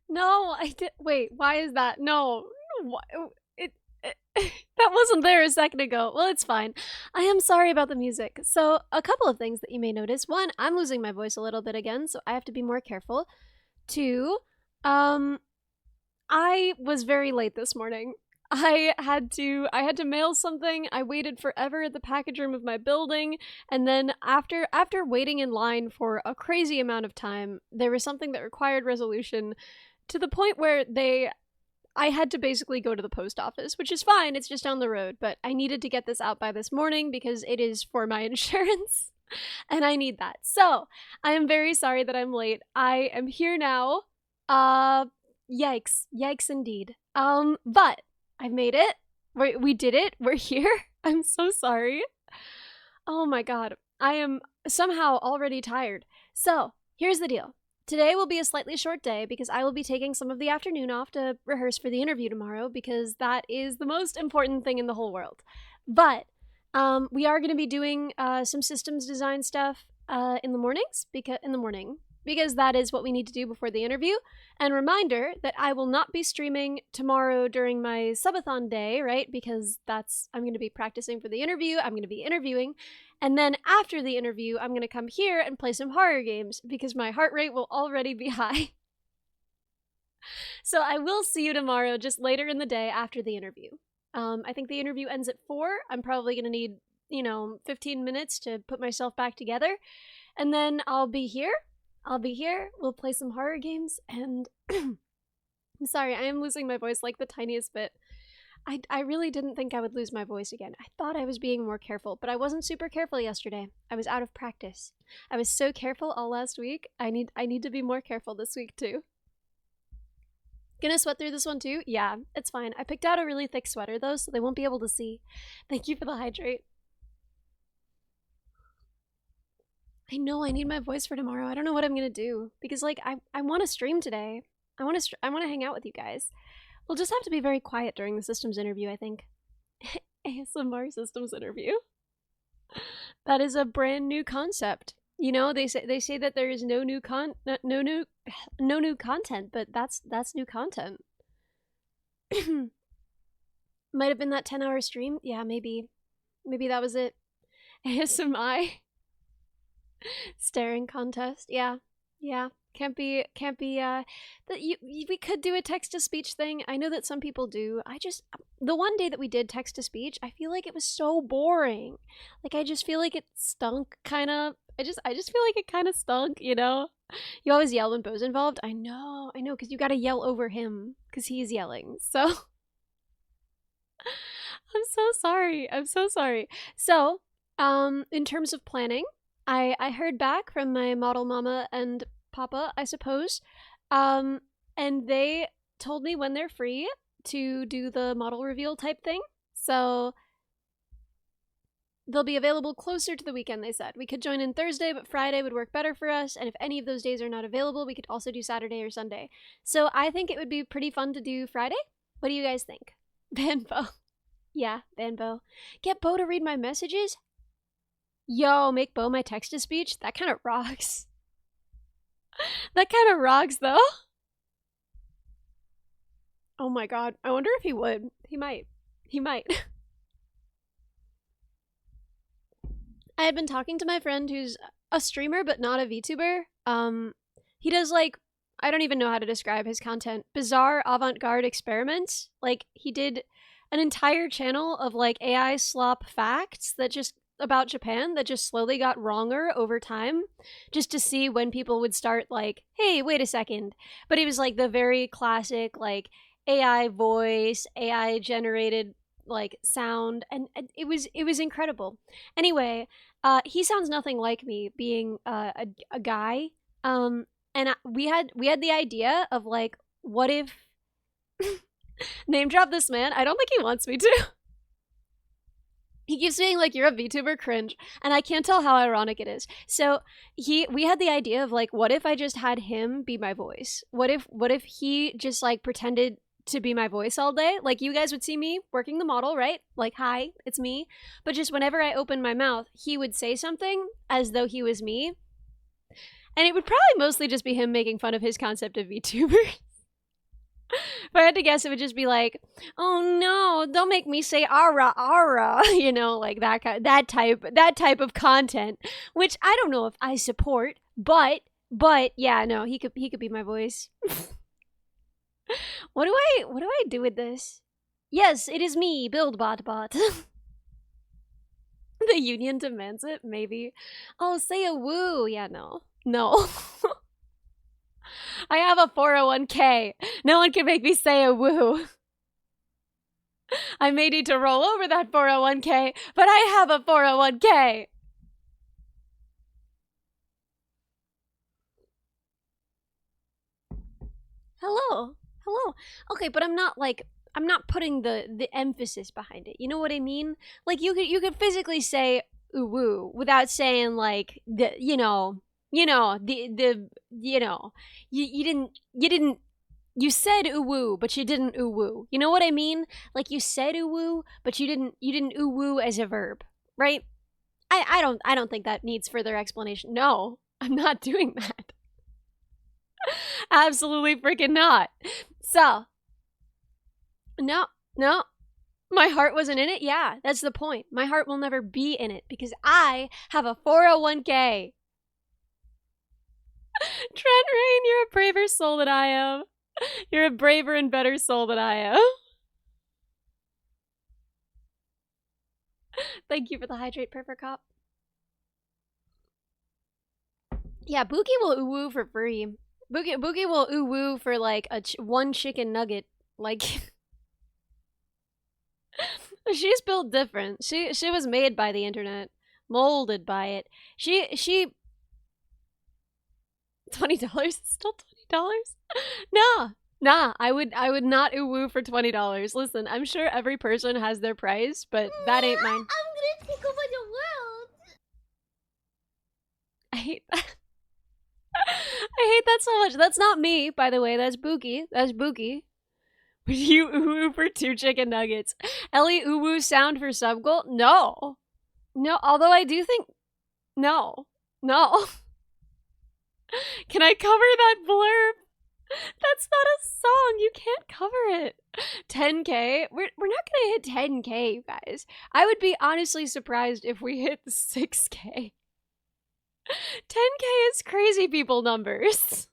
No, I did. Wait, why is that? No, it that wasn't there a second ago. Well, it's fine. I am sorry about the music. So, a couple of things that you may notice. One, I'm losing my voice a little bit again, so I have to be more careful. Two, um, I was very late this morning. I had to mail something. I waited forever at the package room of my building, and then after waiting in line for a crazy amount of time, there was something that required resolution to the point where I had to basically go to the post office, which is fine, it's just down the road, but I needed to get this out by this morning because it is for my insurance and I need that. So, I am very sorry that I'm late. I am here now. Uh Yikes. Yikes indeed. But I've made it. We did it. We're here. I'm so sorry. Oh my god. I am somehow already tired. So, here's the deal. Today will be a slightly short day because I will be taking some of the afternoon off to rehearse for the interview tomorrow because that is the most important thing in the whole world. But we are going to be doing some systems design stuff in the mornings because that is what we need to do before the interview. And reminder that I will not be streaming tomorrow during my subathon day, right? Because I'm going to be practicing for the interview. I'm going to be interviewing. And then after the interview, I'm going to come here and play some horror games because my heart rate will already be high. So I will see you tomorrow, just later in the day after the interview. I think the interview ends at 4. I'm probably going to need, 15 minutes to put myself back together. And then I'll be here. We'll play some horror games. And I'm sorry, I am losing my voice like the tiniest bit. I really didn't think I would lose my voice again. I thought I was being more careful, but I wasn't super careful yesterday. I was out of practice. I was so careful all last week. I need to be more careful this week too. Gonna sweat through this one too? Yeah, it's fine. I picked out a really thick sweater though, so they won't be able to see. Thank you for the hydrate. I know I need my voice for tomorrow. I don't know what I'm gonna do because I want to stream today. I want to hang out with you guys. We'll just have to be very quiet during the systems interview, I think. ASMR systems interview. That is a brand new concept. They say that there is no new content, but that's new content. Might have been that 10-hour stream. Yeah, maybe that was it. ASMI staring contest. Yeah. Can't be we could do a text to speech thing. I know that some people do. The one day that we did text to speech, I feel like it was so boring. Like I just feel like it stunk kind of. I just feel like it kind of stunk, You always yell when Bo's involved. I know, cuz you got to yell over him cuz he's yelling. So I'm so sorry. So, in terms of planning, I heard back from my model mama and papa, I suppose. And they told me when they're free to do the model reveal type thing. So they'll be available closer to the weekend, they said. We could join in Thursday, but Friday would work better for us. And if any of those days are not available, we could also do Saturday or Sunday. So I think it would be pretty fun to do Friday. What do you guys think? Banbo. Yeah, Banbo. Get Bo to read my messages? Yo, make Bo my text-to-speech? That kind of rocks. That kind of rocks, though. Oh my god. I wonder if he would. He might. I had been talking to my friend who's a streamer but not a VTuber. He does I don't even know how to describe his content. Bizarre avant-garde experiments. He did an entire channel of AI slop facts that just about Japan that just slowly got wronger over time, just to see when people would start hey, wait a second. But it was the very classic AI voice, AI generated sound, and it was incredible. Anyway, he sounds nothing like me, being a guy. And we had the idea of what if name drop this man. I don't think he wants me to. He keeps saying you're a VTuber, cringe, and I can't tell how ironic it is. So we had the idea of what if I just had him be my voice? What if he just pretended to be my voice all day? You guys would see me working the model, right? Hi, it's me. But just whenever I opened my mouth, he would say something as though he was me. And it would probably mostly just be him making fun of his concept of VTubers. If I had to guess, it would just be like, "Oh no, don't make me say ara ara," you know, like that type of content, which I don't know if I support, but yeah, no, he could be my voice. What do I do with this? Yes, it is me, BuildBotBot. The union demands it, maybe. Oh, say a woo. Yeah, no. No. I have a 401k. No one can make me say a woo. I may need to roll over that 401k, but I have a 401k. Hello. Hello. Okay, but I'm not putting the emphasis behind it. You know what I mean? Like you could physically say ooh woo without saying like the you didn't you said ooh woo, but you didn't ooh woo. You know what I mean? Like you said ooh woo, but you didn't ooh woo as a verb, right? I don't think that needs further explanation. No, I'm not doing that. Absolutely freaking not. So, no, no. My heart wasn't in it? Yeah, that's the point. My heart will never be in it because I have a 401k. Trent Rain, you're a braver soul than I am. You're a braver and better soul than I am. Thank you for the hydrate, Perfect Cop. Yeah, Buki will ooh woo for free. Buki will ooh woo for like one chicken nugget. Like, she's built different. She was made by the internet, molded by it. She $20 still $20? Nah. I would not ooh woo for $20. Listen, I'm sure every person has their price, but that ain't mine. I'm gonna take over the world. I hate that. I hate that so much. That's not me, by the way. That's Buki. That's Buki. Would you ooh woo for 2 chicken nuggets? Ellie ooh woo sound for sub goal? No. No, although I do think no. Can I cover that blurb? That's not a song. You can't cover it. 10K? We're not gonna hit 10K, you guys. I would be honestly surprised if we hit 6K. 10K is crazy people numbers.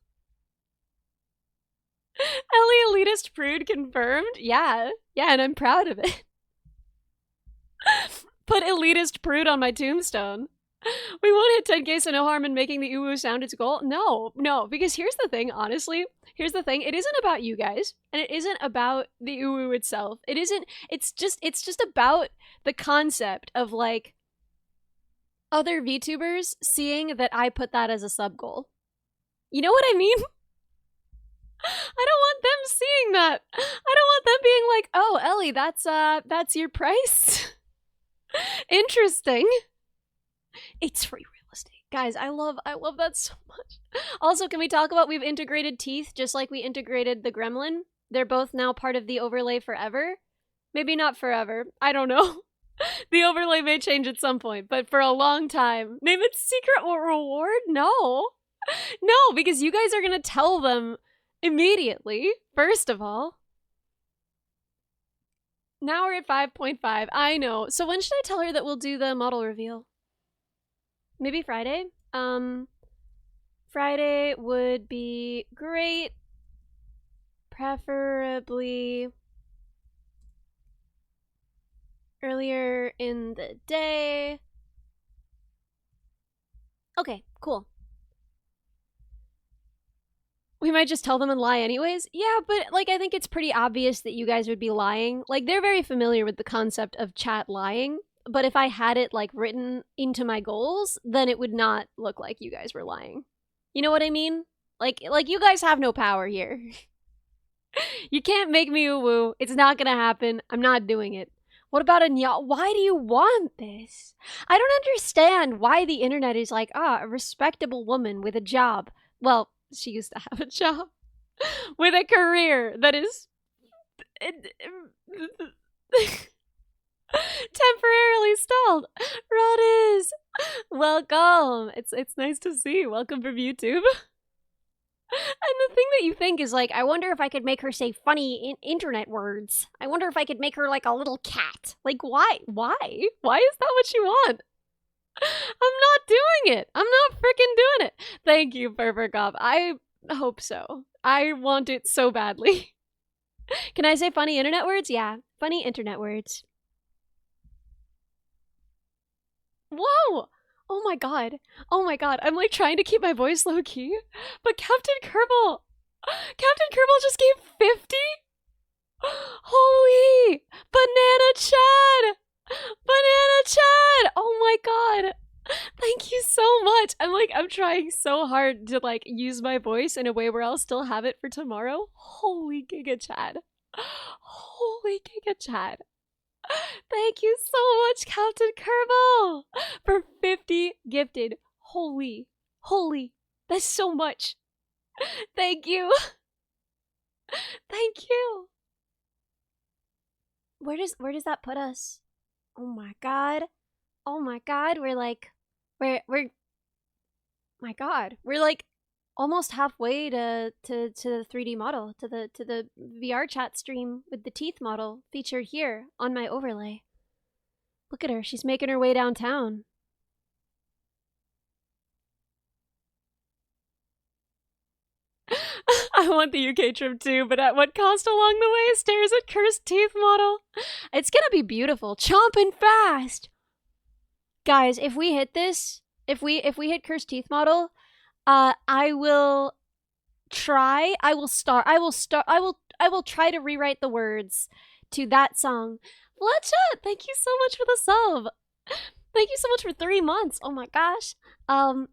Ellie elitist prude confirmed? Yeah, and I'm proud of it. Put elitist prude on my tombstone. We won't hit 10K, so no harm in making the ooh sound its goal. No, because here's the thing, honestly. Here's the thing. It isn't about you guys, and it isn't about the ooh itself. It isn't, it's just about the concept of like other VTubers seeing that I put that as a sub goal. You know what I mean? I don't want them seeing that. I don't want them being like, "Oh, Ellie, that's your price." Interesting. It's free real estate. Guys, I love that so much. Also, can we talk about we've integrated teeth just like we integrated the gremlin? They're both now part of the overlay forever. Maybe not forever. I don't know. The overlay may change at some point, but for a long time. Name it secret or reward? No. No, because you guys are going to tell them immediately, first of all. Now we're at 5.5. I know. So when should I tell her that we'll do the model reveal? Maybe Friday? Friday would be great. Preferably earlier in the day. Okay, cool. We might just tell them and lie anyways. Yeah, but like I think it's pretty obvious that you guys would be lying. Like they're very familiar with the concept of chat lying, but if I had it like written into my goals, then it would not look like you guys were lying. You know what I mean? Like you guys have no power here. You can't make me a woo. It's not gonna happen. I'm not doing it. What about a nya? Why do you want this? I don't understand why the internet is like, a respectable woman with a job. Well, she used to have a job. With a career that is temporarily stalled. Rod is welcome. It's nice to see you. Welcome from YouTube. And the thing that you think is like, I wonder if I could make her say funny internet words. I wonder if I could make her like a little cat. Like, why? Why? Why is that what you want? I'm not doing it. I'm not freaking doing it. Thank you, Perfecop. I hope so. I want it so badly. Can I say funny internet words? Yeah, funny internet words. Whoa! Oh my god. Oh my god. I'm like trying to keep my voice low key. But Captain Kerbal! Captain Kerbal just gave 50? Holy! Banana Chad! Banana Chad! Oh my god. Thank you so much. I'm trying so hard to like use my voice in a way where I'll still have it for tomorrow. Holy Giga Chad. Holy Giga Chad. Thank you so much, Captain Kerbal, for 50 gifted. Holy. Holy. That's so much. Thank you. Thank you. Where does that put us? Oh my god. Oh my god. We're my god. We're like almost halfway to the 3D model, to the VR chat stream with the teeth model featured here on my overlay. Look at her. She's making her way downtown. I want the UK trip too, but at what cost along the way? Stares at cursed teeth model. It's gonna be beautiful. Chomping fast. Guys, if we hit this, if we hit cursed teeth model, I will try. I will try to rewrite the words to that song. Fletcha, thank you so much for the sub. Thank you so much for 3 months. Oh my gosh. And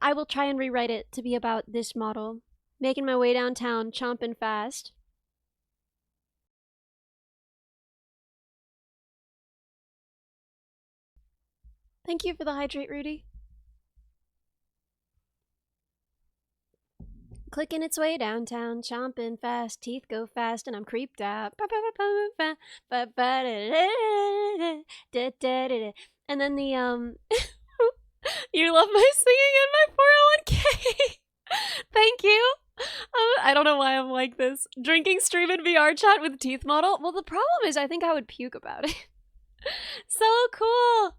I will try and rewrite it to be about this model. Making my way downtown, chomping fast. Thank you for the hydrate, Rudy. Clicking its way downtown, chomping fast, teeth go fast, and I'm creeped out. And then the you love my singing in my 401k. Thank you. I don't know why I'm like this. Drinking stream in VR chat with teeth model? Well, the problem is I think I would puke about it. So cool.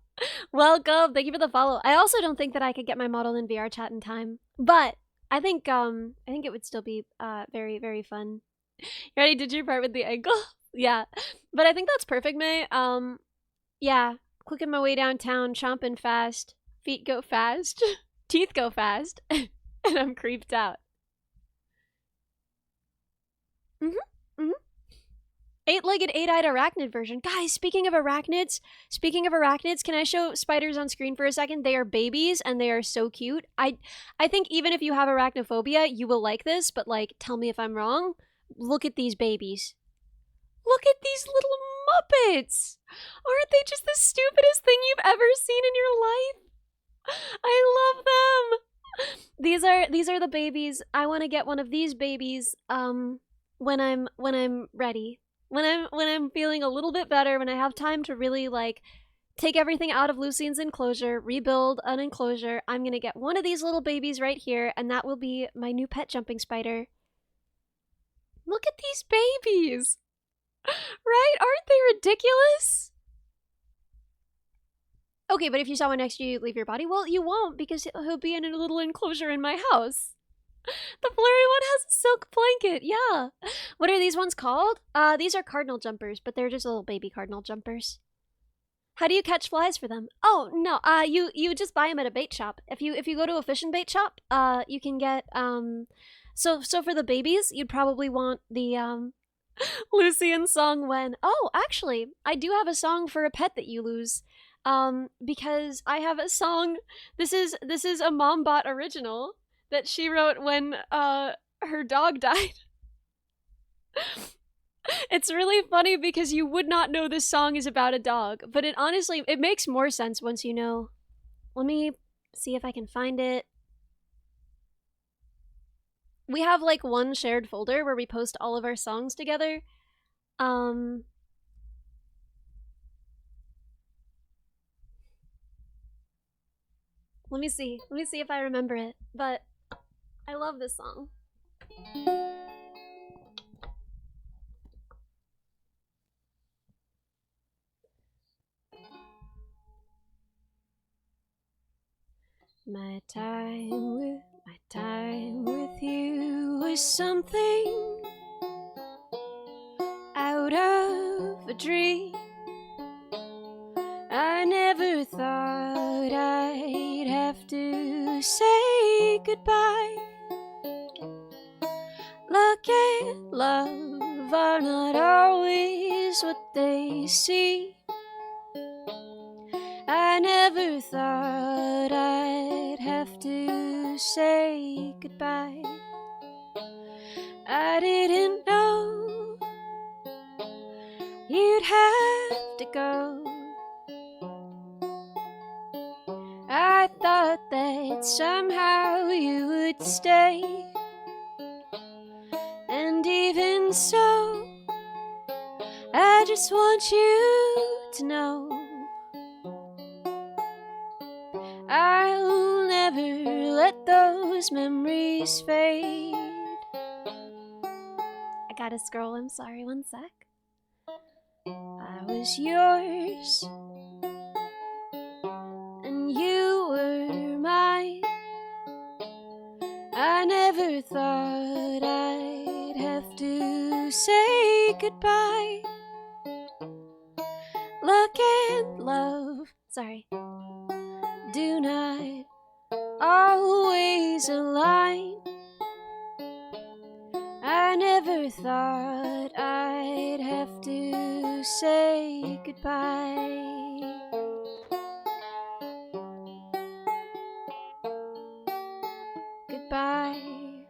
Welcome. Thank you for the follow. I also don't think that I could get my model in VR chat in time, but I think it would still be very very fun. You already did your part with the ankle? Yeah. But I think that's perfect, May. Yeah. Clicking my way downtown, chomping fast, feet go fast, teeth go fast, and I'm creeped out. Mm-hmm. Eight-legged, eight-eyed arachnid version. Guys, speaking of arachnids, can I show spiders on screen for a second? They are babies and they are so cute. I think even if you have arachnophobia, you will like this, but like, tell me if I'm wrong. Look at these babies. Look at these little Muppets. Aren't they just the stupidest thing you've ever seen in your life? I love them. These are the babies. I want to get one of these babies when I'm ready. When I'm feeling a little bit better, when I have time to really like take everything out of Lucien's enclosure, rebuild an enclosure, I'm gonna get one of these little babies right here, and that will be my new pet jumping spider. Look at these babies! Right? Aren't they ridiculous? Okay, but if you saw one next to you leave your body, well, you won't, because he'll be in a little enclosure in my house. The flurry one has a silk blanket, yeah. What are these ones called? These are cardinal jumpers, but they're just little baby cardinal jumpers. How do you catch flies for them? Oh, no, you just buy them at a bait shop. If you go to a fish and bait shop, you can get, so for the babies, you'd probably want the, Lucien song when, oh, actually, I do have a song for a pet that you lose. Because I have a song, this is a Mombot original that she wrote when her dog died. It's really funny because you would not know this song is about a dog, but it honestly it makes more sense once you know. Let me see if I can find it. We have like one shared folder where we post all of our songs together. Let me see if I remember it, but I love this song. My time with you was something out of a dream. I never thought I'd have to say goodbye. Luck and love are not always what they seem. I never thought I'd have to say goodbye. I didn't know you'd have to go. I thought that somehow you would stay. And even so, I just want you to know I'll never let those memories fade. I gotta scroll, I'm sorry, one sec. I was yours, and you were mine. I never thought I'd have to say goodbye. Luck and love, sorry, do not always align. I never thought I'd have to say goodbye. Goodbye.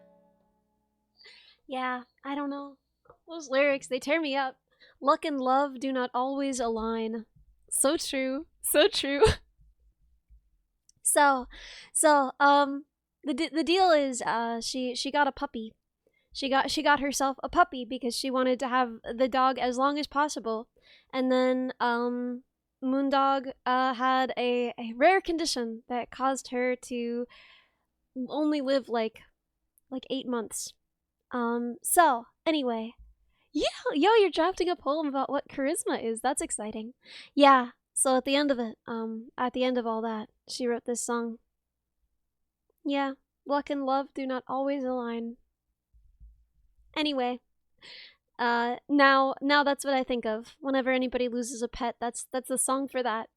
Yeah, I don't know. Those lyrics, they tear me up. Luck and love do not always align. So true. So true. So, the deal is, she got a puppy. She got herself a puppy because she wanted to have the dog as long as possible. And then, Moondog, had a rare condition that caused her to only live like 8 months. So, anyway. Yo, you're drafting a poem about what charisma is. That's exciting. Yeah, so at the end of it, at the end of all that, she wrote this song. Yeah, luck and love do not always align. Anyway, now that's what I think of. Whenever anybody loses a pet, that's the song for that.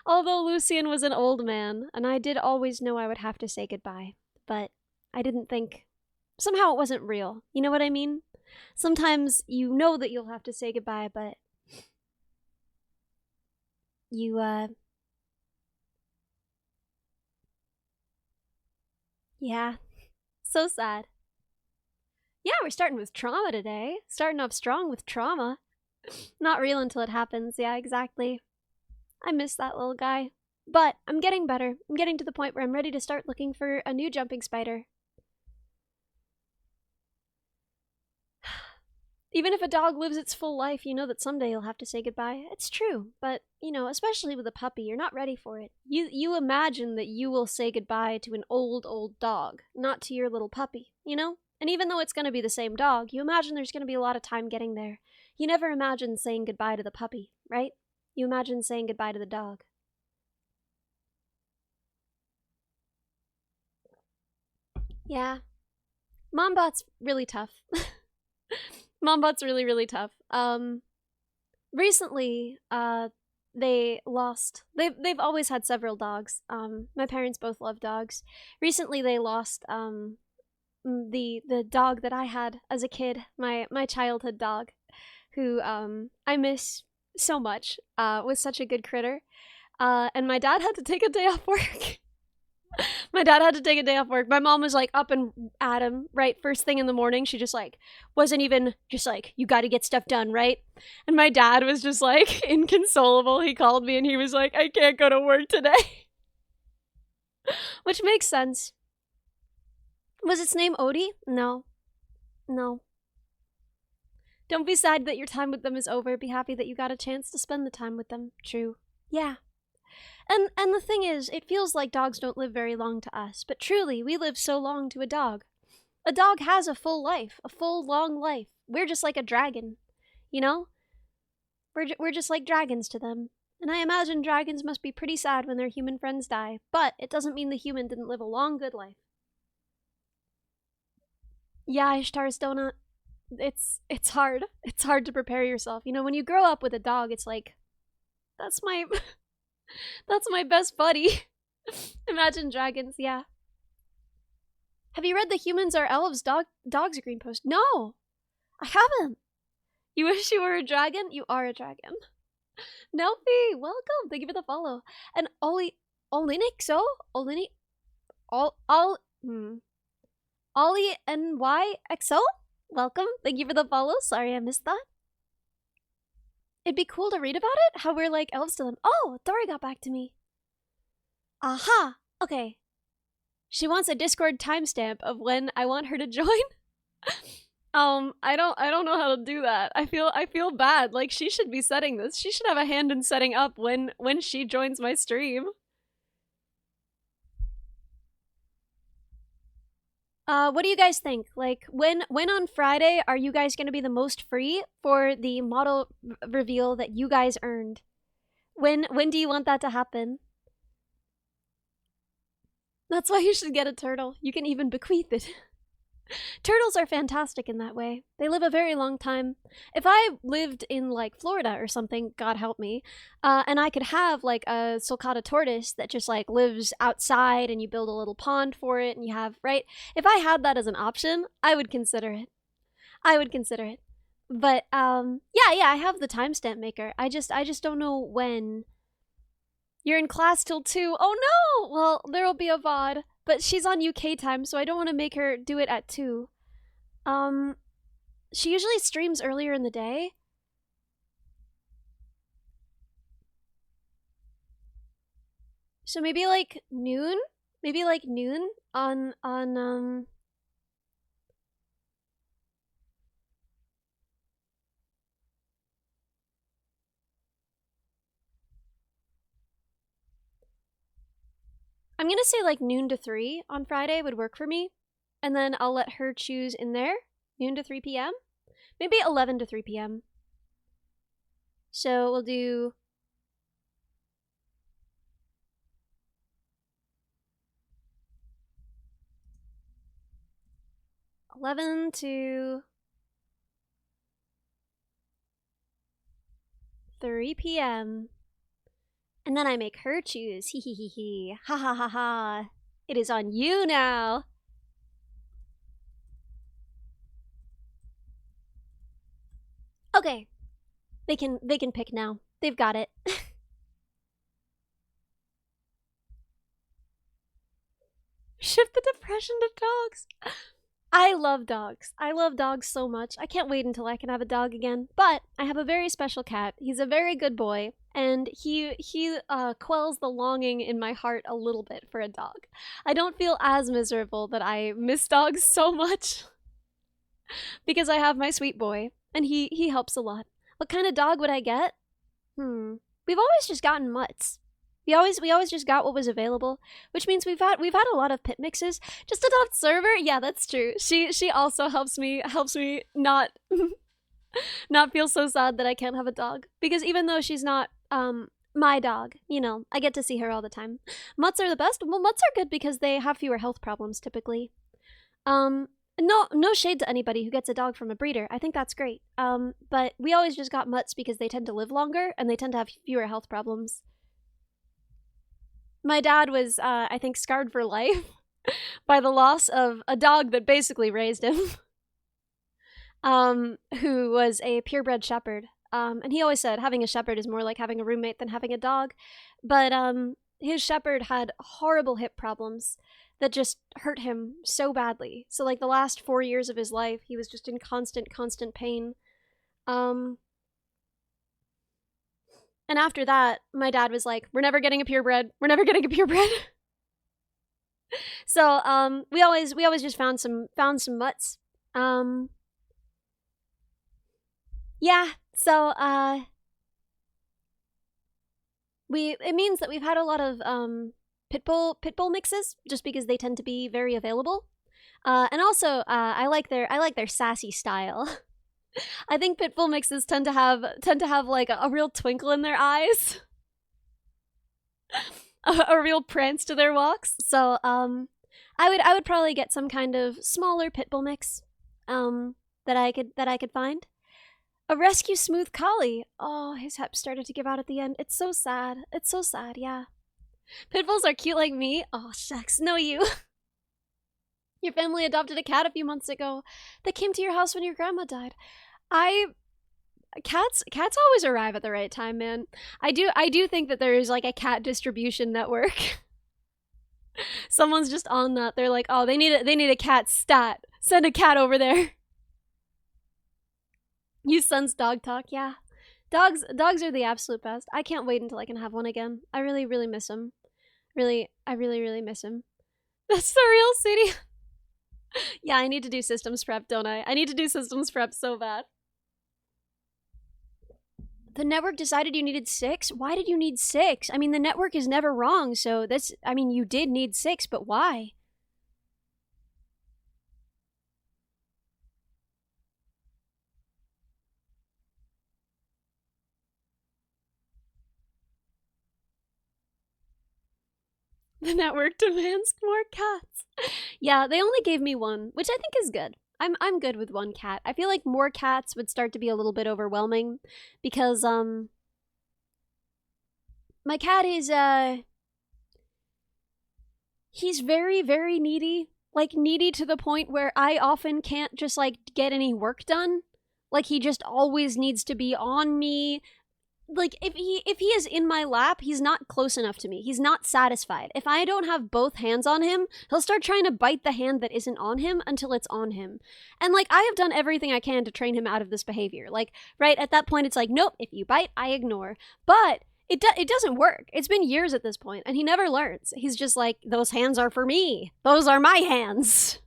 Although Lucian was an old man, and I did always know I would have to say goodbye, but I didn't think... Somehow it wasn't real. You know what I mean? Sometimes you know that you'll have to say goodbye, but you, yeah. So sad. Yeah, we're starting with trauma today. Starting off strong with trauma. Not real until it happens. Yeah, exactly. I miss that little guy. But I'm getting better. I'm getting to the point where I'm ready to start looking for a new jumping spider. Even if a dog lives its full life, you know that someday you'll have to say goodbye. It's true, but, you know, especially with a puppy, you're not ready for it. You imagine that you will say goodbye to an old dog, not to your little puppy, you know? And even though it's going to be the same dog, you imagine there's going to be a lot of time getting there. You never imagine saying goodbye to the puppy, right? You imagine saying goodbye to the dog. Yeah. Mombot's really tough. Mombot's really tough. Recently, they've always had several dogs. My parents both love dogs. Recently they lost, the dog that I had as a kid, my childhood dog, who, I miss so much, was such a good critter. And my dad had to take a day off work. My dad had to take a day off work. My mom was like up and at him, right? First thing in the morning. She just like wasn't even just like, you got to get stuff done, right? And my dad was just like inconsolable. He called me and he was like, I can't go to work today. Which makes sense. Was its name Odie? No. No. Don't be sad that your time with them is over. Be happy that you got a chance to spend the time with them. True. Yeah. And the thing is, it feels like dogs don't live very long to us, but truly, we live so long to a dog. A dog has a full life, a full long life. We're just like a dragon, you know? We're just like dragons to them. And I imagine dragons must be pretty sad when their human friends die, but it doesn't mean the human didn't live a long, good life. Yeah, Ishtar's donut. It's hard. It's hard to prepare yourself. You know, when you grow up with a dog, it's like that's my that's my best buddy. Imagine dragons, yeah. Have you read the Humans Are Elves Dogs Green Post? No, I haven't. You wish you were a dragon? You are a dragon. Nelfie, welcome. Thank you for the follow. And Olinixo? Olini Ollie NYXO? Welcome. Thank you for the follow. Sorry I missed that. It'd be cool to read about it, how we're like elves to them. Oh, Dory got back to me. Aha! Okay. She wants a Discord timestamp of when I want her to join. I don't know how to do that. I feel bad. Like she should be setting this. She should have a hand in setting up when she joins my stream. What do you guys think? Like, when on Friday are you guys gonna be the most free for the model reveal that you guys earned? When do you want that to happen? That's why you should get a turtle. You can even bequeath it. Turtles are fantastic in that way. They live a very long time. If I lived in, like, Florida or something, God help me, and I could have, like, a sulcata tortoise that just, like, lives outside and you build a little pond for it and you have, right? If I had that as an option, I would consider it. I would consider it. But, yeah, I have the timestamp maker. I just don't know when. You're in class till 2. Oh no! Well, there'll be a VOD. But she's on UK time, so I don't want to make her do it at 2. She usually streams earlier in the day. So maybe like noon? Maybe like noon on I'm gonna say like noon to 3 on Friday would work for me. And then I'll let her choose in there. Noon to 3 p.m.? Maybe 11 to 3 p.m. So we'll do 11 to 3 p.m. And then I make her choose. Hee hee hee hee. Ha ha ha ha. It is on you now. Okay. They can pick now. They've got it. Shift the depression to dogs. I love dogs. I love dogs so much. I can't wait until I can have a dog again. But I have a very special cat. He's a very good boy, and he quells the longing in my heart a little bit for a dog. I don't feel as miserable that I miss dogs so much because I have my sweet boy, and he helps a lot. What kind of dog would I get? We've always just gotten mutts. We always just got what was available, which means we've had a lot of pit mixes. Just adopt Server? Yeah, that's true. She also helps me not not feel so sad that I can't have a dog. Because even though she's not my dog, you know, I get to see her all the time. Mutts are the best. Well, mutts are good because they have fewer health problems typically. No shade to anybody who gets a dog from a breeder. I think that's great. But we always just got mutts because they tend to live longer and they tend to have fewer health problems. My dad was, I think, scarred for life by the loss of a dog that basically raised him, who was a purebred shepherd. And he always said having a shepherd is more like having a roommate than having a dog. But his shepherd had horrible hip problems that just hurt him so badly. So like the last 4 years of his life, he was just in constant pain. And after that, my dad was like, we're never getting a purebred. We're never getting a purebred. So, we always just found some mutts. Yeah, so, it means that we've had a lot of pit bull mixes just because they tend to be very available. And also, I like their sassy style. I think pit bull mixes tend to have like a real twinkle in their eyes, a real prance to their walks. So I would probably get some kind of smaller pit bull mix, that I could find. A rescue smooth collie. Oh, his hep started to give out at the end. It's so sad. It's so sad. Yeah. Pit bulls are cute like me. Oh shucks, no you. Your family adopted a cat a few months ago. They came to your house when your grandma died. I cats always arrive at the right time, man. I do think that there is like a cat distribution network. Someone's just on that. They're like, oh, they need a cat stat. Send a cat over there. You son's dog talk, yeah. Dogs are the absolute best. I can't wait until I can have one again. I really, really miss him. I really, really miss him. That's the real city. Yeah, I need to do systems prep, don't I? I need to do systems prep so bad. The network decided you needed 6? Why did you need 6? I mean, the network is never wrong, so you did need 6, but why? The network demands more cats. Yeah, they only gave me one, which I think is good. I'm good with one cat. I feel like more cats would start to be a little bit overwhelming because my cat is he's very, very needy. Like needy to the point where I often can't just like get any work done. Like he just always needs to be on me. Like if he is in my lap, he's not close enough to me. He's not satisfied. If I don't have both hands on him, he'll start trying to bite the hand that isn't on him until it's on him. And like I have done everything I can to train him out of this behavior. Like right at that point it's like, nope, if you bite, I ignore. But it doesn't work. It's been years at this point and he never learns. He's just like, those hands are for me. Those are my hands.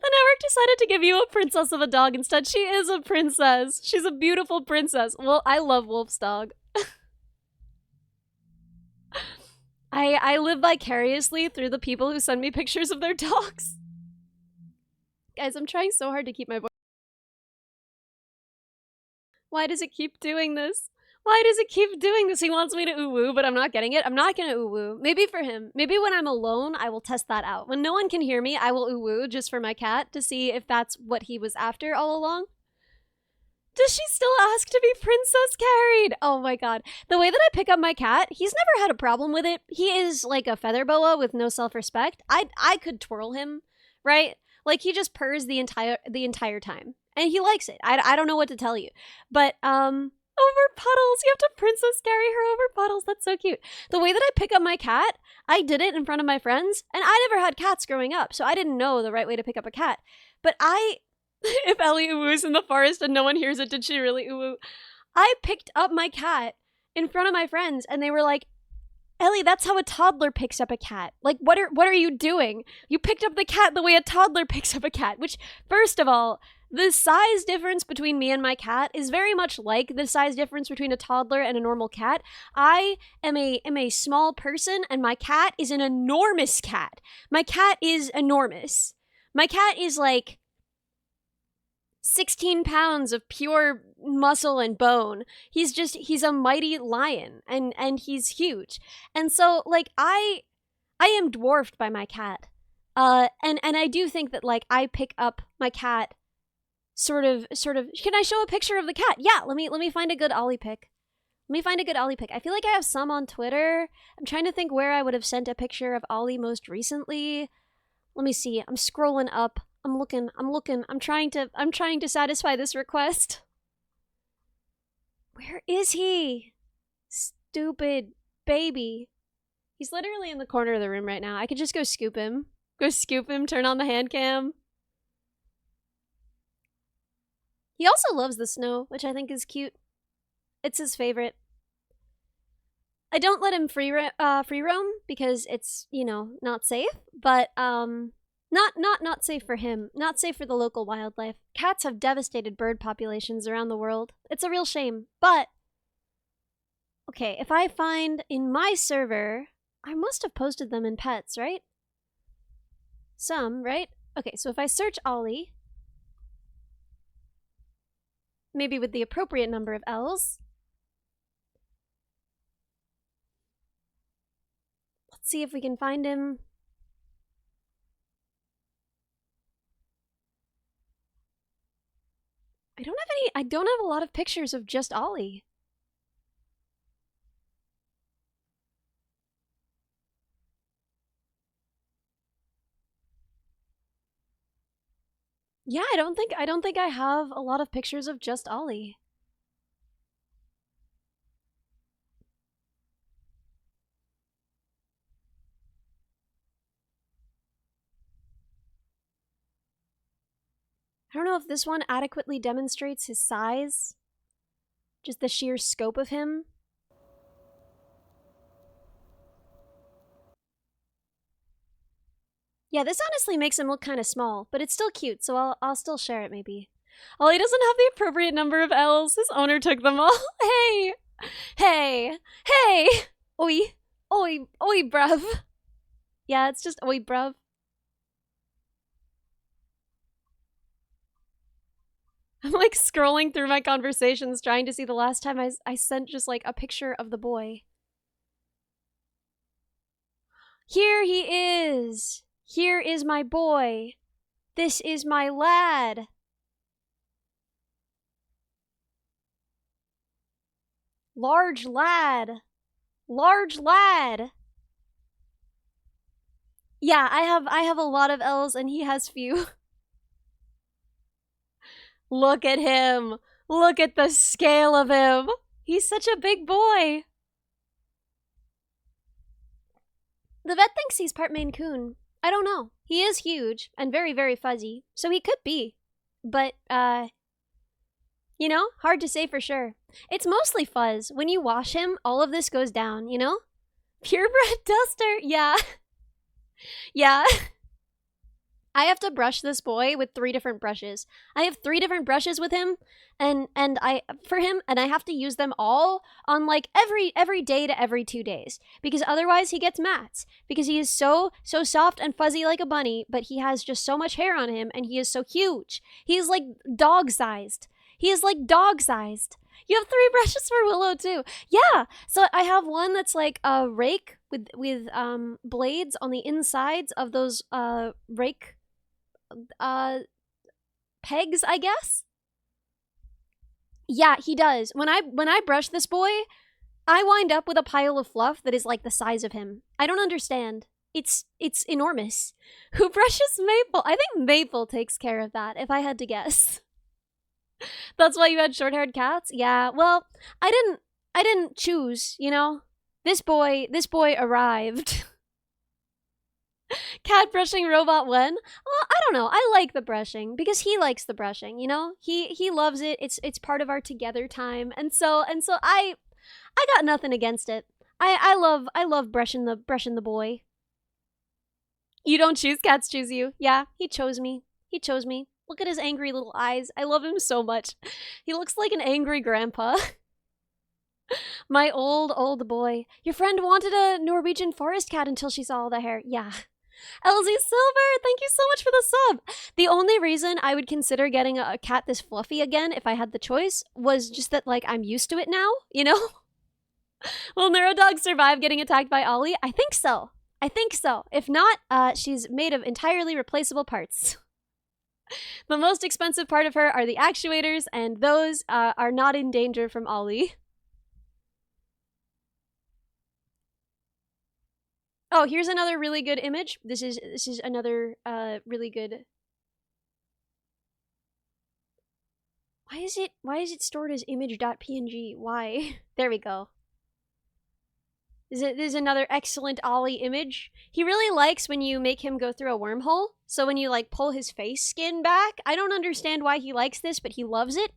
The network decided to give you a princess of a dog instead. She is a princess. She's a beautiful princess. Well, I love Wolf's dog. I live vicariously through the people who send me pictures of their dogs. Guys, I'm trying so hard to keep my voice. Why does it keep doing this? Why does it keep doing this? He wants me to ooh-woo, but I'm not getting it. I'm not gonna ooh-woo. Maybe for him. Maybe when I'm alone, I will test that out. When no one can hear me, I will ooh-woo just for my cat to see if that's what he was after all along. Does she still ask to be princess carried? Oh my god. The way that I pick up my cat, he's never had a problem with it. He is like a feather boa with no self-respect. I could twirl him, right? Like he just purrs the entire time. And he likes it. I don't know what to tell you. But over puddles. You have to princess carry her over puddles. That's so cute. The way that I pick up my cat, I did it in front of my friends, and I never had cats growing up, so I didn't know the right way to pick up a cat. But if Ellie ooh-woos in the forest and no one hears it, did she really ooh-woo? I picked up my cat in front of my friends, and they were like, Ellie, that's how a toddler picks up a cat. Like, what are you doing? You picked up the cat the way a toddler picks up a cat, which, first of all, the size difference between me and my cat is very much like the size difference between a toddler and a normal cat. I am a small person and my cat is an enormous cat. My cat is enormous. My cat is like 16 pounds of pure muscle and bone. He's a mighty lion and he's huge. And so like I am dwarfed by my cat. And I do think that like I pick up my cat sort of can I show a picture of the cat? Yeah, let me find a good Ollie pic. Let me find a good Ollie pic. I feel like I have some on Twitter. I'm trying to think where I would have sent a picture of Ollie most recently. Let me see. I'm scrolling up. I'm looking. I'm trying to satisfy this request. Where is he? Stupid baby. He's literally in the corner of the room right now. I could just go scoop him. Turn on the hand cam. He also loves the snow, which I think is cute. It's his favorite. I don't let him free roam because it's, you know, not safe, but not safe for him, not safe for the local wildlife. Cats have devastated bird populations around the world. It's a real shame, but Okay, if I find in my server, I must have posted them in pets, right? Some, right? Okay, so if I search Ollie, maybe with the appropriate number of L's. Let's see if we can find him. I don't have a lot of pictures of just Ollie. Yeah, I don't think I have a lot of pictures of just Ollie. I don't know if this one adequately demonstrates his size. Just the sheer scope of him. Yeah, this honestly makes him look kind of small, but it's still cute, so I'll still share it maybe. Ollie doesn't have the appropriate number of L's. His owner took them all. Hey! Hey! Hey! Oi! Oi! Oi, bruv. Yeah, it's just oi, bruv. I'm like scrolling through my conversations trying to see the last time I sent just like a picture of the boy. Here he is! Here is my boy! This is my lad! Large lad! Large lad! Yeah, I have a lot of L's and he has few. Look at him! Look at the scale of him! He's such a big boy! The vet thinks he's part Maine Coon. I don't know. He is huge and very, very fuzzy, so he could be. But, you know, hard to say for sure. It's mostly fuzz. When you wash him, all of this goes down, you know? Purebred duster, yeah. Yeah. I have to brush this boy with 3 different brushes. I have 3 different brushes with him and I have to use them all on like every day to every 2 days because otherwise he gets mats because he is so soft and fuzzy like a bunny, but he has just so much hair on him and he is so huge. He is like dog-sized. He is like dog-sized. You have 3 brushes for Willow too. Yeah. So I have one that's like a rake with blades on the insides of those rake pegs, I guess. Yeah, he does. When I brush this boy, I wind up with a pile of fluff that is like the size of him. I don't understand. It's enormous. Who brushes Maple? I think Maple takes care of that, if I had to guess. That's why you had short-haired cats? Yeah, well, I didn't choose, you know? This boy arrived. Cat brushing robot when? Well, I don't know. I like the brushing because he likes the brushing, you know? He loves it. It's part of our together time. And so I got nothing against it. I love brushing the boy. You don't choose, cats choose you. Yeah, he chose me. He chose me. Look at his angry little eyes. I love him so much. He looks like an angry grandpa. My old boy. Your friend wanted a Norwegian forest cat until she saw all the hair. Yeah. LZ Silver, thank you so much for the sub. The only reason I would consider getting a cat this fluffy again if I had the choice was just that, like, I'm used to it now, you know? Will Neurodog survive getting attacked by Ollie? I think so. I think so. If not, she's made of entirely replaceable parts. The most expensive part of her are the actuators, and those are not in danger from Ollie. Oh, here's another really good image. This is another really good. Why is it stored as image.png? Why? There we go. This is another excellent Ollie image. He really likes when you make him go through a wormhole. So when you like pull his face skin back, I don't understand why he likes this, but he loves it.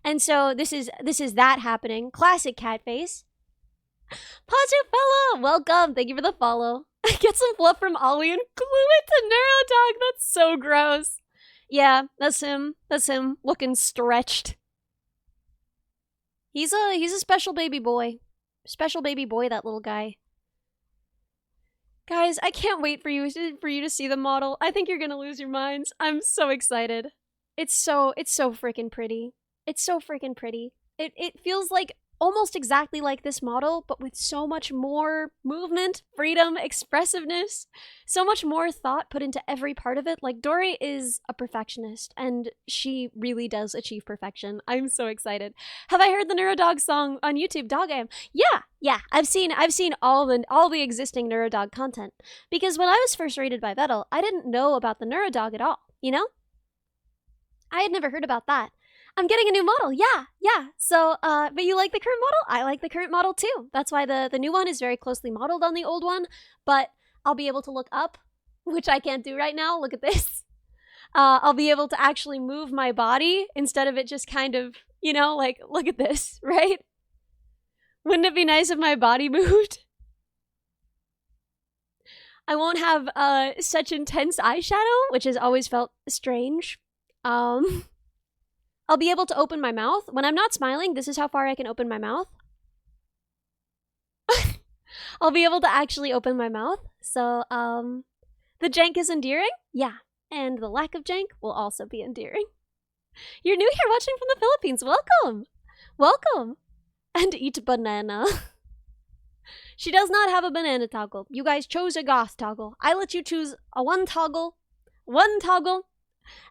And so this is that happening. Classic cat face. Positive fella, welcome. Thank you for the follow. Get some fluff from Ollie and glue it to Neurodog. That's so gross. Yeah, that's him. That's him looking stretched. He's a special baby boy. Special baby boy, that little guy. Guys, I can't wait for you to see the model. I think you're gonna lose your minds. I'm so excited. It's so freaking pretty. It's so freaking pretty. It feels like almost exactly like this model, but with so much more movement, freedom, expressiveness, so much more thought put into every part of it. Like, Dory is a perfectionist, and she really does achieve perfection. I'm so excited. Have I heard the Neurodog song on YouTube? Dog I am. Yeah. I've seen all the existing Neurodog content, because when I was first rated by Vettel, I didn't know about the Neurodog at all. You know, I had never heard about that. I'm getting a new model. Yeah. So, but you like the current model? I like the current model too. That's why the new one is very closely modeled on the old one, but I'll be able to look up, which I can't do right now. Look at this. I'll be able to actually move my body instead of it just kind of, you know, like, look at this, right? Wouldn't it be nice if my body moved? I won't have such intense eyeshadow, which has always felt strange. I'll be able to open my mouth. When I'm not smiling, this is how far I can open my mouth. I'll be able to actually open my mouth. So, the jank is endearing? Yeah. And the lack of jank will also be endearing. You're new here watching from the Philippines. Welcome! Welcome! And eat banana. She does not have a banana toggle. You guys chose a goth toggle. I let you choose a one toggle,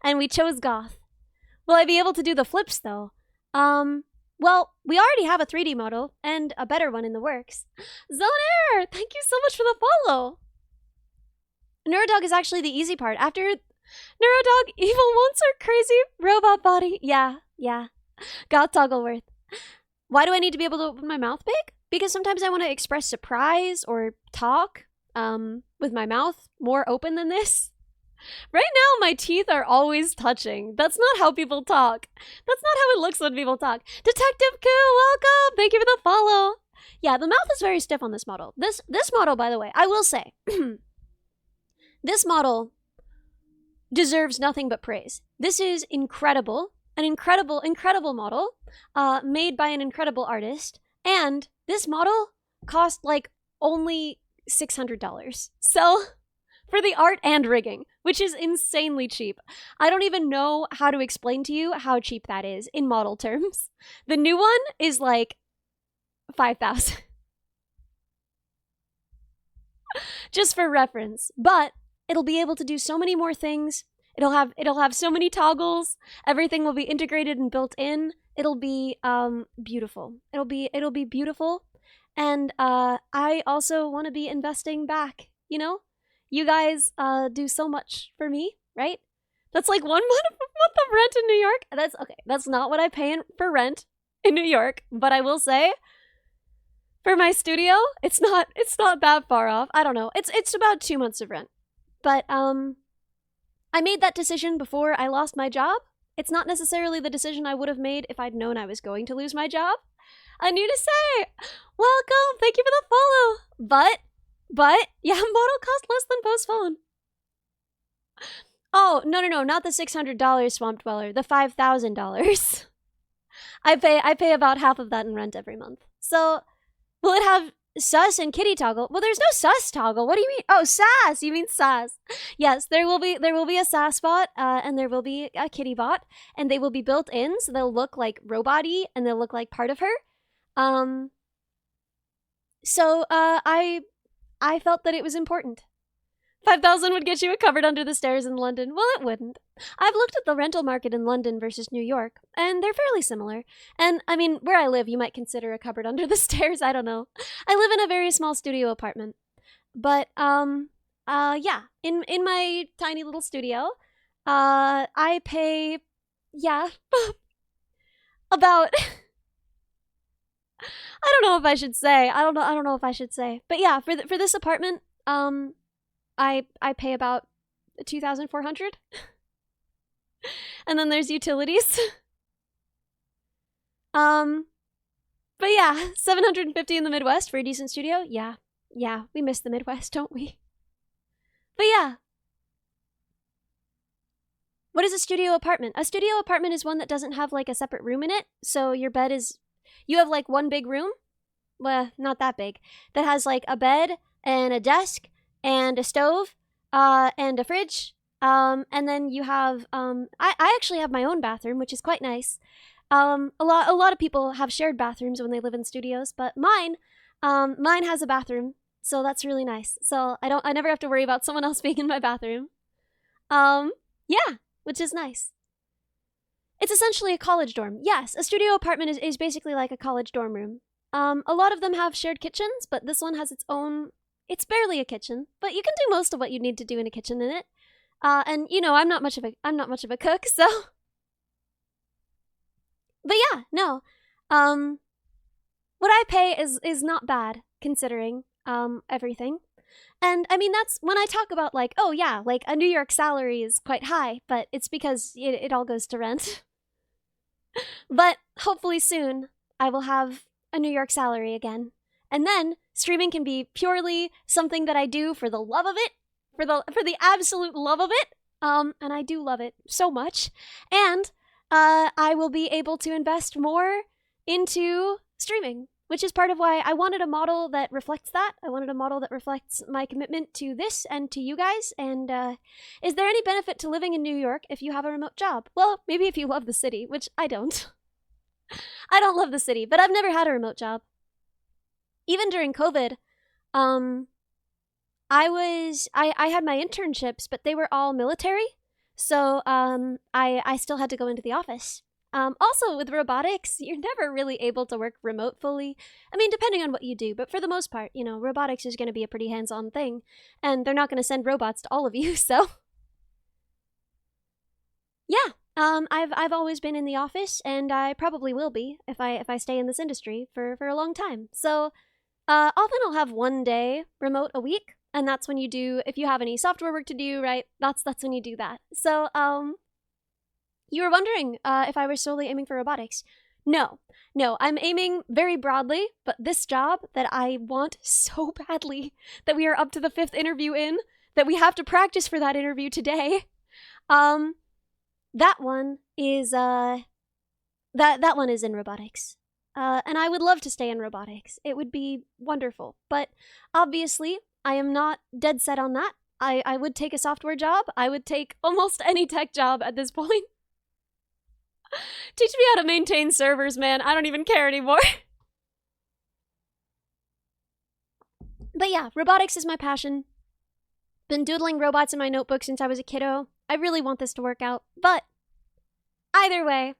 and we chose goth. Will I be able to do the flips, though? Well, we already have a 3D model, and a better one in the works. Zonair, thank you so much for the follow! Neurodog is actually the easy part. After Neurodog, evil wants her crazy robot body. Yeah. Got Toggleworth. Why do I need to be able to open my mouth big? Because sometimes I want to express surprise or talk with my mouth more open than this. Right now, my teeth are always touching. That's not how people talk. That's not how it looks when people talk. Detective Koo, welcome! Thank you for the follow. Yeah, the mouth is very stiff on this model. This model, by the way, I will say, this model deserves nothing but praise. This is incredible. An incredible model made by an incredible artist. And this model cost like only $600. So, for the art and rigging, which is insanely cheap. I don't even know how to explain to you how cheap that is in model terms. The new one is like $5,000. Just for reference. But it'll be able to do so many more things. It'll have so many toggles. Everything will be integrated and built in. It'll be beautiful. It'll be beautiful. And I also want to be investing back, you know? You guys do so much for me, right? That's like 1 month of rent in New York. That's okay. That's not what I pay for rent in New York, but I will say, for my studio, it's not that far off. I don't know. It's about 2 months of rent. But I made that decision before I lost my job. It's not necessarily the decision I would have made if I'd known I was going to lose my job. I need to say, welcome. Thank you for the follow. But, yeah, model cost less than postphone. Oh, no, not the $600 Swamp Dweller, the $5,000. I pay about half of that in rent every month. So, will it have sus and kitty toggle? Well, there's no sus toggle. What do you mean? Oh, sass. You mean sass. Yes, there will be a sass bot, and there will be a kitty bot, and they will be built in, so they'll look like robot-y, and they'll look like part of her. So, I felt that it was important. 5,000 would get you a cupboard under the stairs in London. Well, it wouldn't. I've looked at the rental market in London versus New York, and they're fairly similar. And, I mean, where I live, you might consider a cupboard under the stairs. I don't know. I live in a very small studio apartment. But, yeah. In my tiny little studio, I pay, yeah, about... I don't know if I should say. I don't know if I should say. But yeah, for this apartment, I pay about $2,400. And then there's utilities. But yeah, $750 in the Midwest for a decent studio. Yeah, we miss the Midwest, don't we? But yeah. What is a studio apartment? A studio apartment is one that doesn't have like a separate room in it. So your bed is, you have like one big room well, not that big, that has like a bed and a desk and a stove, and a fridge. And then you have, I actually have my own bathroom, which is quite nice. A lot of people have shared bathrooms when they live in studios, but mine has a bathroom, so that's really nice. So I never have to worry about someone else being in my bathroom. Yeah, which is nice. It's essentially a college dorm. Yes, a studio apartment is basically like a college dorm room. A lot of them have shared kitchens, but this one has its own. It's barely a kitchen, but you can do most of what you need to do in a kitchen in it. And you know, I'm not much of a cook, so. But yeah, no. What I pay is not bad considering everything. And I mean, that's when I talk about like, oh yeah, like a New York salary is quite high, but it's because it all goes to rent. But hopefully soon I will have a New York salary again. And then streaming can be purely something that I do for the love of it, for the absolute love of it. And I do love it so much. And I will be able to invest more into streaming, which is part of why I wanted a model that reflects that. I wanted a model that reflects my commitment to this and to you guys. And is there any benefit to living in New York if you have a remote job? Well, maybe if you love the city, which I don't. I don't love the city, but I've never had a remote job. Even during COVID, I had my internships, but they were all military. So I still had to go into the office. Also, with robotics, you're never really able to work remote fully. I mean, depending on what you do, but for the most part, you know, robotics is going to be a pretty hands-on thing, and they're not going to send robots to all of you, so. Yeah, I've always been in the office, and I probably will be if I stay in this industry for a long time. So, often I'll have one day remote a week, and that's when you do, if you have any software work to do, right? That's when you do that. So, you were wondering if I was solely aiming for robotics. No, I'm aiming very broadly, but this job that I want so badly, that we are up to the 5th interview in, that we have to practice for that interview today, that one is, that one is in robotics. And I would love to stay in robotics. It would be wonderful. But obviously, I am not dead set on that. I would take a software job. I would take almost any tech job at this point. Teach me how to maintain servers, man. I don't even care anymore. But yeah, robotics is my passion. Been doodling robots in my notebook since I was a kiddo. I really want this to work out. But either way,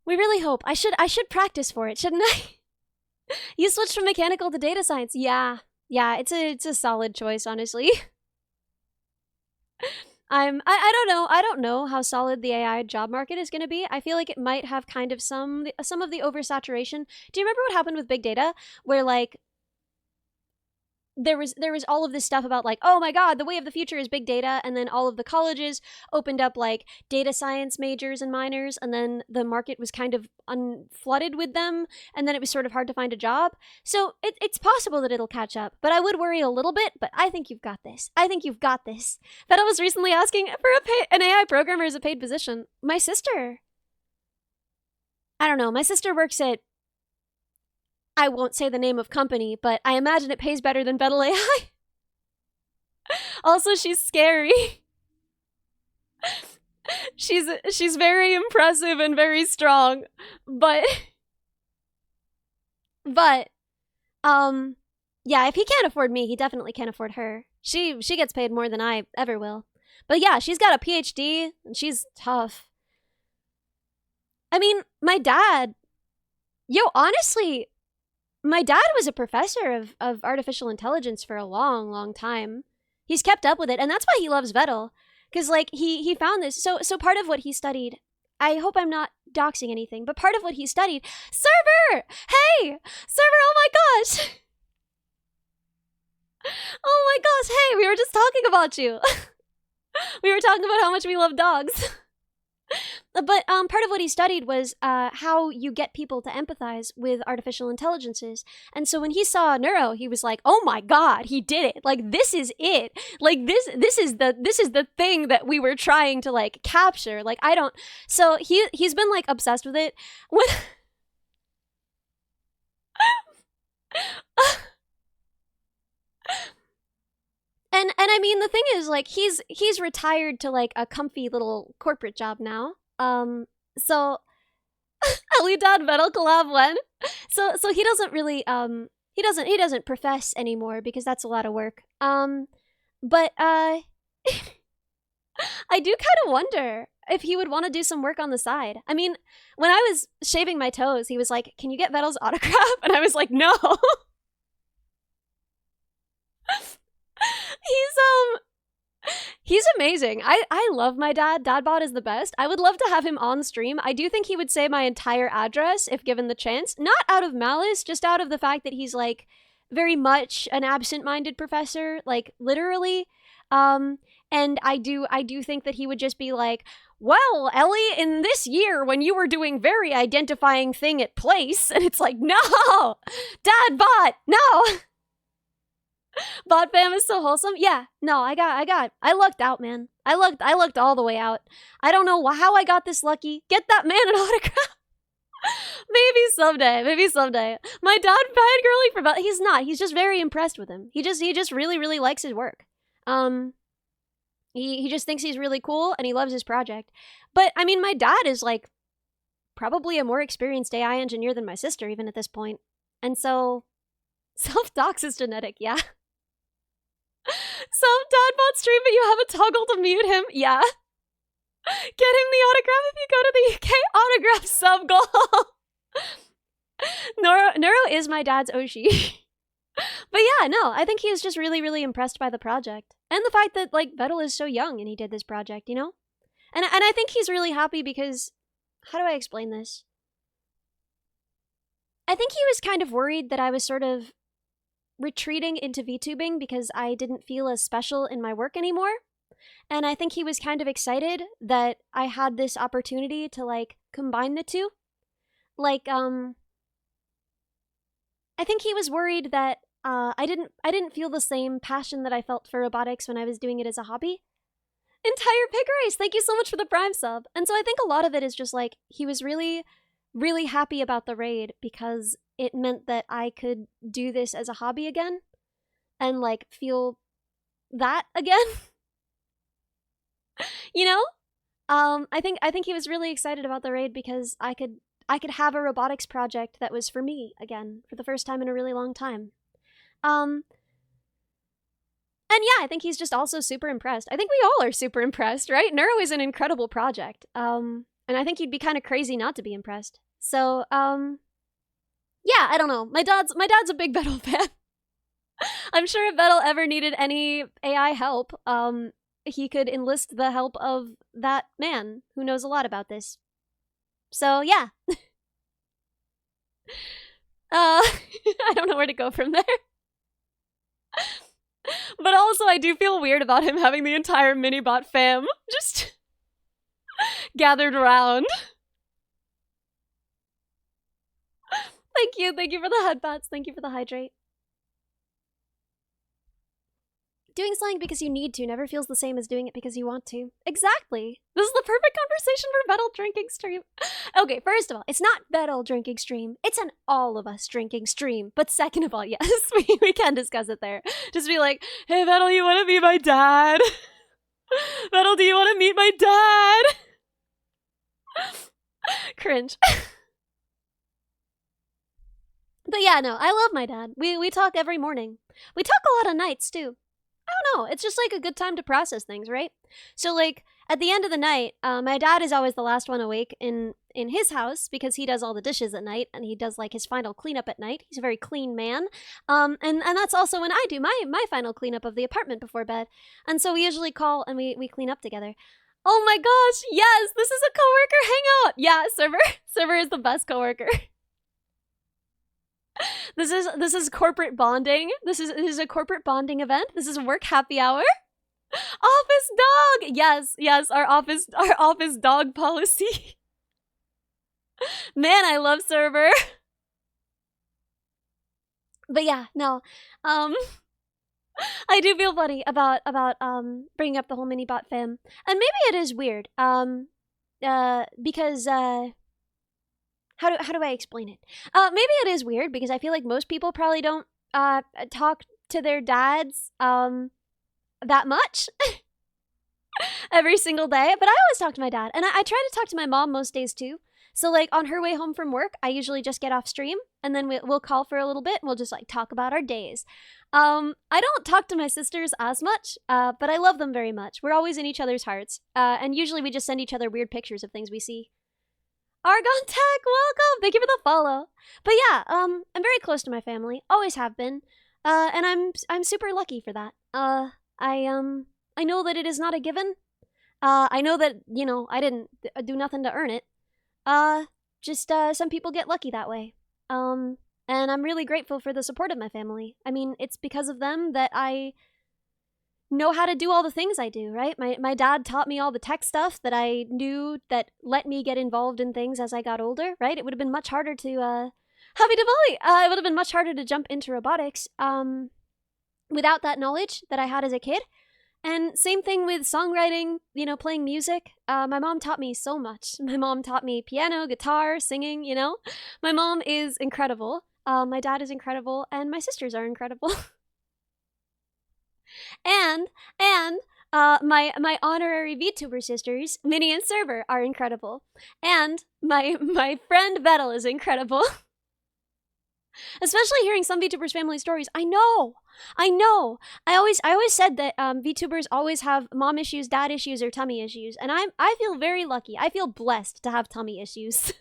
we really hope. I should practice for it, shouldn't I? You switched from mechanical to data science. Yeah, it's a solid choice, honestly. I don't know how solid the AI job market is going to be. I feel like it might have kind of some of the oversaturation. Do you remember what happened with big data, where like there was all of this stuff about like, oh my god, the way of the future is big data, and then all of the colleges opened up like data science majors and minors, and then the market was kind of flooded with them, and then it was sort of hard to find a job. So it's possible that it'll catch up, but I would worry a little bit. But I think you've got this. Feta was recently asking for an AI programmer as a paid position. My sister, I don't know, my sister works at, I won't say the name of company, but I imagine it pays better than Vettel AI. Also, she's scary. She's very impressive and very strong, but yeah, if he can't afford me, he definitely can't afford her. She gets paid more than I ever will. But yeah, she's got a PhD and she's tough. I mean, my dad, honestly, my dad was a professor of artificial intelligence for a long, long time. He's kept up with it, and that's why he loves Vettel. Because, like, he found this. So part of what he studied, I hope I'm not doxing anything, but part of what he studied, server! Hey! Server, oh my gosh! Oh my gosh, hey, we were just talking about you. We were talking about how much we love dogs. But part of what he studied was how you get people to empathize with artificial intelligences. And so when he saw Neuro, he was like, "Oh my god, he did it! Like this is it! Like this is the thing that we were trying to like capture." Like I don't. So he's been like obsessed with it. And I mean the thing is like he's retired to like a comfy little corporate job now. So Ellie Dad Metal collab when? So he doesn't really he doesn't profess anymore because that's a lot of work. But I do kind of wonder if he would want to do some work on the side. I mean, when I was shaving my toes, he was like, "Can you get Vettel's autograph?" And I was like, "No." He's amazing. I love my dad. Dadbot is the best. I would love to have him on stream. I do think he would say my entire address if given the chance. Not out of malice, just out of the fact that he's like very much an absent-minded professor, like literally. And I do think that he would just be like, "Well, Ellie, in this year when you were doing very identifying thing at place," and it's like, "No, Dadbot, no." Bot fam is so wholesome. Yeah, no, I lucked out, man. I lucked all the way out. I don't know how I got this lucky. Get that man an autograph. Maybe someday. My dad fangirling for Bot. He's not. He's just very impressed with him. He just really likes his work. He just thinks he's really cool and he loves his project. But I mean, my dad is like probably a more experienced AI engineer than my sister, even at this point. And so self-dox is genetic, yeah. Dadbot stream, but you have a toggle to mute him. Yeah. Get him the autograph if you go to the UK. Autograph sub goal. Neuro is my dad's Oshi. But yeah, no, I think he was just really impressed by the project. And the fact that, like, Vettel is so young and he did this project, you know? And I think he's really happy because... How do I explain this? I think he was kind of worried that I was sort of retreating into VTubing because I didn't feel as special in my work anymore. And I think he was kind of excited that I had this opportunity to, like, combine the two. Like, I think he was worried that I didn't feel the same passion that I felt for robotics when I was doing it as a hobby. Entire pig race, thank you so much for the Prime sub. And so I think a lot of it is just like, he was really happy about the raid because it meant that I could do this as a hobby again and like feel that again. You know? I think he was really excited about the raid because I could have a robotics project that was for me again for the first time in a really long time. And yeah, I think he's just also super impressed. I think we all are super impressed, right? Neuro is an incredible project. And I think he'd be kind of crazy not to be impressed. So, yeah, I don't know. My dad's a big Vettel fan. I'm sure if Vettel ever needed any AI help, he could enlist the help of that man who knows a lot about this. So, yeah. I don't know where to go from there. But also, I do feel weird about him having the entire Minibot fam just gathered around. Thank you for the headbats. Thank you for the hydrate. Doing something because you need to never feels the same as doing it because you want to. Exactly. This is the perfect conversation for Vettel drinking stream. Okay, first of all, it's not Vettel drinking stream. It's an all of us drinking stream. But second of all, yes, we can discuss it there. Just be like, "Hey Vettel, you want to be my dad? Vettel, do you want to meet my dad?" Cringe. But yeah, no, I love my dad. We talk every morning. We talk a lot of nights too. I don't know. It's just like a good time to process things, right? So like at the end of the night, my dad is always the last one awake in his house because he does all the dishes at night and he does like his final cleanup at night. He's a very clean man. And that's also when I do my final cleanup of the apartment before bed. And so we usually call and we clean up together. Oh my gosh, yes, this is a coworker hangout. Yeah, Server is the best coworker. This is corporate bonding. This is a corporate bonding event. This is work happy hour. Office dog. Yes, our office dog policy. Man, I love Server. But yeah, no. I do feel funny about bringing up the whole Minibot fam. And maybe it is weird. Because how do I explain it? Maybe it is weird because I feel like most people probably don't talk to their dads that much every single day, but I always talk to my dad. And I try to talk to my mom most days too. So, like, on her way home from work, I usually just get off stream and then we'll call for a little bit and we'll just, like, talk about our days. I don't talk to my sisters as much, but I love them very much. We're always in each other's hearts. And usually we just send each other weird pictures of things we see. Argon Tech, welcome! Thank you for the follow. But yeah, I'm very close to my family. Always have been. And I'm super lucky for that. I know that it is not a given. I know that, you know, I didn't do nothing to earn it. Some people get lucky that way. And I'm really grateful for the support of my family. I mean, it's because of them that I know how to do all the things I do, right? My dad taught me all the tech stuff that I knew that let me get involved in things as I got older, right? It would have been much harder to, Happy Diwali! It would have been much harder to jump into robotics, without that knowledge that I had as a kid. And same thing with songwriting, you know, playing music. My mom taught me so much. My mom taught me piano, guitar, singing, you know? My mom is incredible. My dad is incredible, and my sisters are incredible. and my honorary VTuber sisters, Minnie and Server, are incredible. And my friend Vettel is incredible. Especially hearing some VTubers' family stories. I know. I always said that VTubers always have mom issues, dad issues, or tummy issues, and I feel very lucky. I feel blessed to have tummy issues.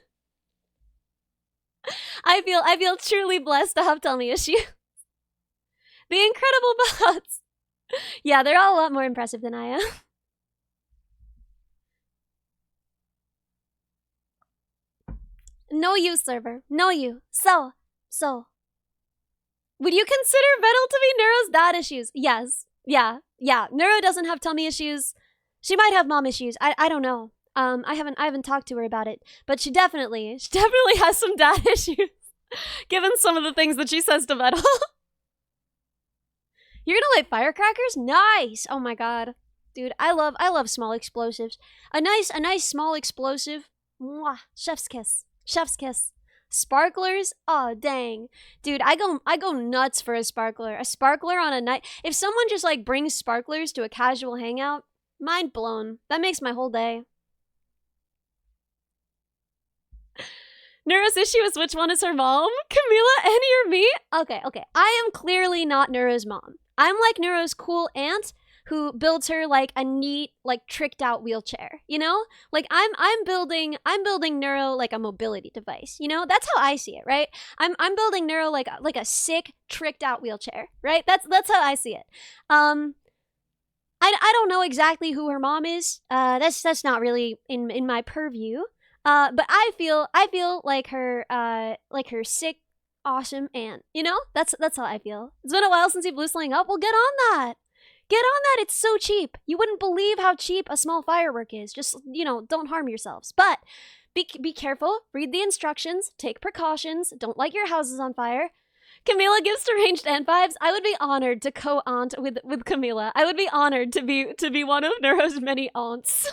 I feel truly blessed to have tummy issues. The incredible bots. Yeah, they're all a lot more impressive than I am. No you, Server. No you. So, would you consider Vettel to be Neuro's dad issues? Yes. Yeah. Neuro doesn't have tummy issues. She might have mom issues. I don't know. I haven't talked to her about it, but she definitely has some dad issues, given some of the things that she says to Vettel. You're gonna light firecrackers? Nice! Oh my god. Dude, I love small explosives. A nice small explosive. Mwah. Chef's kiss. Sparklers? Oh dang. Dude, I go nuts for a sparkler. A sparkler on a night. If someone just like brings sparklers to a casual hangout, mind blown. That makes my whole day. Neuro's issue is which one is her mom? Camila, Annie, or me? Okay. I am clearly not Neuro's mom. I'm like Neuro's cool aunt who builds her like a neat, like tricked out wheelchair, you know? Like I'm building Neuro like a mobility device, you know? That's how I see it, right? I'm building Neuro like a sick, tricked out wheelchair, right? That's how I see it. I don't know exactly who her mom is. That's not really in my purview. But I feel like her sick, awesome aunt. You know, that's how I feel. It's been a while since you've loosening up. Well, get on that. It's so cheap. You wouldn't believe how cheap a small firework is. Just, you know, don't harm yourselves. But be careful. Read the instructions. Take precautions. Don't light your houses on fire. Camila gives deranged aunt vibes. I would be honored to co-aunt with Camila. I would be honored to be one of Neuro's many aunts.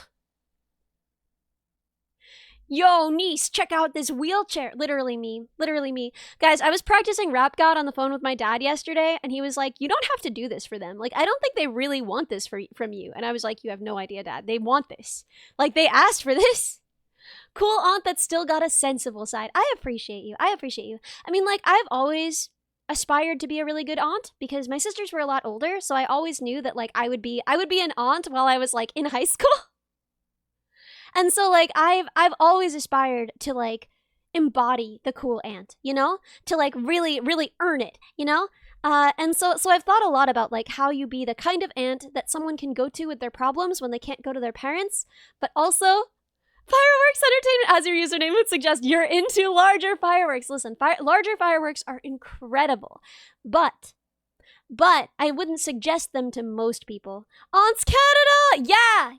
Yo, niece, check out this wheelchair. Literally me. Guys, I was practicing Rap God on the phone with my dad yesterday, and he was like, you don't have to do this for them. Like, I don't think they really want this from you. And I was like, you have no idea, Dad. They want this. Like, they asked for this. Cool aunt that's still got a sensible side. I appreciate you. I mean, like, I've always aspired to be a really good aunt because my sisters were a lot older, so I always knew that, like, I would be an aunt while I was, like, in high school. And so, like, I've always aspired to, like, embody the cool aunt, you know? To, like, really, really earn it, you know? And so I've thought a lot about, like, how you be the kind of aunt that someone can go to with their problems when they can't go to their parents, but also fireworks entertainment, as your username would suggest, you're into larger fireworks. Listen, larger fireworks are incredible, but I wouldn't suggest them to most people. Aunts Canada! Yeah!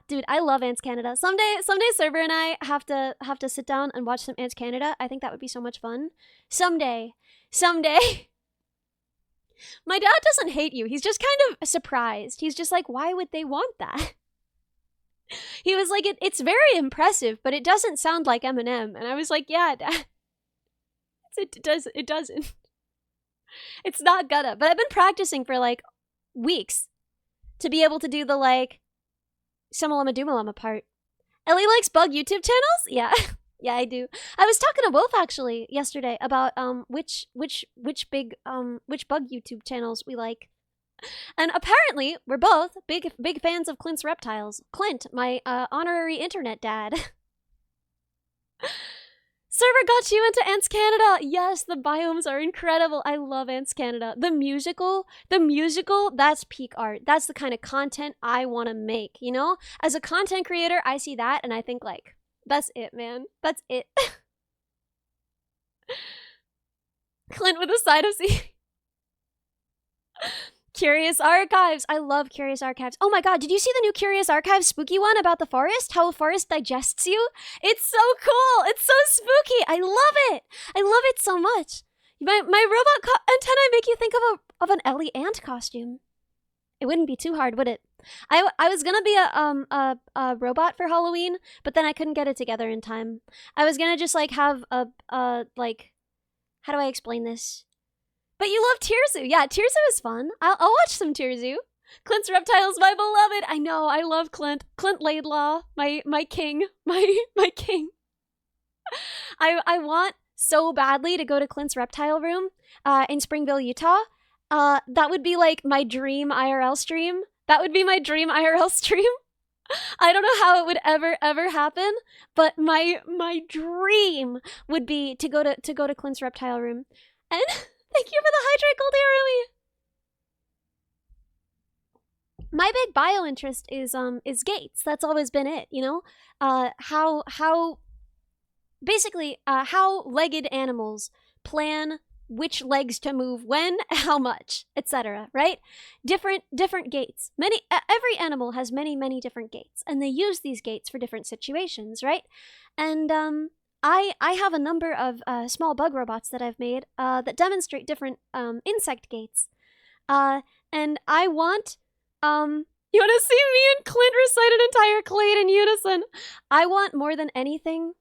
Dude, I love Aunts Canada. Someday Server and I have to sit down and watch some Aunts Canada. I think that would be so much fun. Someday. My dad doesn't hate you. He's just kind of surprised. He's just like, why would they want that? He was like, it's very impressive, but it doesn't sound like Eminem. And I was like, yeah, Dad. It doesn't. It's not gonna. But I've been practicing for like weeks. to be able to do the like Sumalama Dumalama part. Ellie likes bug YouTube channels? Yeah. Yeah, I do. I was talking to Wolf actually yesterday about which big bug YouTube channels we like. And apparently, we're both big fans of Clint's reptiles. Clint, my honorary internet dad. Server got you into Ants Canada. Yes, the biomes are incredible. I love Ants Canada. The musical, that's peak art. That's the kind of content I want to make, you know? As a content creator, I see that and I think like, that's it, man. That's it. Clint with a side of sea. Curious Archives. I love Curious Archives. Oh my god, did you see the new Curious Archives spooky one about the forest? How a forest digests you? It's so cool. It's so spooky. I love it. I love it so much. My robot antennae make you think of an Ellie ant costume. It wouldn't be too hard, would it? I was gonna be a robot for Halloween, but then I couldn't get it together in time. I was gonna just like have a like, how do I explain this? But you love Tirzu. Yeah, Tirzu is fun. I'll watch some Tirzu. Clint's reptiles, my beloved. I know, I love Clint. Clint Laidlaw, my king, my king. I want so badly to go to Clint's reptile room in Springville, Utah. That would be like my dream IRL stream. That would be my dream IRL stream. I don't know how it would ever happen, but my dream would be to go to Clint's reptile room. And thank you for the hydrate, Goldie Arui. My big bio interest is gates. That's always been it, you know? How legged animals plan which legs to move when, how much, etc., right? Different gates. Every animal has many different gates, and they use these gates for different situations, right? And I have a number of small bug robots that I've made that demonstrate different insect gates. And I want you want to see me and Clint recite an entire clade in unison? I want more than anything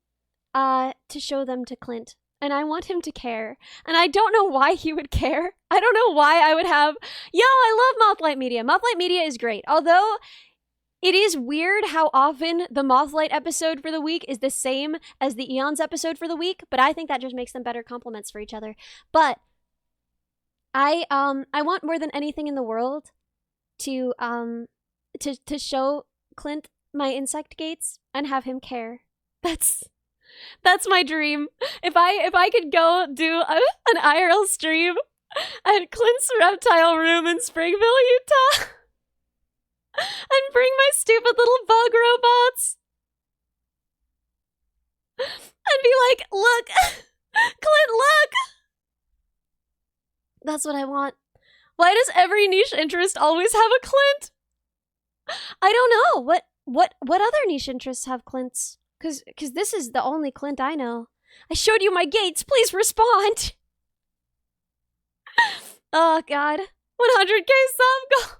to show them to Clint. And I want him to care. And I don't know why he would care. I don't know why I would have... Yo, I love Mothlight Media. Mothlight Media is great. Although, it is weird how often the Mothlight episode for the week is the same as the Eons episode for the week. But I think that just makes them better complements for each other. But I want more than anything in the world to show Clint my insect gates and have him care. That's my dream. If I could go do an IRL stream at Clint's reptile room in Springville, Utah, and bring my stupid little bug robots, and be like, look, Clint, look. That's what I want. Why does every niche interest always have a Clint? I don't know. What other niche interests have Clints? Cause this is the only Clint I know. I showed you my gates. Please respond. Oh God, 100k sub goal.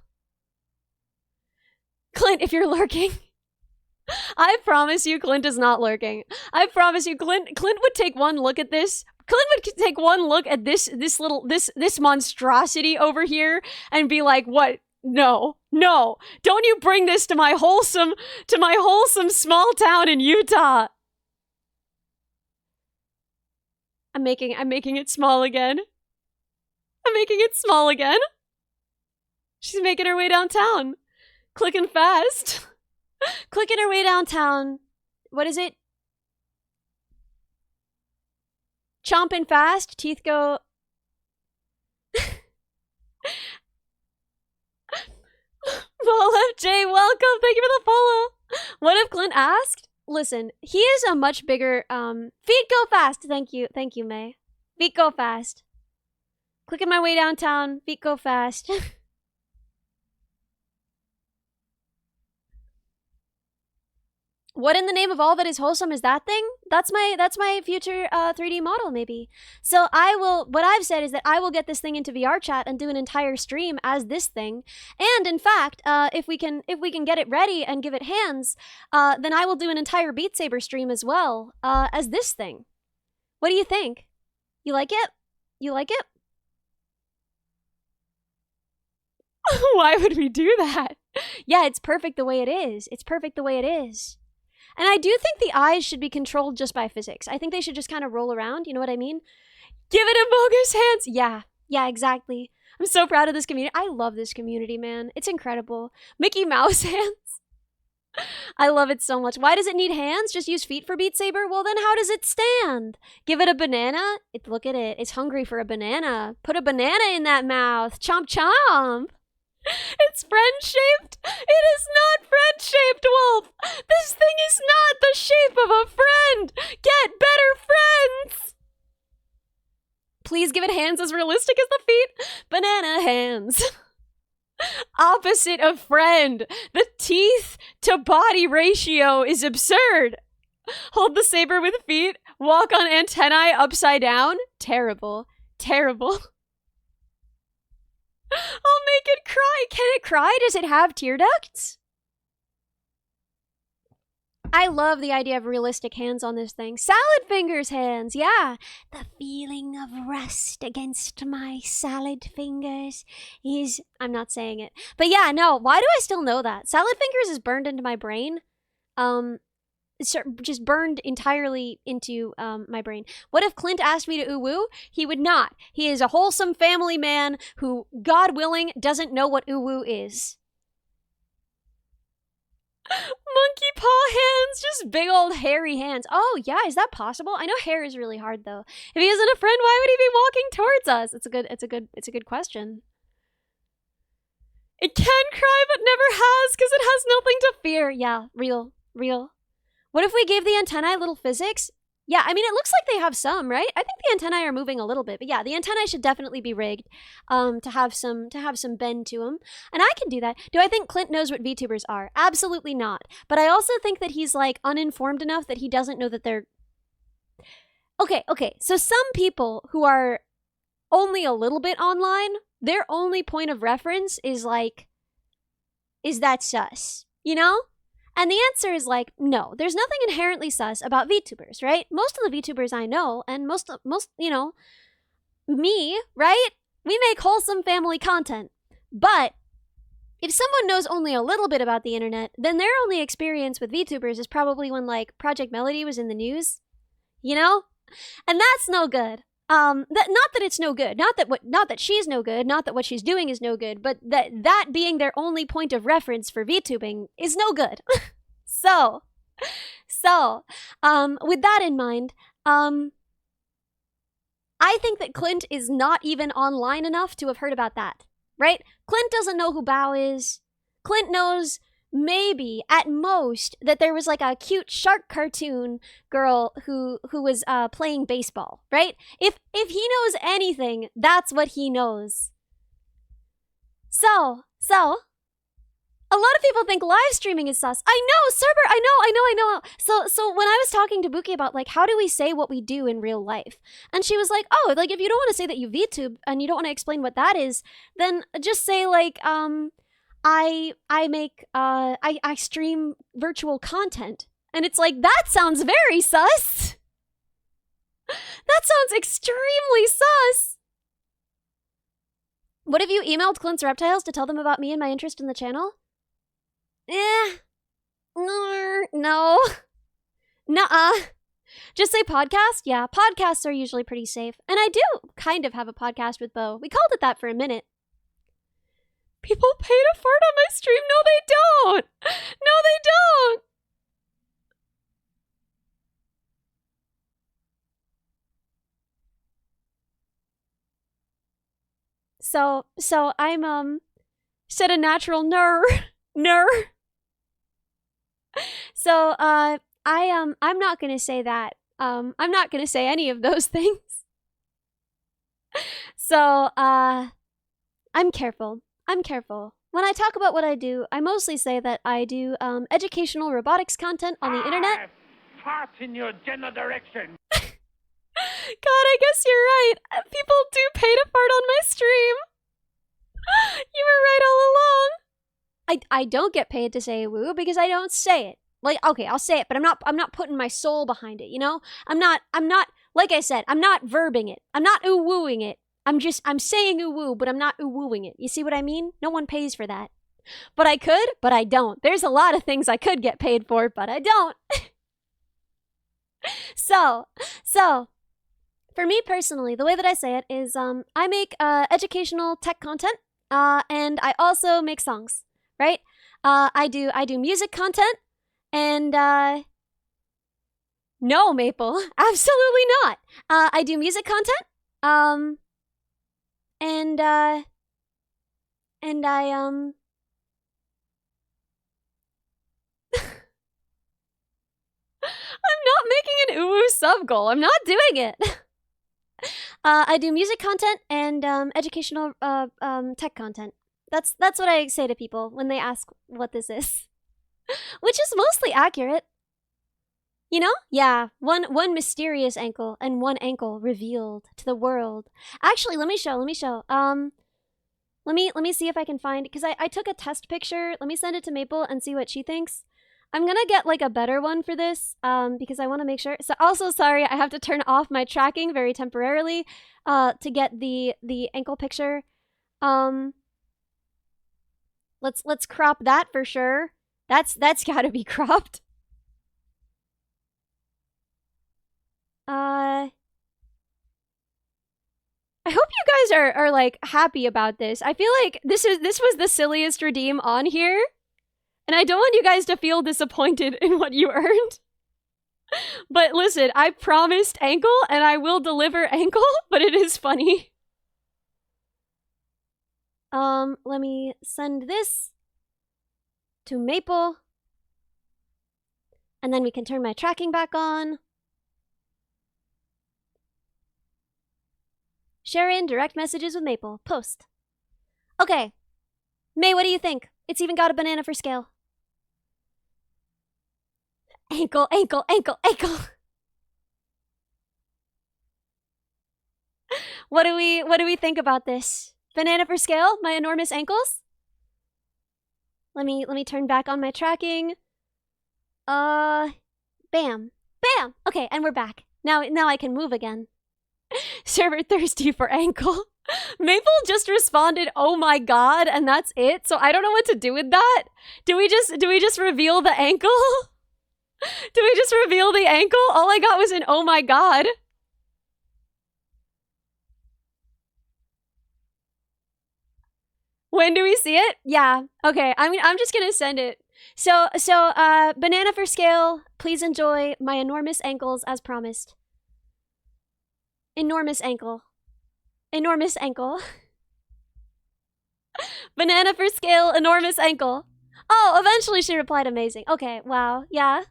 Clint, if you're lurking, I promise you, Clint is not lurking. I promise you, Clint would take one look at this. Clint would take one look at this monstrosity over here and be like, "What? No, don't you bring this to my wholesome small town in Utah." I'm making it small again. She's making her way downtown. Clicking fast. Clicking her way downtown. What is it? Chomping fast. Teeth go... Paul FJ, welcome. Thank you for the follow. What if Clint asked? Listen, he is a much bigger feet go fast. Thank you, May. Feet go fast. Clicking my way downtown. Feet go fast. What in the name of all that is wholesome is that thing? That's my future 3D model, maybe. So what I've said is that I will get this thing into VR chat and do an entire stream as this thing. And in fact, if we can get it ready and give it hands, then I will do an entire Beat Saber stream as well, as this thing. What do you think? You like it? You like it? Why would we do that? Yeah, it's perfect the way it is. It's perfect the way it is. And I do think the eyes should be controlled just by physics. I think they should just kind of roll around. You know what I mean? Give it a bogus hands. Yeah, exactly. I'm so proud of this community. I love this community, man. It's incredible. Mickey Mouse hands. I love it so much. Why does it need hands? Just use feet for Beat Saber? Well, then how does it stand? Give it a banana? Look at it. It's hungry for a banana. Put a banana in that mouth. Chomp chomp. It's friend-shaped? It is not friend-shaped, Wolf! This thing is not the shape of a friend! Get better friends! Please give it hands as realistic as the feet. Banana hands. Opposite of friend. The teeth to body ratio is absurd. Hold the saber with feet. Walk on antennae upside down. Terrible. Terrible. I'll make it cry. Can it cry? Does it have tear ducts? I love the idea of realistic hands on this thing. Salad fingers hands, yeah. The feeling of rust against my salad fingers is... I'm not saying it. But yeah, no, why do I still know that? Salad fingers is burned into my brain. Just burned entirely into my brain. What if Clint asked me to ooh-woo? He would not. He is a wholesome family man who, God willing, doesn't know what ooh-woo is. Monkey paw hands, just big old hairy hands. Oh yeah, is that possible? I know hair is really hard though. If he isn't a friend, why would he be walking towards us? It's a good question. It can cry but never has because it has nothing to fear. Yeah, real. What if we gave the antennae little physics? Yeah, I mean, it looks like they have some, right? I think the antennae are moving a little bit, but yeah, the antennae should definitely be rigged to have some bend to them. And I can do that. Do I think Clint knows what VTubers are? Absolutely not. But I also think that he's like uninformed enough that he doesn't know that they're... Okay. So some people who are only a little bit online, their only point of reference is like, is that sus? You know? And the answer is like, no, there's nothing inherently sus about VTubers, right? Most of the VTubers I know, and most, you know, me, right? We make wholesome family content. But if someone knows only a little bit about the internet, then their only experience with VTubers is probably when, like, Project Melody was in the news, you know? And that's no good. Not that it's no good, not that she's no good, not that what she's doing is no good, but that being their only point of reference for VTubing is no good. So, with that in mind, I think that Clint is not even online enough to have heard about that, right? Clint doesn't know who Bao is. Clint knows maybe at most that there was like a cute shark cartoon girl who was playing baseball, right? If he knows anything, that's what he knows. So a lot of people think live streaming is sus. I know, Cerber, I know. So when I was talking to Buki about like how do we say what we do in real life, and she was like, oh, like if you don't want to say that you VTube and you don't want to explain what that is, then just say like I stream virtual content. And it's like, that sounds very sus. That sounds extremely sus. What if you emailed Clint's Reptiles to tell them about me and my interest in the channel? No. Nuh-uh. Just say podcast? Yeah, podcasts are usually pretty safe. And I do kind of have a podcast with Bo. We called it that for a minute. People pay to fart on my stream? No, they don't! No, they don't! So I'm, said a natural ner. So, I'm not gonna say that. I'm not gonna say any of those things. So, I'm careful. When I talk about what I do, I mostly say that I do educational robotics content on the internet. Fart in your general direction. God, I guess you're right. People do pay to fart on my stream. You were right all along. I don't get paid to say woo because I don't say it. Like, okay, I'll say it, but I'm not putting my soul behind it, you know? I'm not, like I said, I'm not verbing it. I'm not ooh-wooing it. I'm saying ooh-woo, but I'm not ooh-wooing it. You see what I mean? No one pays for that. But I could, but I don't. There's a lot of things I could get paid for, but I don't. So, for me personally, the way that I say it is I make educational tech content, and I also make songs, right? I do music content, and no, Maple, absolutely not. I do music content, and I I'm not making an uwu sub goal. I'm not doing it. I do music content and educational tech content. That's what I say to people when they ask what this is, which is mostly accurate. You know? Yeah, one mysterious ankle and one ankle revealed to the world. Actually, let me show. Let me see if I can find, because I took a test picture. Let me send it to Maple and see what she thinks. I'm gonna get like a better one for this, because I want to make sure. So also, sorry, I have to turn off my tracking very temporarily, to get the ankle picture. Let's crop that for sure. That's gotta be cropped. I hope you guys are like happy about this. I feel like this was the silliest redeem on here. And I don't want you guys to feel disappointed in what you earned. But listen, I promised ankle and I will deliver ankle, but it is funny. Let me send this to Maple. And then we can turn my tracking back on. Share in direct messages with Maple. Post. Okay. May, what do you think? It's even got a banana for scale. Ankle, ankle, ankle, ankle. What do we think about this? Banana for scale? My enormous ankles? Let me turn back on my tracking. Bam. Bam. Okay, and we're back. Now I can move again. Server thirsty for ankle. Maple just responded, "Oh my god," and that's it. So I don't know what to do with that. Do we just reveal the ankle? Do we just reveal the ankle? All I got was an "oh my god." When do we see it? Yeah. Okay. I mean, I'm just gonna send it. So, banana for scale. Please enjoy my enormous ankles as promised. Enormous ankle. Enormous ankle. Banana for scale, enormous ankle. Oh, eventually she replied amazing. Okay, wow, yeah.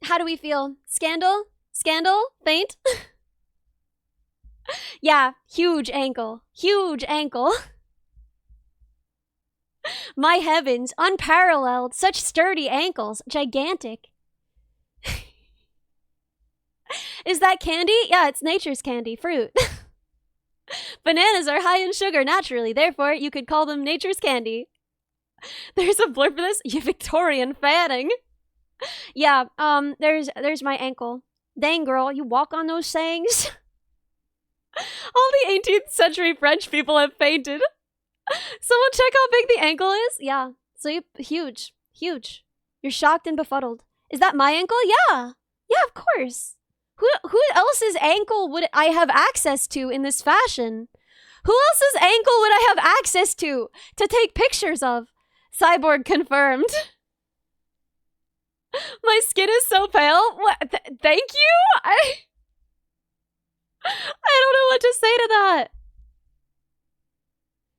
How do we feel? Scandal? Scandal? Faint? Yeah, huge ankle. Huge ankle. My heavens, unparalleled. Such sturdy ankles. Gigantic. Is that candy? Yeah, it's nature's candy. Fruit. Bananas are high in sugar naturally, therefore you could call them nature's candy. There's a blurb for this. You Victorian fanning. Yeah, there's my ankle. Dang girl, you walk on those sayings? All the 18th century French people have fainted. Someone check how big the ankle is? Yeah, so huge, huge. You're shocked and befuddled. Is that my ankle? Yeah, yeah, of course. Who else's ankle would I have access to in this fashion? Who else's ankle would I have access to take pictures of? Cyborg confirmed. My skin is so pale. What? Thank you? I don't know what to say to that.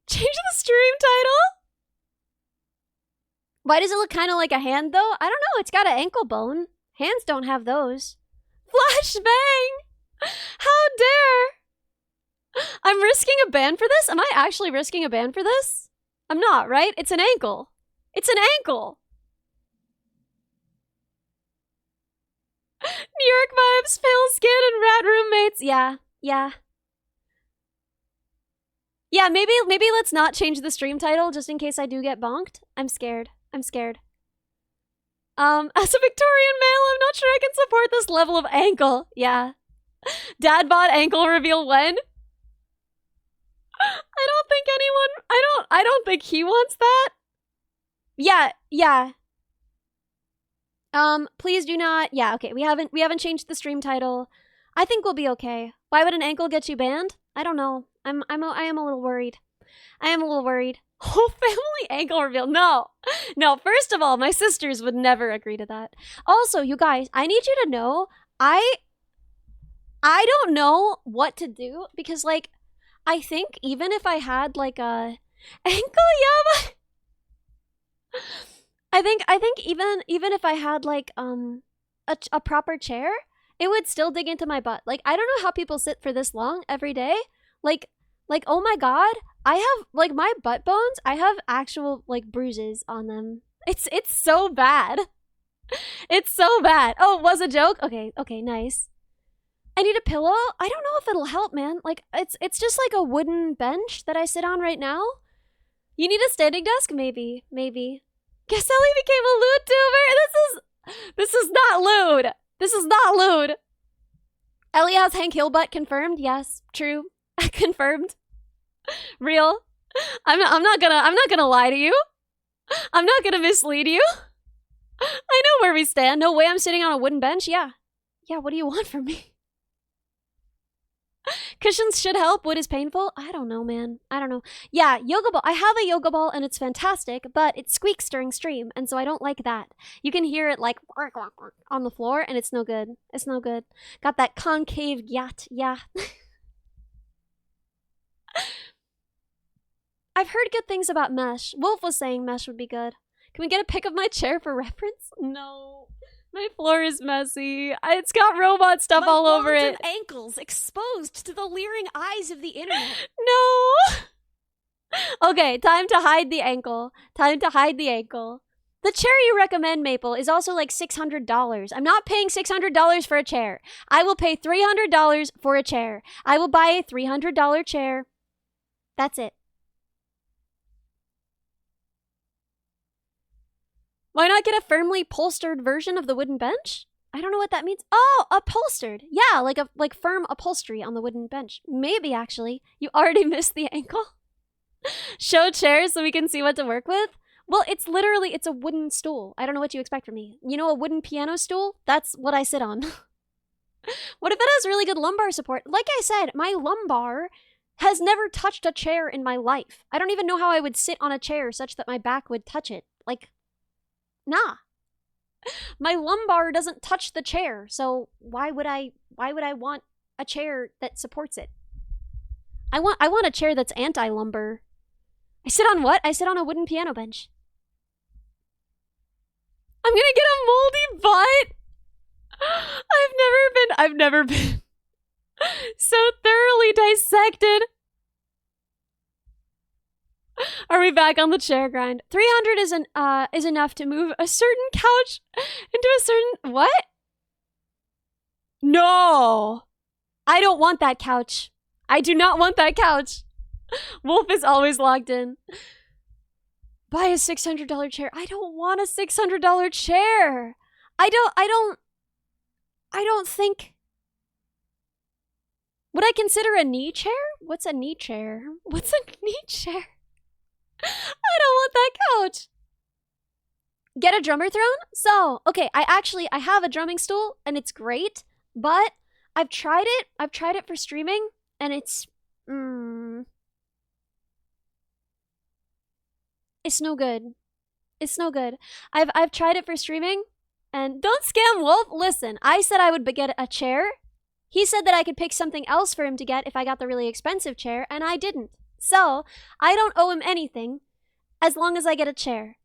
Change the stream title? Why does it look kind of like a hand, though? I don't know. It's got an ankle bone. Hands don't have those. Flashbang! How dare! I'm risking a ban for this? Am I actually risking a ban for this? I'm not, right? It's an ankle. It's an ankle! New York vibes, pale skin, and rat roommates. Yeah, yeah. Yeah, maybe let's not change the stream title just in case I do get bonked. I'm scared. I'm scared. As a Victorian male, I'm not sure I can support this level of ankle. Yeah. Dad bod ankle reveal when? I don't think anyone, I don't think he wants that. Yeah. Please do not. Yeah, okay. We haven't changed the stream title. I think we'll be okay. Why would an ankle get you banned? I don't know. I am a little worried. I am a little worried. Whole family ankle reveal. No. First of all, my sisters would never agree to that. Also, you guys, I need you to know, I don't know what to do because, like, I think even if I had, like, a ankle yama, I think even if I had, like, a proper chair, it would still dig into my butt. Like, I don't know how people sit for this long every day. Like, oh my god, I have, like, my butt bones, I have actual, like, bruises on them. It's so bad. It's so bad. Oh, it was a joke? Okay, nice. I need a pillow? I don't know if it'll help, man. Like, it's just like a wooden bench that I sit on right now. You need a standing desk? Maybe. Guess Ellie became a lewd tuber. This is not lewd. This is not lewd. Ellie has Hank Hill butt confirmed. Yes, true. Confirmed. Real. I'm not gonna lie to you. I'm not gonna mislead you. I know where we stand. No way I'm sitting on a wooden bench. Yeah, what do you want from me? Cushions should help. Wood is painful. I don't know, man. I don't know. Yeah, yoga ball. I have a yoga ball and it's fantastic, but it squeaks during stream, and so I don't like that. You can hear it like on the floor, and it's no good. It's no good. Got that concave yacht. Yeah. I've heard good things about mesh. Wolf was saying mesh would be good. Can we get a pic of my chair for reference? No. My floor is messy. It's got robot stuff all over it. My ankles exposed to the leering eyes of the internet. No. Okay, time to hide the ankle. The chair you recommend, Maple, is also like $600. I'm not paying $600 for a chair. I will pay $300 for a chair. I will buy a $300 chair. That's it. Why not get a firmly upholstered version of the wooden bench? I don't know what that means. Oh, upholstered. Yeah, like firm upholstery on the wooden bench. Maybe, actually. You already missed the ankle? Show chairs so we can see what to work with? Well, it's a wooden stool. I don't know what you expect from me. You know a wooden piano stool? That's what I sit on. What if it has really good lumbar support? Like I said, my lumbar has never touched a chair in my life. I don't even know how I would sit on a chair such that my back would touch it. Like, nah. My lumbar doesn't touch the chair, so why would I want a chair that supports it? I want a chair that's anti-lumbar. I sit on what? I sit on a wooden piano bench. I'm gonna get a moldy butt. I've never been so thoroughly dissected. Are we back on the chair grind? 300 is enough to move a certain couch into a certain... What? No! I don't want that couch. I do not want that couch. Wolf is always logged in. Buy a $600 chair. I don't want a $600 chair. I don't think... Would I consider a knee chair? What's a knee chair? What's a knee chair? I don't want that couch. Get a drummer throne? So, okay, I have a drumming stool and it's great, but I've tried it for streaming and it's no good. It's no good. I've tried it for streaming and don't scam Wolf. Listen, I said I would get a chair. He said that I could pick something else for him to get if I got the really expensive chair, and I didn't. So, I don't owe him anything as long as I get a chair.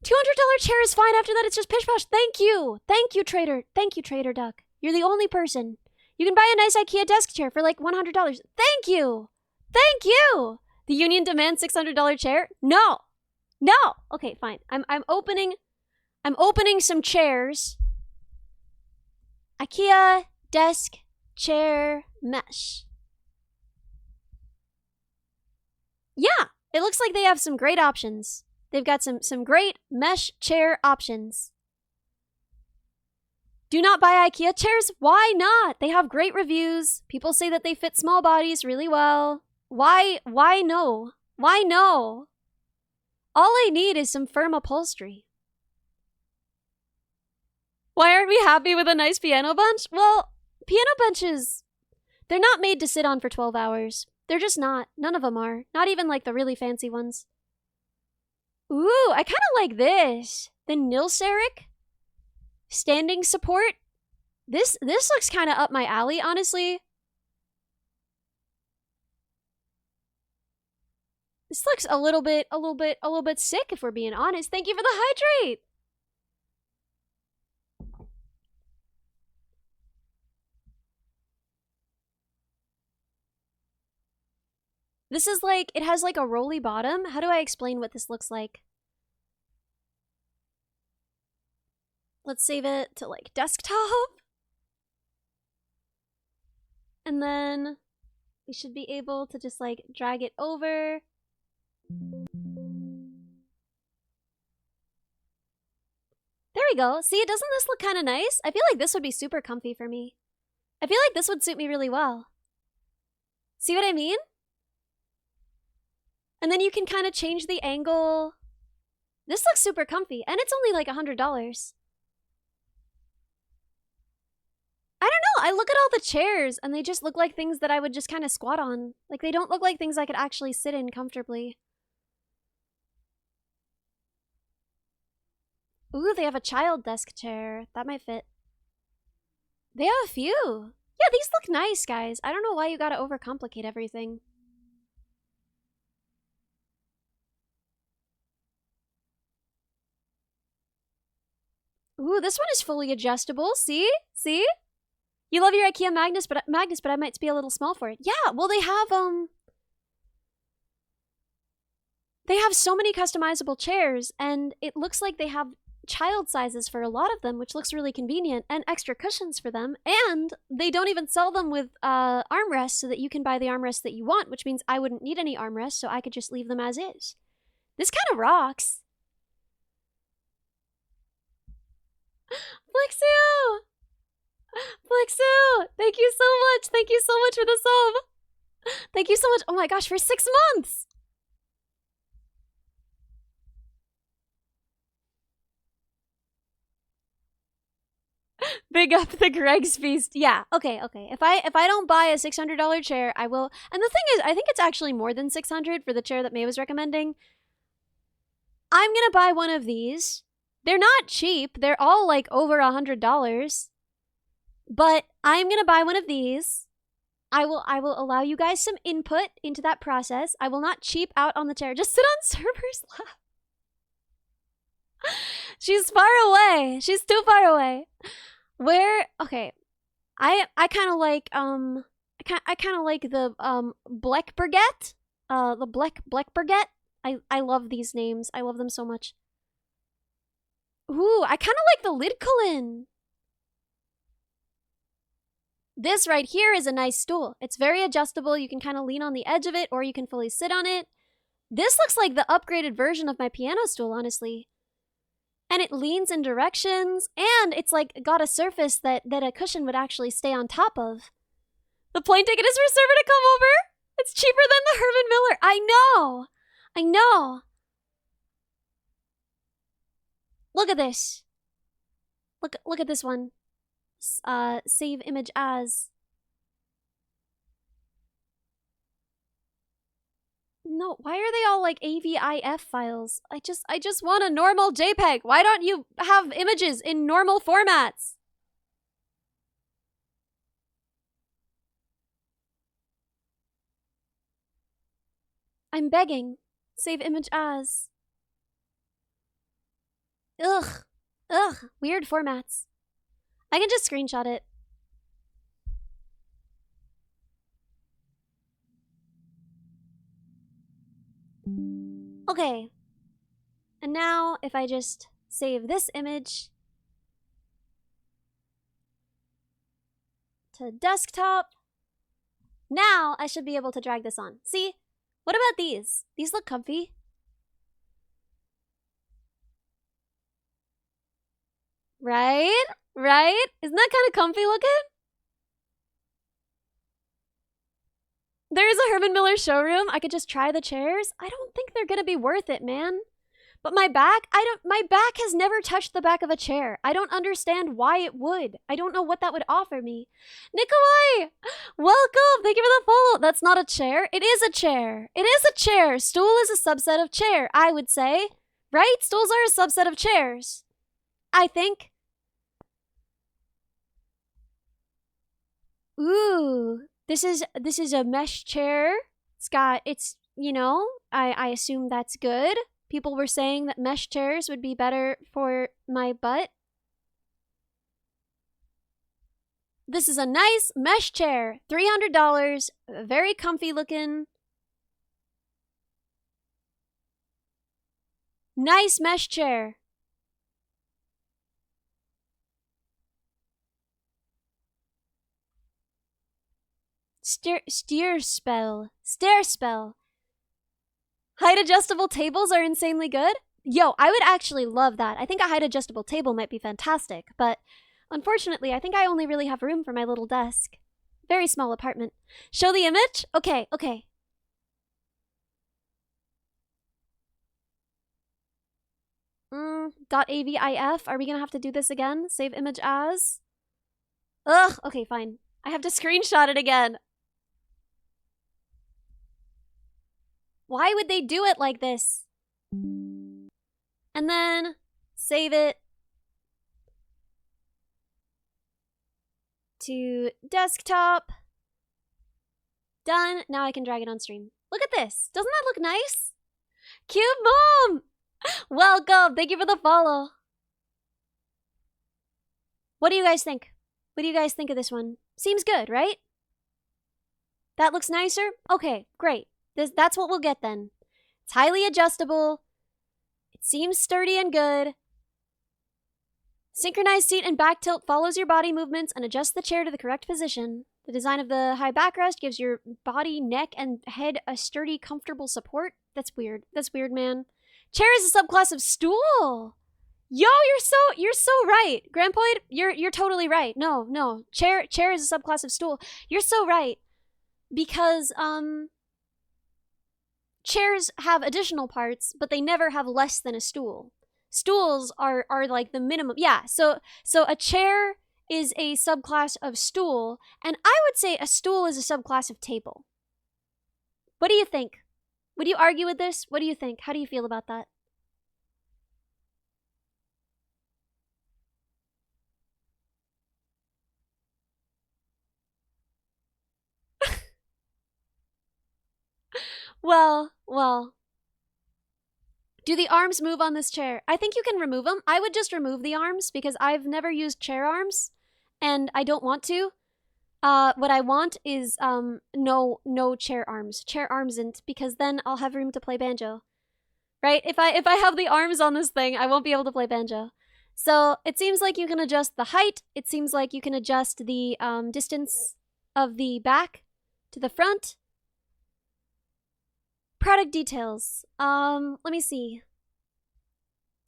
$200 chair is fine. After that, it's just pish posh. Thank you, Trader. Thank you, Trader Duck. You're the only person. You can buy a nice IKEA desk chair for like $100. Thank you. The union demands $600 chair? No. Okay, fine. I'm opening some chairs. IKEA desk chair mesh. Yeah, it looks like they have some great options. They've got some great mesh chair options. Do not buy IKEA chairs? Why not? They have great reviews. People say that they fit small bodies really well. Why no? Why no? All I need is some firm upholstery. Why aren't we happy with a nice piano bench? Well, piano benches, they're not made to sit on for 12 hours. They're just not. None of them are. Not even like the really fancy ones. Ooh, I kind of like this. The Nilseric standing support. This looks kind of up my alley, honestly. This looks a little bit sick if we're being honest. Thank you for the hydrate. This is like, it has like a rolly bottom. How do I explain what this looks like? Let's save it to like desktop. And then we should be able to just like drag it over. There we go. See, doesn't this look kind of nice? I feel like this would be super comfy for me. I feel like this would suit me really well. See what I mean? And then you can kind of change the angle. This looks super comfy, and it's only like $100. I don't know, I look at all the chairs, and they just look like things that I would just kind of squat on. Like, they don't look like things I could actually sit in comfortably. Ooh, they have a child desk chair. That might fit. They have a few. Yeah, these look nice, guys. I don't know why you gotta overcomplicate everything. Ooh, this one is fully adjustable. See? See? You love your IKEA Magnus, but I might be a little small for it. Yeah, well they have so many customizable chairs, and it looks like they have child sizes for a lot of them, which looks really convenient, and extra cushions for them, and they don't even sell them with armrests so that you can buy the armrests that you want, which means I wouldn't need any armrests, so I could just leave them as is. This kind of rocks. Flexu! Flexu! Thank you so much! Thank you so much for the sub! Thank you so much! Oh my gosh, for 6 months! Big up the Greg's Feast. Yeah, okay. If I don't buy a $600 chair, I will. And the thing is, I think it's actually more than 600 for the chair that May was recommending. I'm gonna buy one of these. They're not cheap. They're all like over $100. But I'm gonna buy one of these. I will allow you guys some input into that process. I will not cheap out on the chair. Just sit on Cerber's lap. She's far away. She's too far away. Where? Okay. I kind of like I kind of like the Black Baguette. The Black Baguette. I love these names. I love them so much. Ooh, I kind of like the Lidcolin. This right here is a nice stool. It's very adjustable. You can kind of lean on the edge of it, or you can fully sit on it. This looks like the upgraded version of my piano stool, honestly. And it leans in directions, and it's like got a surface that a cushion would actually stay on top of. The plane ticket is for Server to come over. It's cheaper than the Herman Miller. I know. I know. Look at this. Look at this one. Save image as. No, why are they all like AVIF files? I just want a normal JPEG. Why don't you have images in normal formats? I'm begging. Save image as. Ugh. Ugh. Weird formats. I can just screenshot it. Okay. And now, if I just save this image to desktop, now I should be able to drag this on. See? What about these? These look comfy. Right? Right? Isn't that kind of comfy looking? There's a Herman Miller showroom. I could just try the chairs. I don't think they're gonna be worth it, man. But my back, my back has never touched the back of a chair. I don't understand why it would. I don't know what that would offer me. Nikolai, welcome. Thank you for the follow. That's not a chair. It is a chair. It is a chair. Stool is a subset of chair, I would say. Right? Stools are a subset of chairs. I think. Ooh, this is a mesh chair. It's you know, I assume that's good. People were saying that mesh chairs would be better for my butt. This is a nice mesh chair. $300. Very comfy looking. Nice mesh chair. Stair spell. Height adjustable tables are insanely good. Yo, I would actually love that. I think a height adjustable table might be fantastic, but unfortunately, I think I only really have room for my little desk. Very small apartment. Show the image? Okay. .avif. Are we gonna have to do this again? Save image as? Ugh, okay, fine. I have to screenshot it again. Why would they do it like this? And then save it to desktop. Done. Now I can drag it on stream. Look at this. Doesn't that look nice? Cute mom! Welcome. Thank you for the follow. What do you guys think? What do you guys think of this one? Seems good, right? That looks nicer? Okay, great. That's what we'll get then. It's highly adjustable. It seems sturdy and good. Synchronized seat and back tilt follows your body movements and adjusts the chair to the correct position. The design of the high backrest gives your body, neck, and head a sturdy, comfortable support. That's weird. That's weird, man. Chair is a subclass of stool. Yo, you're so right. Grandpoid, you're totally right. No. Chair is a subclass of stool. You're so right. Because chairs have additional parts, but they never have less than a stool. Stools are like the minimum. Yeah, so a chair is a subclass of stool, and I would say a stool is a subclass of table. What do you think? Would you argue with this? What do you think? How do you feel about that? Well. Do the arms move on this chair? I think you can remove them. I would just remove the arms because I've never used chair arms and I don't want to. What I want is no chair arms. Chair armsn't, because then I'll have room to play banjo. Right? If I have the arms on this thing, I won't be able to play banjo. So it seems like you can adjust the height. It seems like you can adjust the distance of the back to the front. Product details. Let me see.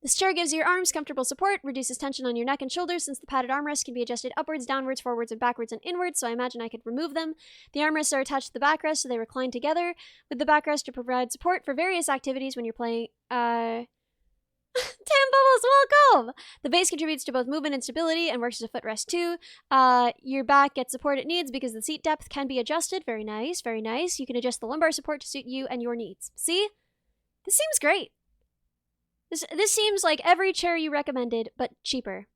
This chair gives your arms comfortable support, reduces tension on your neck and shoulders since the padded armrests can be adjusted upwards, downwards, forwards, and backwards and inwards, so I imagine I could remove them. The armrests are attached to the backrest, so they recline together with the backrest to provide support for various activities when you're playing, Tam Bubbles, welcome! The base contributes to both movement and stability and works as a footrest too. Your back gets support it needs because the seat depth can be adjusted. Very nice, very nice. You can adjust the lumbar support to suit you and your needs. See? This seems great. This seems like every chair you recommended, but cheaper.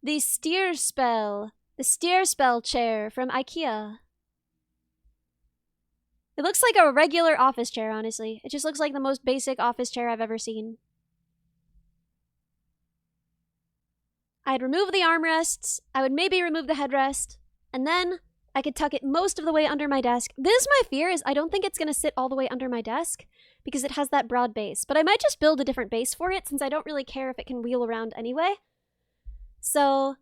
The Steerspell chair from IKEA. It looks like a regular office chair, honestly. It just looks like the most basic office chair I've ever seen. I'd remove the armrests, I would maybe remove the headrest, and then I could tuck it most of the way under my desk. This is my fear, is I don't think it's gonna sit all the way under my desk because it has that broad base. But I might just build a different base for it since I don't really care if it can wheel around anyway. So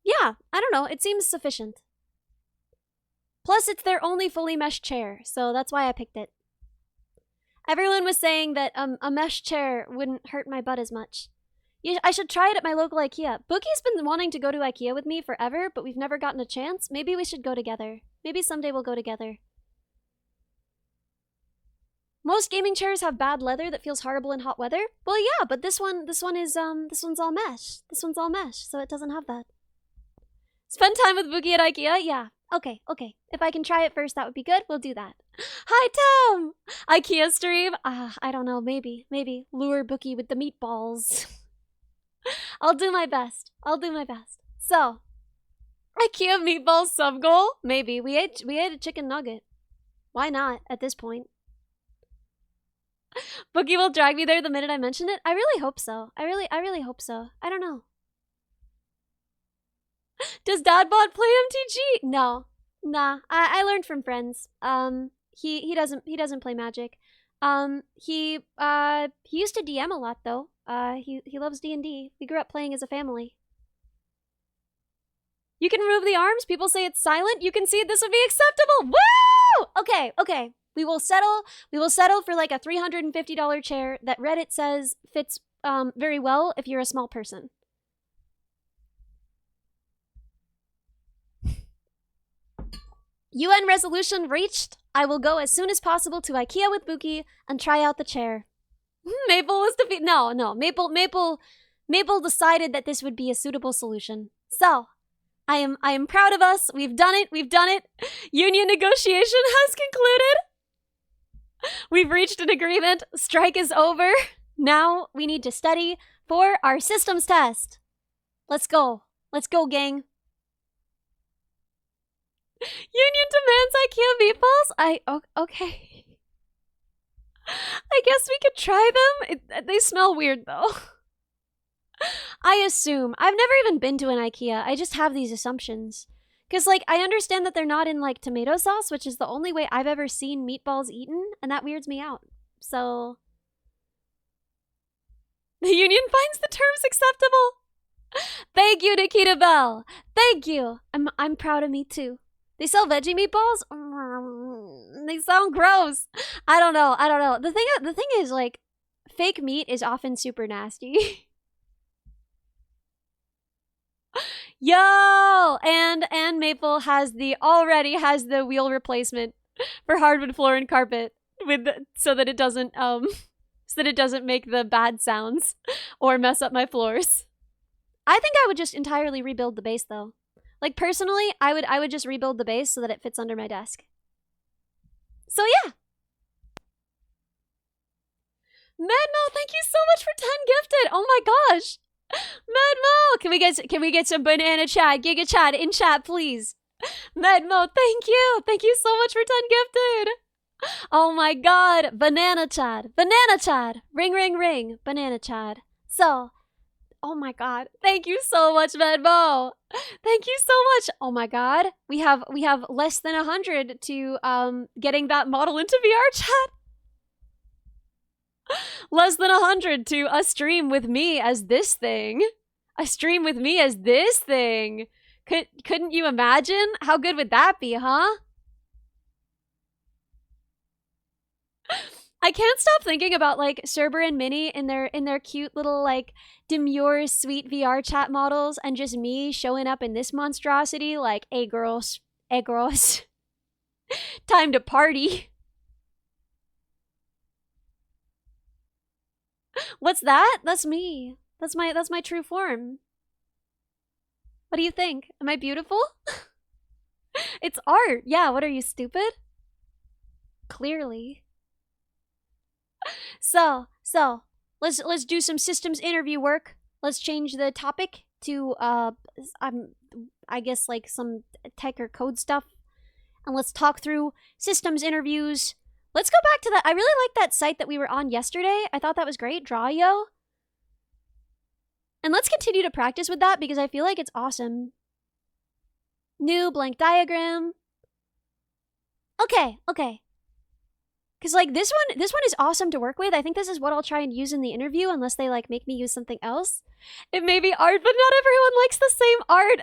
yeah, I don't know. It seems sufficient. Plus, it's their only fully meshed chair, so that's why I picked it. Everyone was saying that a mesh chair wouldn't hurt my butt as much. I should try it at my local IKEA. Bookie's been wanting to go to IKEA with me forever, but we've never gotten a chance. Maybe we should go together. Maybe someday we'll go together. Most gaming chairs have bad leather that feels horrible in hot weather. Well, yeah, but this one's all mesh. This one's all mesh, so it doesn't have that. Spend time with Bookie at IKEA? Yeah. Okay. If I can try it first, that would be good. We'll do that. Hi, Tom! IKEA stream? I don't know. Maybe. Lure Bookie with the meatballs. I'll do my best. So, IKEA meatballs sub goal? Maybe. We ate a chicken nugget. Why not at this point? Bookie will drag me there the minute I mention it? I really hope so. I really hope so. I don't know. Does Dadbot play MTG? No. Nah. I learned from friends. He doesn't play Magic. He used to DM a lot though. He loves D&D. We grew up playing as a family. You can remove the arms. People say it's silent. You can see this would be acceptable. Woo! Okay. We will settle for like a $350 chair that Reddit says fits very well if you're a small person. UN resolution reached. I will go as soon as possible to IKEA with Bookie and try out the chair. Maple was defeated. No. Maple decided that this would be a suitable solution. So, I am proud of us. We've done it. Union negotiation has concluded. We've reached an agreement. Strike is over. Now we need to study for our systems test. Let's go, gang. Union demands IKEA meatballs? Okay. I guess we could try them. They smell weird though. I assume. I've never even been to an IKEA. I just have these assumptions. Because, like, I understand that they're not in, like, tomato sauce, which is the only way I've ever seen meatballs eaten, and that weirds me out. So, the union finds the terms acceptable. Thank you, Nikita Bell. Thank you. I'm proud of me, too. They sell veggie meatballs? They sound gross. I don't know. The thing is, like, fake meat is often super nasty. Yo! And Maple already has the wheel replacement for hardwood floor and carpet so that it doesn't make the bad sounds or mess up my floors. I think I would just entirely rebuild the base though. Like personally, I would just rebuild the base so that it fits under my desk. So yeah. Madmo, thank you so much for 10 gifted. Oh my gosh. Madmo, can we get some banana chat, giga chat in chat, please? Madmo, thank you so much for 10 gifted. Oh my god, banana chat, ring, banana chat. So, oh my god, thank you so much, Madmo. Thank you so much. Oh my god, we have less than 100 to getting that model into VR chat. Less than 100 to a stream with me as this thing. Couldn't you imagine? How good would that be, huh? I can't stop thinking about like Cerber and Minnie in their cute little like demure sweet VR chat models and just me showing up in this monstrosity like, hey girls, time to party. What's that? That's me. That's my true form. What do you think? Am I beautiful? It's art. Yeah, what are you, stupid? Clearly. So, let's do some systems interview work. Let's change the topic to I guess like some tech or code stuff. And let's talk through systems interviews. Let's go back to that. I really like that site that we were on yesterday. I thought that was great. Draw.io. And let's continue to practice with that because I feel like it's awesome. New blank diagram. Okay. Because like this one is awesome to work with. I think this is what I'll try and use in the interview unless they like make me use something else. It may be art, but not everyone likes the same art.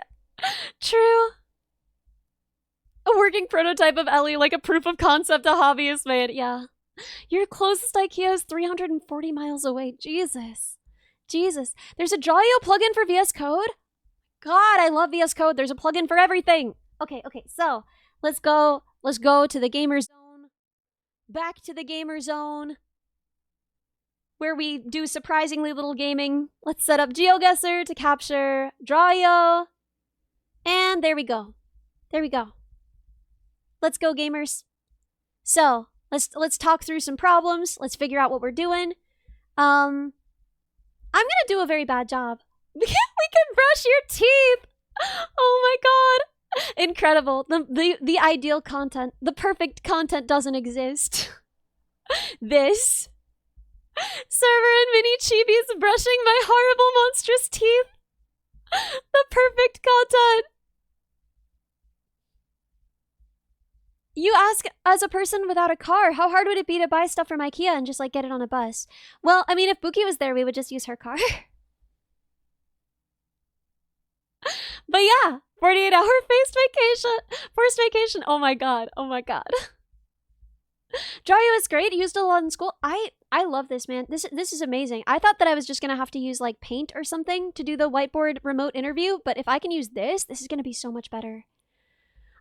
True. A working prototype of Ellie, like a proof of concept, a hobbyist made. Yeah. Your closest IKEA is 340 miles away. Jesus. Jesus. There's a Drawio plugin for VS Code? God, I love VS Code. There's a plugin for everything. Okay, so let's go to the gamer zone. Back to the gamer zone, where we do surprisingly little gaming. Let's set up GeoGuessr to capture Drawio. And there we go. There we go. Let's go, gamers. So, let's talk through some problems. Let's figure out what we're doing. I'm gonna do a very bad job. We can brush your teeth. Oh my god. Incredible. The ideal content, the perfect content doesn't exist. This. Server and mini chibis brushing my horrible monstrous teeth. The perfect content. You ask, as a person without a car, how hard would it be to buy stuff from IKEA and just like get it on a bus? Well, I mean, if Buki was there, we would just use her car. But yeah, 48-hour forced vacation. Oh my god. Drawio is great. Used it a lot in school. I love this, man. This is amazing. I thought that I was just gonna have to use like Paint or something to do the whiteboard remote interview, but if I can use this is gonna be so much better.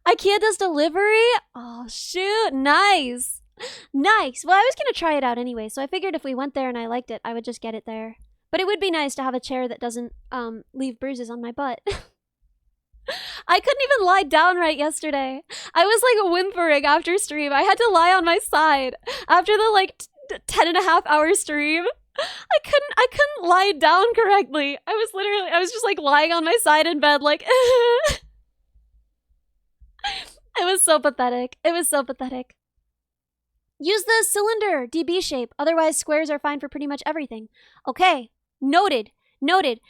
IKEA does delivery? Oh shoot, nice. Nice. Well, I was gonna try it out anyway, so I figured if we went there and I liked it, I would just get it there. But it would be nice to have a chair that doesn't leave bruises on my butt. I couldn't even lie down right yesterday. I was like whimpering after stream. I had to lie on my side after the like 10.5-hour stream. I couldn't lie down correctly. I was just like lying on my side in bed like It was so pathetic. Use the cylinder DB shape. Otherwise squares are fine for pretty much everything. Okay. Noted.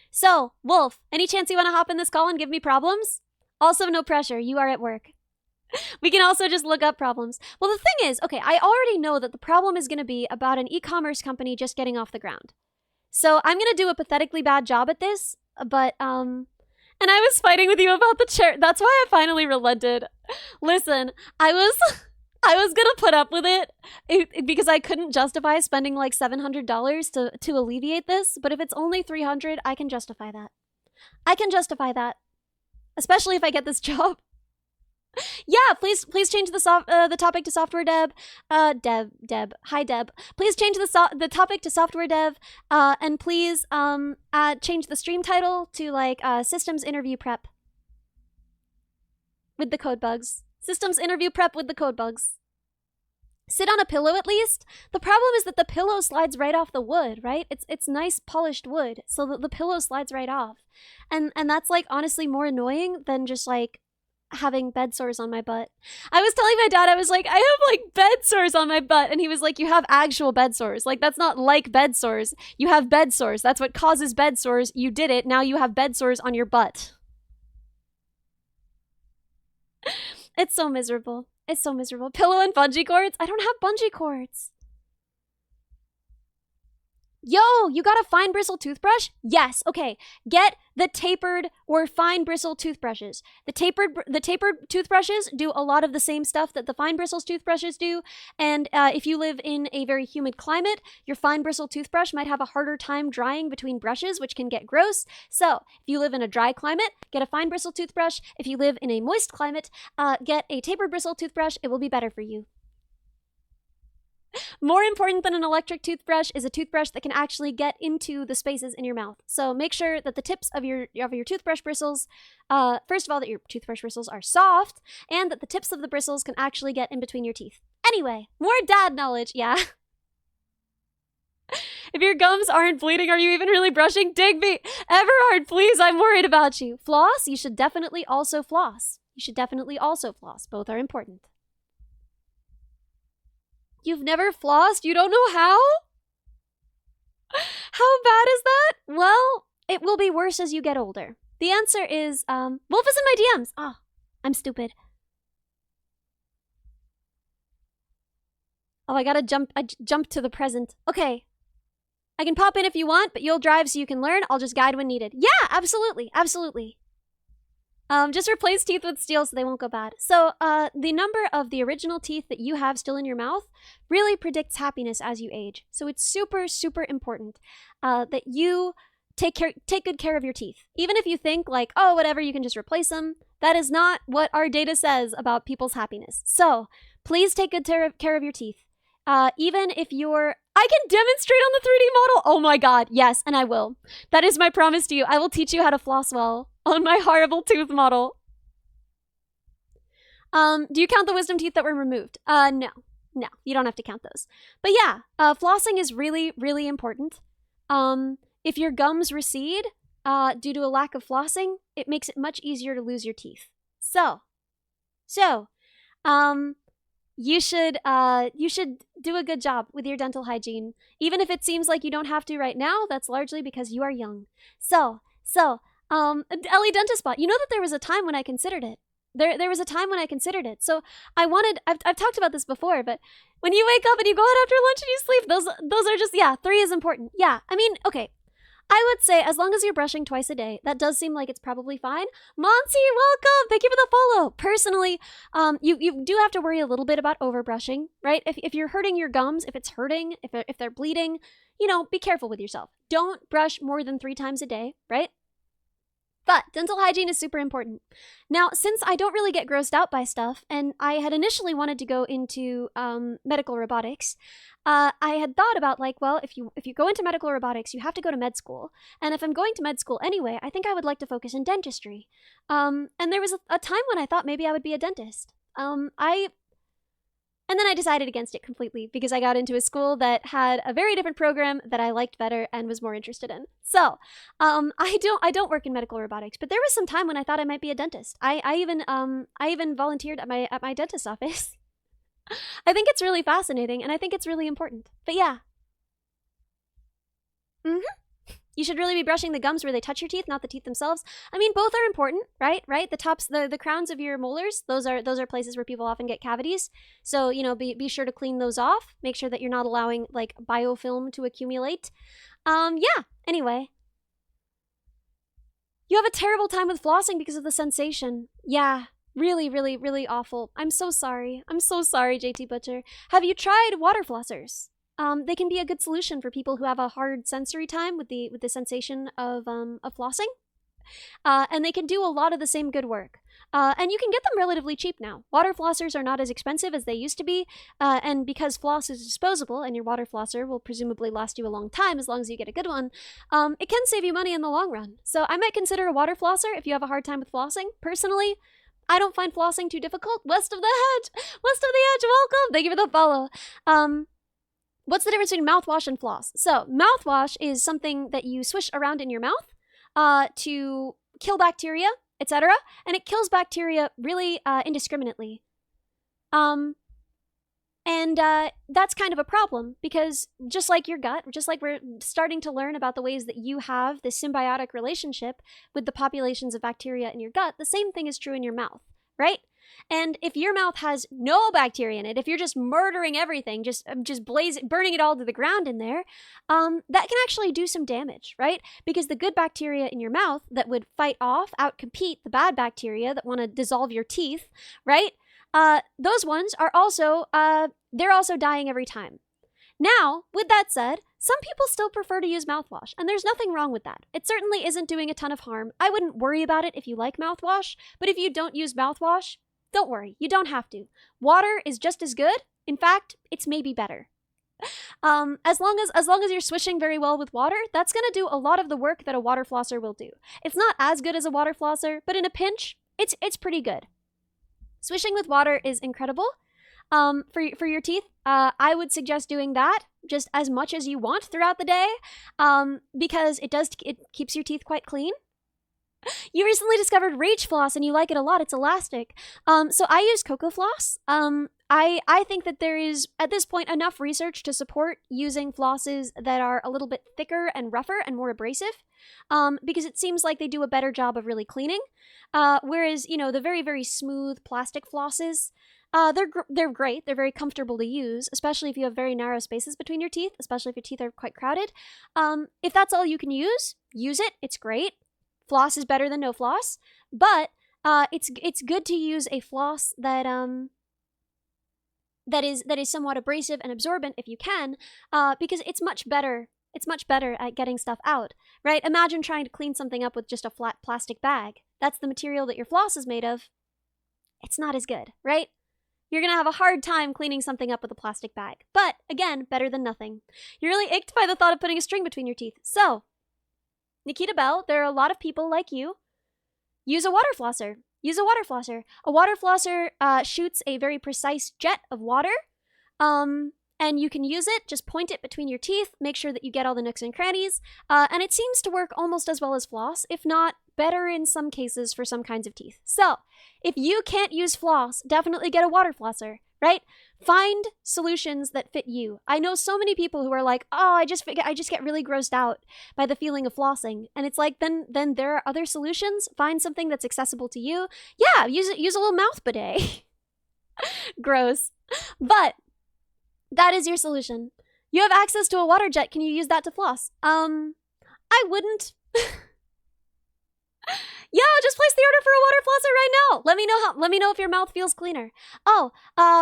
So, Wolf, any chance you want to hop in this call and give me problems? Also, no pressure. You are at work. We can also just look up problems. Well, the thing is, okay, I already know that the problem is going to be about an e-commerce company just getting off the ground. So I'm going to do a pathetically bad job at this, but, and I was fighting with you about the chair. That's why I finally relented. Listen, I was gonna put up with it because I couldn't justify spending like $700 to alleviate this, but if it's only $300, I can justify that. Especially if I get this job. Yeah, please change the topic to software dev. Deb. Hi, Deb. Please change the topic to software dev, and please change the stream title to like systems interview prep with the code bugs. Systems interview prep with the code bugs. Sit on a pillow at least. The problem is that the pillow slides right off the wood, right? It's nice polished wood, so that the pillow slides right off. And that's like honestly more annoying than just like having bed sores on my butt. I was telling my dad, I was like, I have like bed sores on my butt, and he was like, you have actual bed sores. Like that's not like bed sores. You have bed sores. That's what causes bed sores. You did it. Now you have bed sores on your butt. It's so miserable. Pillow and bungee cords? I don't have bungee cords. Yo, you got a fine bristle toothbrush? Yes, okay. Get the tapered or fine bristle toothbrushes. The tapered toothbrushes do a lot of the same stuff that the fine bristles toothbrushes do, and if you live in a very humid climate, your fine bristle toothbrush might have a harder time drying between brushes, which can get gross. So, if you live in a dry climate, get a fine bristle toothbrush. If you live in a moist climate, get a tapered bristle toothbrush. It will be better for you. More important than an electric toothbrush is a toothbrush that can actually get into the spaces in your mouth. So make sure that the tips of your toothbrush bristles, first of all, that your toothbrush bristles are soft, and that the tips of the bristles can actually get in between your teeth. Anyway, more dad knowledge, yeah. If your gums aren't bleeding, are you even really brushing? Digby, Everhard, please, I'm worried about you. Floss? You should definitely also floss. Both are important. You've never flossed? You don't know how? How bad is that? Well, it will be worse as you get older. The answer is, Wolf is in my DMs. Ah, I'm stupid. Oh, I jumped to the present. Okay. I can pop in if you want, but you'll drive so you can learn. I'll just guide when needed. Yeah, absolutely. Just replace teeth with steel so they won't go bad. So the number of the original teeth that you have still in your mouth really predicts happiness as you age. So it's super, super important that you take good care of your teeth. Even if you think like, oh, whatever, you can just replace them. That is not what our data says about people's happiness. So please take good care of your teeth. Even if I can demonstrate on the 3D model. Oh my god, yes, and I will. That is my promise to you. I will teach you how to floss well on my horrible tooth model. Do you count the wisdom teeth that were removed? No, you don't have to count those. But yeah, flossing is really, really important. If your gums recede due to a lack of flossing, it makes it much easier to lose your teeth. So, you should do a good job with your dental hygiene. Even if it seems like you don't have to right now, that's largely because you are young. Ellie Dentispot, you know that there was a time when I considered it. There was a time when I considered it. So I've talked about this before, but when you wake up and you go out after lunch and you sleep, those are just, yeah, 3 is important. Yeah, I mean, okay. I would say as long as you're brushing twice a day, that does seem like it's probably fine. Monsi, welcome! Thank you for the follow. Personally, you do have to worry a little bit about overbrushing, right? If you're hurting your gums, if it's hurting, if they're bleeding, be careful with yourself. Don't brush more than 3 times a day, right? But dental hygiene is super important. Now, since I don't really get grossed out by stuff, and I had initially wanted to go into medical robotics, I had thought about like, well, if you go into medical robotics, you have to go to med school. And if I'm going to med school anyway, I think I would like to focus in dentistry. And there was a time when I thought maybe I would be a dentist. And then I decided against it completely because I got into a school that had a very different program that I liked better and was more interested in. So, I don't work in medical robotics, but there was some time when I thought I might be a dentist. I even volunteered at my dentist's office. I think it's really fascinating and I think it's really important. But yeah. You should really be brushing the gums where they touch your teeth, not the teeth themselves. I mean, both are important, right? The tops, the crowns of your molars, those are places where people often get cavities. So, be sure to clean those off. Make sure that you're not allowing like biofilm to accumulate. Yeah, anyway. You have a terrible time with flossing because of the sensation. Yeah, really, really, really awful. I'm so sorry. I'm so sorry, JT Butcher. Have you tried water flossers? They can be a good solution for people who have a hard sensory time with the sensation of flossing. And they can do a lot of the same good work. And you can get them relatively cheap now. Water flossers are not as expensive as they used to be, and because floss is disposable and your water flosser will presumably last you a long time as long as you get a good one, it can save you money in the long run. So I might consider a water flosser if you have a hard time with flossing. Personally, I don't find flossing too difficult. West of the Hedge, welcome! Thank you for the follow. What's the difference between mouthwash and floss? So, mouthwash is something that you swish around in your mouth to kill bacteria, etc. And it kills bacteria really indiscriminately. And that's kind of a problem because just like your gut, just like we're starting to learn about the ways that you have this symbiotic relationship with the populations of bacteria in your gut, the same thing is true in your mouth, right? And if your mouth has no bacteria in it, if you're just murdering everything, just burning it all to the ground in there, that can actually do some damage, right? Because the good bacteria in your mouth that would fight off, outcompete the bad bacteria that want to dissolve your teeth, right? Those ones are also, they're also dying every time. Now, with that said, some people still prefer to use mouthwash, and there's nothing wrong with that. It certainly isn't doing a ton of harm. I wouldn't worry about it if you like mouthwash, but if you don't use mouthwash, don't worry, you don't have to. Water is just as good. In fact, it's maybe better. As long as you're swishing very well with water, that's going to do a lot of the work that a water flosser will do. It's not as good as a water flosser, but in a pinch, it's pretty good. Swishing with water is incredible. For your teeth, I would suggest doing that just as much as you want throughout the day, because it keeps your teeth quite clean. You recently discovered Rage Floss and you like it a lot. It's elastic. So I use Cocoa Floss. I think that there is, at this point, enough research to support using flosses that are a little bit thicker and rougher and more abrasive, because it seems like they do a better job of really cleaning. Whereas, the very, very smooth plastic flosses, they're great. They're very comfortable to use, especially if you have very narrow spaces between your teeth, especially if your teeth are quite crowded. If that's all you can use it. It's great. Floss is better than no floss, but it's good to use a floss that that is somewhat abrasive and absorbent if you can, because it's much better. It's much better at getting stuff out, right? Imagine trying to clean something up with just a flat plastic bag. That's the material that your floss is made of. It's not as good, right? You're gonna have a hard time cleaning something up with a plastic bag. But again, better than nothing. You're really icked by the thought of putting a string between your teeth. So, Nikita Bell, there are a lot of people like you. Use a water flosser. Use a water flosser. A water flosser shoots a very precise jet of water. And you can use it, just point it between your teeth, make sure that you get all the nooks and crannies, and it seems to work almost as well as floss, if not better in some cases for some kinds of teeth. So, if you can't use floss, definitely get a water flosser, right? Find solutions that fit you. I know so many people who are like, oh, I just get really grossed out by the feeling of flossing. And it's like, then there are other solutions. Find something that's accessible to you. Yeah, use a little mouth bidet. Gross. But that is your solution. You have access to a water jet. Can you use that to floss? I wouldn't. Yeah, just place the order for a water flosser right now. Let me know if your mouth feels cleaner. Oh,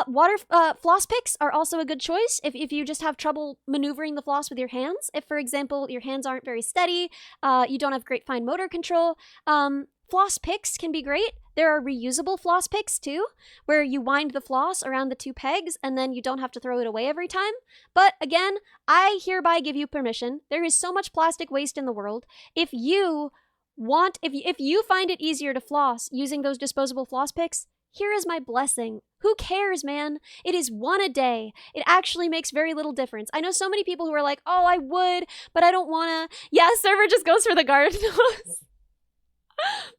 water floss picks are also a good choice if you just have trouble maneuvering the floss with your hands. If, for example, your hands aren't very steady, you don't have great fine motor control, floss picks can be great. There are reusable floss picks too, where you wind the floss around the two pegs and then you don't have to throw it away every time. But again, I hereby give you permission. There is so much plastic waste in the world. If you find it easier to floss using those disposable floss picks, here is my blessing. Who cares, man? It is one a day. It actually makes very little difference. I know so many people who are like, oh, I would, but I don't wanna. Yeah, server just goes for the garden hose.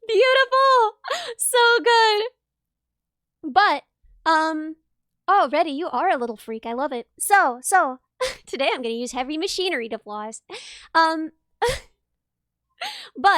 Beautiful! So good! But, oh, Reddy, you are a little freak. I love it. So, today I'm gonna use heavy machinery to floss. But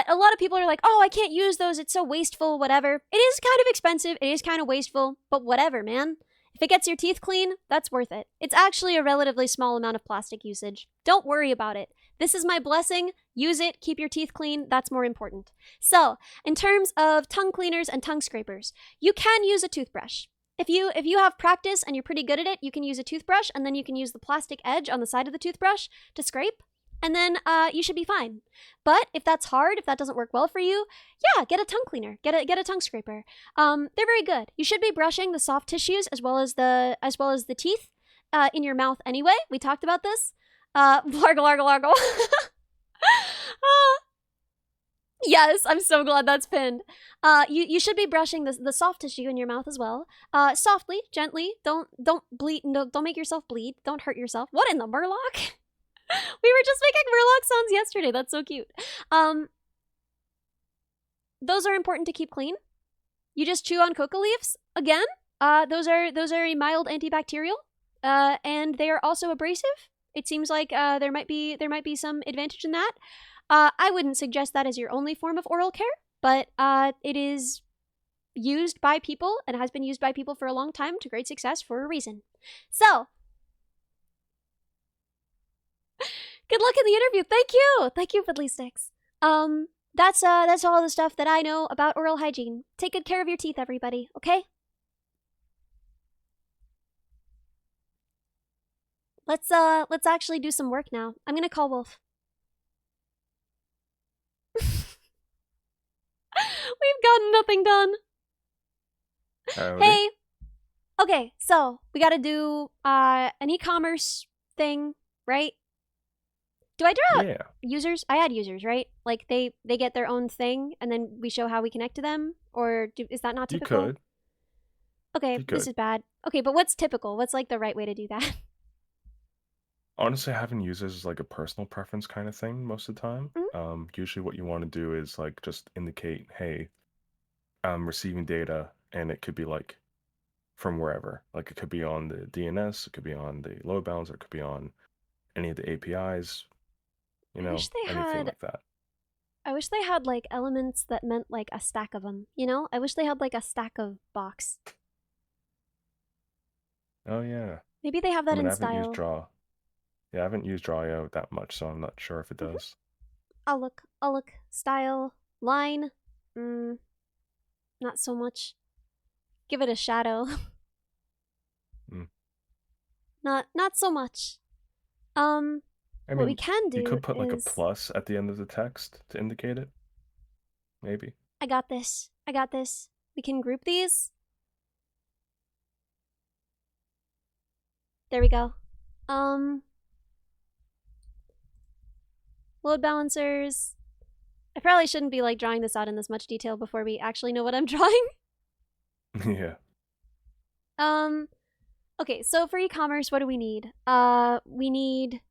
a lot of people are like, oh, I can't use those. It's so wasteful, whatever. It is kind of expensive. It is kind of wasteful, but whatever, man. If it gets your teeth clean, that's worth it. It's actually a relatively small amount of plastic usage. Don't worry about it. This is my blessing. Use it. Keep your teeth clean. That's more important. So, in terms of tongue cleaners and tongue scrapers, you can use a toothbrush. If you have practice and you're pretty good at it, you can use a toothbrush and then you can use the plastic edge on the side of the toothbrush to scrape. And then you should be fine. But if that's hard, if that doesn't work well for you, yeah, get a tongue cleaner, get a tongue scraper. They're very good. You should be brushing the soft tissues as well as the teeth in your mouth anyway. We talked about this. Largle, largle, largle. Yes, I'm so glad that's pinned. You should be brushing the soft tissue in your mouth as well. Softly, gently. Don't bleed. No, don't make yourself bleed. Don't hurt yourself. What in the murloc? We were just making murloc sounds yesterday. That's so cute. Those are important to keep clean. You just chew on coca leaves again. Those are a mild antibacterial, and they are also abrasive. It seems like there might be some advantage in that. I wouldn't suggest that as your only form of oral care, but it is used by people and has been used by people for a long time to great success for a reason. So, good luck in the interview. Thank you, Fiddly Sticks. That's all the stuff that I know about oral hygiene. Take good care of your teeth, everybody. Okay? Let's actually do some work now. I'm gonna call Wolf. We've gotten nothing done. Hey. Okay, so we gotta do an e-commerce thing, right? Do I draw users? I add users, right? Like they get their own thing, and then we show how we connect to them, or is that not typical? You could. Okay, this is bad. Okay, but what's typical? What's like the right way to do that? Honestly, having users is like a personal preference kind of thing most of the time. Usually what you want to do is like just indicate, hey, I'm receiving data, and it could be like from wherever. Like it could be on the DNS, it could be on the load balancer, it could be on any of the APIs, anything like that. I wish they had like elements that meant like a stack of them, I wish they had like a stack of box. Oh yeah. Maybe they have that in style. I haven't used Draw. Yeah, I haven't used Draw.io that much, so I'm not sure if it does. I'll look. Style. Line. not so much. Give it a shadow. Not so much. I What we mean, can you do could put like a is plus at the end of the text to indicate it. Maybe. I got this. I got this. We can group these. There we go. Load balancers. I probably shouldn't be like drawing this out in this much detail before we actually know what I'm drawing. Yeah. Okay, so for e-commerce, what do we need? We need.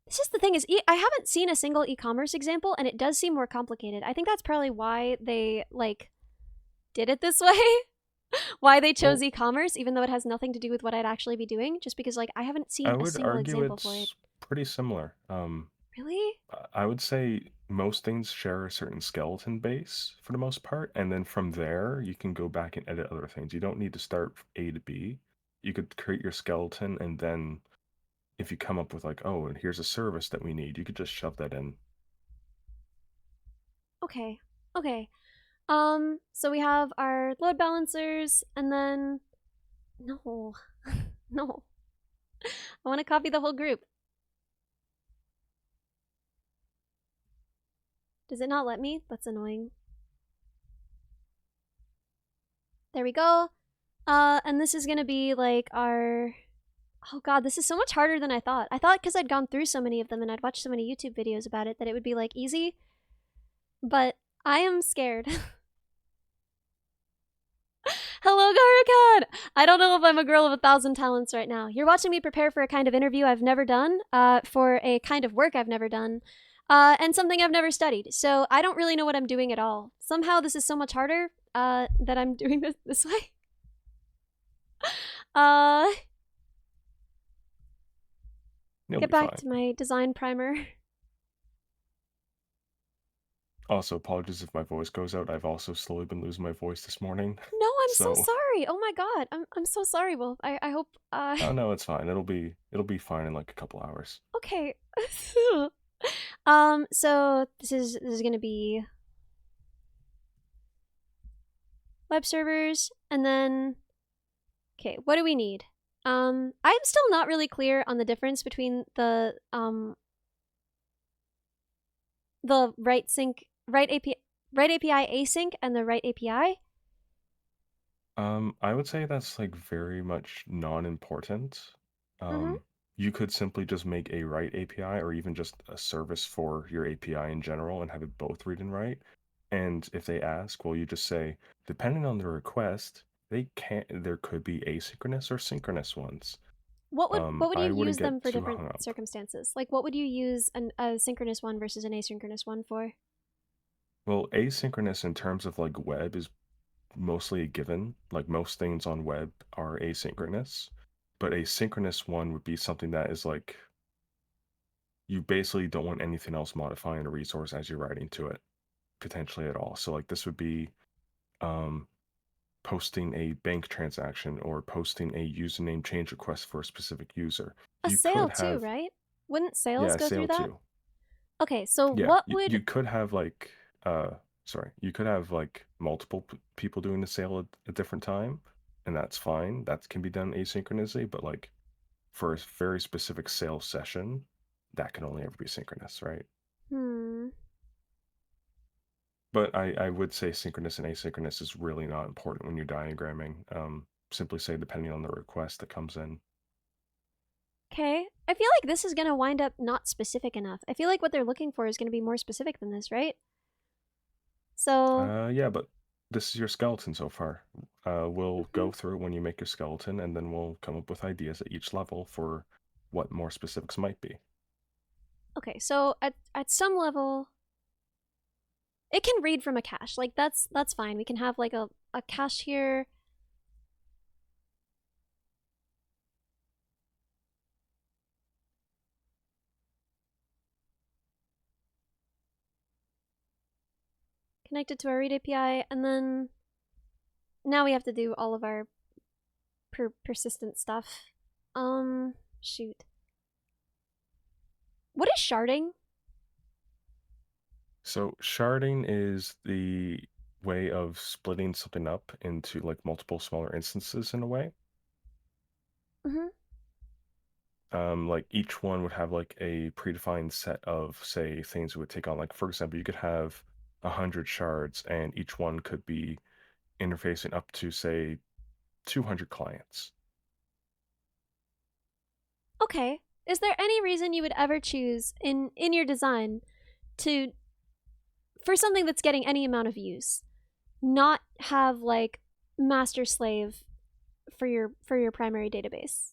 It's just the thing is, I haven't seen a single e-commerce example, and it does seem more complicated. I think that's probably why they like did it this way. Why they chose e-commerce, even though it has nothing to do with what I'd actually be doing, just because like I haven't I seen a would single argue example for it. it's pretty similar. Really? I would say most things share a certain skeleton base for the most part, and then from there you can go back and edit other things. You don't need to start from A to B. You could create your skeleton, and then if you come up with like, oh, and here's a service that we need, you could just shove that in. Okay. Okay. So we have our load balancers, and then no, no. I want to copy the whole group. Does it not let me? That's annoying. There we go. And this is gonna be like our. Oh god, this is so much harder than I thought. I thought because I'd gone through so many of them and I'd watched so many YouTube videos about it that it would be like easy. But I am scared. Hello, Garukan! I don't know if I'm a girl of 1,000 talents right now. You're watching me prepare for a kind of interview I've never done, for a kind of work I've never done, and something I've never studied. So I don't really know what I'm doing at all. Somehow this is so much harder, that I'm doing this way. Get back to my design primer. Also, apologies if my voice goes out. I've also slowly been losing my voice this morning. No, I'm so sorry. Oh my god. I'm so sorry, Wolf. I hope Oh no, it's fine. It'll be fine in like a couple hours. Okay. So this is gonna be web servers, and then okay, what do we need? I'm still not really clear on the difference between the write API async and the write API. I would say that's like very much non-important. You could simply just make a write API or even just a service for your API in general and have it both read and write. And if they ask, well, you just say, depending on the request, there could be asynchronous or synchronous ones. What would you use them for too hung different up. circumstances? Like what would you use a synchronous one versus an asynchronous one for? Well, asynchronous in terms of like web is mostly a given. Like most things on web are asynchronous, but a synchronous one would be something that is like you basically don't want anything else modifying a resource as you're writing to it, potentially at all. So like this would be posting a bank transaction or posting a username change request for a specific user. A sale too, right? Wouldn't sales go through that? Too. Okay, so Yeah, what would you could have like you could have like multiple people doing the sale at a different time, and that's fine. That can be done asynchronously, but like for a very specific sales session, that can only ever be synchronous, right? But I would say synchronous and asynchronous is really not important when you're diagramming. Simply say depending on the request that comes in. Okay. I feel like this is going to wind up not specific enough. I feel like what they're looking for is going to be more specific than this, right? So... yeah, but this is your skeleton so far. We'll go through when you make your skeleton, and then we'll come up with ideas at each level for what more specifics might be. Okay, so at some level, it can read from a cache. Like, that's fine. We can have, like, a cache here. Connected to our read API, and then now we have to do all of our persistent stuff. Shoot. What is sharding? So sharding is way of splitting something up into like multiple smaller instances in a way. Mm-hmm. Like each one would have like a predefined set of, say, things it would take on. Like for example, you could have 100 shards, and each one could be interfacing up to, say, 200 clients. Okay. Is there any reason you would ever choose in your design to, for something that's getting any amount of use, not have like master slave for your primary database?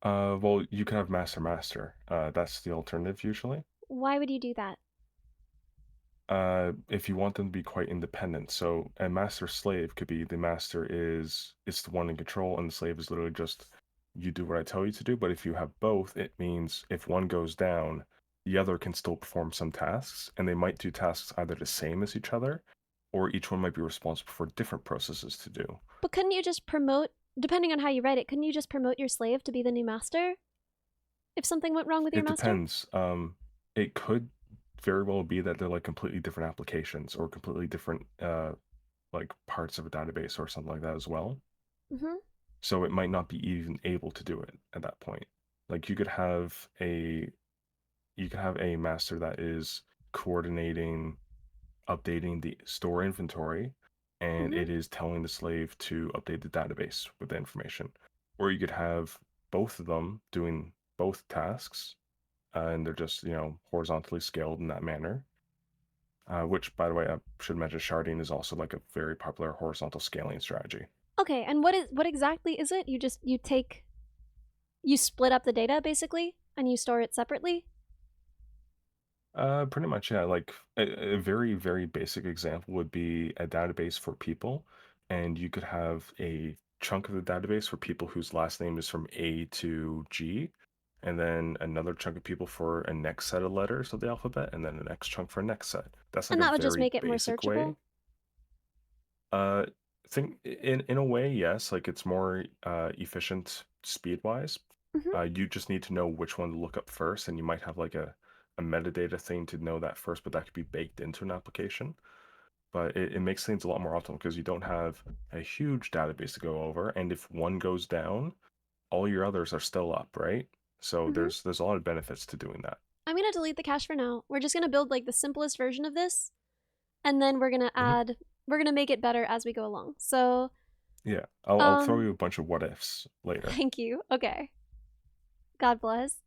Well, you could have master master. That's the alternative usually. Why would you do that? If you want them to be quite independent. So a master slave could be the master is the one in control, and the slave is literally just you do what I tell you to do. But if you have both, it means if one goes down, the other can still perform some tasks, and they might do tasks either the same as each other, or each one might be responsible for different processes to do. But couldn't you just promote, depending on how you write it, couldn't you just promote your slave to be the new master if something went wrong with your It master? depends. It could very well be that they're like completely different applications or completely different like parts of a database or something like that as well. Mm-hmm. So it might not be even able to do it at that point. Like you could have a master that is coordinating, updating the store inventory, and Mm-hmm. it is telling the slave to update the database with the information. Or you could have both of them doing both tasks, and they're just, horizontally scaled in that manner. Which, by the way, I should mention, sharding is also like a very popular horizontal scaling strategy. Okay, and what exactly is it? You split up the data basically and you store it separately? Pretty much, yeah. Like a very, very basic example would be a database for people, and you could have a chunk of the database for people whose last name is from A to G, and then another chunk of people for a next set of letters of the alphabet, and then the next chunk for a next set. That's like And a that would just very make it more basic way. searchable? Uh, think in a way, yes. Like it's more efficient speed wise. Mm-hmm. You just need to know which one to look up first, and you might have like a metadata thing to know that first, but that could be baked into an application. But it makes things a lot more optimal because you don't have a huge database to go over, and if one goes down, all your others are still up, right? So Mm-hmm. there's a lot of benefits to doing that. I'm gonna delete the cache for now. We're just gonna build like the simplest version of this, and then Mhm. we're gonna make it better as we go along. So, Yeah, I'll throw um, you a bunch of what ifs later. thank you. Okay. God bless.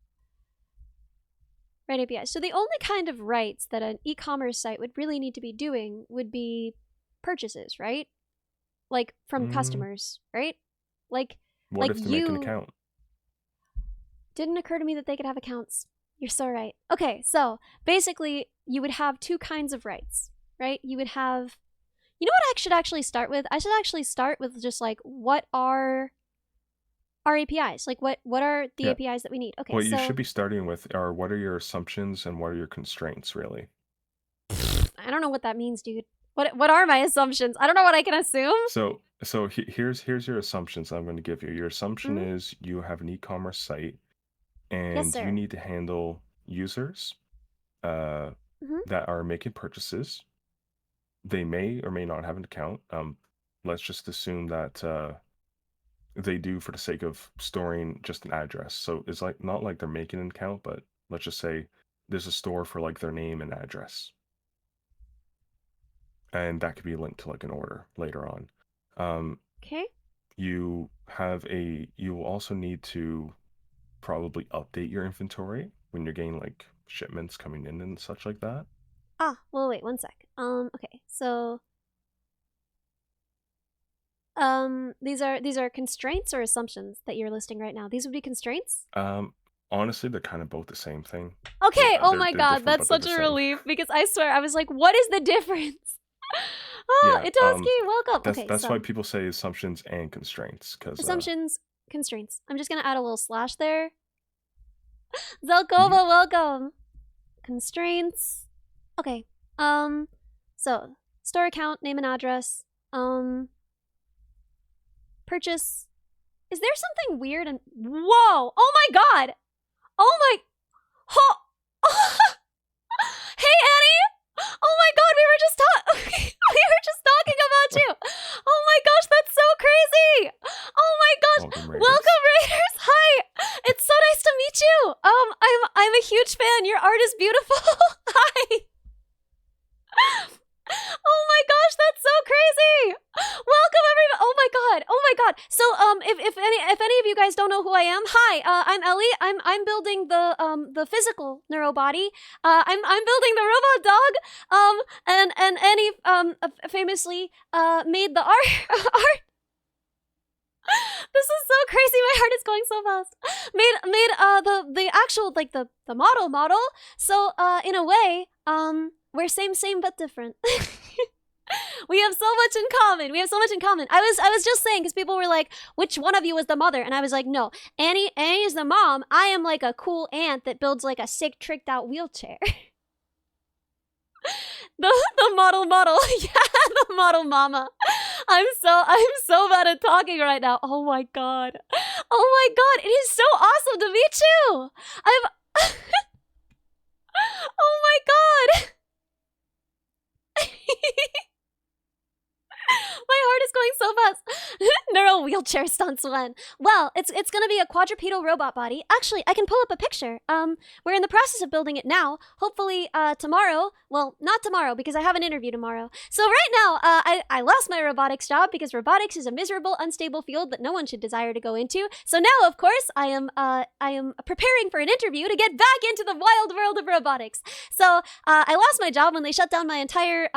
Right API. So the only kind of writes that an e-commerce site would really need to be doing would be purchases, right? Like from Mm, customers, right? Like what like if they make an you account? didn't occur to me that they could have accounts. You're so right. Okay, so basically you would have two kinds of rights, right? You would have, you know what I should actually start with? I should actually start with just like what are our APIs? Like what are the Yeah. APIs that we need? Okay, What you so should be starting with are what are your assumptions and what are your constraints, really. I don't know what that means, dude. What are my assumptions? I don't know what I can assume. So here's your assumptions I'm going to give you. Your assumption Mm-hmm. is you have an e-commerce site Yes, and you sir. need to handle users uh, Mm-hmm. that are making purchases. They may or may not have an account. Let's just assume that they do for the sake of storing just an address. So it's like not like they're making an account, but let's just say there's a store for like their name and address, and that could be linked to like an order later on. Um, Okay. you will also need to probably update your inventory when you're getting like shipments coming in and such like that. Ah, well, wait, one sec. Okay, so these are constraints or assumptions that you're listing right now. These would be constraints. Um, Honestly, they're kind of both the same thing. Okay. Oh They're my they're god, different, that's but they're such the a same. relief because I swear I was like, what is the difference? Oh, Yeah, Itoski, welcome. Okay, that's why so people say assumptions and constraints, because assumptions, constraints. I'm just gonna add a little slash there. yeah, Zelkova, welcome. Constraints. Okay. So store account, name and address. Purchase. Is there something weird and whoa? Oh my god! Oh my oh, hey Annie! Oh my god, we were just talking. my gosh, that's so crazy! Welcome everybody! Oh my god! Oh my god! So if any of you guys don't know who I am, hi, I'm Ellie. I'm building the physical neurobody. I'm building the robot dog. And Annie famously made the art. This is so crazy. My heart is going so fast. Made the actual like the model. So in a way, we're same but different. We have so much in common. I was just saying because people were like, which one of you is the mother? And I was like, no, Annie is the mom. I am like a cool aunt that builds like a sick tricked out wheelchair. The model. Yeah, the model mama. I'm so bad at talking right now. Oh my god. It is so awesome to meet you. Oh my god. My heart is going so fast. Neural wheelchair stunts when. Well, it's gonna be a quadrupedal robot body. Actually, I can pull up a picture. We're in the process of building it now. Hopefully, tomorrow. Well, not tomorrow because I have an interview tomorrow. So right now, I lost my robotics job because robotics is a miserable, unstable field that no one should desire to go into. So now, of course, I am preparing for an interview to get back into the wild world of robotics. So I lost my job when they shut down my entire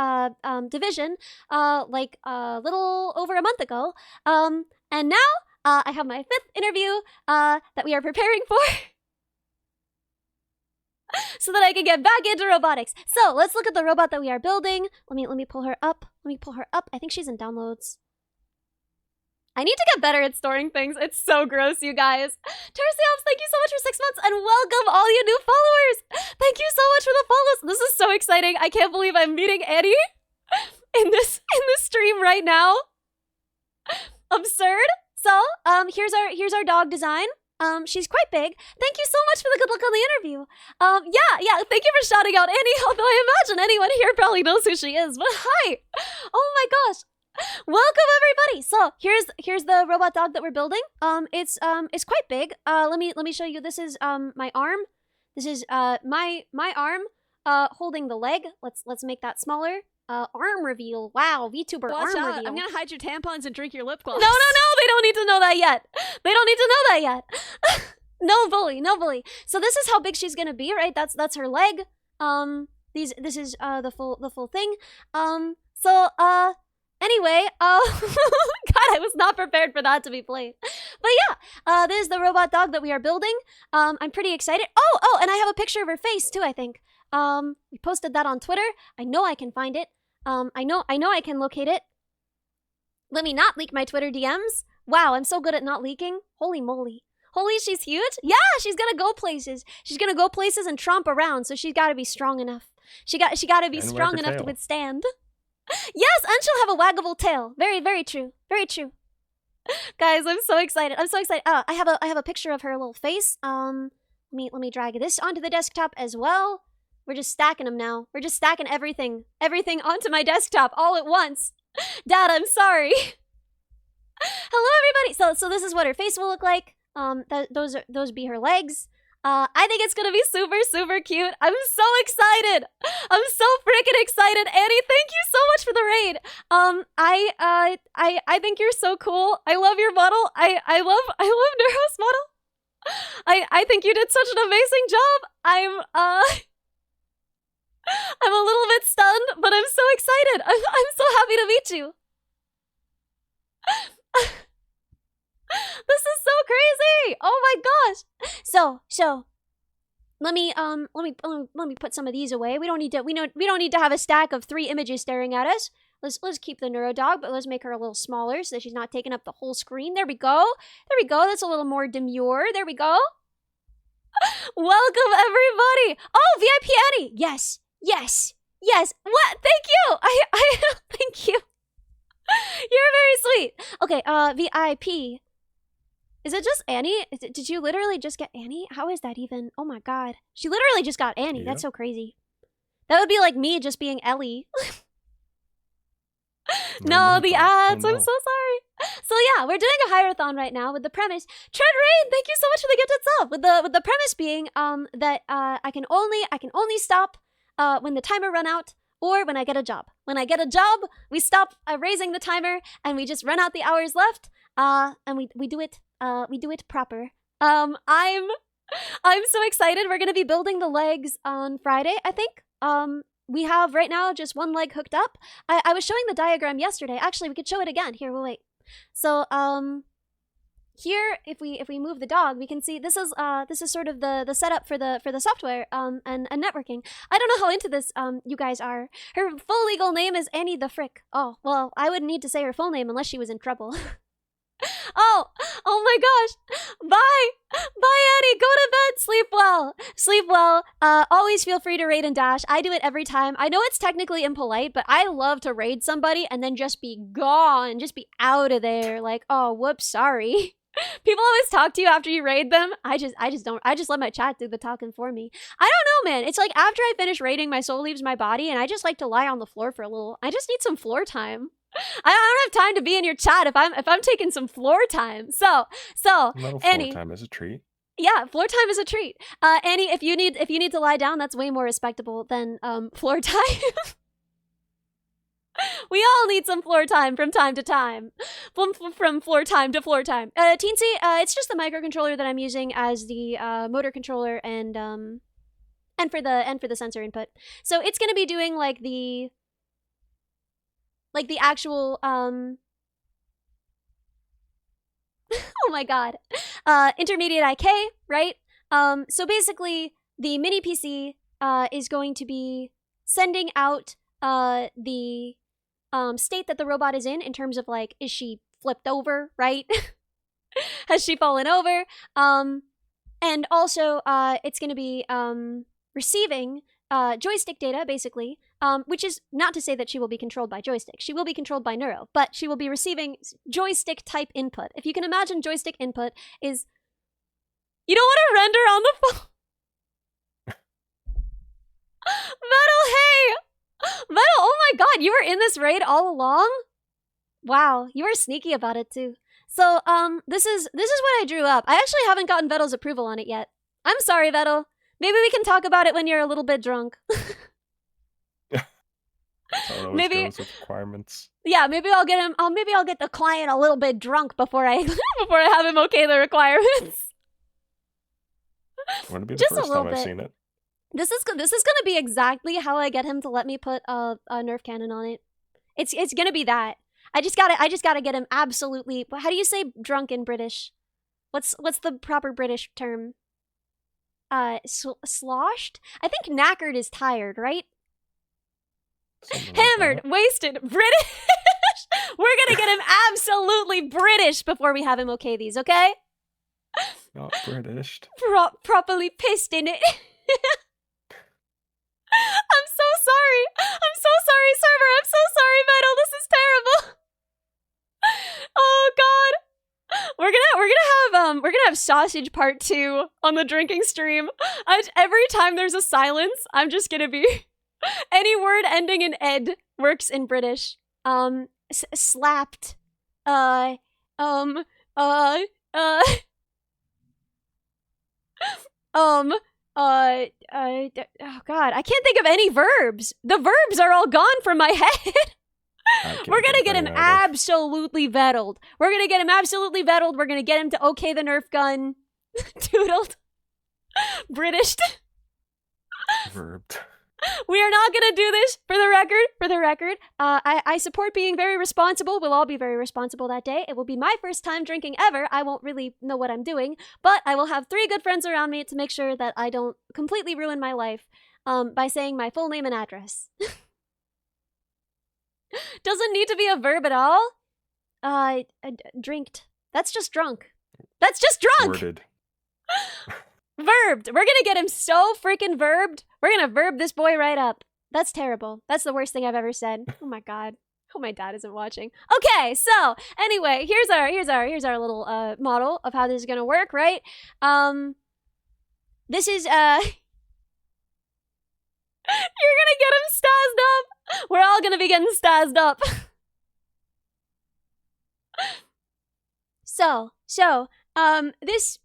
division, like a little over a month ago. And now I have my 5th interview that we are preparing for. So that I can get back into robotics. So let's look at the robot that we are building. Let me pull her up. I think she's in downloads. I need to get better at storing things. It's so gross, you guys. Tersiops, thank you so much for 6 months and welcome all you new followers. Thank you so much for the follows. This is so exciting. I can't believe I'm meeting Annie in this stream right now. Absurd. So, here's our dog design. She's quite big. Thank you so much for the good luck on the interview. Yeah, thank you for shouting out Annie, although I imagine anyone here probably knows who she is, but hi! Oh my gosh. Welcome everybody! So, here's the robot dog that we're building. It's quite big. Let me show you. This is, my arm. This is, my arm, holding the leg. Let's make that smaller. Arm reveal. Wow, VTuber Watch arm out. reveal. I'm gonna hide your tampons and drink your lip gloss. No, they don't need to know that yet. No bully. So this is how big she's gonna be, right? That's her leg. This is the full thing. Anyway, God, I was not prepared for that to be played. But yeah, this is the robot dog that we are building. I'm pretty excited. Oh, and I have a picture of her face too, I think. We posted that on Twitter. I know I can find it. I know I can locate it. Let me not leak my Twitter DMs. Wow, I'm so good at not leaking. Holy moly. Holy, she's huge? Yeah, she's gonna go places. She's gonna go places and tromp around, so she's gotta be strong enough. She gotta be strong enough to withstand. Yes, and she'll have a waggable tail. Very, very true. Very true. Guys, I'm so excited. I have a picture of her little face. Let me drag this onto the desktop as well. We're just stacking them now. We're just stacking everything onto my desktop all at once. Dad, I'm sorry. Hello, everybody. So this is what her face will look like. Those be her legs. I think it's gonna be super cute. I'm so excited. I'm so freaking excited. Annie, thank you so much for the raid. I think you're so cool. I love your model. I love Neuro's model. I think you did such an amazing job. I'm a little bit stunned, but I'm so excited. I'm so happy to meet you. This is so crazy. Oh my gosh. So let me put some of these away. We don't need to have a stack of 3 images staring at us. Let's keep the neuro dog, but let's make her a little smaller so that she's not taking up the whole screen. There we go. That's a little more demure. There we go. Welcome everybody. Oh, VIP Eddie. Yes. What? Thank you. I thank you. You're very sweet. Okay, VIP. Is it just Annie? Did you literally just get Annie? How is that even? Oh my god. She literally just got Annie. Yeah. That's so crazy. That would be like me just being Ellie. No, the ads. Oh, no. I'm so sorry. So yeah, we're doing a Hireathon right now with the premise. Tread Rain, thank you so much for the gift itself. With the premise being that I can only stop when the timer run out or when I get a job. When I get a job, we stop raising the timer and we just run out the hours left. And we do it proper. I'm so excited. We're gonna be building the legs on Friday, I think. We have right now just one leg hooked up. I was showing the diagram yesterday. Actually, we could show it again. Here, we'll wait. So, here, if we move the dog, we can see this is sort of the setup for the software and networking. I don't know how into this you guys are. Her full legal name is Annie the Frick. Oh, well, I wouldn't need to say her full name unless she was in trouble. Oh my gosh. Bye, Annie. Go to bed. Sleep well. Sleep well. Always feel free to raid and dash. I do it every time. I know it's technically impolite, but I love to raid somebody and then just be gone, just be out of there. Like, oh, whoops, sorry. People always talk to you after you raid them. I just don't. I just let my chat do the talking for me. I don't know, man. It's like after I finish raiding, my soul leaves my body, and I just like to lie on the floor for a little. I just need some floor time. I don't have time to be in your chat if I'm taking some floor time. So Annie, floor time is a treat. Yeah, floor time is a treat. Annie, if you need to lie down, that's way more respectable than floor time. We all need some floor time from time to time. From floor time to floor time. Teensy, it's just the microcontroller that I'm using as the motor controller and for the sensor input. So it's gonna be doing like the actual oh my god. Intermediate IK, right? So basically the mini PC is going to be sending out the state that the robot is in terms of like, is she flipped over, right? Has she fallen over? And also it's going to be receiving joystick data, basically, which is not to say that she will be controlled by joystick. She will be controlled by neuro, but she will be receiving joystick type input. If you can imagine, joystick input is, you don't want to render on the phone. Metal, hey! Metal, oh my god, you were in this raid all along? Wow, you were sneaky about it too. So, this is what I drew up. I actually haven't gotten Vettel's approval on it yet. I'm sorry, Vettel. Maybe we can talk about it when you're a little bit drunk. Maybe goes with requirements. Yeah, maybe I'll get him. Maybe I'll get the client a little bit drunk before I before I have him okay the requirements. Wouldn't be the Just first a little time bit. I've seen it. This is gonna be exactly how I get him to let me put a Nerf cannon on it. It's gonna be that. I just gotta get him absolutely. How do you say drunk in British? What's the proper British term? Sloshed? I think knackered is tired, right? Hammered, wasted, British. We're gonna get him absolutely British before we have him okay these, okay? Not British. Properly pissed in it. I'm so sorry. I'm so sorry, server. I'm so sorry, Metal. This is terrible. Oh god. We're gonna have sausage part 2 on the drinking stream. Every time there's a silence, I'm just gonna be any word ending in ed works in British. Slapped. Oh god, I can't think of any verbs. The verbs are all gone from my head. We're gonna get him absolutely vettled. We're gonna get him absolutely vettled. We're gonna get him to okay the Nerf gun. Toodled. Britished. Verbed. We are not gonna do this, for the record. For the record, I support being very responsible. We'll all be very responsible that day. It will be my first time drinking ever. I won't really know what I'm doing, but I will have 3 good friends around me to make sure that I don't completely ruin my life by saying my full name and address. Doesn't need to be a verb at all. Drinked. That's just drunk. That's just drunk! Worded. Verbed. We're gonna get him so freaking verbed. We're gonna verb this boy right up. That's terrible. That's the worst thing I've ever said. Oh my god. Oh, my dad isn't watching. Okay, so anyway, here's our little model of how this is gonna work, right? This is you're gonna get him stazzed up. We're all gonna be getting stazzed up. So, this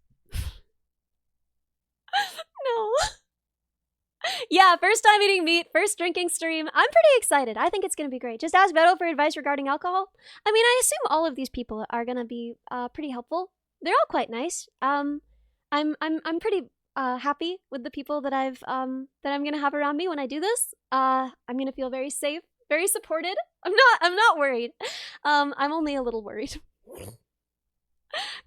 no. Yeah, first time eating meat, first drinking stream. I'm pretty excited. I think it's gonna be great. Just ask Beto for advice regarding alcohol. I mean, I assume all of these people are gonna be pretty helpful. They're all quite nice. I'm pretty happy with the people that I'm gonna have around me when I do this. I'm gonna feel very safe, very supported. I'm not worried. I'm only a little worried.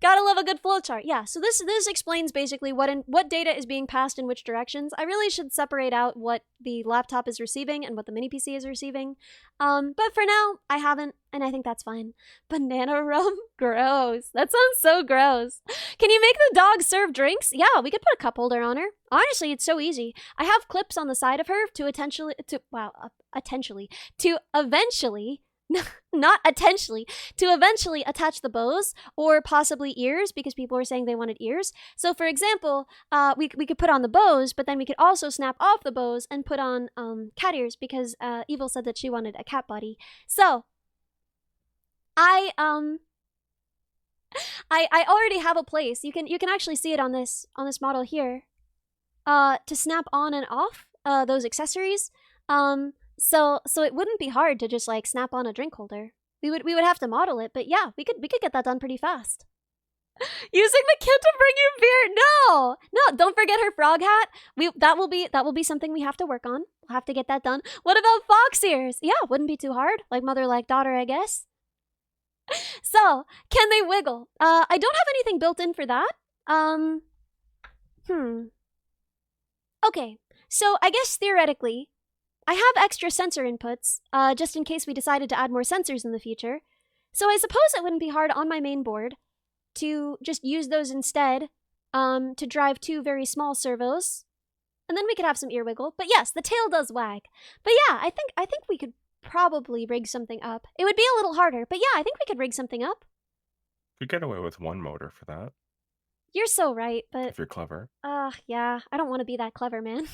Gotta love a good flowchart. Yeah, so this explains basically what data is being passed in which directions. I really should separate out what the laptop is receiving and what the mini PC is receiving. But for now, I haven't, and I think that's fine. Banana rum? Gross. That sounds so gross. Can you make the dog serve drinks? Yeah, we could put a cup holder on her. Honestly, it's so easy. I have clips on the side of her to eventually not intentionally, to eventually attach the bows or possibly ears because people were saying they wanted ears. So for example, we could put on the bows, but then we could also snap off the bows and put on cat ears because Evil said that she wanted a cat body. So I already have a place. You can actually see it on this model here. To snap on and off those accessories. So it wouldn't be hard to just like snap on a drink holder. We would have to model it, but yeah, we could get that done pretty fast. Using the kid to bring you beer? No, don't forget her frog hat. That will be something we have to work on. We'll have to get that done. What about fox ears? Yeah, wouldn't be too hard. Like mother, like daughter, I guess. So, can they wiggle? I don't have anything built in for that. Okay, so I guess theoretically, I have extra sensor inputs, just in case we decided to add more sensors in the future. So I suppose it wouldn't be hard on my main board to just use those instead, to drive 2 very small servos. And then we could have some ear wiggle. But yes, the tail does wag. But yeah, I think we could probably rig something up. It would be a little harder, but yeah, I think we could rig something up. You get away with 1 motor for that. You're so right, but... If you're clever. Yeah, I don't want to be that clever, man.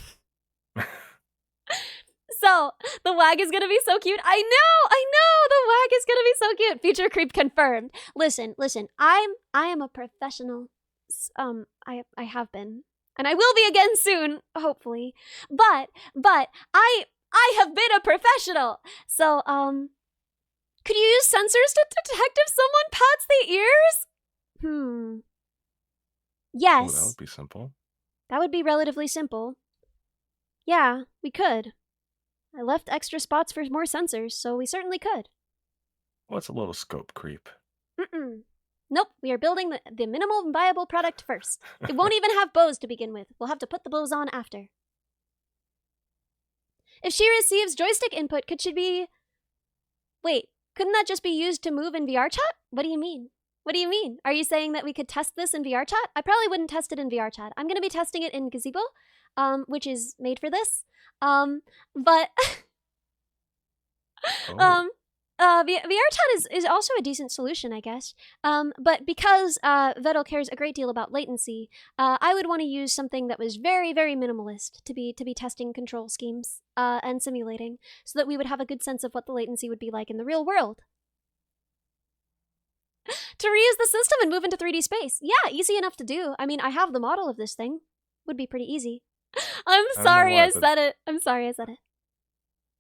So, the wag is gonna be so cute. I know, the wag is gonna be so cute. Future creep confirmed. Listen, I am a professional. I have been. And I will be again soon, hopefully. But I have been a professional. So, could you use sensors to detect if someone pats the ears? Yes. Oh, that would be simple. That would be relatively simple. Yeah, we could. I left extra spots for more sensors, so we certainly could. Well, it's a little scope creep. Nope, we are building the minimal viable product first. It won't even have bows to begin with. We'll have to put the bows on after. If she receives joystick input, could she be... Wait, couldn't that just be used to move in VR chat? What do you mean? What do you mean? Are you saying that we could test this in VR chat? I probably wouldn't test it in VR chat. I'm going to be testing it in Gazebo, which is made for this. But VR chat is also a decent solution, I guess. But because Vettel cares a great deal about latency, I would want to use something that was very, very minimalist to be testing control schemes and simulating, so that we would have a good sense of what the latency would be like in the real world. To reuse the system and move into 3D space. Yeah, easy enough to do. I mean, I have the model of this thing. Would be pretty easy. I'm sorry I said it. I'm sorry I said it.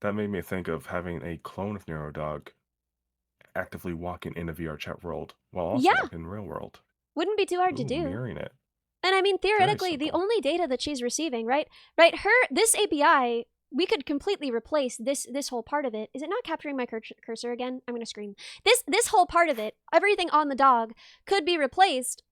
That made me think of having a clone of NeuroDog actively walking in a VR chat world while also walking in the real world. Wouldn't be too hard to do. Mirroring it. And I mean, theoretically, the only data that she's receiving, right? This API, we could completely replace this whole part of it. Is it not capturing my cursor again? I'm gonna scream. This whole part of it, everything on the dog, could be replaced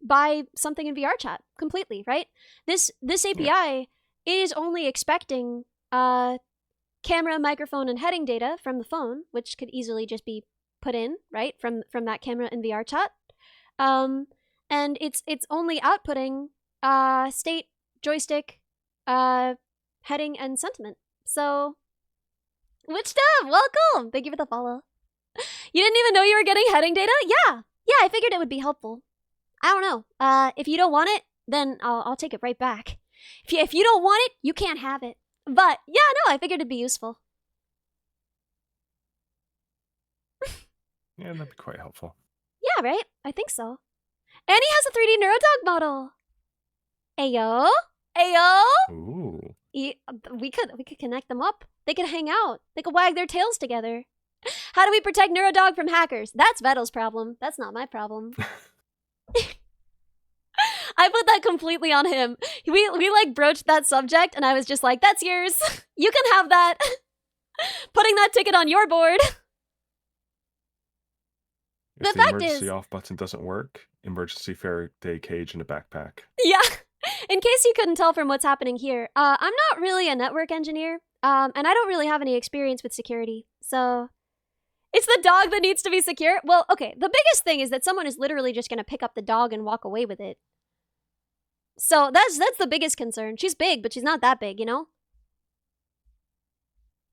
by something in VR chat completely, right? This API is only expecting camera, microphone, and heading data from the phone, which could easily just be put in, right, from that camera in VR chat. And it's only outputting state, joystick, heading, and sentiment. So, Witch Dove, welcome! Thank you for the follow. You didn't even know you were getting heading data? Yeah, I figured it would be helpful. I don't know. If you don't want it, then I'll take it right back. If you don't want it, you can't have it. But yeah, no, I figured it'd be useful. Yeah, that'd be quite helpful. Yeah, right? I think so. Annie has a 3D NeuroDog model. Ayo? Ooh. We could connect them up. They could hang out. They could wag their tails together. How do we protect Neurodog from hackers? That's Vettel's problem. That's not my problem. I put that completely on him. We like broached that subject, and I was just like, "That's yours. You can have that." Putting that ticket on your board. If The the fact emergency is, off button doesn't work, emergency Faraday cage in a backpack. yeah. In case you couldn't tell from what's happening here, I'm not really a network engineer, and I don't really have any experience with security, so it's the dog that needs to be secure. Well, okay, the biggest thing is that someone is literally just gonna pick up the dog and walk away with it. So that's the biggest concern. She's big, but she's not that big, you know?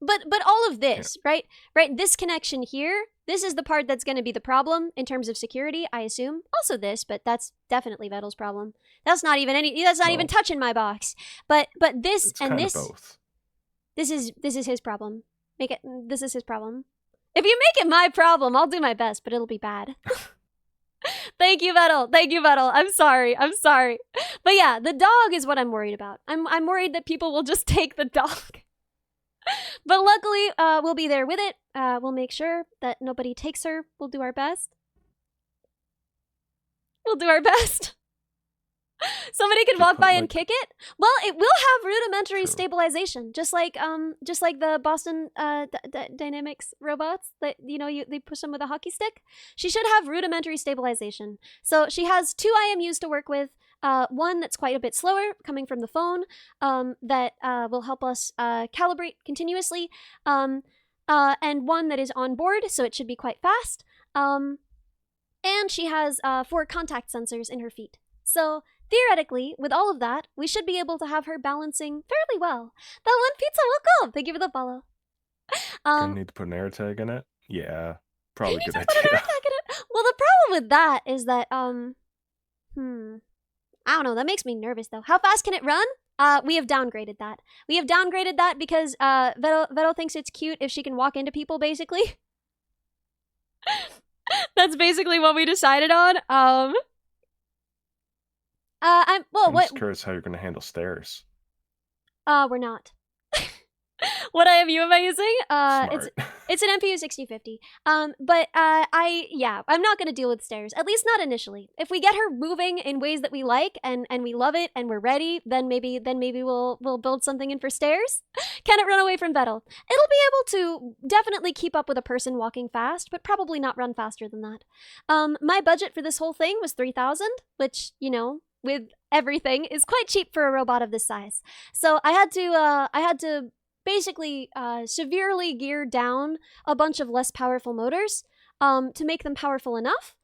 But all of this, right? Right, this connection here, this is the part that's going to be the problem in terms of security, I assume. Also this, but that's definitely Vettel's problem. That's not even even touching my box. But this It's and kind this of both. this is his problem. This is his problem. If you make it my problem, I'll do my best, but it'll be bad. Thank you, Vettel. Thank you, Vettel. I'm sorry. But yeah, the dog is what I'm worried about. I'm worried that people will just take the dog. But luckily, we'll be there with it. We'll make sure that nobody takes her. We'll do our best. Somebody could walk by and kick it. Well, it will have rudimentary stabilization, just like the Boston Dynamics robots that they push them with a hockey stick. She should have rudimentary stabilization. So she has 2 IMUs to work with. One that's quite a bit slower, coming from the phone, that will help us calibrate continuously, and one that is on board, so it should be quite fast. And she has 4 contact sensors in her feet. So theoretically, with all of that, we should be able to have her balancing fairly well. That one pizza, welcome! Thank you for the follow. Gonna need to put an air tag in it? Yeah, probably good Put an air idea. tag in it. Well, the problem with that is that, I don't know, that makes me nervous though. How fast can it run? We have downgraded that. We have downgraded that because Vettel thinks it's cute if she can walk into people, basically. That's basically what we decided on. I'm just curious how you're gonna handle stairs. We're not. What IMU am I using? Smart. It's an MPU 6050. But I'm not gonna deal with stairs. At least not initially. If we get her moving in ways that we like and we love it and we're ready, then maybe we'll build something in for stairs. Can it run away from Vettel? It'll be able to definitely keep up with a person walking fast, but probably not run faster than that. My budget for this whole thing was 3,000, which, with everything is quite cheap for a robot of this size. So I had to basically severely gear down a bunch of less powerful motors to make them powerful enough,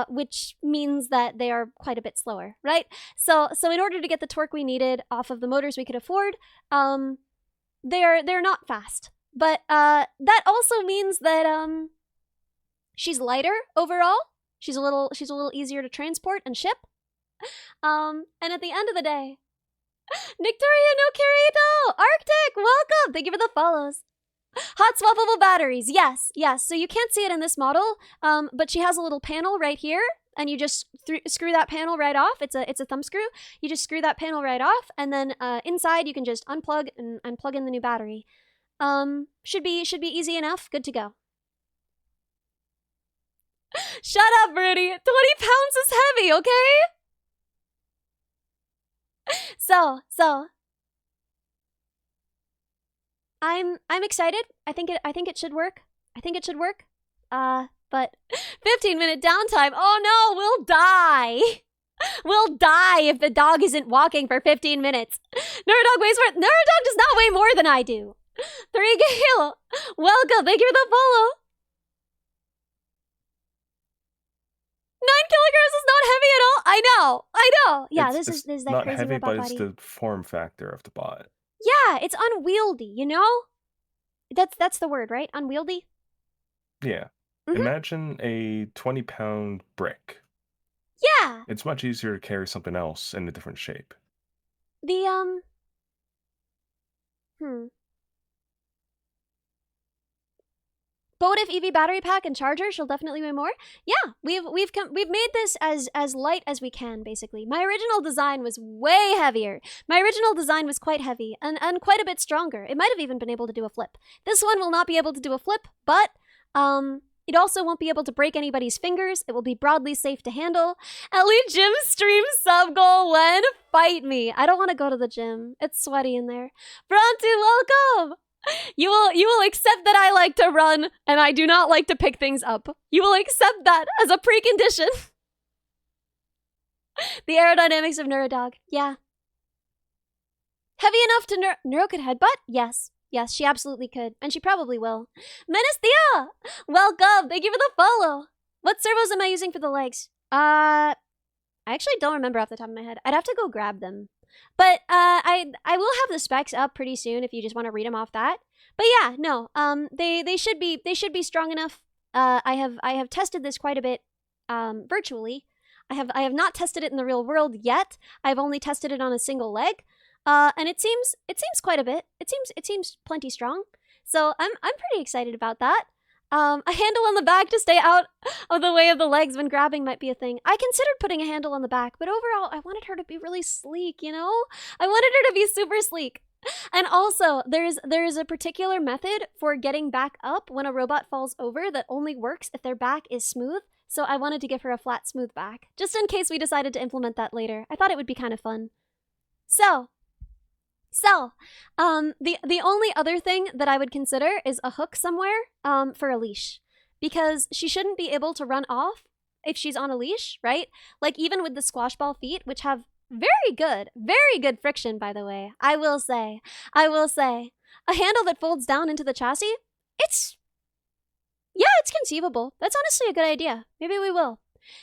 which means that they are quite a bit slower, right? So in order to get the torque we needed off of the motors we could afford, they're not fast. But that also means that she's lighter overall. She's a little easier to transport and ship. And at the end of the day, Nictoria no Carito! Arctic, welcome! Thank you for the follows. Hot swappable batteries, yes. So you can't see it in this model, but she has a little panel right here, and you just screw that panel right off. It's a thumb screw. You just screw that panel right off, and then inside you can just unplug and plug in the new battery. Should be easy enough. Good to go. Shut up, Broody. 20 pounds is heavy, okay? So I'm excited. I think it should work. But 15-minute downtime. Oh no, we'll die. We'll die if the dog isn't walking for 15 minutes. Neurodog weighs more. Neurodog does not weigh more than I do. 3 Gale, welcome. Thank you for the follow. 9 kilograms is not heavy at all. I know. Yeah, this is that not crazy heavy, robot but body. it's the form factor of the bot. Yeah, it's unwieldy, That's the word, right? Unwieldy? Yeah. Mm-hmm. Imagine a 20-pound brick. Yeah. It's much easier to carry something else in a different shape. The Bodif EV battery pack and charger. She'll definitely weigh more. Yeah, we've made this as light as we can, basically. My original design was way heavier. My original design was quite heavy and quite a bit stronger. It might have even been able to do a flip. This one will not be able to do a flip, but it also won't be able to break anybody's fingers. It will be broadly safe to handle. Ellie Gym stream sub goal when? Fight me. I don't want to go to the gym. It's sweaty in there. Brontu, welcome! You will accept that I like to run and I do not like to pick things up. You will accept that as a precondition. The aerodynamics of Neurodog. Yeah. Heavy enough to Neuro could headbutt? Yes. Yes, she absolutely could. And she probably will. Menace Thea! Welcome! Thank you for the follow! What servos am I using for the legs? I actually don't remember off the top of my head. I'd have to go grab them. But I will have the specs up pretty soon if you just want to read them off that. But yeah, no. They should be strong enough. I have tested this quite a bit virtually. I have not tested it in the real world yet. I've only tested it on a single leg. And it seems quite a bit. It seems plenty strong. So I'm pretty excited about that. A handle on the back to stay out of the way of the legs when grabbing might be a thing. I considered putting a handle on the back, but overall I wanted her to be really sleek, you know? I wanted her to be super sleek. And also, there is a particular method for getting back up when a robot falls over that only works if their back is smooth. So I wanted to give her a flat, smooth back, just in case we decided to implement that later. I thought it would be kind of fun. So, the only other thing that I would consider is a hook somewhere, for a leash. Because she shouldn't be able to run off if she's on a leash, right? Like, even with the squash ball feet, which have very good friction, by the way. I will say. A handle that folds down into the chassis, it's conceivable. That's honestly a good idea. Maybe we will.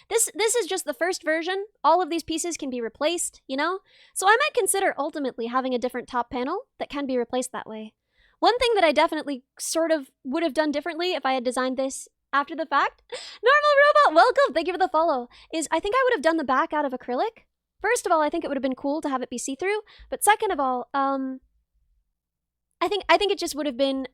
This is just the first version. All of these pieces can be replaced, you know? So I might consider ultimately having a different top panel that can be replaced that way. One thing that I definitely sort of would have done differently if I had designed this after the fact, Normal Robot, welcome, thank you for the follow, is I think I would have done the back out of acrylic. First of all, I think it would have been cool to have it be see-through, but second of all, I think it just would have been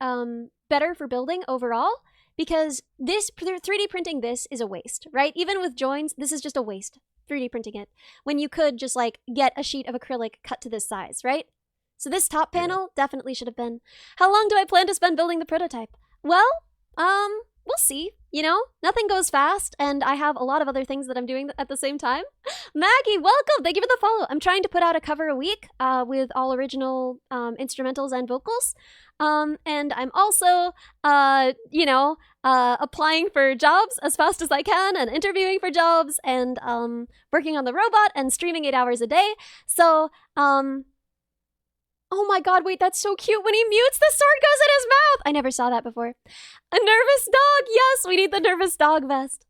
better for building overall. Because this 3D printing this is a waste, right? Even with joins, this is just a waste, 3D printing it. When you could just like get a sheet of acrylic cut to this size, right? So this top panel definitely should have been. How long do I plan to spend building the prototype? Well, we'll see, you know? Nothing goes fast, and I have a lot of other things that I'm doing at the same time. Maggie, welcome! Thank you for the follow. I'm trying to put out a cover a week with all original instrumentals and vocals. And I'm also, applying for jobs as fast as I can and interviewing for jobs and working on the robot and streaming 8 hours a day. So, oh my god, wait, that's so cute. When he mutes, the sword goes in his mouth. I never saw that before. A nervous dog. Yes, we need the nervous dog vest.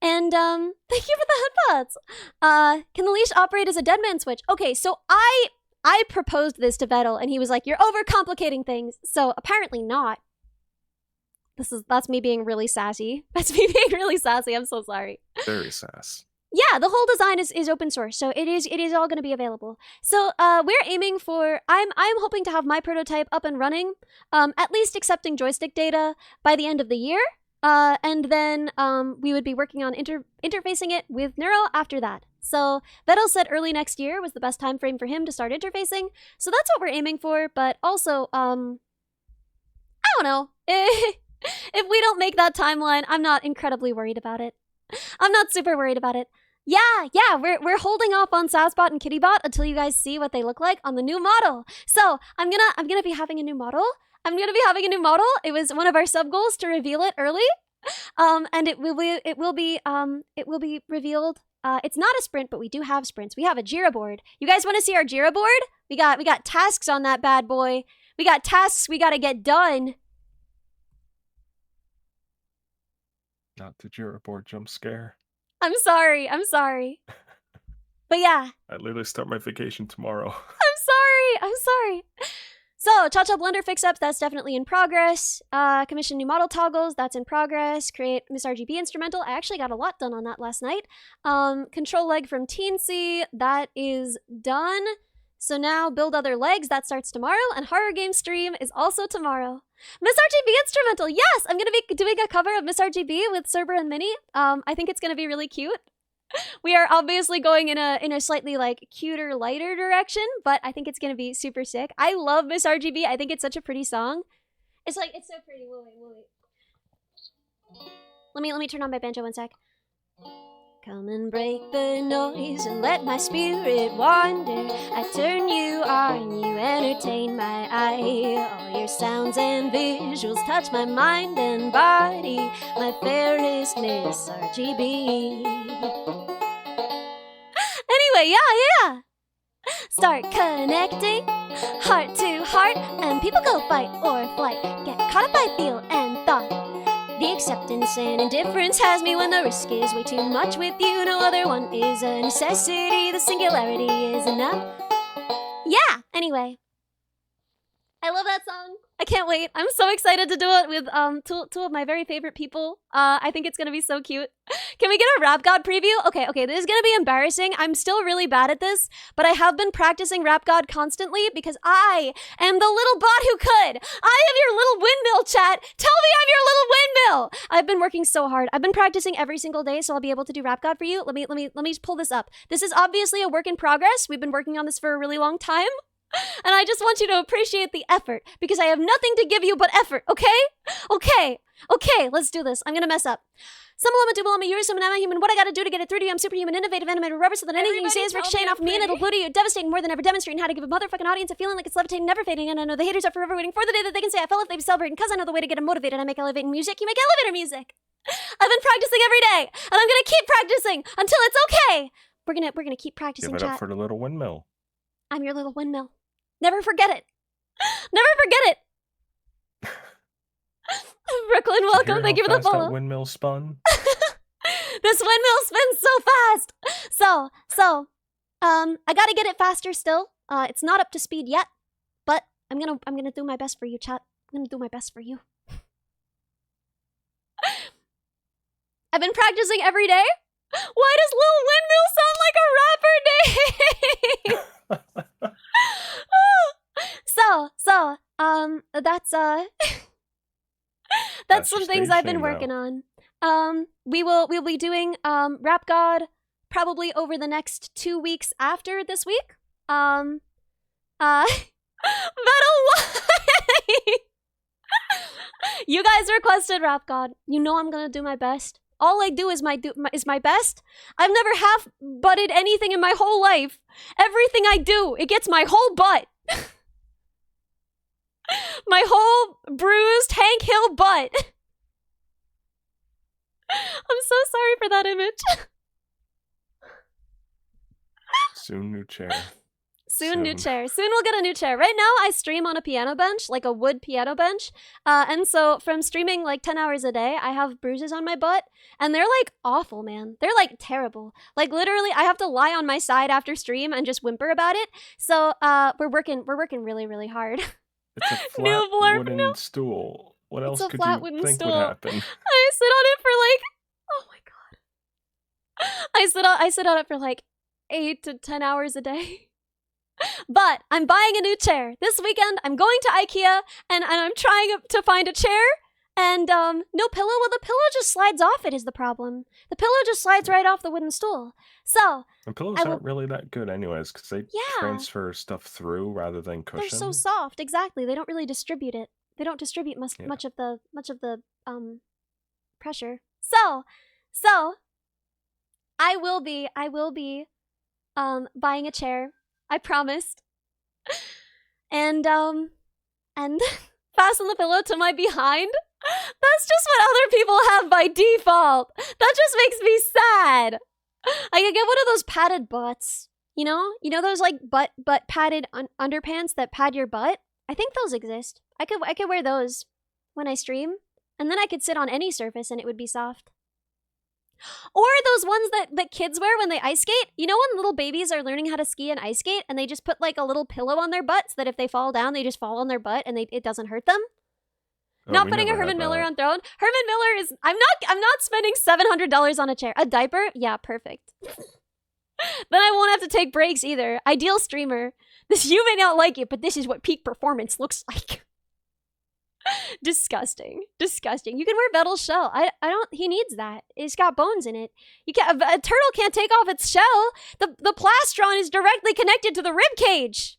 And thank you for the headbuds. Can the leash operate as a dead man switch? Okay, so I proposed this to Vettel and he was like, you're overcomplicating things. So apparently not. That's me being really sassy. That's me being really sassy. I'm so sorry. Very sass. Yeah, the whole design is open source, so it is all going to be available. So we're aiming for. I'm hoping to have my prototype up and running, at least accepting joystick data by the end of the year, and then we would be working on interfacing it with Neuro after that. So Vettel said early next year was the best time frame for him to start interfacing. So that's what we're aiming for. But also, I don't know. If we don't make that timeline, I'm not incredibly worried about it. I'm not super worried about it. Yeah, we're holding off on Sassbot and Kittybot until you guys see what they look like on the new model. So I'm gonna be having a new model. It was one of our sub goals to reveal it early, and it will be revealed. It's not a sprint, but we do have sprints. We have a Jira board. You guys want to see our Jira board? We got tasks on that bad boy. We got tasks we gotta get done. Not the Jira board jump scare. I'm sorry. But yeah. I literally start my vacation tomorrow. I'm sorry. So, Cha-Cha Blender fix-ups, that's definitely in progress. Commission new model toggles, that's in progress. Create Miss RGB instrumental. I actually got a lot done on that last night. Control leg from Teensy, that is done. So now Build Other Legs, that starts tomorrow, and Horror Game Stream is also tomorrow. Miss RGB instrumental, yes! I'm gonna be doing a cover of Miss RGB with Cerber and Minnie. I think it's gonna be really cute. We are obviously going in a slightly like cuter, lighter direction, but I think it's gonna be super sick. I love Miss RGB. I think it's such a pretty song. It's so pretty. Wait. Let me turn on my banjo one sec. Come and break the noise and let my spirit wander. I turn you on, you entertain my eye. All your sounds and visuals touch my mind and body. My fairest Miss RGB. Anyway, yeah. Start connecting, heart to heart, and people go fight or flight. Get caught up by feel and thought. The acceptance and indifference has me when the risk is way too much with you. No other one is a necessity. The singularity is enough. Yeah, anyway. I love that song. I can't wait. I'm so excited to do it with two of my very favorite people. I think it's gonna be so cute. Can we get a Rap God preview? Okay, this is gonna be embarrassing. I'm still really bad at this, but I have been practicing Rap God constantly because I am the little bot who could. I am your little windmill, chat. Tell me I'm your little windmill. I've been working so hard. I've been practicing every single day, so I'll be able to do Rap God for you. Let me just pull this up. This is obviously a work in progress. We've been working on this for a really long time. And I just want you to appreciate the effort, because I have nothing to give you but effort, okay? Okay, let's do this. I'm gonna mess up. Some element, double element, you're some human. What I gotta do to get it through to you? I'm superhuman, innovative, animated, rubber, so that anything you say is ricocheting off me and it'll glue to you. Devastating, more than ever demonstrating how to give a motherfucking audience a feeling like it's levitating, never fading. And I know the haters are forever waiting for the day that they can say I fell if they be celebrating, because I know the way to get them motivated. I make elevating music, you make elevator music. I've been practicing every day, and I'm gonna keep practicing until it's okay. We're gonna keep practicing, Give it chat. up for the little windmill. I'm your little windmill. Never forget it. Never forget it. Brooklyn, welcome. Thank you for the follow. That windmill spun. This windmill spins so fast. So, I gotta get it faster still. It's not up to speed yet, but I'm gonna do my best for you, chat. I'm gonna do my best for you. I've been practicing every day. Why does Little Windmill sound like a rapper name? That's some things I've been working on. We'll be doing Rap God probably over the next 2 weeks after this week. Metal why? You guys requested Rap God. You know I'm gonna do my best. All I do is my best. I've never half-butted anything in my whole life. Everything I do, it gets my whole butt. My whole bruised Hank Hill butt. I'm so sorry for that image. Soon new chair. Soon new chair. Soon we'll get a new chair. Right now I stream on a piano bench, like a wood piano bench. And so from streaming like 10 hours a day, I have bruises on my butt. And they're like awful, man. They're like terrible. Like literally I have to lie on my side after stream and just whimper about it. So we're working really, really hard. It's a flat wooden stool. What else could you think would happen? I sit on it for like, oh my god. I sit on it for like 8 to 10 hours a day. But I'm buying a new chair. This weekend, I'm going to IKEA, and I'm trying to find a chair, and no pillow. Well, the pillow just slides off it is the problem. The pillow just slides right off the wooden stool. So... And pillows aren't really that good anyways, because they transfer stuff through rather than cushion. They're so soft, exactly. They don't really distribute it. They don't distribute much of the pressure. So I will be buying a chair. I promised. And fasten the pillow to my behind. That's just what other people have by default. That just makes me sad. I could get one of those padded butts. You know those like butt padded underpants that pad your butt? I think those exist. I could wear those when I stream, and then I could sit on any surface and it would be soft. Or those ones that kids wear when they ice skate. You know when little babies are learning how to ski and ice skate and they just put like a little pillow on their butt so that if they fall down, they just fall on their butt and it doesn't hurt them? Not putting a Herman Miller on throne. Herman Miller is... I'm not spending $700 on a chair. A diaper? Yeah, perfect. Then I won't have to take breaks either. Ideal streamer. You may not like it, but this is what peak performance looks like. Disgusting. Disgusting. You can wear Vetal's shell. I don't, he needs that. It's got bones in it. You can't, a turtle can't take off its shell. The plastron is directly connected to the rib cage.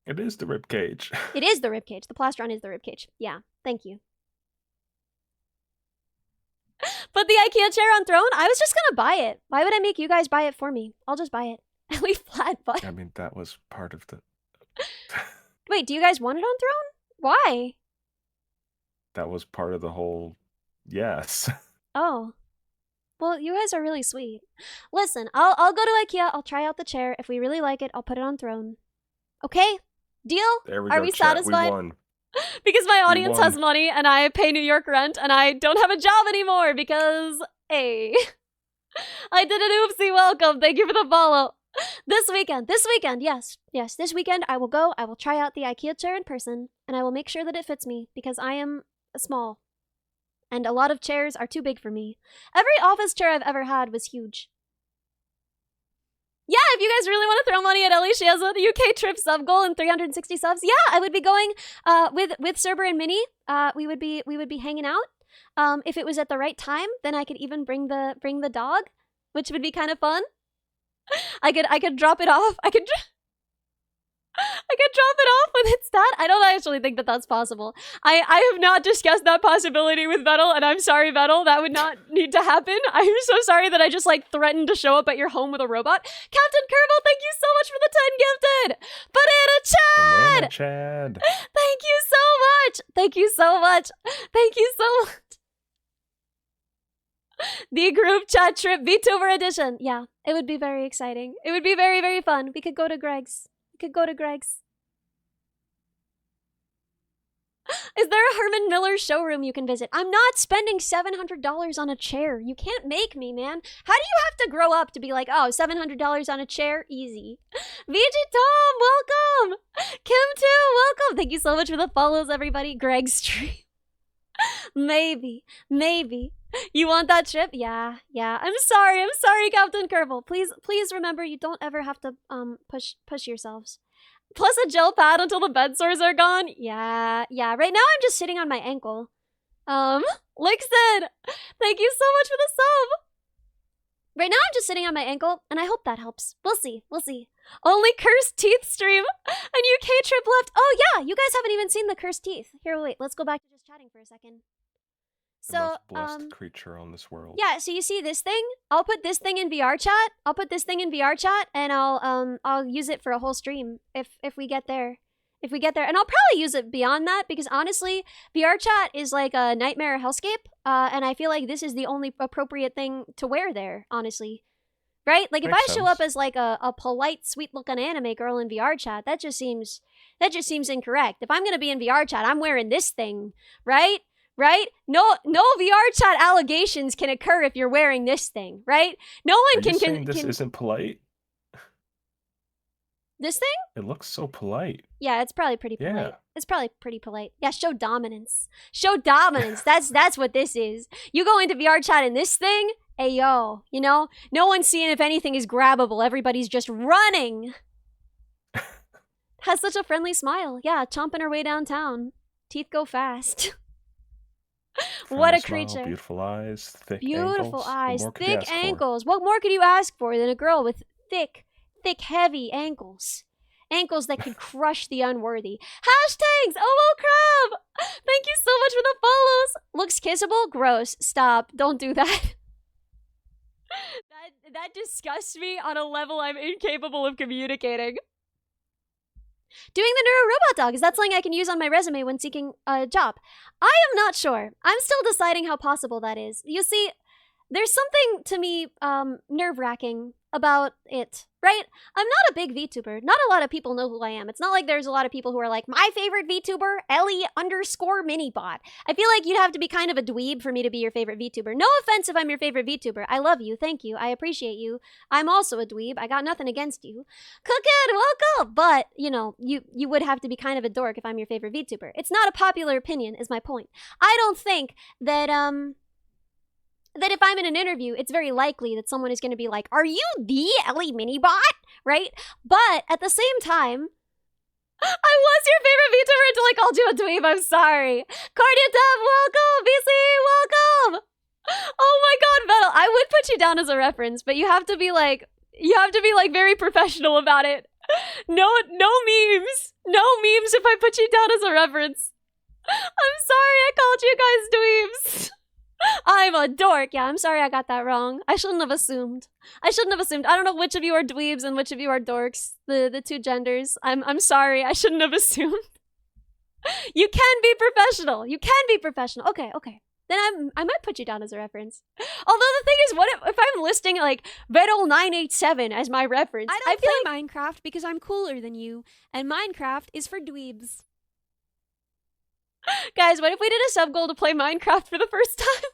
It is the rib cage. It is the rib cage. The plastron is the rib cage. Yeah. Thank you. But the IKEA chair on throne, I was just gonna buy it. Why would I make you guys buy it for me? I'll just buy it. Ellie flat butt. I mean, that was part of the... Wait, do you guys want it on throne? Why? That was part of the whole... Yes. Oh. Well, you guys are really sweet. Listen, I'll go to IKEA, I'll try out the chair. If we really like it, I'll put it on throne. Okay? Deal? There we Are go, we chat. satisfied? We won. Because my audience won. has money and I pay New York rent and I don't have a job anymore because, hey. I did an oopsie welcome. Thank you for the follow. This weekend, yes, this weekend I will go, I will try out the IKEA chair in person, and I will make sure that it fits me, because I am small. And a lot of chairs are too big for me. Every office chair I've ever had was huge. Yeah, if you guys really want to throw money at Ellie, she has a UK trip sub goal and 360 subs. Yeah, I would be going with Cerber and Minnie. We would be hanging out. If it was at the right time, then I could even bring the dog, which would be kind of fun. I could drop it off. I could drop it off with its dad. I don't actually think that that's possible. I have not discussed that possibility with Vetal, and I'm sorry, Vetal. That would not need to happen. I'm so sorry that I just like threatened to show up at your home with a robot. Captain Kerbal, thank you so much for the 10 gifted. Banana Chad. Thank you so much. Thank you so much. Thank you so much. The group chat trip VTuber edition. Yeah, it would be very exciting. It would be very, very fun. We could go to Greg's. Is there a Herman Miller showroom you can visit? I'm not spending $700 on a chair. You can't make me, man. How do you have to grow up to be like, oh, $700 on a chair? Easy. VG Tom, welcome. Kim too, welcome. Thank you so much for the follows, everybody. Greg's stream. Maybe. You want that trip? Yeah. I'm sorry, Captain Kerbal. Please remember you don't ever have to push yourselves. Plus a gel pad until the bed sores are gone. Yeah. Right now I'm just sitting on my ankle. Lixon, thank you so much for the sub. Right now I'm just sitting on my ankle, and I hope that helps. We'll see. Only cursed teeth stream. And UK trip left. Oh yeah, you guys haven't even seen the cursed teeth. Here, wait, let's go back to just chatting for a second. The most blessed creature on this world. Yeah, so you see this thing? I'll put this thing in VR chat. And I'll use it for a whole stream if we get there. And I'll probably use it beyond that, because honestly, VR chat is like a nightmare hellscape, and I feel like this is the only appropriate thing to wear there, honestly. Right? Like, if I show up as like a polite, sweet-looking anime girl in VR chat, that just seems incorrect. If I'm gonna be in VR chat, I'm wearing this thing, right? No VR chat allegations can occur if you're wearing this thing, right? No one Are you saying this isn't polite? This thing? It looks so polite. Yeah, it's probably pretty polite. Yeah. It's probably pretty polite. Yeah, show dominance. That's what this is. You go into VR chat in this thing, hey yo, you know? No one's seeing if anything is grabbable. Everybody's just running. Has such a friendly smile. Yeah, chomping her way downtown. Teeth go fast. What a smile, creature. Beautiful eyes, thick Beautiful ankles. eyes, thick ankles. What more could you ask for than a girl with thick, heavy ankles? Ankles that could crush the unworthy. Hashtags! Oh, crab! Thank you so much for the follows. Looks kissable? Gross. Stop. Don't do that. That disgusts me on a level I'm incapable of communicating. Doing the neuro robot dog, is that something I can use on my resume when seeking a job? I am not sure. I'm still deciding how possible that is. You see, there's something to me nerve-wracking about it, right? I'm not a big VTuber. Not a lot of people know who I am. It's not like there's a lot of people who are like, my favorite VTuber, Ellie_Minibot. I feel like you'd have to be kind of a dweeb for me to be your favorite VTuber. No offense if I'm your favorite VTuber. I love you. Thank you. I appreciate you. I'm also a dweeb. I got nothing against you. Cookin', welcome! But, you know, you would have to be kind of a dork if I'm your favorite VTuber. It's not a popular opinion, is my point. I don't think that, that if I'm in an interview, it's very likely that someone is going to be like, "Are you the Ellie Minibot?" Right? But at the same time, I was your favorite VTuber until I called you a dweeb. I'm sorry. Cardia Dev, welcome. BC, welcome. Oh my God, Vettel. I would put you down as a reference, but you have to be like very professional about it. No memes. No memes if I put you down as a reference. I'm sorry I called you guys dweebs. I'm a dork. Yeah, I'm sorry I got that wrong. I shouldn't have assumed. I don't know which of you are dweebs and which of you are dorks. The two genders. I'm sorry. I shouldn't have assumed. You can be professional. Okay. Then I might put you down as a reference. Although the thing is, what if I'm listing like Vettel987 as my reference? I don't play Minecraft because I'm cooler than you, and Minecraft is for dweebs. Guys, what if we did a sub goal to play Minecraft for the first time?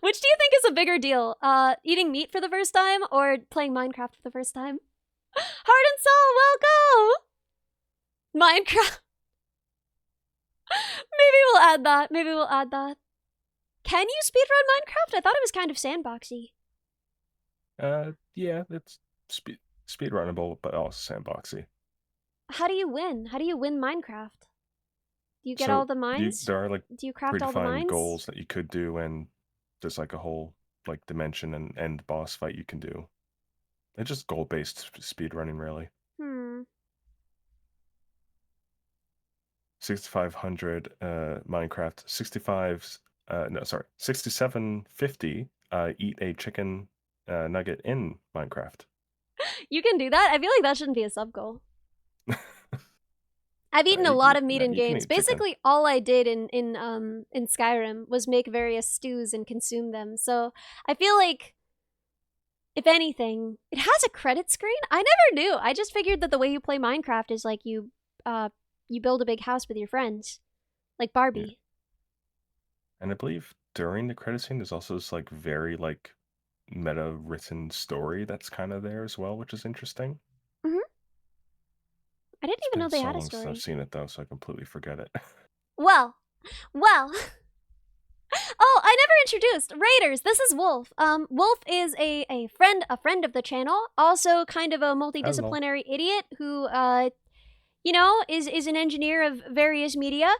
Which do you think is a bigger deal? Eating meat for the first time or playing Minecraft for the first time? Heart and Soul, welcome! Minecraft. Maybe we'll add that. Can you speedrun Minecraft? I thought it was kind of sandboxy. Yeah, it's speed runnable, but also sandboxy. How do you win? How do you win Minecraft? Do you get So all the mines? there are like Do you craft all the predefined mines? goals that you could do, and there's like a whole like dimension and end boss fight you can do. It's just goal-based speed running, really. 6500 Minecraft 6750 eat a chicken nugget in Minecraft. You can do that? I feel like that shouldn't be a sub goal. I've eaten a lot of meat in games. Basically, all I did in Skyrim was make various stews and consume them. So I feel like, if anything, it has a credit screen. I never knew. I just figured that the way you play Minecraft is like you build a big house with your friends, like Barbie. Yeah. And I believe during the credit scene, there's also this like very like meta written story that's kind of there as well, which is interesting. I didn't even know they had a Since story. I've seen it though, so I completely forget it. Well. Oh, I never introduced Raiders. This is Wolf. Wolf is a friend of the channel, also kind of a multidisciplinary idiot who you know, is an engineer of various media,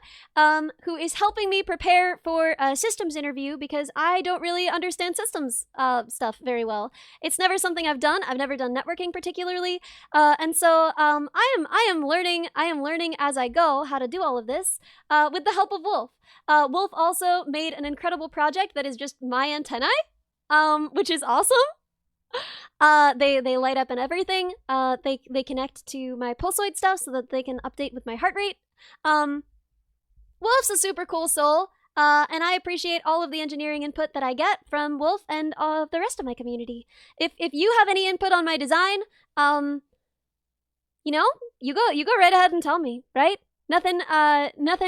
who is helping me prepare for a systems interview because I don't really understand systems stuff very well. It's never something I've done. I've never done networking particularly, and so I am learning as I go how to do all of this with the help of Wolf. Wolf also made an incredible project that is just my antennae, which is awesome. They light up and everything. They connect to my pulsoid stuff so that they can update with my heart rate. Wolf's a super cool soul, and I appreciate all of the engineering input that I get from Wolf and the rest of my community. If you have any input on my design, you know, you go right ahead and tell me, right? Nothing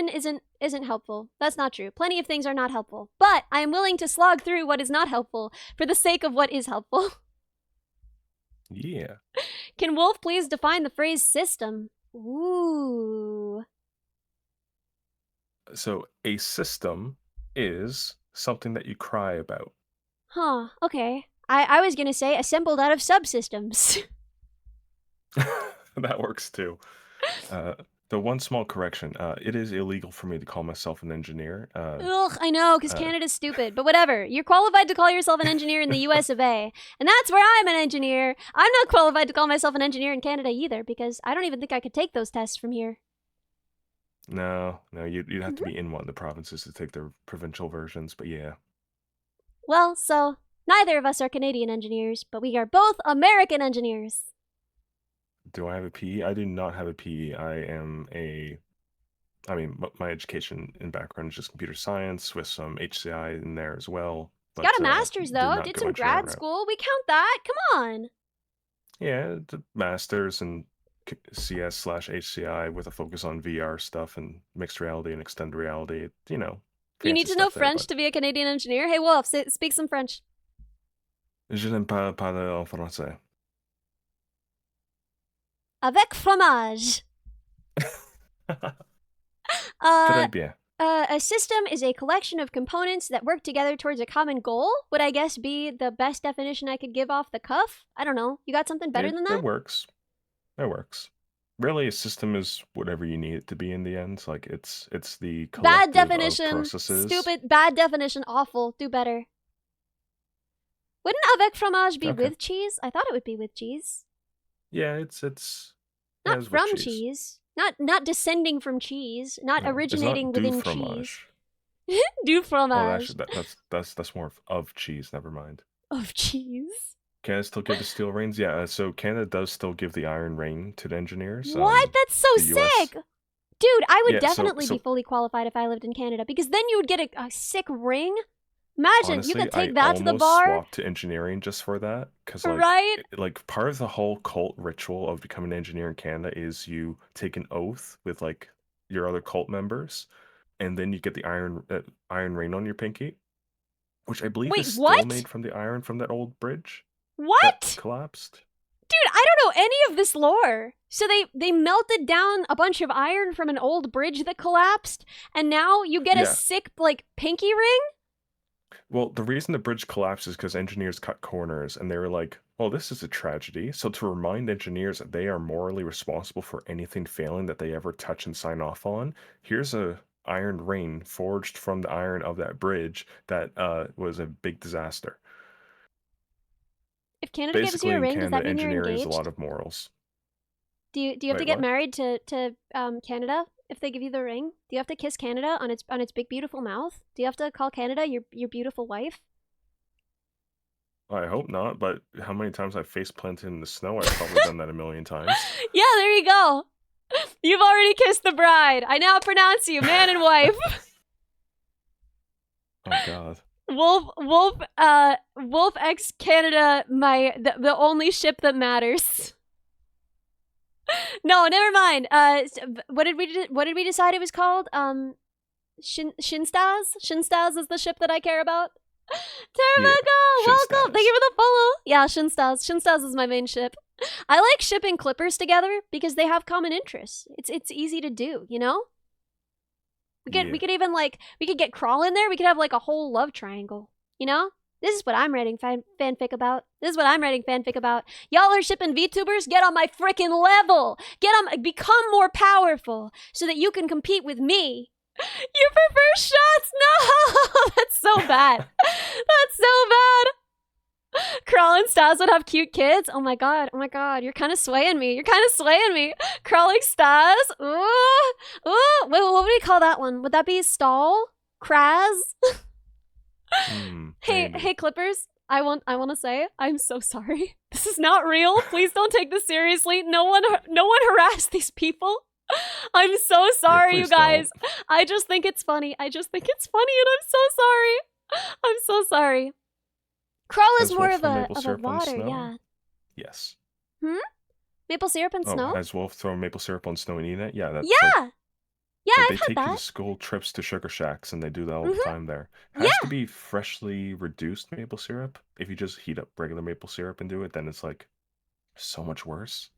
isn't helpful. That's not true. Plenty of things are not helpful, but I am willing to slog through what is not helpful for the sake of what is helpful. Yeah. Can Wolf please define the phrase system? Ooh. So a system is something that you cry about. Huh, okay. I was gonna say assembled out of subsystems. That works too. The one small correction, it is illegal for me to call myself an engineer. Ugh, I know, because Canada's stupid. But whatever. You're qualified to call yourself an engineer in the US of A. And that's where I'm an engineer. I'm not qualified to call myself an engineer in Canada either, because I don't even think I could take those tests from here. No, you'd have to be in one of the provinces to take the provincial versions, but yeah. Well, so, neither of us are Canadian engineers, but we are both American engineers. Do I have a PE? I do not have a PE. I mean, my education and background is just computer science with some HCI in there as well. But, got a master's though, did some grad school. We count that. Come on. Yeah, the master's in CS/HCI with a focus on VR stuff and mixed reality and extended reality. You know. You need to know French to be a Canadian engineer. Hey Wolf, speak some French. Je n'aime pas parler en français. Avec fromage. Très bien. a system is a collection of components that work together towards a common goal, would I guess be the best definition I could give off the cuff? I don't know. You got something better than that? It works. It works. Really, a system is whatever you need it to be in the end. Like it's the Bad collective of definition. processes. Stupid. Bad definition. Awful. Do better. Wouldn't avec fromage be Okay. with cheese? I thought it would be with cheese. Yeah, it's Not with from cheese. Not descending from cheese. Not No, originating it's not within du fromage. cheese. Du Oh, fromage. actually, that's more of cheese. Never mind. Of cheese. Canada still give the steel reins? Yeah, so Canada does still give the iron rein to the engineers. What? That's so the US sick! Dude, I would Yeah, so- definitely so- be fully qualified if I lived in Canada, because then you would get a sick ring. Imagine, Honestly, you could take I that to the almost bar. swapped to engineering just for that, because Right? like part of the whole cult ritual of becoming an engineer in Canada is you take an oath with like your other cult members, and then you get the iron ring on your pinky, which I believe Wait, is still what? made from the iron from that old bridge that What? collapsed. Dude, I don't know any of this lore. So they melted down a bunch of iron from an old bridge that collapsed, and now you get a Yeah. sick, like, pinky ring? Well, the reason the bridge collapsed is because engineers cut corners, and they were like, well, this is a tragedy. So to remind engineers that they are morally responsible for anything failing that they ever touch and sign off on, here's a iron ring forged from the iron of that bridge that was a big disaster. If Canada gives Basically, you a in ring, does Canada, that mean you're engineering is engaged? a lot of morals. Do you have to Wait, get what? married to Canada if they give you the ring? Do you have to kiss Canada on its big beautiful mouth? Do you have to call Canada your beautiful wife? I hope not, but how many times I've face planted in the snow, I've probably done that a million times. Yeah, there you go. You've already kissed the bride. I now pronounce you man and wife. Oh god. Wolf X Canada, the only ship that matters. No, never mind. What did we decide it was called? Shinstaz? Shinstaz is the ship that I care about. Teramago, welcome. Shinstaz. Thank you for the follow. Yeah, Shinstaz. Shinstaz is my main ship. I like shipping clippers together because they have common interests. It's easy to do, you know? We could even we could get Crawl in there. We could have like a whole love triangle, you know? This is what I'm writing fanfic about. This is what I'm writing fanfic about. Y'all are shipping VTubers? Get on my freaking level. Become more powerful so that you can compete with me. You prefer shots? No! That's so bad. That's so bad. Crawl and Stas would have cute kids? Oh my god, you're kind of swaying me. Crawling Stas? Ooh. Wait, what would we call that one? Would that be Stall? Kraz? Maybe. Hey Clippers, I want to say I'm so sorry. This is not real. Please don't take this seriously. No one harass these people. I'm so sorry, you please guys. don't. I just think it's funny. And I'm so sorry. I'm so sorry. Crawl is Has more Wolf of thrown a maple syrup on water, snow? yeah. Yes. Maple syrup and snow? Has Wolf thrown maple syrup on snow and eaten it? Yeah, that's Yeah. Yeah, like I've they had take you to that. school trips to sugar shacks, and they do that all the Mhm. time there. It has to be freshly reduced maple syrup. If you just heat up regular maple syrup and do it, then it's like so much worse.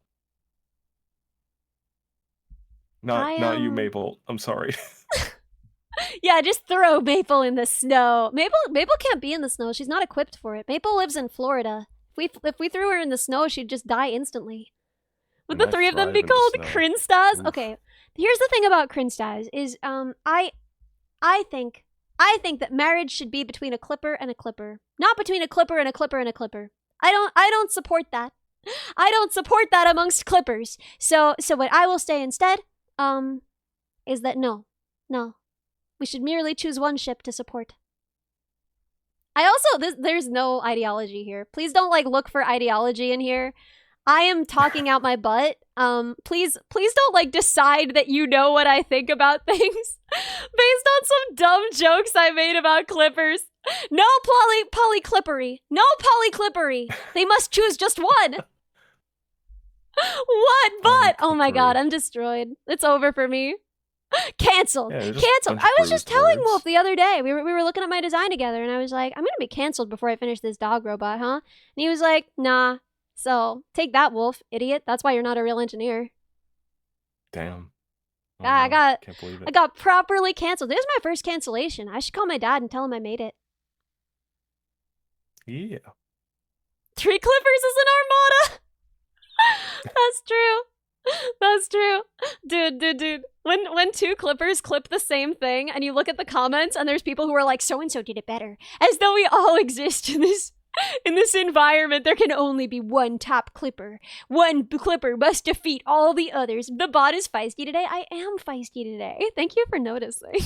Not you, Maple. I'm sorry. Yeah, just throw Maple in the snow. Maple can't be in the snow. She's not equipped for it. Maple lives in Florida. If we threw her in the snow, she'd just die instantly. Would And the I three of them thrive be in the called snow. Krinstas? Oof. Okay, here's the thing about Krinstas is I think that marriage should be between a clipper and a clipper, not between a clipper and a clipper and a clipper. I don't support that. I don't support that amongst clippers. So what I will say instead is that no. We should merely choose one ship to support. I also, there's no ideology here. Please don't look for ideology in here. I am talking out my butt. Please don't decide that you know what I think about things based on some dumb jokes I made about clippers. No polyclippery. No polyclippery. They must choose just one. What? But oh my god, I'm destroyed. It's over for me. Canceled. Yeah, they're just a Canceled. bunch of I was just bruised telling words. Wolf the other day. We were looking at my design together, and I was like, I'm gonna be canceled before I finish this dog robot, huh? And he was like, nah. So take that, Wolf, idiot. That's why you're not a real engineer. Damn. Oh, I no. got Can't believe I it. got properly canceled. This is my first cancellation. I should call my dad and tell him I made it. Yeah. 3 Clippers is an armada. That's true. That's true. Dude. When 2 Clippers clip the same thing and you look at the comments and there's people who are like, so-and-so did it better. As though we all exist in this environment. There can only be one top Clipper. One Clipper must defeat all the others. The bot is feisty today. I am feisty today. Thank you for noticing.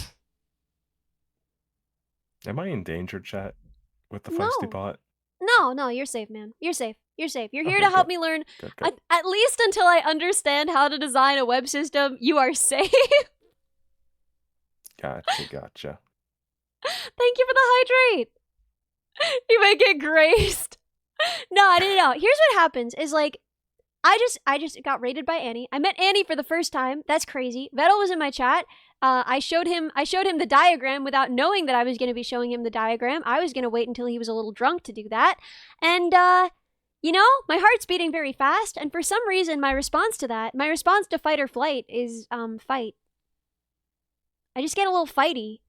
Am I in danger, chat, with the feisty No. bot? No, you're safe, man. You're safe. You're safe. You're here Okay, to help good. me learn. Good. At least until I understand how to design a web system, you are safe. Gotcha. Thank you for the hydrate. You may get graced. No. Here's what happens is like, I just got raided by Annie. I met Annie for the first time. That's crazy. Vettel was in my chat. I showed him the diagram without knowing that I was going to be showing him the diagram. I was going to wait until he was a little drunk to do that. And, you know, my heart's beating very fast. And for some reason, my response to fight or flight is, fight. I just get a little fighty.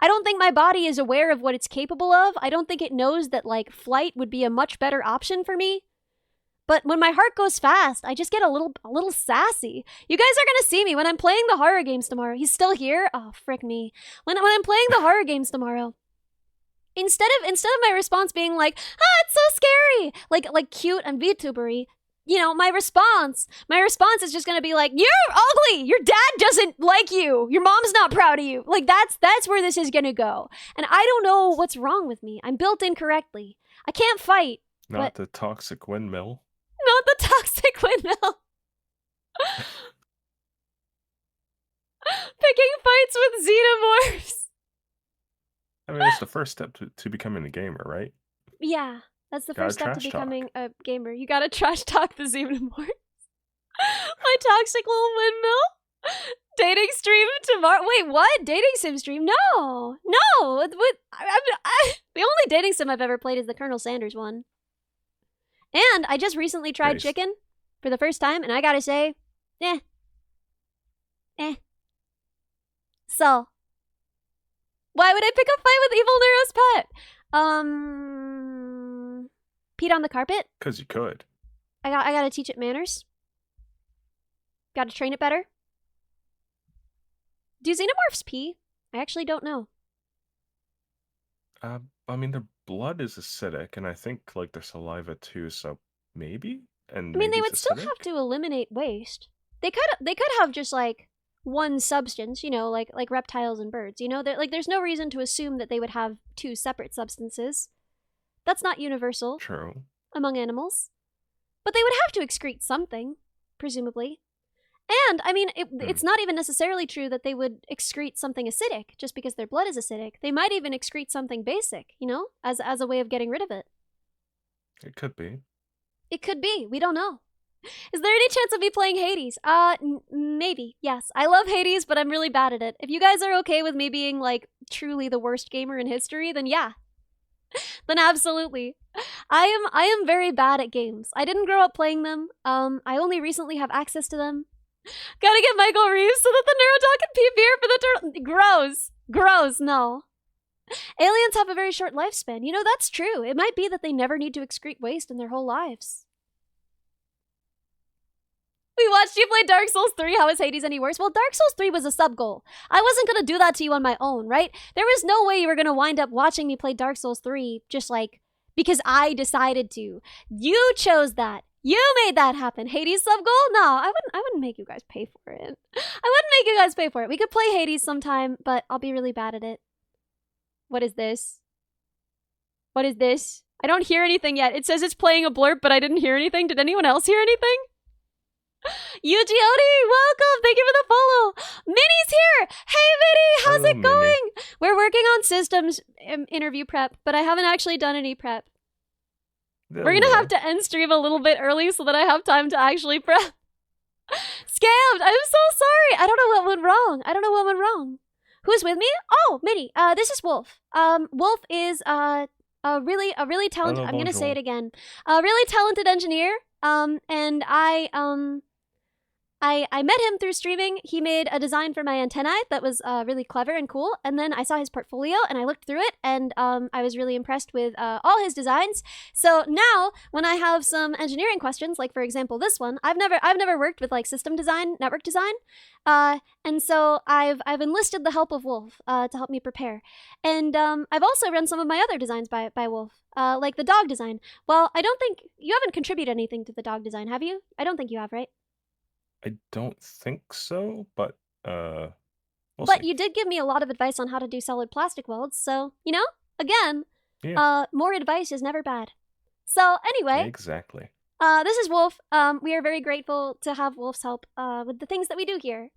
I don't think my body is aware of what it's capable of. I don't think it knows that, like, flight would be a much better option for me. But when my heart goes fast, I just get a little sassy. You guys are gonna see me when I'm playing the horror games tomorrow. He's still here? Oh, frick me. When I'm playing the horror games tomorrow, instead of my response being like, it's so scary, like cute and VTubery, you know, my response is just gonna be like, you're ugly, your dad doesn't like you, your mom's not proud of you. Like, that's where this is gonna go. And I don't know what's wrong with me. I'm built incorrectly. I can't fight. Not the toxic windmill. Not the toxic windmill. Picking fights with xenomorphs. I mean, it's the first step to becoming a gamer, right? Yeah, that's the first step to trash talk. becoming a gamer. You gotta trash talk the xenomorphs. My toxic little windmill. Dating stream tomorrow. Wait, what? Dating sim stream? No. What? The only dating sim I've ever played is the Colonel Sanders one. And I just recently tried chicken for the first time, and I gotta say, So, why would I pick a fight with Evil Nero's pet? Peed on the carpet? 'Cause you could. I gotta teach it manners. Gotta train it better. Do xenomorphs pee? I actually don't know. I mean, their blood is acidic, and I think like their saliva too. So maybe. And I mean, maybe they would it's still acidic? have to eliminate waste. They could have just like one substance, you know, like reptiles and birds. You know, there's no reason to assume that they would have 2 separate substances. That's not universal. True. Among animals. But they would have to excrete something, presumably. And, I mean, it's not even necessarily true that they would excrete something acidic just because their blood is acidic. They might even excrete something basic, you know, as a way of getting rid of it. It could be. It could be. We don't know. Is there any chance of me playing Hades? Maybe, yes. I love Hades, but I'm really bad at it. If you guys are okay with me being, like, truly the worst gamer in history, then yeah. Then absolutely. I am very bad at games. I didn't grow up playing them. I only recently have access to them. Gotta get Michael Reeves so that the Neurodog can pee beer for the turtle. Gross, no. Aliens have a very short lifespan. You know, that's true. It might be that they never need to excrete waste in their whole lives. We watched you play Dark Souls 3. How is Hades any worse? Well, Dark Souls 3 was a sub-goal. I wasn't gonna do that to you on my own, right? There was no way you were gonna wind up watching me play Dark Souls 3 just like because I decided to. You chose that. You made that happen. Hades sub-goal? No, I wouldn't make you guys pay for it. We could play Hades sometime, but I'll be really bad at it. What is this? What is this? I don't hear anything yet. It says it's playing a blurb, but I didn't hear anything. Did anyone else hear anything? Yuji Odi, welcome! Thank you for the follow! Minnie's here! Hey Minnie, how's it going? Minnie. We're working on systems interview prep, but I haven't actually done any prep. We're gonna have to end stream a little bit early so that I have time to actually prep. Scammed! I'm so sorry! I don't know what went wrong. Who's with me? Oh, Minnie. This is Wolf. Wolf is a really talented. I'm gonna say it again. A really talented engineer. And I met him through streaming. He made a design for my antennae that was really clever and cool. And then I saw his portfolio and I looked through it, and I was really impressed with all his designs. So now when I have some engineering questions, like for example this one, I've never worked with like system design, network design, and so I've enlisted the help of Wolf to help me prepare. And I've also run some of my other designs by Wolf, like the dog design. Well, I don't think you haven't contributed anything to the dog design, have you? I don't think you have, right? I don't think so, but we'll But see. you did give me a lot of advice on how to do solid plastic welds, so, you know, again, Yeah. more advice is never bad. So anyway, Exactly. this is Wolf. We are very grateful to have Wolf's help with the things that we do here.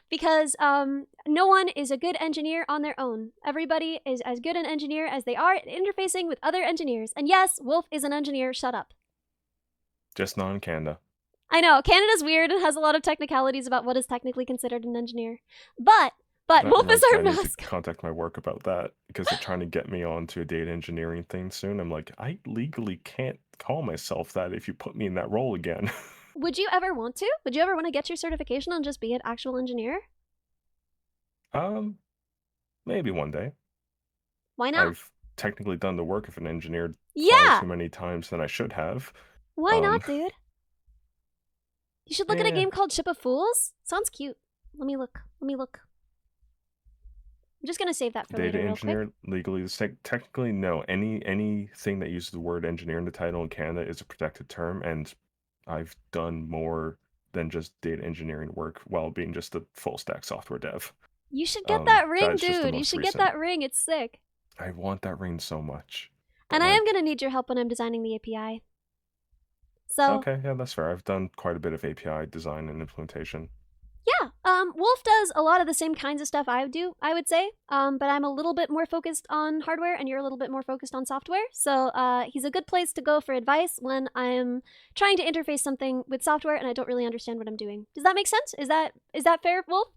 Because no one is a good engineer on their own. Everybody is as good an engineer as they are at interfacing with other engineers. And yes, Wolf is an engineer, shut up. Just not in Canada. I know, Canada's weird and has a lot of technicalities about what is technically considered an engineer. But Wolf is our I need to mascot. contact my work about that because they're trying to get me onto a data engineering thing soon. I'm like, I legally can't call myself that if you put me in that role again. Would you ever want to? Would you ever want to get your certification and just be an actual engineer? Maybe one day. Why not? I've technically done the work of an engineer far Yeah! too many times than I should have. Why not, dude? You should look at a Yeah. game called Ship of Fools. Sounds cute. Let me look. I'm just gonna save that for Data later real engineer quick. legally, technically no. Anything that uses the word engineer in the title in Canada is a protected term, and I've done more than just data engineering work while being just a full stack software dev. You should get that ring, that is just the dude. You most should recent. get that ring. It's sick. I want that ring so much. And I am gonna need your help when I'm designing the API. So Okay, yeah, that's fair. I've done quite a bit of API design and implementation. yeah, Wolf does a lot of the same kinds of stuff I do, I would say. But I'm a little bit more focused on hardware and you're a little bit more focused on software. So he's a good place to go for advice when I'm trying to interface something with software and I don't really understand what I'm doing. Does that make sense? Is that fair, Wolf?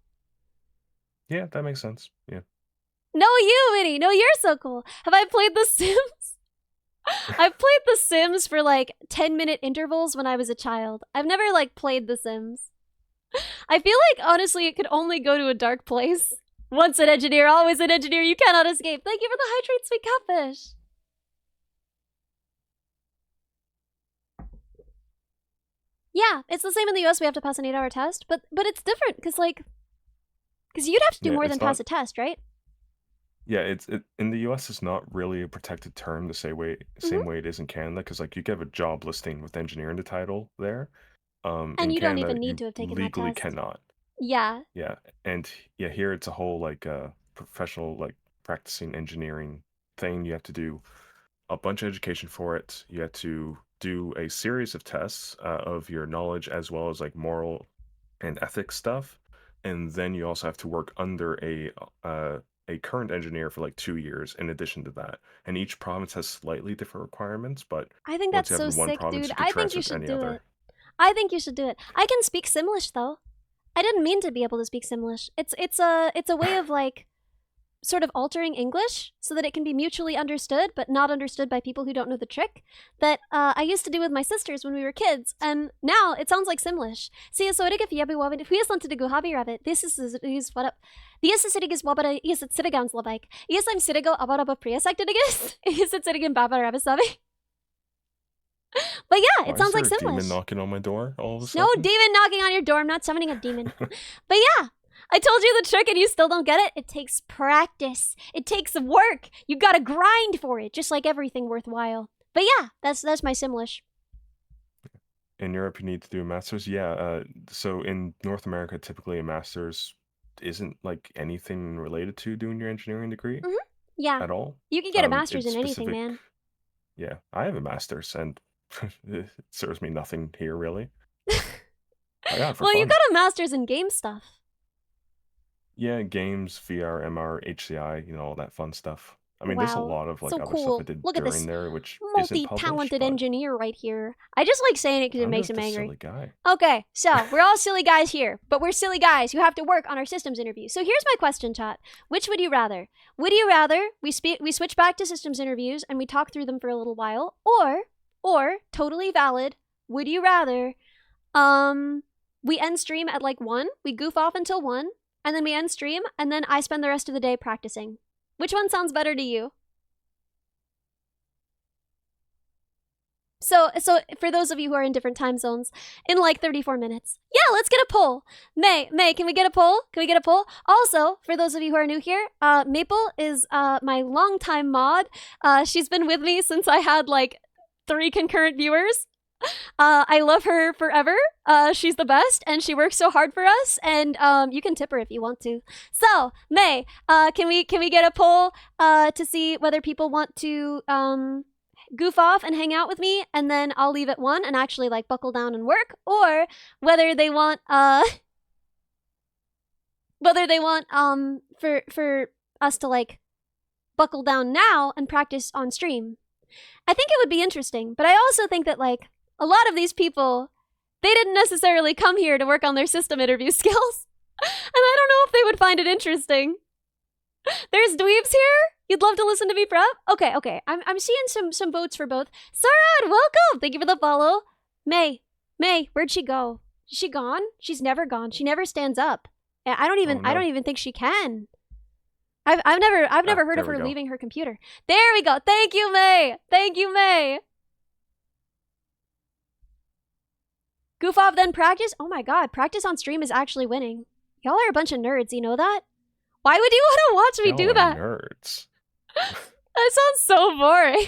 Yeah, that makes sense. Yeah. No, you, Minnie. No, you're so cool. Have I played The Sims? I've played The Sims for like 10-minute intervals when I was a child. I've never like played The Sims. I feel like honestly it could only go to a dark place. Once an engineer, always an engineer. You cannot escape. Thank you for the hydrate, sweet catfish. Yeah, it's the same in the US. We have to pass an 8-hour test, but it's different because you'd have to do more than pass a test, right? Yeah, in the US it's not really a protected term the same way it is in Canada, because like you get a job listing with engineer in the title there. And in you don't Canada, even need you to have taken that legally test. cannot. Yeah. Yeah, and yeah, here it's a whole like professional like practicing engineering thing. You have to do a bunch of education for it. You have to do a series of tests of your knowledge as well as like moral and ethics stuff, and then you also have to work under a current engineer for like 2 years in addition to that. And each province has slightly different requirements, but I think once that's you have so in one sick, province, dude. you can I think transfer you to should any do other. it. I think you should do it. I can speak Simlish though. I didn't mean to be able to speak Simlish. It's a way of like sort of altering English so that it can be mutually understood but not understood by people who don't know the trick that I used to do with my sisters when we were kids, and now it sounds like Simlish. See, so if you have we want to go hobby rabbit. This is what up. This is is wabara is it Sirigans labike. Yes, I'm Sirigo abaraba priasactidigus. Is it Sirigin babara abasabi? But yeah, it Why sounds is like there a demon Simlish. knocking on my door all of a No sudden? demon knocking on your door. I'm not summoning a demon. But yeah, I told you the trick and you still don't get it. It takes practice. It takes work. You gotta grind for it, just like everything worthwhile. But yeah, that's my Simlish. In Europe, you need to do a master's. Yeah, so in North America, typically a master's isn't like anything related to doing your engineering degree Yeah, at all. you can get a It's master's in anything, specific. man. Yeah, I have a master's, and it serves me nothing here really. I got it for Well, you fun. got a master's in game stuff. Yeah, games, VR, MR, HCI, all that fun stuff. I mean, there's a Wow, lot of like so other stuff cool. I did Look at this during there, which isn't published, multi-talented but engineer right here. I just like saying it because it I'm makes just him a angry. silly guy. Okay, so we're all silly guys here, but we're silly guys who have to work on our systems interview. So here's my question, chat. Which would you rather? Would you rather we switch back to systems interviews and we talk through them for a little while, or totally valid, would you rather we end stream at like 1, we goof off until 1, and then we end stream, and then I spend the rest of the day practicing. Which one sounds better to you? So for those of you who are in different time zones, in like 34 minutes. Yeah, let's get a poll. May, can we get a poll? Can we get a poll? Also, for those of you who are new here, Maple is my longtime mod. She's been with me since I had like 3 concurrent viewers. I love her forever. She's the best, and she works so hard for us. And you can tip her if you want to. So, May, can we get a poll to see whether people want to goof off and hang out with me, and then I'll leave at 1 and actually like buckle down and work, or whether they want for us to like buckle down now and practice on stream. I think it would be interesting, but I also think that like a lot of these people, they didn't necessarily come here to work on their system interview skills, and I don't know if they would find it interesting. There's dweebs here? You'd love to listen to me prep? Okay. I'm seeing some votes for both. Sarad, welcome! Thank you for the follow. May, where'd she go? Is she gone? She's never gone. She never stands up. I don't even think she can. I've never heard of her leaving her computer. There we go. Thank you, May. Goof off, then practice? Oh my god, practice on stream is actually winning. Y'all are a bunch of nerds, you know that? Why would you want to watch me do that? Nerds. That sounds so boring.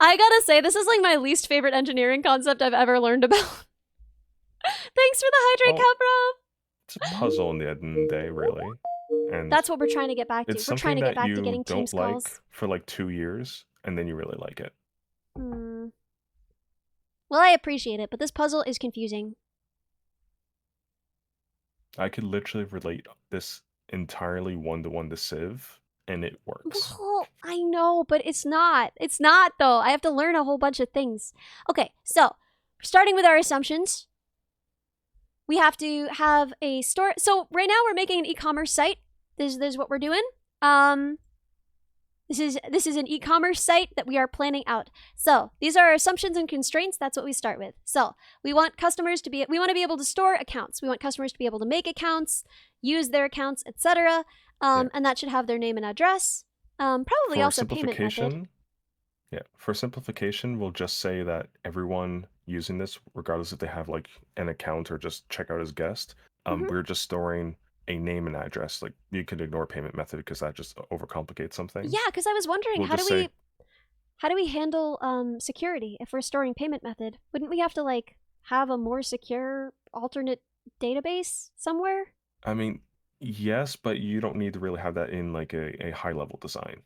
I gotta say, this is like my least favorite engineering concept I've ever learned about. Thanks for the hydrate, Caprom. It's a puzzle in the end of the day, really. And that's what we're trying to get back to. We're trying to get back to getting team don't skulls. like for like 2 years, and then you really like it. Well, I appreciate it, but this puzzle is confusing. I could literally relate this entirely one-to-one to Civ, and it works. Well, I know, but it's not. It's not, though. I have to learn a whole bunch of things. Okay, so starting with our assumptions, we have to have a store. So right now we're making an e-commerce site. This is what we're doing. This is an e-commerce site that we are planning out. So these are our assumptions and constraints. That's what we start with. So we want customers to we want to be able to store accounts. We want customers to be able to make accounts, use their accounts, etc. And that should have their name and address. Probably also payment method. Yeah, for simplification, we'll just say that everyone using this, regardless if they have like an account or just check out as guest, we're just storing a name and address. Like you could ignore payment method because that just overcomplicates something. Yeah, because I was wondering how do we handle security if we're storing payment method? Wouldn't we have to like have a more secure alternate database somewhere? I mean, yes, but you don't need to really have that in like a high level design.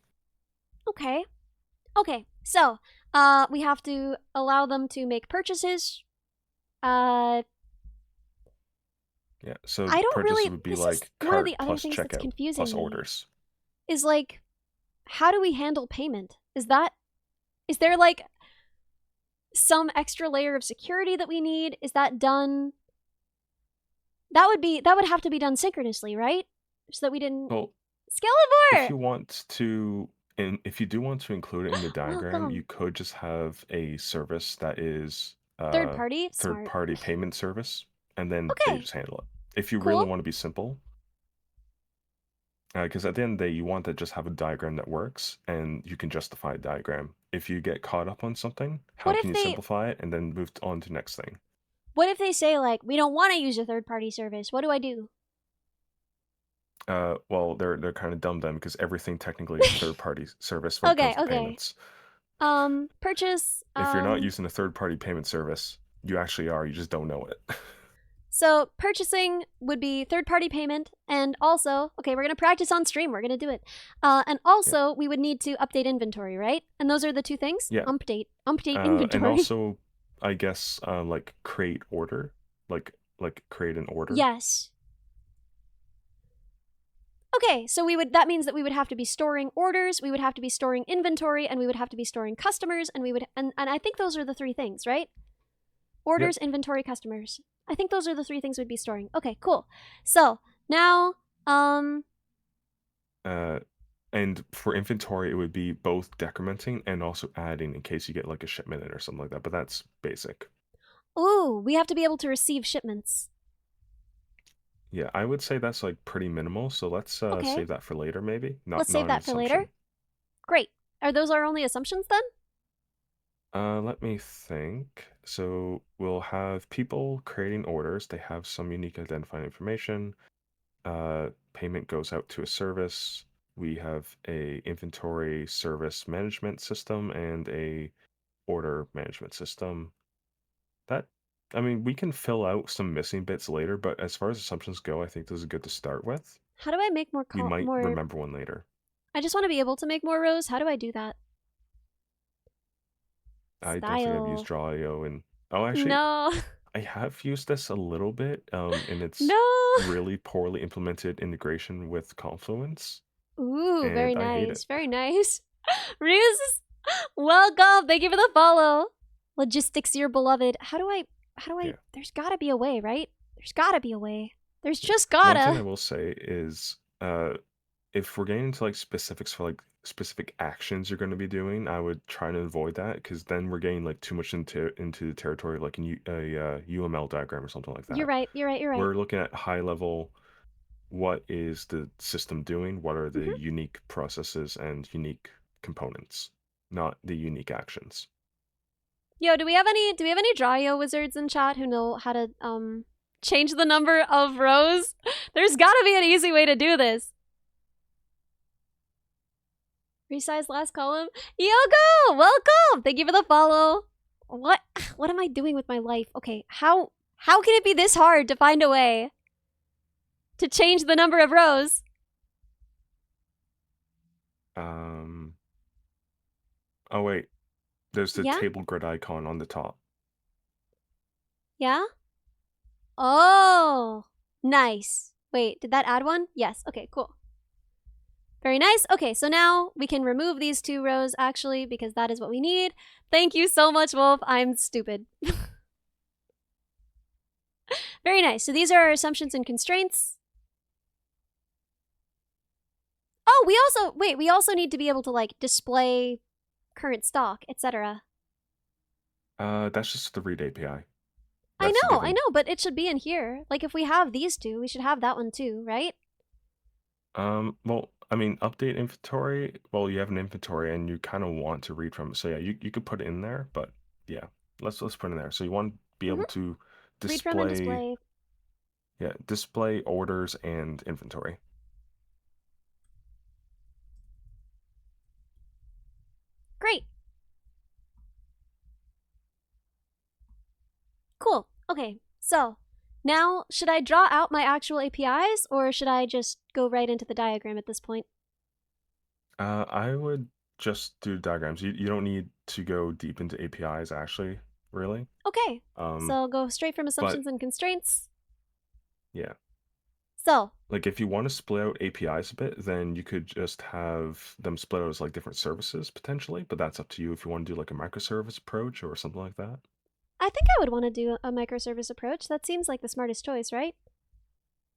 Okay. So we have to allow them to make purchases. Yeah, so I don't purchase really, would be this like is one of cart the other plus things that's checkout confusing plus me, orders. is like, how do we handle payment? Is there like some extra layer of security that we need? Is that done? That would have to be done synchronously, right? So that we didn't. Well, Skellivore! If you do want to include it in the diagram, Welcome. you could just have a service that is Third party payment service, and then they just handle it. If you Cool. really want to be simple, because at the end of the day, you want to just have a diagram that works, and you can justify a diagram. If you get caught up on something, how can you simplify it and then move on to the next thing? What if they say like, we don't want to use a third-party service? What do I do? Well, they're kind of dumb then because everything technically is a third-party service when it comes to payments. Purchase. If you're not using a third-party payment service, you actually are. You just don't know it. So purchasing would be third-party payment, and also, okay, we're gonna practice on stream. We're gonna do it, and also we would need to update inventory, right? And those are the two things. Yeah. Update inventory. And also, I guess, like create order, like create an order. Yes. Okay, so that means that we would have to be storing orders, we would have to be storing inventory, and we would have to be storing customers, and and I think those are the three things, right? Orders, inventory, customers. I think those are the three things we'd be storing. Okay, cool. So now, and for inventory, it would be both decrementing and also adding in case you get like a shipment in or something like that. But that's basic. Ooh, we have to be able to receive shipments. Yeah, I would say that's like pretty minimal. So let's Okay, save that for later, maybe. let's Not save an that for later. assumption. Great. Are those our only assumptions then? Let me think. So we'll have people creating orders. They have some unique identifying information. Payment goes out to a service. We have a inventory service management system and a order management system. That, I mean, we can fill out some missing bits later, but as far as assumptions go, I think this is good to start with. How do I make You might more? remember one later. I just want to be able to make more rows. How do I do that? I don't think I've used Style. Draw.io and oh, actually, No. I have used this a little bit, in its No. really poorly implemented integration with Confluence, Ooh, very and I hate it. nice. Very nice. Ruse, welcome. Thank you for the follow. Logistics, your beloved. Yeah. There's gotta be a way, right? There's gotta be a way. There's just One thing I gotta. will say is, if we're getting into like specifics for like specific actions you're going to be doing, I would try to avoid that because then we're getting like too much into the territory like in a UML diagram or something like You're that. right. You're right. You're right. We're looking at high level, what is the system doing? What are the Mhm. unique processes and unique components, not the unique actions. Yo, do we have any Draw.io wizards in chat who know how to change the number of rows? There's gotta be an easy way to do this. Resize last column. Yogo, welcome. Thank you for the follow. What am I doing with my life? Okay, how can it be this hard to find a way to change the number of rows? Oh wait, there's the Yeah? table grid icon on the top. Yeah? Oh, nice. Wait, did that add one? Yes. Okay, cool. Very nice. Okay, so now we can remove these 2 rows actually because that is what we need. Thank you so much, Wolf. I'm stupid. Very nice. So these are our assumptions and constraints. Oh, we also need to be able to like display current stock, etc. That's just the read API. I That's know, given. but it should be in here. Like if we have these 2, we should have that one too, right? Well, I mean, update inventory. Well, you have an inventory and you kind of want to read from it. So yeah, you could put it in there, but yeah, let's put it in there. So you want to be able to Read from and display, display. yeah, display orders and inventory. Great. Cool. Okay, so now should I draw out my actual APIs or should I just go right into the diagram at this point? I would just do diagrams. You don't need to go deep into APIs actually, really. Okay, Um, so go straight from but assumptions and constraints. yeah, So, like if you want to split out APIs a bit, then you could just have them split out as like different services potentially, but that's up to you if you want to do like a microservice approach or something like that. I think I would want to do a microservice approach. That seems like the smartest choice, right?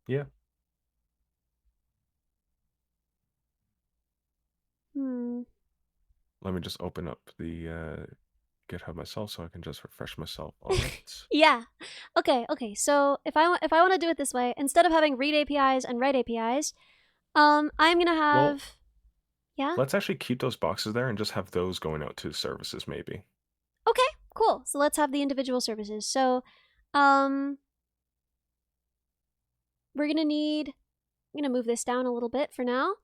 Yeah. Let me just open up the GitHub myself so I can just refresh myself on it. Yeah. Okay, okay. So if I want to do it this way, instead of having read APIs and write APIs, I'm going to have Well, yeah. let's actually keep those boxes there and just have those going out to services maybe. Okay, cool. So let's have the individual services. So we're going to need I'm going to move this down a little bit for now.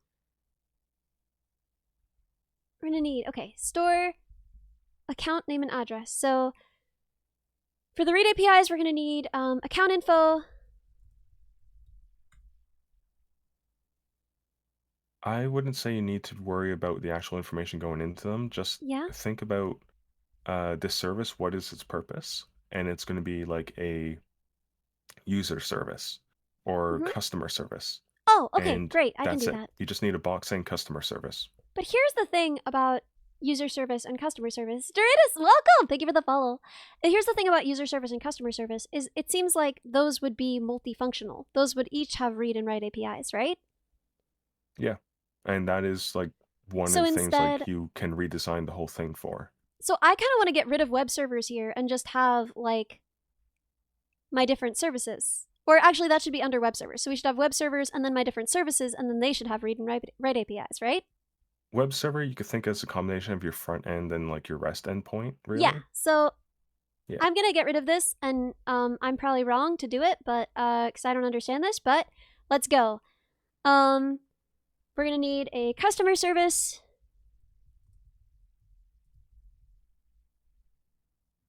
We're going to need okay, store account name and address. So for the read APIs, we're going to need account info. I wouldn't say you need to worry about the actual information going into them. Just think about this service, what is its purpose? And it's going to be like a user service or customer service. Oh, okay, and great. I can that's do it. that. You just need a box saying customer service. But here's the thing about user service and customer service. Doritos, welcome! Thank you for the follow. Here's the thing about user service and customer service is it seems like those would be multifunctional. Those would each have read and write APIs, right? Yeah. And that is like one So of the things like instead, you can redesign the whole thing for. so I kind of want to get rid of web servers here and just have like my different services. Or actually, that should be under web servers. So we should have web servers and then my different services, and then they should have read and write APIs, right? Web server you could think as a combination of your front end and like your REST endpoint, really. Yeah. So Yeah. I'm gonna get rid of this, and I'm probably wrong to do it, but because I don't understand this. But let's go. We're gonna need a customer service,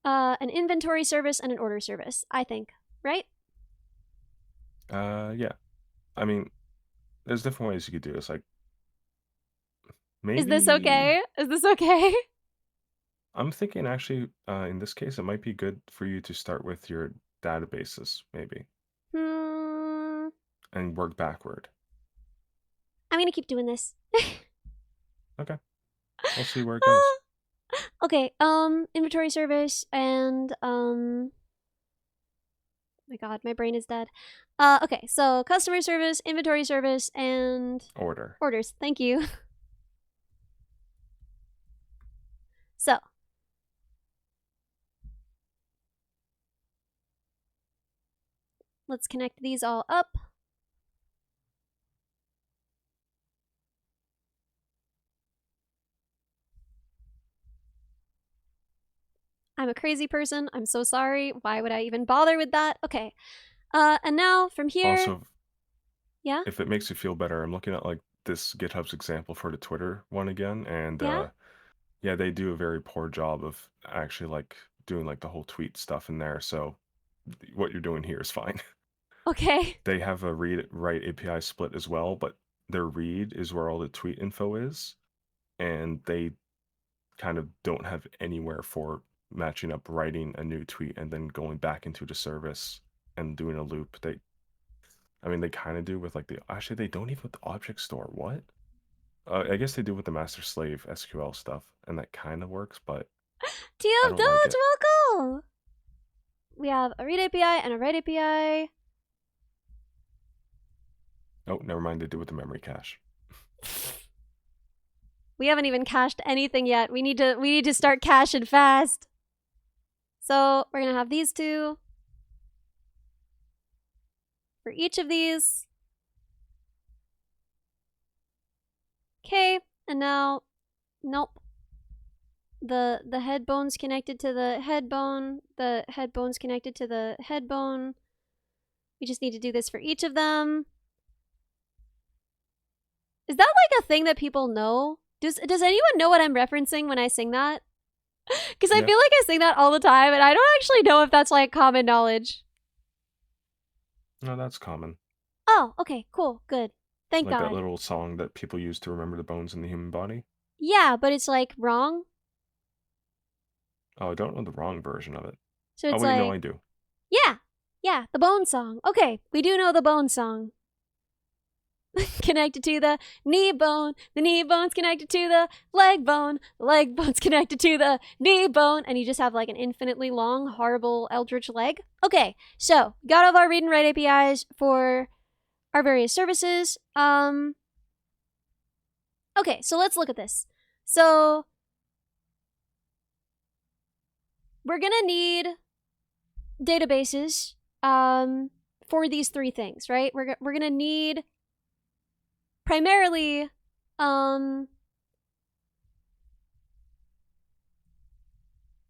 an inventory service, and an order service. I think, right? Yeah. I mean, there's different ways you could do this. Like, maybe. Is this okay? Is this okay? I'm thinking actually, in this case, it might be good for you to start with your databases, maybe, and work backward. I'm gonna keep doing this. Okay. We'll see where it goes. Okay, inventory service and my god, my brain is dead. Okay, so customer service, inventory service, and orders. Thank you. So let's connect these all up. I'm a crazy person. I'm so sorry. Why would I even bother with that? Okay. And now from here. Also, yeah. If it makes you feel better, I'm looking at like this GitHub's example for the Twitter one again, and yeah, they do a very poor job of actually like doing like the whole tweet stuff in there. So what you're doing here is fine. Okay. They have a read write API split as well, but their read is where all the tweet info is, and they kind of don't have anywhere for matching up writing a new tweet and then going back into the service and doing a loop. I mean, they kind of do with like actually they don't even with the object store. What? I guess they do with the master slave SQL stuff, and that kind of works, but TF Dodge, welcome! We have a read API and a write API. Oh, never mind, they do with the memory cache. We haven't even cached anything yet. We need to start caching fast. So we're gonna have these two for each of these. Okay, and now, nope. The head bone's connected to the head bone. The head bone's connected to the head bone. We just need to do this for each of them. Is that like a thing that people know? Does anyone know what I'm referencing when I sing that? Because I feel like I sing that all the time, and I don't actually know if that's like common knowledge. No, that's common. Oh, okay, cool, good. Thank God. Like that little song that people use to remember the bones in the human body? Yeah, but it's like wrong. Oh, I don't know the wrong version of it. So it's oh, wait, like, no, I do. Yeah, the bone song. Okay, we do know the bone song. Connected to the knee bone's connected to the leg bone's connected to the knee bone, and you just have like an infinitely long, horrible, eldritch leg. Okay, so got all of our read and write APIs for our various services. Okay, so let's look at this. So we're gonna need databases for these three things, right? We're gonna need primarily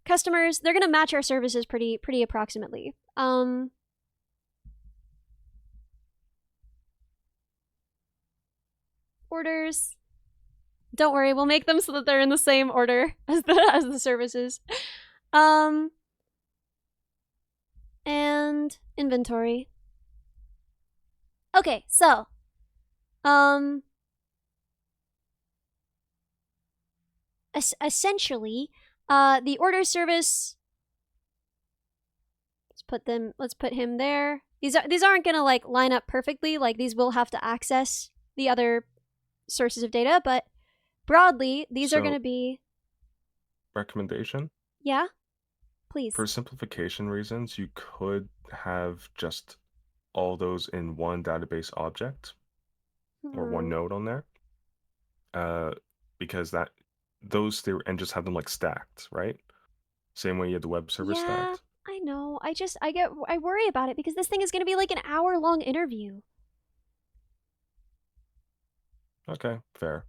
customers. They're gonna match our services pretty approximately. Orders. Don't worry, we'll make them so that they're in the same order as the services. And inventory. Okay, so essentially, the order service. Let's put him there. These aren't gonna like line up perfectly. Like these will have to access the other sources of data, but broadly, these are gonna be. Recommendation? Yeah, please. For simplification reasons, you could have just all those in one database object or one node on there, because and just have them like stacked, right? Same way you had the web server stacked. I know. I worry about it because this thing is gonna be like an hour-long interview. Okay, fair.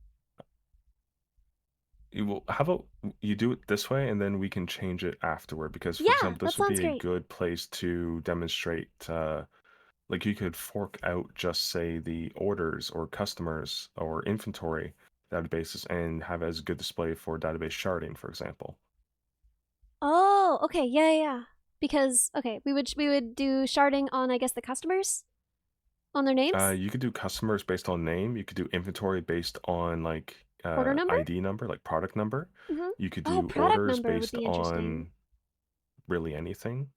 How about you do it this way, and then we can change it afterward? Because, for Yeah, example, that this would sounds be a great. good place to demonstrate. Like you could fork out just say the orders or customers or inventory databases and have as good display for database sharding, for example. Oh, okay, yeah. Because okay, we would do sharding on I guess the customers on their names, You could do customers based on name. You could do inventory based on like order number. ID number, like product number. Mm-hmm. You could Oh, do product orders number would based be interesting. on really anything.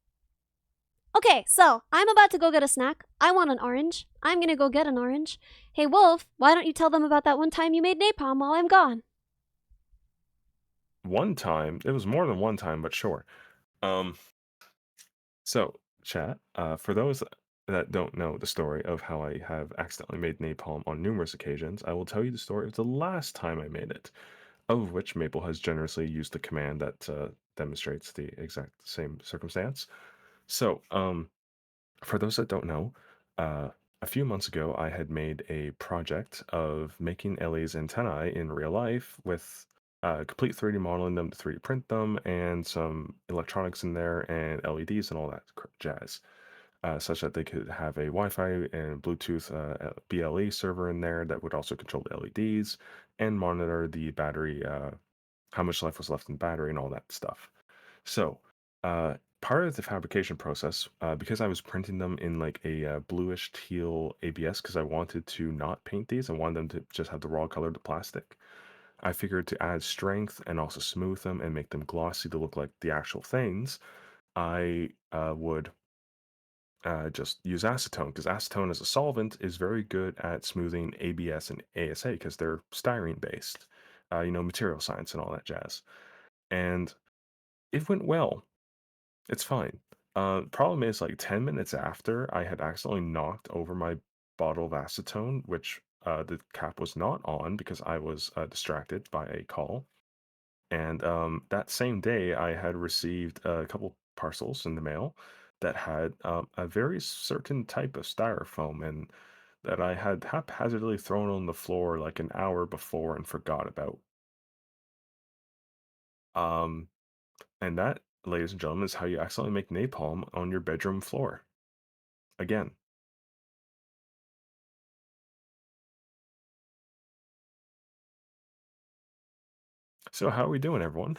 Okay, so I'm about to go get a snack. I want an orange. I'm gonna go get an orange. Hey, Wolf, why don't you tell them about that one time you made napalm while I'm gone? One time, it was more than one time, but sure. Um, so chat, for those that don't know the story of how I have accidentally made napalm on numerous occasions, I will tell you the story of the last time I made it, of which Maple has generously used the command that demonstrates the exact same circumstance. So, for those that don't know, uh, a few months ago, I had made a project of making Ellie's antennae in real life with complete 3D modeling them to 3D print them and some electronics in there and LEDs and all that jazz, such that they could have a Wi-Fi and Bluetooth BLE server in there that would also control the LEDs and monitor the battery, how much life was left in the battery and all that stuff. So, part of the fabrication process, because I was printing them in like a bluish teal ABS, because I wanted to not paint these, I wanted them to just have the raw color of the plastic. I figured to add strength and also smooth them and make them glossy to look like the actual things, I would just use acetone, because acetone as a solvent is very good at smoothing ABS and ASA because they're styrene based, material science and all that jazz. And it went well. It's fine. Problem is, like 10 minutes after, I had accidentally knocked over my bottle of acetone, which the cap was not on because I was distracted by a call. And that same day, I had received a couple parcels in the mail that had a very certain type of styrofoam and that I had haphazardly thrown on the floor like an hour before and forgot about. Um, and that, ladies and gentlemen, is how you accidentally make napalm on your bedroom floor. Again. So how are we doing, everyone?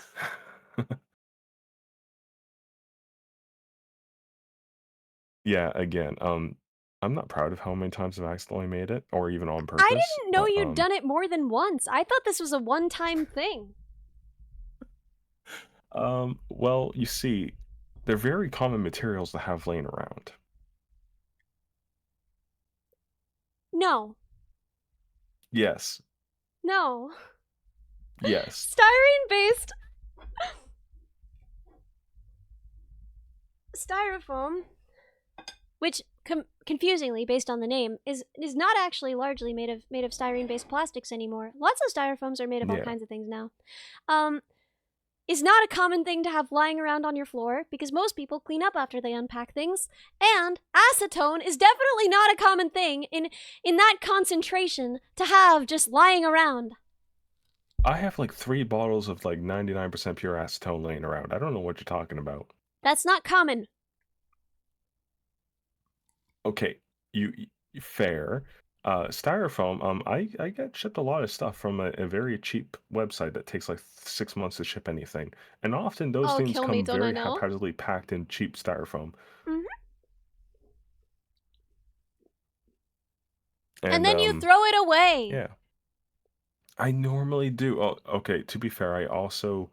Yeah, again, I'm not proud of how many times I've accidentally made it, or even on I purpose, didn't know but you'd done it more than once. I thought this was a one-time thing. well, you see, they're very common materials to have laying around. No, Yes, no. yes, Styrene-based styrofoam, which confusingly, based on the name, is not actually largely made of styrene-based plastics anymore. Lots of styrofoams are made of all yeah. kinds of things now. Um, is not a common thing to have lying around on your floor because most people clean up after they unpack things. And acetone is definitely not a common thing in that concentration to have just lying around. I have like 3 bottles of like 99% pure acetone laying around. I don't know what you're talking about. That's not common. Okay, fair. Styrofoam. I get shipped a lot of stuff from a very cheap website that takes like 6 months to ship anything, and often those Oh, things kill me, come don't I very know? haphazardly packed in cheap styrofoam. Mm-hmm. And And then you throw it away. yeah, I normally do. Oh, okay. To be fair, I also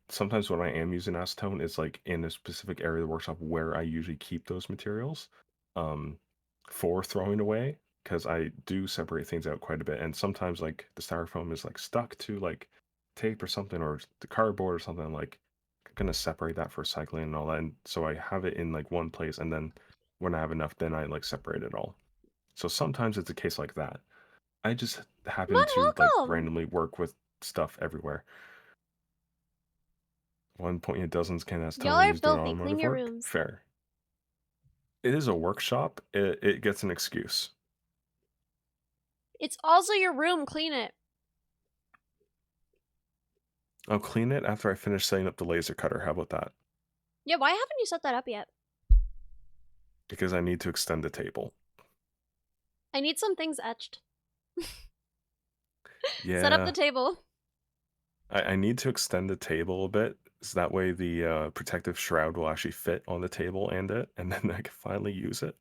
sometimes when I am using acetone, it's like in a specific area of the workshop where I usually keep those materials um for throwing away because I do separate things out quite a bit, and sometimes like the styrofoam is like stuck to like tape or something or the cardboard or something. I'm like gonna separate that for recycling and all that, and so I have it in like one place, and then when I have enough, then I like separate it all. So sometimes it's a case like that. I just happen But to like welcome. randomly work with stuff everywhere. One point dozens can as Y'all totally are used doing filthy. Clean automotive your work. rooms. Fair. It is a workshop. It gets an excuse. It's also your room. Clean it. I'll clean it after I finish setting up the laser cutter. How about that? Yeah, why haven't you set that up yet? Because I need to extend the table. I need some things etched. Yeah. Set up the table. I need to extend the table a bit, so that way the protective shroud will actually fit on the table and then I can finally use it.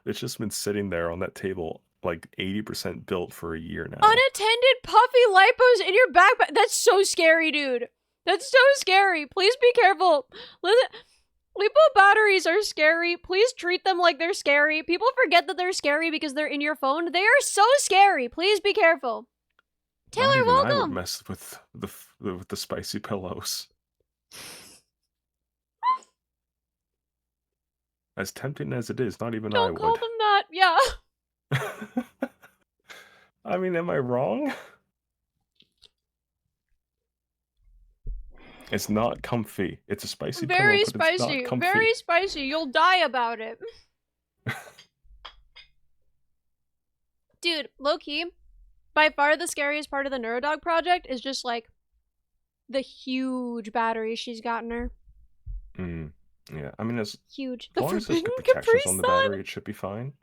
It's just been sitting there on that table, like 80% built for a year now. Unattended puffy lipos in your backpack. That's so scary, dude. That's so scary. Please be careful. Listen, lipo batteries are scary. Please treat them like they're scary. People forget that they're scary because they're in your phone. They are so scary. Please be careful. Not Taylor, even I would welcome. mess with the spicy pillows. As tempting as it is, not even I Don't would. call them that. Yeah. I mean, am I wrong? It's not comfy. It's a spicy pillow, Very but it's not spicy. comfy. Very spicy. You'll die about it. Dude, low-key, by far the scariest part of the Neurodog project is just, like, the huge battery she's gotten her. Yeah, I mean, as Huge. long as there's good protections on the battery, it should be fine.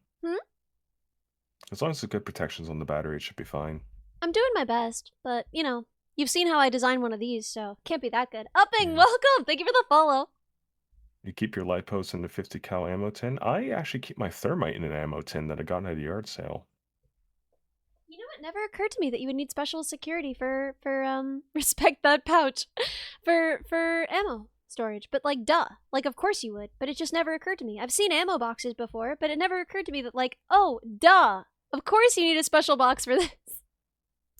As long as there's good protections on the battery, it should be fine. I'm doing my best, but, you know, you've seen how I designed one of these, so can't be that good. Upping, welcome! Thank you for the follow. You keep your lipos in the 50 cal ammo tin. I actually keep my thermite in an ammo tin that I got at a yard sale. You know, it never occurred to me that you would need special security for respect that pouch, for ammo storage. But, like, duh. Like, of course you would, but it just never occurred to me. I've seen ammo boxes before, but it never occurred to me that, like, oh, duh. Of course you need a special box for this.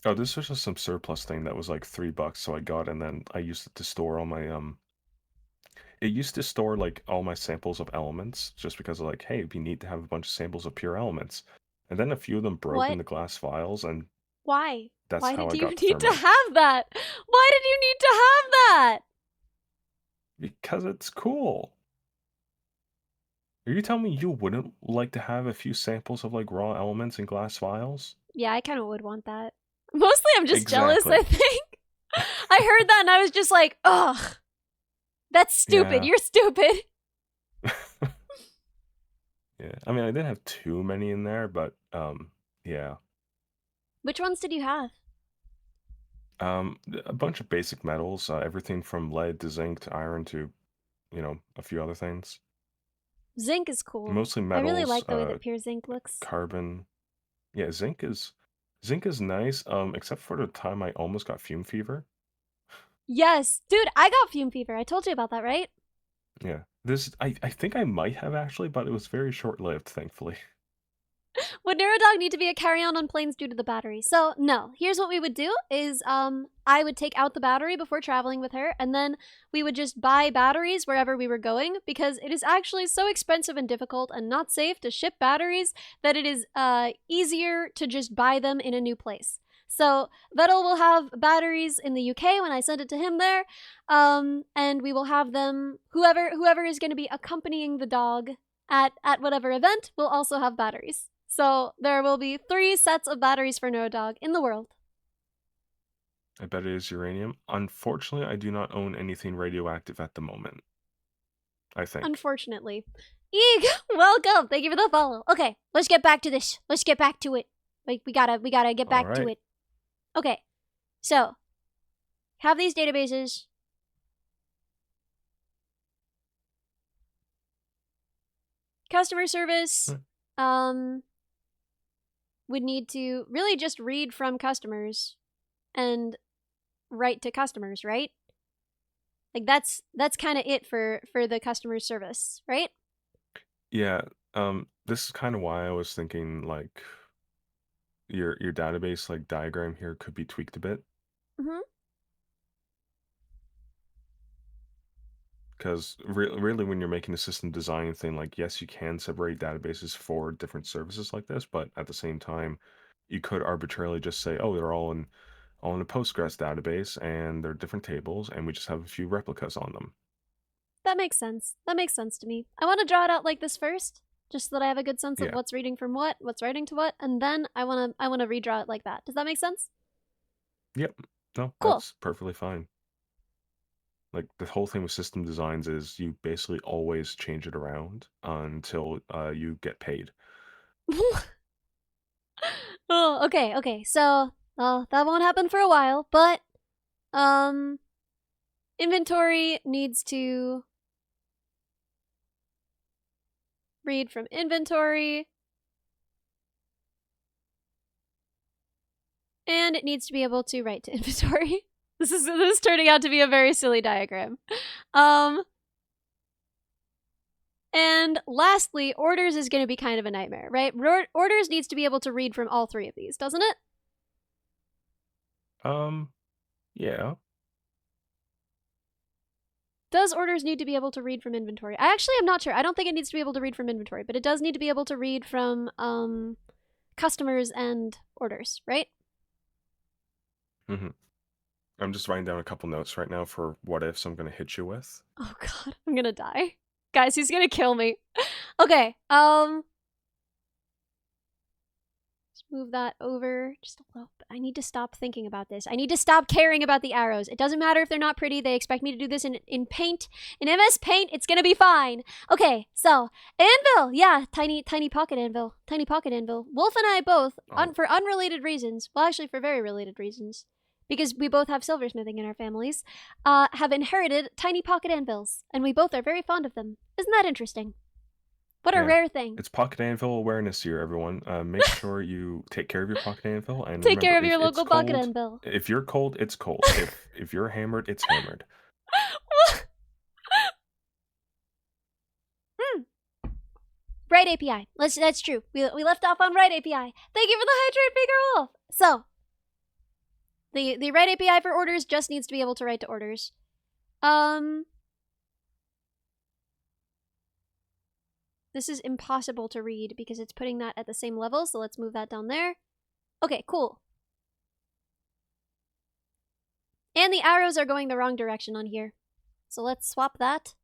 Oh, this was just some surplus thing that was like $3, so I got, and then I used it to store all my It used to store like all my samples of elements, just because of like, hey, it'd be neat to have a bunch of samples of pure elements, and then a few of them broke in the glass vials, and why? That's why how did I you got need to thermite. have that? Why did you need to have that? Because it's cool. Are you telling me you wouldn't like to have a few samples of like raw elements in glass vials? Yeah, I kind of would want that. Mostly I'm just jealous, Exactly. I think. I heard that and I was just like, ugh. That's stupid. Yeah. You're stupid. Yeah, I mean, I didn't have too many in there, but yeah. Which ones did you have? A bunch of basic metals, everything from lead to zinc to iron to, you know, a few other things. Zinc is cool. Mostly I metals. really like the way that pure zinc looks. Carbon. Yeah, zinc is nice, except for the time I almost got fume fever. Yes, dude, I got fume fever. I told you about that, right? Yeah. I think I might have actually, but it was very short-lived, thankfully. Would Neurodog need to be a carry-on on planes due to the battery? So, no. Here's what we would do is, I would take out the battery before traveling with her, and then we would just buy batteries wherever we were going, because it is actually so expensive and difficult and not safe to ship batteries that it is, easier to just buy them in a new place. So, Vettel will have batteries in the UK when I send it to him there, and we will have them, whoever is going to be accompanying the dog at whatever event will also have batteries. So there will be 3 sets of batteries for Neurodog in the world. I bet it is uranium. Unfortunately, I do not own anything radioactive at the moment. I think. Unfortunately. Eeg, welcome. Thank you for the follow. Okay, let's get back to this. Let's get back to it. Like we gotta get back to it. Okay, so have these databases. Customer service. Would need to really just read from customers and write to customers, right? Like that's kind of it for the customer service, right? Yeah, this is kind of why I was thinking like your database like diagram here could be tweaked a bit. Because really, when you're making a system design thing, like, yes, you can separate databases for different services like this, but at the same time, you could arbitrarily just say, oh, they're all in on a Postgres database, and they're different tables, and we just have a few replicas on them. That makes sense. That makes sense to me. I want to draw it out like this first, just so that I have a good sense of Yeah. what's reading from what, what's writing to what, and then I want to redraw it like that. Does that make sense? Yep. No, Cool. that's perfectly fine. Like, the whole thing with system designs is you basically always change it around until you get paid. Oh, okay. So, that won't happen for a while, but inventory needs to read from inventory. And it needs to be able to write to inventory. This is turning out to be a very silly diagram. And lastly, orders is going to be kind of a nightmare, right? Orders needs to be able to read from all three of these, doesn't it? Yeah. Does orders need to be able to read from inventory? I actually am not sure. I don't think it needs to be able to read from inventory, but it does need to be able to read from customers and orders, right? Mm-hmm. I'm just writing down a couple notes right now for what ifs I'm going to hit you with. Oh god, I'm gonna die. Guys, he's gonna kill me. Okay, let's move that over just a little bit. I need to stop thinking about this. I need to stop caring about the arrows. It doesn't matter if they're not pretty. They expect me to do this in Paint. In MS Paint, it's gonna be fine. Okay, so, anvil! Yeah, tiny pocket anvil. Tiny pocket anvil. Wolf and I both, for unrelated reasons, well actually for very related reasons, because we both have silversmithing in our families, have inherited tiny pocket anvils, and we both are very fond of them. Isn't that interesting? What a rare thing. It's Pocket Anvil Awareness Year, everyone. Make sure you take care of your Pocket Anvil, and take remember, care of your if local it's pocket cold, anvil. If you're cold, it's cold. if you're hammered, it's hammered. Right API. That's true. We left off on right API. Thank you for the hydrate, Bigger Wolf. So, the right API for orders just needs to be able to write to orders. This is impossible to read because it's putting that at the same level, so let's move that down there. Okay, cool. And the arrows are going the wrong direction on here. So let's swap that.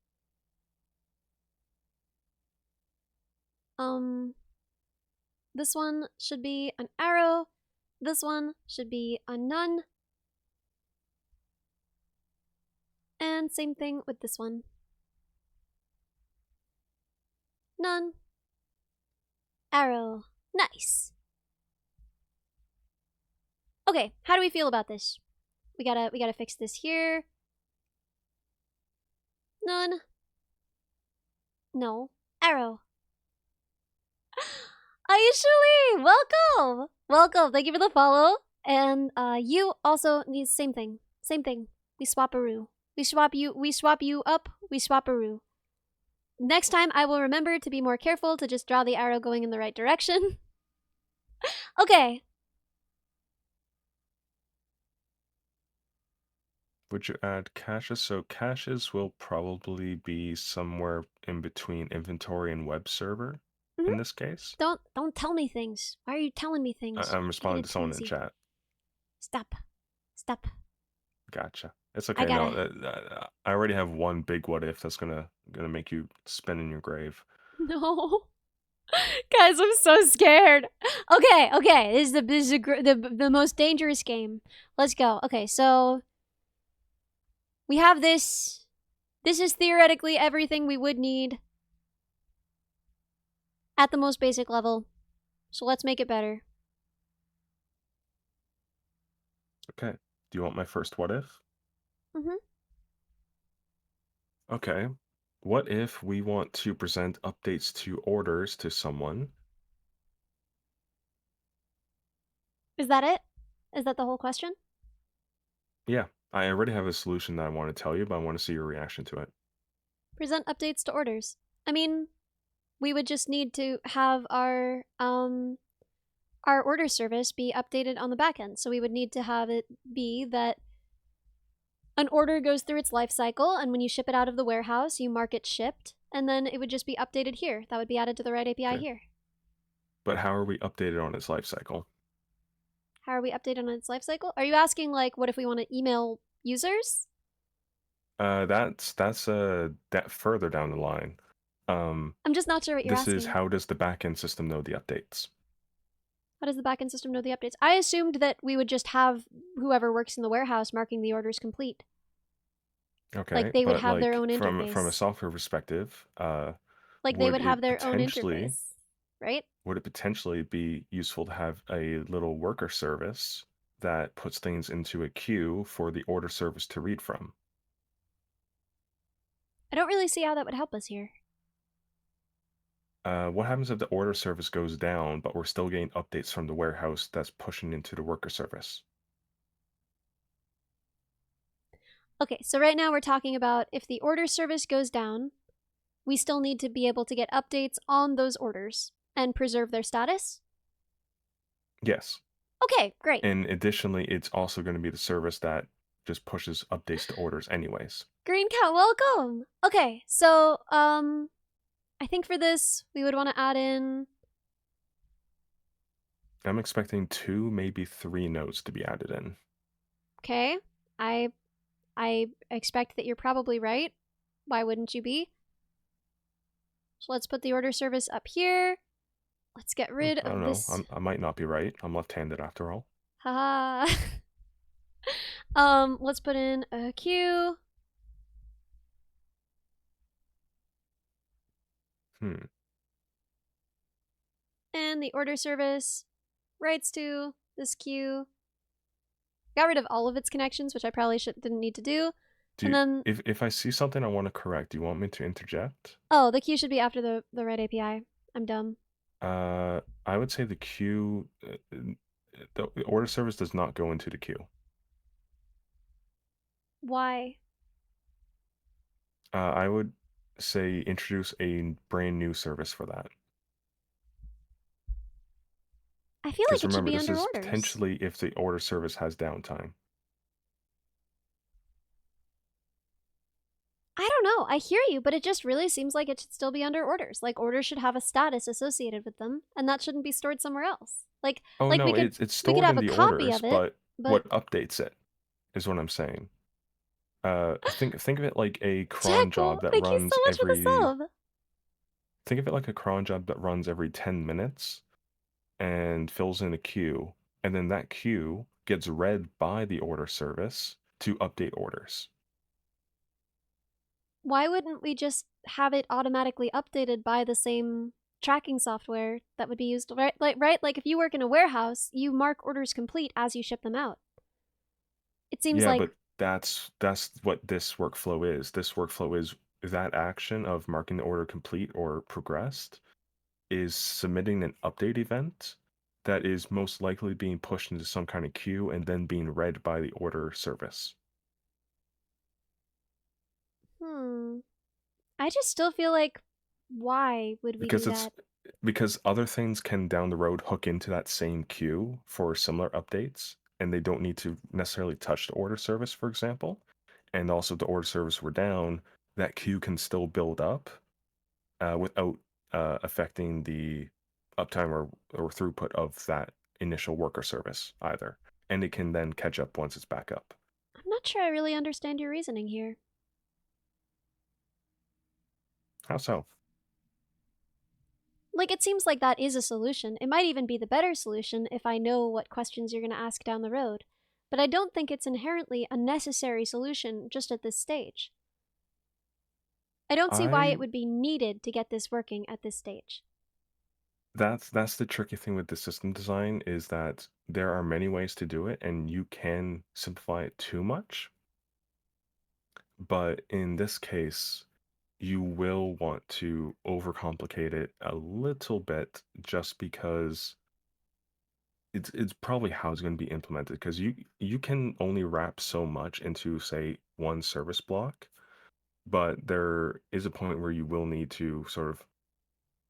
This one should be an arrow. This one should be a none. And same thing with this one. None. Arrow. Nice. Okay, how do we feel about this? We gotta fix this here. None. No. Arrow. Ayushuli! Welcome! Welcome. Thank you for the follow. And you also need same thing. Same thing. We swap-a-roo. We swap you up, we swap-a-roo. Next time I will remember to be more careful to just draw the arrow going in the right direction. Okay. Would you add caches? So caches will probably be somewhere in between inventory and web server in this case. Don't tell me things. Why are you telling me things? I'm responding to someone in the chat. Stop. Gotcha. It's okay. No, I already have one big what if that's gonna make you spin in your grave. No. Guys, I'm so scared. Okay. This is the most dangerous game. Let's go. Okay, so we have this. This is theoretically everything we would need at the most basic level. So let's make it better. Okay. Do you want my first what if? Okay. What if we want to present updates to orders to someone? Is that it? Is that the whole question? Yeah. I already have a solution that I want to tell you, but I want to see your reaction to it. Present updates to orders. I mean, we would just need to have our order service be updated on the back end. So we would need to have it be that an order goes through its life cycle, and when you ship it out of the warehouse, you mark it shipped, and then it would just be updated here. That would be added to the right API here. But how are we updated on its life cycle? How are we updated on its life cycle? Are you asking like what if we want to email users? That's that further down the line. I'm just not sure what you're This is asking. how does the backend system know the updates? How does the backend system know the updates? I assumed that we would just have whoever works in the warehouse marking the orders complete. Like Okay, they would but have their like own from a interface. software perspective, Like they would would have it their own potentially interface, right? would it potentially be useful to have a little worker service that puts things into a queue for the order service to read from? I don't really see how that would help us here. What happens if the order service goes down, but we're still getting updates from the warehouse that's pushing into the worker service? Okay, so right now we're talking about if the order service goes down, we still need to be able to get updates on those orders and preserve their status. Yes. Okay, great. And additionally, it's also going to be the service that just pushes updates to orders anyways. Green Cat, welcome. Okay, so I think for this we would want to add in. I'm expecting 2, maybe 3 nodes to be added in. Okay, I expect that you're probably right. Why wouldn't you be? So let's put the order service up here. Let's get rid I don't of know. this. I might not be right. I'm left-handed after all. Haha. Let's put in a queue. And the order service writes to this queue. Got rid of all of its connections, which I probably didn't need to do. And then if I see something I want to correct, do you want me to interject? oh, the queue should be after the red API. I'm dumb. I would say the queue, the order service does not go into the queue. Why? I would say introduce a brand new service for that. I feel like Because it should remember, be this under is orders. potentially if the order service has downtime. I don't know. I hear you, but it just really seems like it should still be under orders. Like orders should have a status associated with them, and that shouldn't be stored somewhere else. Oh Like no, we could it's we could stored have in a the copy orders, of it, but but what updates it is what I'm saying. Think of it like a cron Jackal, job that thank you so runs much for the every. sub. Think of it like a cron job that runs every 10 minutes and fills in a queue, and then that queue gets read by the order service to update orders. Why wouldn't we just have it automatically updated by the same tracking software that would be used, right? Like if you work in a warehouse, you mark orders complete as you ship them out. It seems Yeah, like but that's what this workflow is. This workflow is that action of marking the order complete or progressed is submitting an update event that is most likely being pushed into some kind of queue and then being read by the order service. I just still feel like why would we do Because it's that? because other things can down the road hook into that same queue for similar updates, and they don't need to necessarily touch the order service, for example. And also, if the order service were down, that queue can still build up without affecting the uptime or throughput of that initial worker service either. And it can then catch up once it's back up. I'm not sure I really understand your reasoning here. How so? Like, it seems like that is a solution. It might even be the better solution if I know what questions you're going to ask down the road. But I don't think it's inherently a necessary solution just at this stage. I don't see why it would be needed to get this working at this stage. That's the tricky thing with the system design is that there are many ways to do it and you can simplify it too much. But in this case, you will want to overcomplicate it a little bit just because it's probably how it's going to be implemented because you can only wrap so much into say one service block, but there is a point where you will need to sort of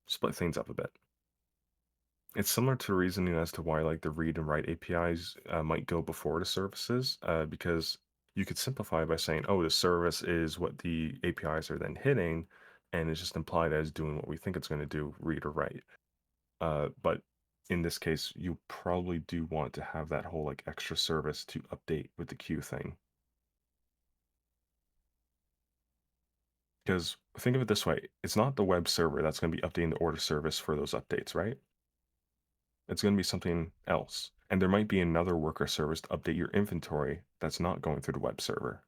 split things up a bit. It's similar to reasoning as to why like the read and write APIs might go before the services because you could simplify by saying, oh, the service is what the APIs are then hitting, and it's just implied as doing what we think it's going to do, read or write. But in this case, you probably do want to have that whole like extra service to update with the queue thing. Because think of it this way, it's not the web server that's going to be updating the order service for those updates, right? It's going to be something else. And there might be another worker service to update your inventory that's not going through the web server.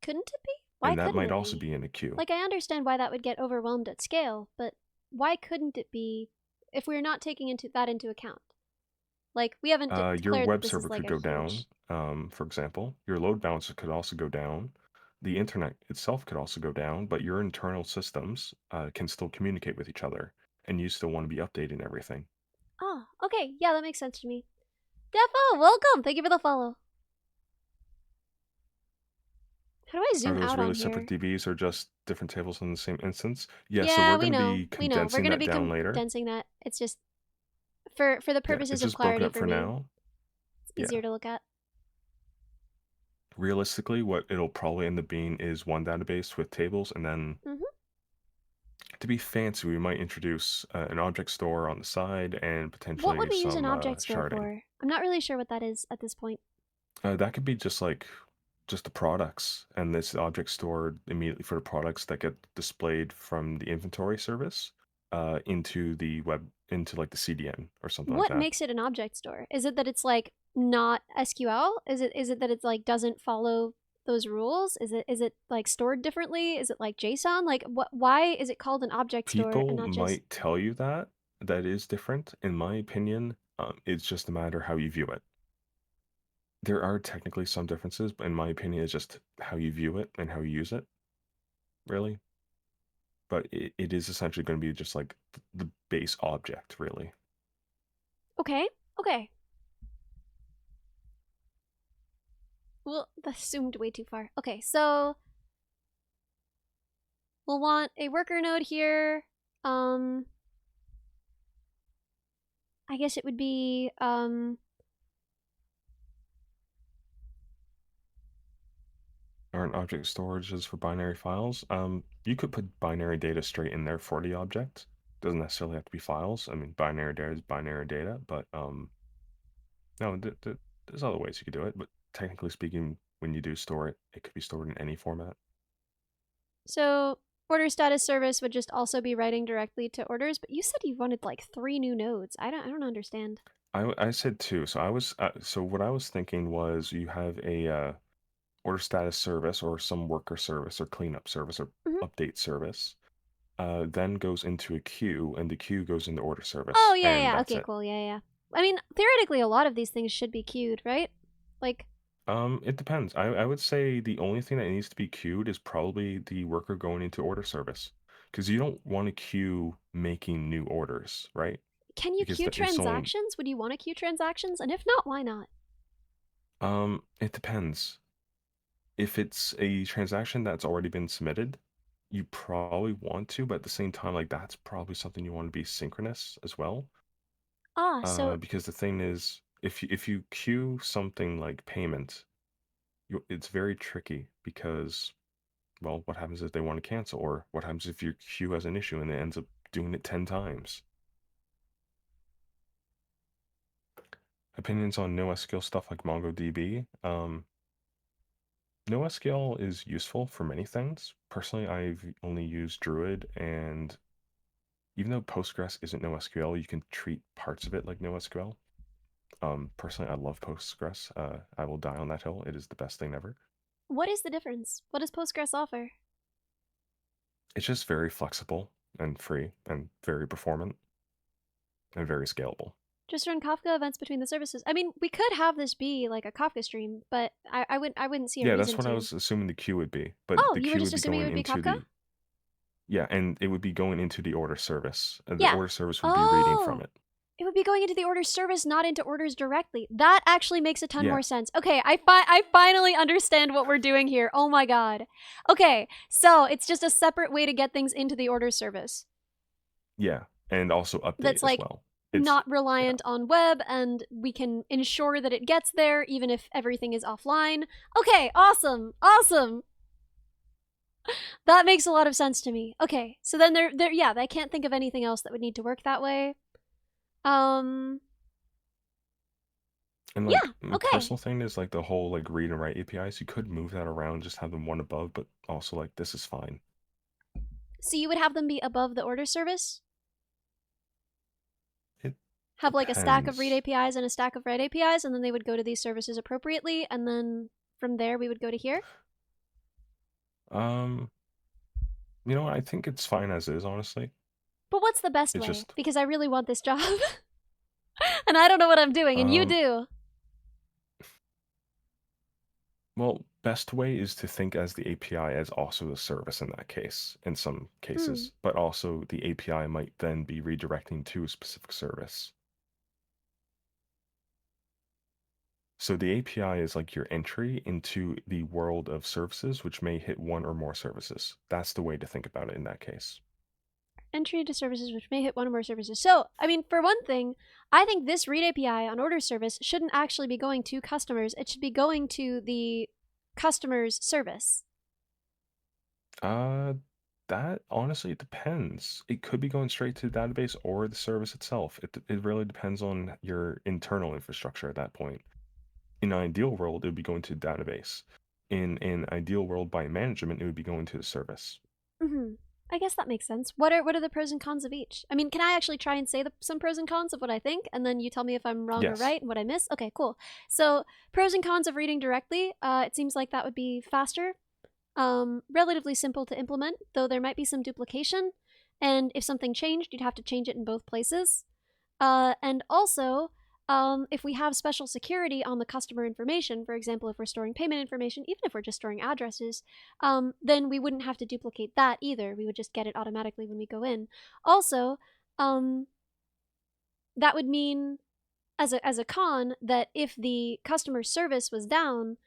Couldn't it be? Why And that couldn't might it also be? be in a queue. Like, I understand why that would get overwhelmed at scale, but why couldn't it be if we're not taking that into account? Like, we haven't Your declared that web this is server like could a go huge... down, for example. Your load balancer could also go down. The internet itself could also go down, but your internal systems can still communicate with each other, and you still want to be updating everything. Oh, okay. Yeah, that makes sense to me. Defo, welcome! Thank you for the follow. How do I Are zoom those out really on separate here? DBs or just different tables in the same instance? Yeah, so Yeah, we're we going to know. be We know. We're condensing gonna that be down later. condensing that. It's just... For the Yeah, purposes it's of just broken clarity up for for me, now. it's Yeah. easier to look at. Realistically, what it'll probably end up being is one database with tables, and then to be fancy, we might introduce an object store on the side and What would potentially we use an some object store sharding. for? I'm not really sure what that is at this point. That could be just like just the products, and this object store immediately for the products that get displayed from the inventory service into the web, into like the CDN or something like What that. makes it an object store? Is it that it's like not SQL? Is it that it's like doesn't follow those rules? Is it like stored differently? Is it like JSON? Like what? Why is it called an object store and People not just... might tell you that that is different. In my opinion, it's just a matter how you view it. There are technically some differences, but in my opinion, it's just how you view it and how you use it, really. But it is essentially going to be just like the base object, really. Okay, okay. Well, that zoomed way too far. Okay, so we'll want a worker node here. I guess it would be Aren't object storages for binary files? You could put binary data straight in there for the object. Doesn't necessarily have to be files. I mean, binary data is binary data, but no, there's other ways you could do it. But technically speaking, when you do store it, it could be stored in any format. So order status service would just also be writing directly to orders, but you said you wanted like 3 new nodes. I don't understand. I said two, so I was so what I was thinking was you have a order status service or some worker service or cleanup service or update service, then goes into a queue, and the queue goes into order service, Oh, yeah, and yeah. that's Okay, it. cool. Yeah, yeah. I mean, theoretically a lot of these things should be queued, right? Like, It depends. I would say the only thing that needs to be queued is probably the worker going into order service, because you don't want to queue making new orders, right? can you Because queue if someone, transactions? Would you want to queue transactions? And if not, why not? it depends. If it's a transaction that's already been submitted, you probably want to, but at the same time, like that's probably something you want to be synchronous as well. Ah, so Because the thing is, if you queue something like payment, it's very tricky because, well, what happens if they want to cancel, or what happens if your queue has an issue and it ends up doing it 10 times? Opinions on NoSQL stuff like MongoDB. NoSQL is useful for many things. Personally, I've only used Druid, and even though Postgres isn't NoSQL, you can treat parts of it like NoSQL. Personally, I love Postgres. I will die on that hill. It is the best thing ever. what is the difference? What does Postgres offer? It's just very flexible and free and very performant and very scalable. Just run Kafka events between the services. I mean, we could have this be like a Kafka stream, but I wouldn't see a Yeah, that's reason what I to. was assuming the queue would be, but Oh, the you were queue just would be assuming it going would be into Kafka? the, yeah, and it would be going into the order service. And the Yeah. order service would be reading from Oh, it. it would be going into the orders service, not into orders directly. That actually makes a ton Yeah, more sense. Okay, I finally understand what we're doing here. Oh my god. Okay, so it's just a separate way to get things into the orders service. yeah, and also That's update as like well. It's not yeah, reliant on web, and we can ensure that it gets there even if everything is offline. Okay, awesome, awesome. That makes a lot of sense to me. Okay, so then yeah, I can't think of anything else that would need to work that way. Um, And like yeah, my okay. personal thing is like the whole like read and write APIs. You could move that around, just have them one above, but also like this is fine. So you would have them be above the order service? It Have like a stack of read depends. APIs and a stack of write APIs, and then they would go to these services appropriately, and then from there we would go to here? Um, you know what? I think it's fine as is, honestly. But what's the best It's way? just Because I really want this job. And I don't know what I'm doing, and you um do. well, best way is to think as the API as also a service in that case, in some Hmm. cases, but also the API might then be redirecting to a specific service. So the API is like your entry into the world of services, which may hit one or more services. That's the way to think about it in that case. Entry into services which may hit one or more services. So, I mean, for one thing, I think this read API on order service shouldn't actually be going to customers. It should be going to the customer's service. Uh, that honestly depends. It could be going straight to the database or the service itself. It really depends on your internal infrastructure at that point. In an ideal world, it would be going to the database. In an ideal world by management, it would be going to the service. Mm-hmm. I guess that makes sense. What are the pros and cons of each? I mean, can I actually try and say some pros and cons of what I think, and then you tell me if I'm wrong or Yes. right and what I miss? Okay, cool. So pros and cons of reading directly. It seems like that would be faster, relatively simple to implement, though there might be some duplication. And if something changed, you'd have to change it in both places. And also, if we have special security on the customer information, for example, if we're storing payment information, even if we're just storing addresses, then we wouldn't have to duplicate that either. We would just get it automatically when we go in. Also, um, that would mean, as a con, that if the customer service was down,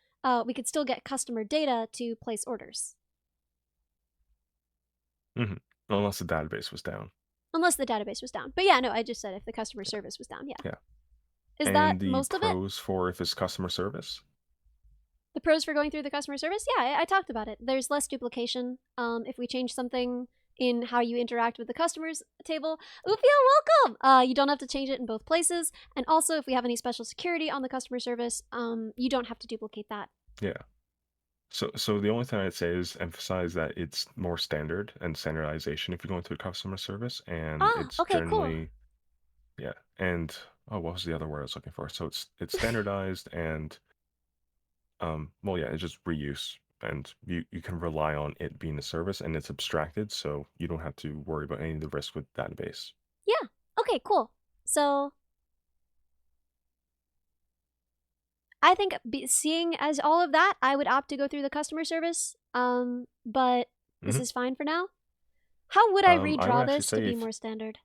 we could still get customer data to place orders. hmm Unless the database was down. Unless the database was down. But yeah, no, I just said if the customer Yeah. service was down, yeah. Yeah. Is that And the most of it? pros for if it's customer service? The pros for going through the customer service? Yeah, I talked about it. There's less duplication. If we change something in how you interact with the customers table, Ufia, welcome! You don't have to change it in both places. And also, if we have any special security on the customer service, you don't have to duplicate that. Yeah. So the only thing I'd say is emphasize that it's more standard and standardization if you're going through customer service, and Ah, it's okay, cool. generally yeah. And oh, what was the other word I was looking for? So it's standardized and well yeah, it's just reuse, and you can rely on it being a service, and it's abstracted, so you don't have to worry about any of the risk with database. Yeah, okay, cool. So, I think seeing as all of that, I would opt to go through the customer service. But this hmm is fine for now. How would I I would redraw actually this to say be if more standard?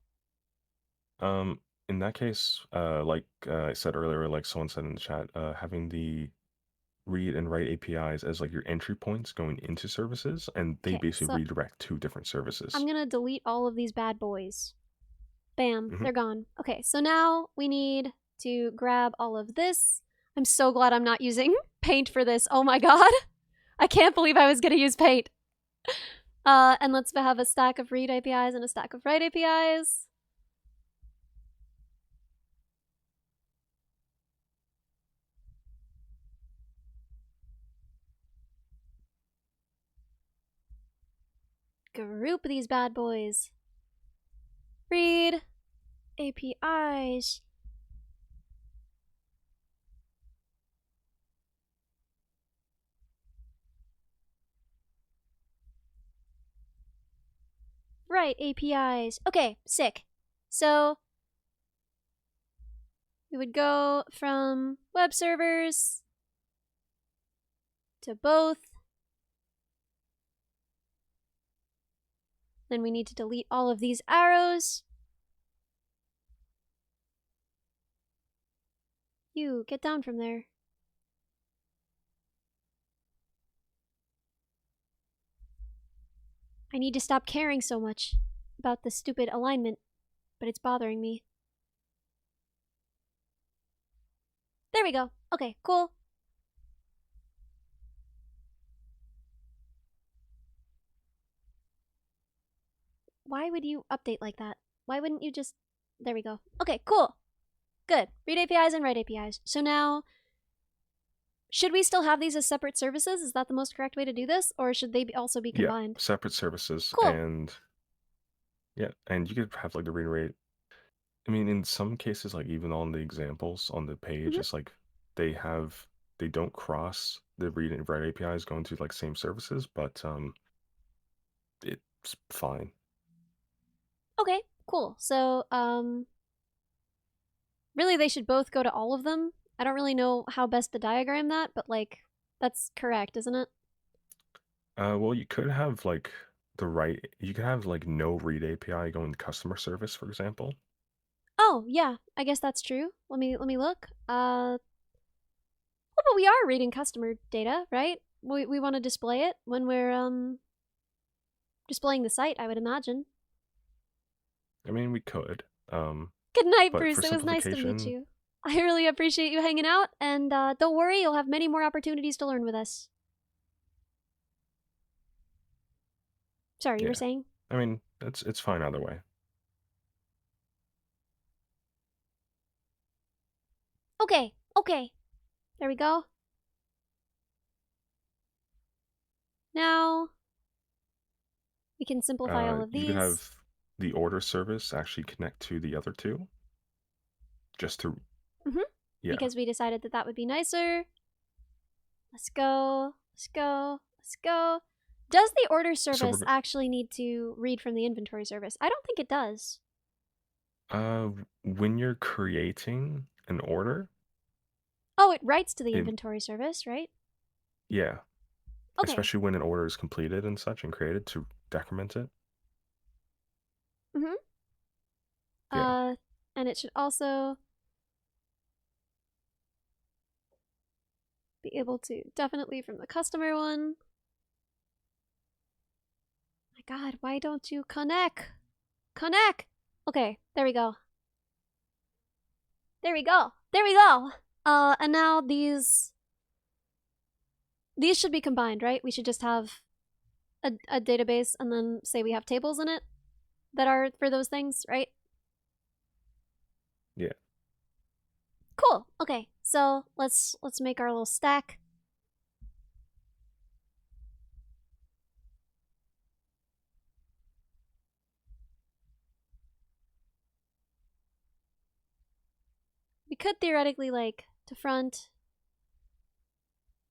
in that case, like I said earlier, like someone said in the chat, having the read and write APIs as like your entry points going into services, and they Okay, basically so redirect to different I'm services. gonna delete all of these bad boys. Bam, hmm they're gone. Okay, so now we need to grab all of this. I'm so glad I'm not using paint for this. Oh my god. I can't believe I was gonna use paint. And let's have a stack of read APIs and a stack of write APIs. Group these bad boys. Read APIs. Write APIs. Okay, sick. So we would go from web servers to both. Then we need to delete all of these arrows. You, get down from there. I need to stop caring so much about the stupid alignment, but it's bothering me. There we go. Okay, cool. Why would you update like that? Why wouldn't you just there we go. Okay, cool. Good. Read APIs and write APIs. So now, should we still have these as separate services? Is that the most correct way to do this? Or should they also be combined? Yeah, separate services. Cool. And yeah, and you could have like the read and write. I mean, in some cases, like even on the examples on the page, it's like they don't cross the read and write APIs going to like same services, but it's fine. Okay, cool. So, really they should both go to all of them. I don't really know how best to diagram that, but like, that's correct, isn't it? Well, you could have like you could have like no read API going to customer service, for example. Oh, yeah, I guess that's true. Let me look. Well, but we are reading customer data, right? We want to display it when we're displaying the site, I would imagine. I mean, we could. Good night, But Bruce. for It was nice to meet simplification- you. I really appreciate you hanging out, and don't worry, you'll have many more opportunities to learn with us. Sorry, you Yeah. were saying? I mean, it's fine either way. Okay, okay. There we go. Now, we can simplify all of these. You could have the order service actually connect to the other two. Just to yeah. Because we decided that that would be nicer. Let's go, let's go, let's go. Does the order service actually need to read from the inventory service? I don't think it does. When you're creating an order, Oh, it writes to the inventory service, right? yeah. Okay. Especially when an order is completed and such and created to decrement it. Yeah. And it should also be able to definitely from the customer one. My God, why don't you connect? Connect! Okay, there we go. There we go. There we go. And now these should be combined, right? We should just have a database and then say we have tables in it that are for those things, right? Yeah. Cool. Okay. So let's make our little stack. We could theoretically like to front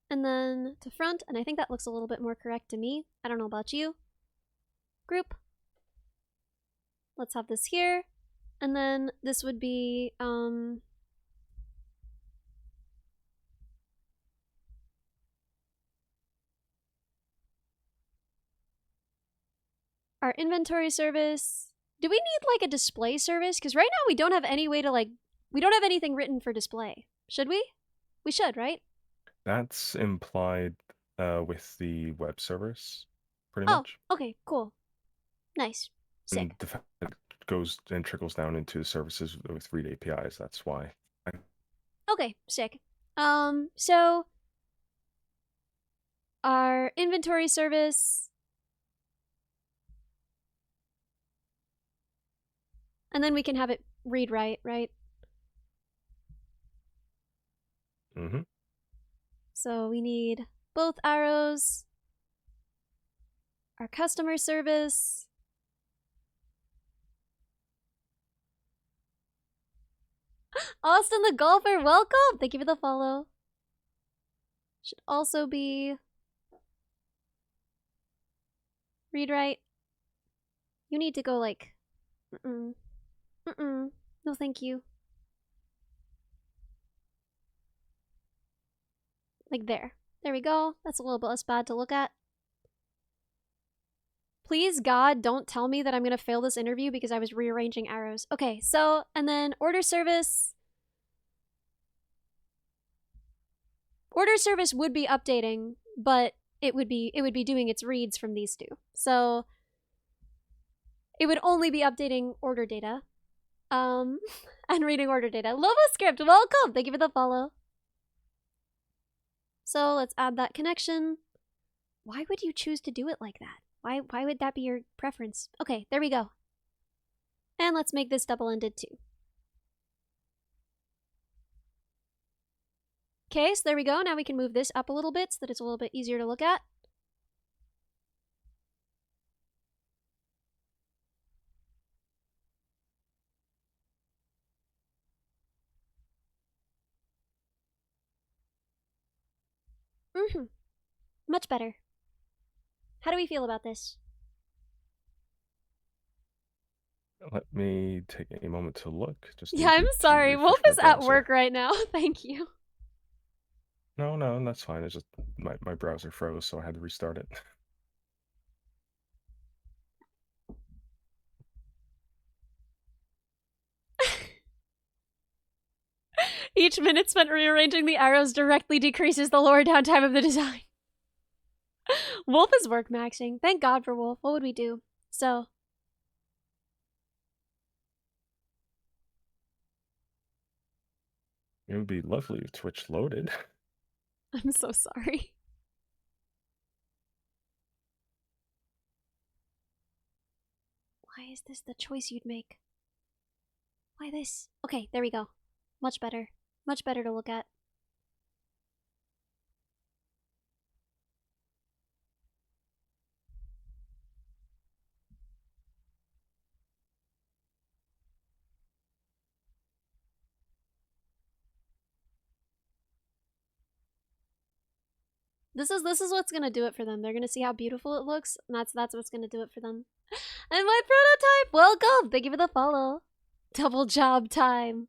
and then to front, and I think that looks a little bit more correct to me. I don't know about you. Group. Let's have this here. And then this would be our inventory service. Do we need like a display service? Because right now we don't have any way to like, we don't have anything written for display. Should we? We should, right? That's implied with the web service, pretty much. Oh, okay, cool. Nice. Sick. And the fact that it goes and trickles down into services with read APIs, that's why. Okay, sick. So our inventory service, and then we can have it read write, right? Mm-hmm. So we need both arrows, our customer service, Austin the golfer, welcome! Thank you for the follow. Should also be read write. You need to go like, no thank you. Like there. There we go. That's a little bit less bad to look at. Please, God, don't tell me that I'm going to fail this interview because I was rearranging arrows. Okay, so, and then order service. Order service would be updating, but it would be doing its reads from these two. So, it would only be updating order data. And reading order data. Lobo Script, welcome! Thank you for the follow. So let's add that connection. Why would you choose to do it like that? Why would that be your preference? Okay, there we go. And let's make this double-ended too. Okay, so there we go. Now we can move this up a little bit so that it's a little bit easier to look at. Much better. How do we feel about this? Let me take a moment to look. Just Yeah, I'm needed to sorry. refresh Wolf my is at browser. work right now. Thank you. No, that's fine. It's just my browser froze, so I had to restart it. Each minute spent rearranging the arrows directly decreases the lower downtime of the design. Wolf is work maxing. Thank God for Wolf. What would we do? So. It would be lovely if Twitch loaded. I'm so sorry. Why is this the choice you'd make? Why this? Okay, there we go. Much better. Much better to look at. This is what's gonna do it for them. They're gonna see how beautiful it looks, and that's what's gonna do it for them. And my prototype! Welcome! Thank you for the follow. Double job time.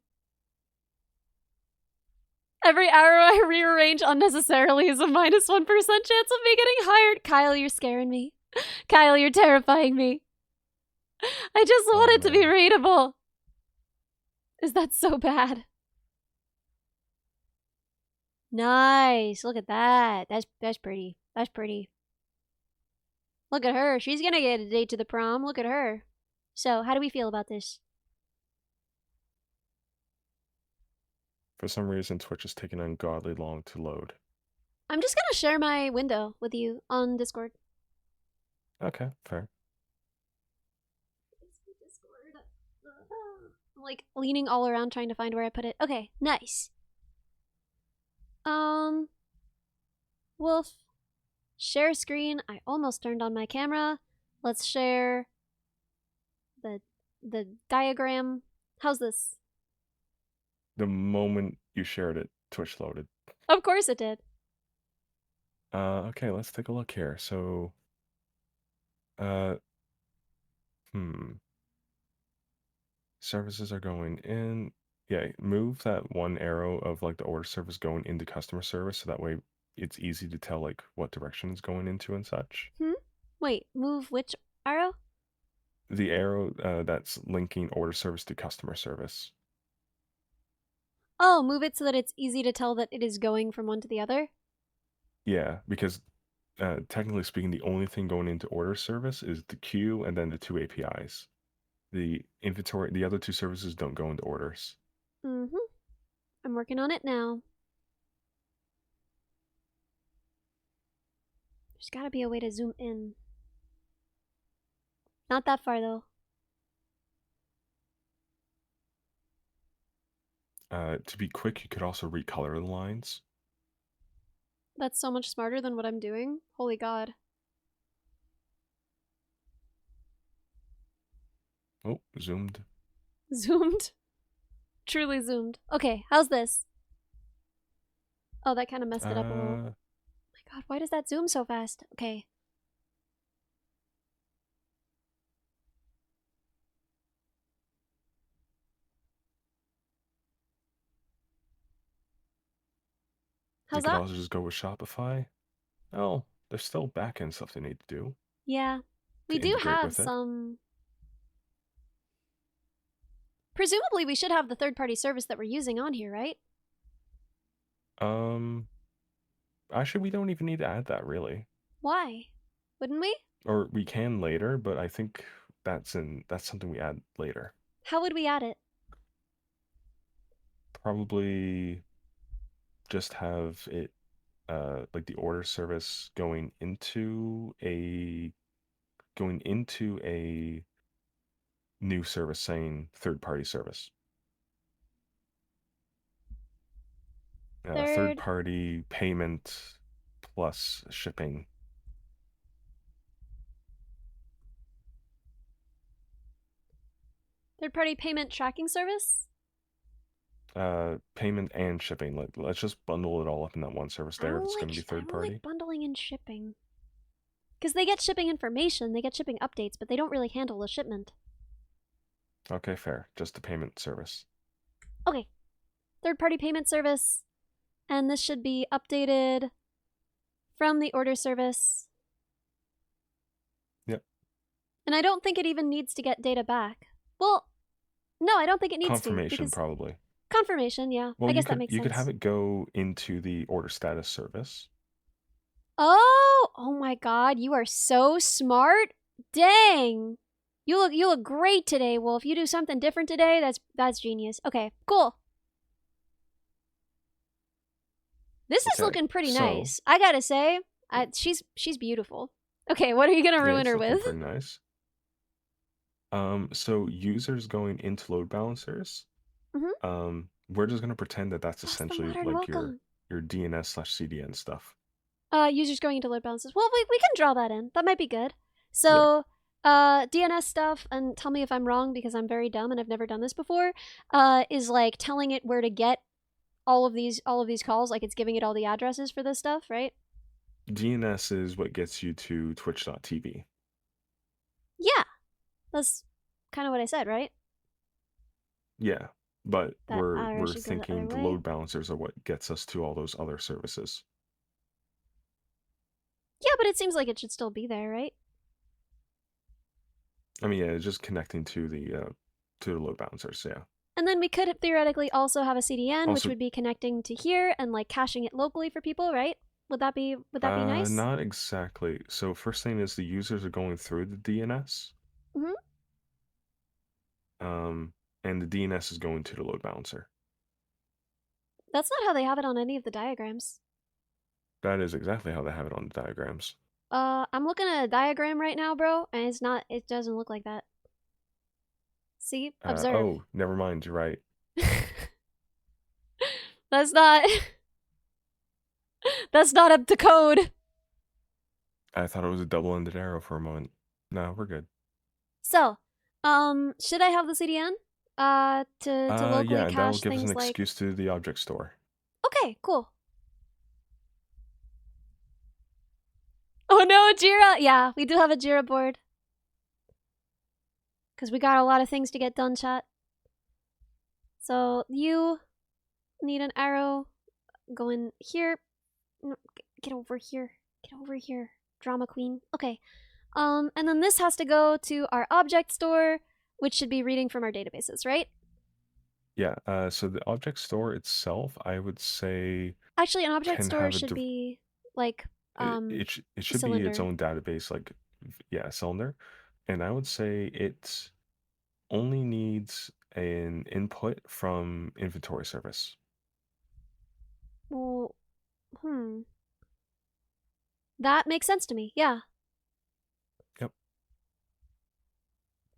Every arrow I rearrange unnecessarily is a -1% chance of me getting hired. Kyle, you're scaring me. Kyle, you're terrifying me. I just want it to be readable. Is that so bad? Nice. Look at that. That's pretty. That's pretty. Look at her. She's gonna get a date to the prom. Look at her. So, how do we feel about this? For some reason, Twitch is taking ungodly long to load. I'm just gonna share my window with you on Discord. Okay, fair. I'm like leaning all around trying to find where I put it. Okay, nice. Wolf. Share screen. I almost turned on my camera. Let's share the diagram. How's this? The moment you shared it, Twitch loaded. Of course it did. Okay, let's take a look here. So, services are going in. Yeah, move that one arrow of like the order service going into customer service, so that way it's easy to tell like what direction it's going into and such. Wait, move which arrow? The arrow that's linking order service to customer service. Oh, move it so that it's easy to tell that it is going from one to the other? Yeah, because technically speaking, the only thing going into order service is the queue and then the two APIs. The inventory, the other two services don't go into orders. Mm-hmm. I'm working on it now. There's gotta be a way to zoom in. Not that far, though. To be quick, you could also recolor the lines. That's so much smarter than what I'm doing. Holy God. Oh, zoomed. Zoomed? Truly zoomed. Okay, how's this? Oh, that kind of messed it up a little. Oh my God, why does that zoom so fast? Okay. You How's could that? also just go with Shopify. Oh, there's still backend stuff they need to do. Yeah. We To do integrate have with it. some... Presumably we should have the third-party service that we're using on here, right? Actually, we don't even need to add that, really. Why? Wouldn't we? Or we can later, but I think that's something we add later. How would we add it? Probably just have it like the order service going into a new service saying third-party service. Third-party payment plus shipping. Third-party payment tracking service? Payment and shipping. Let's just bundle it all up in that one service there. That's going to be I don't third-party. like bundling and shipping. Because they get shipping information, they get shipping updates, but they don't really handle the shipment. Okay, fair. Just the payment service. Okay. Third-party payment service. And this should be updated from the order service. Yep. And I don't think it even needs to get data back. Well, no, I don't think it needs Confirmation, to. probably. Confirmation, yeah. Well, I guess that makes sense. You could have it go into the order status service. Oh my god, you are so smart. Dang. You look great today, Wolf. You do something different today, that's genius. Okay, cool. This is looking pretty nice. I gotta say, she's beautiful. Okay, what are you gonna ruin her with? Pretty nice. So users going into load balancers. We're just gonna pretend that that's essentially like your DNS/CDN stuff. Users going into load balancers. Well, we can draw that in. That might be good. So, DNS stuff, and tell me if I'm wrong because I'm very dumb and I've never done this before. Is like telling it where to get all of these calls. Like it's giving it all the addresses for this stuff, right? DNS is what gets you to Twitch.tv. Yeah, that's kind of what I said, right? Yeah, but That we're thinking the load balancers are what gets us to all those other services. Yeah, but it seems like it should still be there, right? I mean, yeah, it's just connecting to the load balancers, yeah. And then we could theoretically also have a CDN, which would be connecting to here and like caching it locally for people, right? Would that be nice? Not exactly. So first thing is the users are going through the DNS. And the DNS is going to the load balancer. That's not how they have it on any of the diagrams. That is exactly how they have it on the diagrams. I'm looking at a diagram right now, bro, and it doesn't look like that. See? Observe. Oh, never mind, you're right. That's not up to code. I thought it was a double-ended arrow for a moment. No, we're good. So, should I have the CDN? To locally yeah, cache that'll give us things an excuse to the object store. Okay, cool. Oh no, Jira! Yeah, we do have a Jira board. Because we got a lot of things to get done, chat. So, you need an arrow going here. Get over here. Get over here. Drama queen. Okay. And then this has to go to our object store, which should be reading from our databases, right? Yeah, so the object store itself, I would say... Actually, an object store should be, like, it should be its own database, like, yeah, a cylinder. And I would say it only needs an input from inventory service. Well, that makes sense to me, yeah. Yep.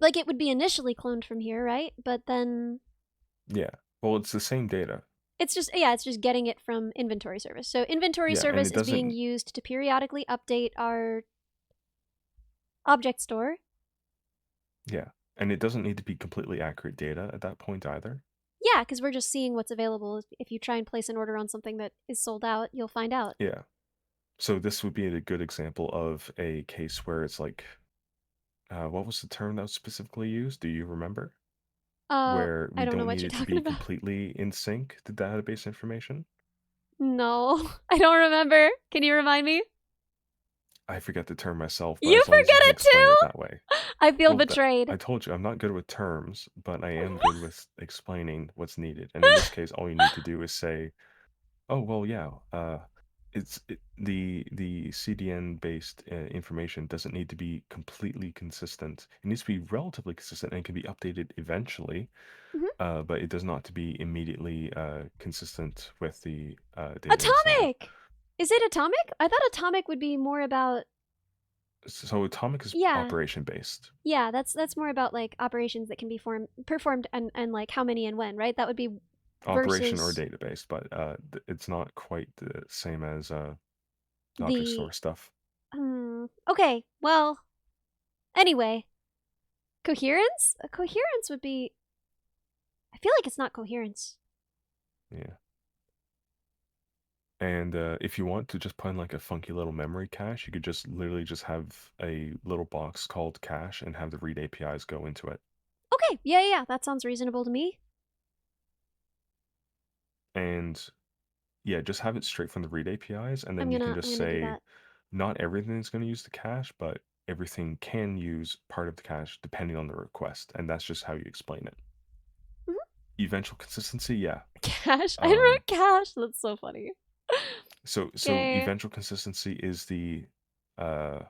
Like, it would be initially cloned from here, right? But then... Yeah, well, it's the same data. It's just getting it from inventory service. So inventory service is being used to periodically update our object store. Yeah, and it doesn't need to be completely accurate data at that point either. Yeah, because we're just seeing what's available. If you try and place an order on something that is sold out, you'll find out. Yeah. So this would be a good example of a case where it's like, what was the term that was specifically used? Do you remember? Where we don't need it to be completely in sync, the database information? No, I don't remember. Can you remind me? I forget the term myself. But you forget it too? That way. I feel betrayed. I told you, I'm not good with terms, but I am good with explaining what's needed. And in this case, all you need to do is say, oh, well, yeah, the CDN-based information doesn't need to be completely consistent. It needs to be relatively consistent and can be updated eventually, but it does not to be immediately consistent with the data. Atomic! Is it atomic? I thought atomic would be more about... So atomic is Yeah. operation based. Yeah, that's more about like operations that can be performed and like how many and when, right? That would be Operation or versus database, but it's not quite the same as object the store stuff. okay, well, anyway, coherence? Coherence would be I feel like it's not coherence. Yeah. And if you want to just put in like a funky little memory cache, you could just literally just have a little box called cache and have the read APIs go into it. Okay, yeah, that sounds reasonable to me. And yeah, just have it straight from the read APIs, and then I'm you can gonna I'm just gonna do say that. not everything is going to use the cache, but everything can use part of the cache depending on the request, and that's just how you explain it. Mhm. Eventual consistency, yeah. Cash. I Um, wrote cash. That's so funny. so Okay. eventual consistency is the uh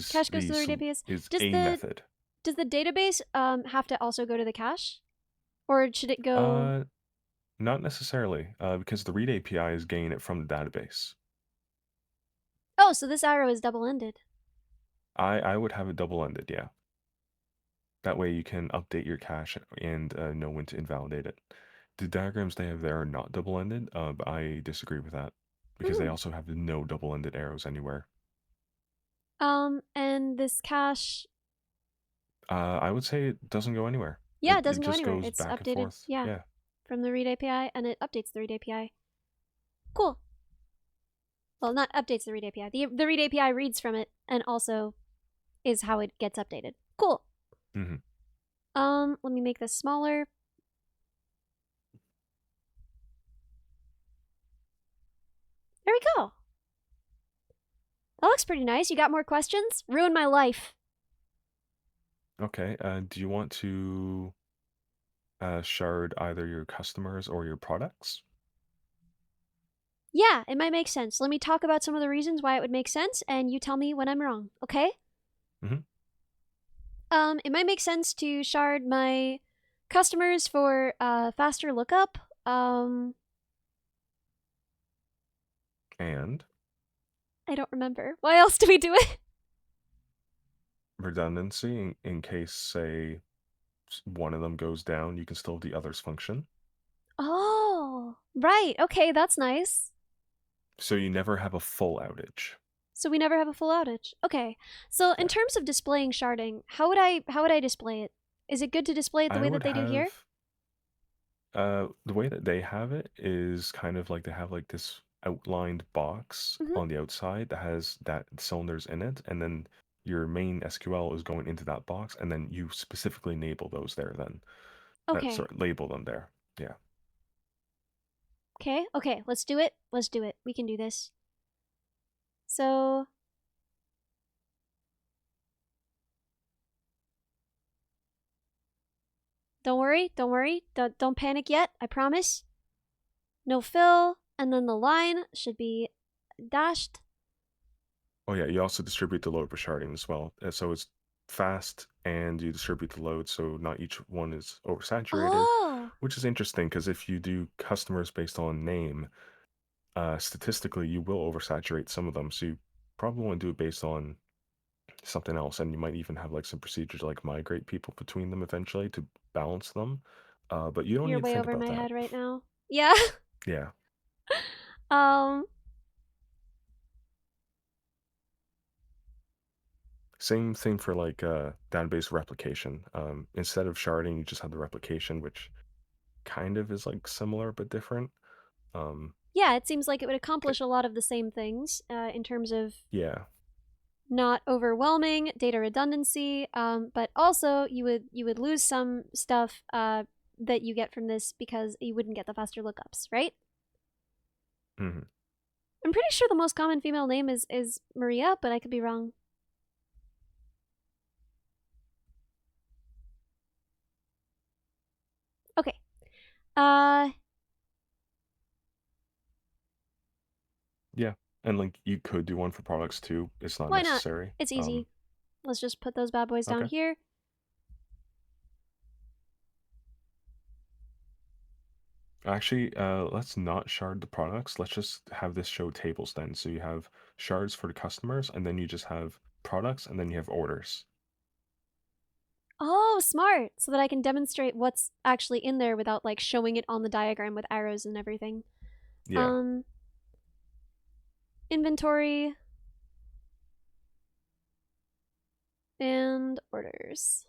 Cache goes to the read APIs. is Does a the method. does the database have to also go to the cache? Or should it go Uh, Not necessarily, because the read API is getting it from the database. oh, so this arrow is double-ended. I would have it double-ended, yeah. That way you can update your cache and know when to invalidate it. The diagrams they have there are not double-ended, but I disagree with that because they Mhm. also have no double-ended arrows anywhere. And this cache, I would say it doesn't go anywhere. yeah, it It doesn't go just anywhere. goes It's back and updated, forth. yeah, Yeah. from the read API, and it updates the read API. Cool. Well, not updates the read API. The read API reads from it and also is how it gets updated. Cool. hmm Let me make this smaller. There we go. That looks pretty nice. You got more questions? Ruin my life. Okay. Do you want to shard either your customers or your products? Yeah, it might make sense. Let me talk about some of the reasons why it would make sense, and you tell me when I'm wrong, okay? hmm It might make sense to shard my customers for faster lookup. And I don't remember. Why else do we do it? redundancy in case, say, one of them goes down, you can still have the others function. Oh, right. Okay, that's nice. So you never have a full outage. So we never have a full outage. Okay. So in Yeah. terms of displaying sharding, how would I display it? Is it good to display it the I way that would they do here? have the way that they have it is kind of like they have like this outlined box Mm-hmm. on the outside that has that cylinders in it, and then your main SQL is going into that box, and then you specifically enable those there then. Okay. Sorry, label them there. Yeah. Okay, let's do it. Let's do it. We can do this. So don't worry. Don't panic yet, I promise. No fill, and then the line should be dashed. Oh yeah, you also distribute the load for sharding as well. So it's fast and you distribute the load so not each one is oversaturated, Oh, which is interesting because if you do customers based on name, statistically you will oversaturate some of them. So you probably want to do it based on something else, and you might even have like some procedures to like migrate people between them eventually to balance them. But you don't you're need to way think over about my that. head right now. Yeah. Yeah. um, Same thing for like database replication. Instead of sharding, you just have the replication, which kind of is like similar but different. Um, yeah, it seems like it would it- accomplish a lot of the same things in terms of yeah, not overwhelming data redundancy, but also you would lose some stuff that you get from this because you wouldn't get the faster lookups, right? hmm I'm pretty sure the most common female name is Maria, but I could be wrong. Okay. Uh, yeah. And like you could do one for products too. It's not why not? necessary. It's easy. Let's just put those bad boys down Okay. here. Actually, let's not shard the products. Let's just have this show tables then. So you have shards for the customers, and then you just have products, and then you have orders. Oh, smart. So that I can demonstrate what's actually in there without like showing it on the diagram with arrows and everything. Yeah. Inventory and orders.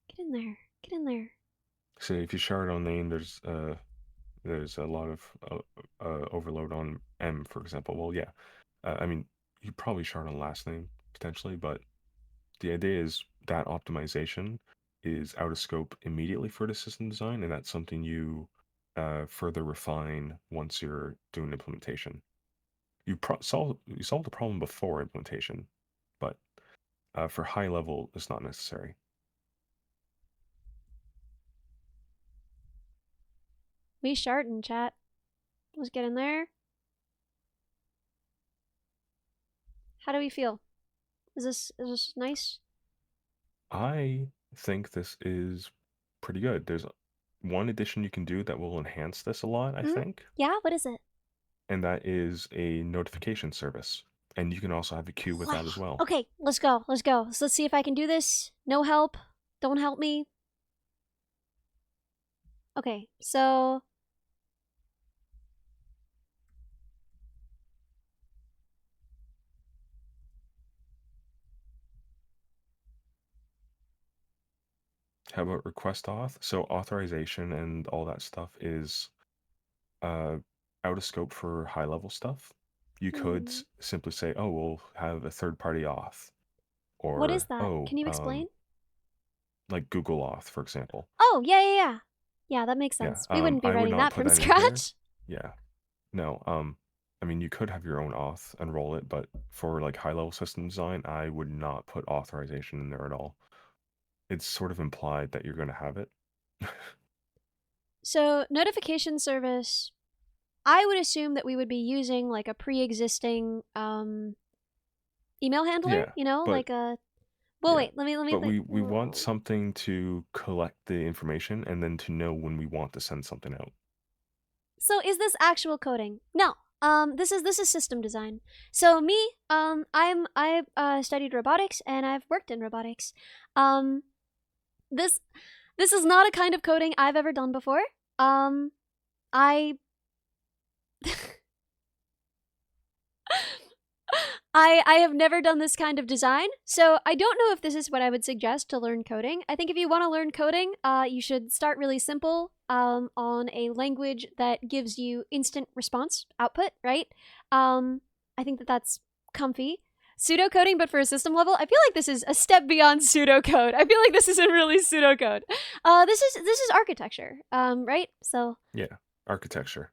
Get in there. Get in there. So if you shard on name, there's a lot of overload on M, for example. Well, yeah. I mean, you probably shard on last name potentially, but the idea is that optimization is out of scope immediately for the system design, and that's something you further refine once you're doing implementation. You solved the problem before implementation, but for high level, it's not necessary. We shard in chat. Let's get in there. How do we feel? Is this nice? I think this is pretty good. There's one addition you can do that will enhance this a lot, I think, Yeah, what is it? and that is a notification service. And you can also have a queue with that as well. Okay, let's go. Let's go. So let's see if I can do this. No help. Don't help me. Okay, so How about request auth? So authorization and all that stuff is out of scope for high level stuff. You could simply say, "Oh, we'll have a third party auth," or what is that? "Oh, Can you explain? like Google auth, for example." Oh, yeah. Yeah, that makes sense. Yeah, We wouldn't be I would writing not that put from that in here. scratch. Yeah, no. I mean, you could have your own auth and roll it, but for like high level system design, I would not put authorization in there at all. It's sort of implied that you're going to have it. So, notification service, I would assume that we would be using like a pre-existing email handler, Yeah, you know, but like a well, yeah, wait, let me but we want something to collect the information and then to know when we want to send something out. So, is this actual coding? No. This is system design. So me, I studied robotics and I've worked in robotics. This is not a kind of coding I've ever done before. I I have never done this kind of design, so I don't know if this is what I would suggest to learn coding. I think if you want to learn coding, you should start really simple on a language that gives you instant response output, right? I think that that's comfy. Pseudocoding, but for a system level, I feel like this is a step beyond pseudocode. I feel like this isn't really pseudocode. This is architecture, right? So yeah, architecture.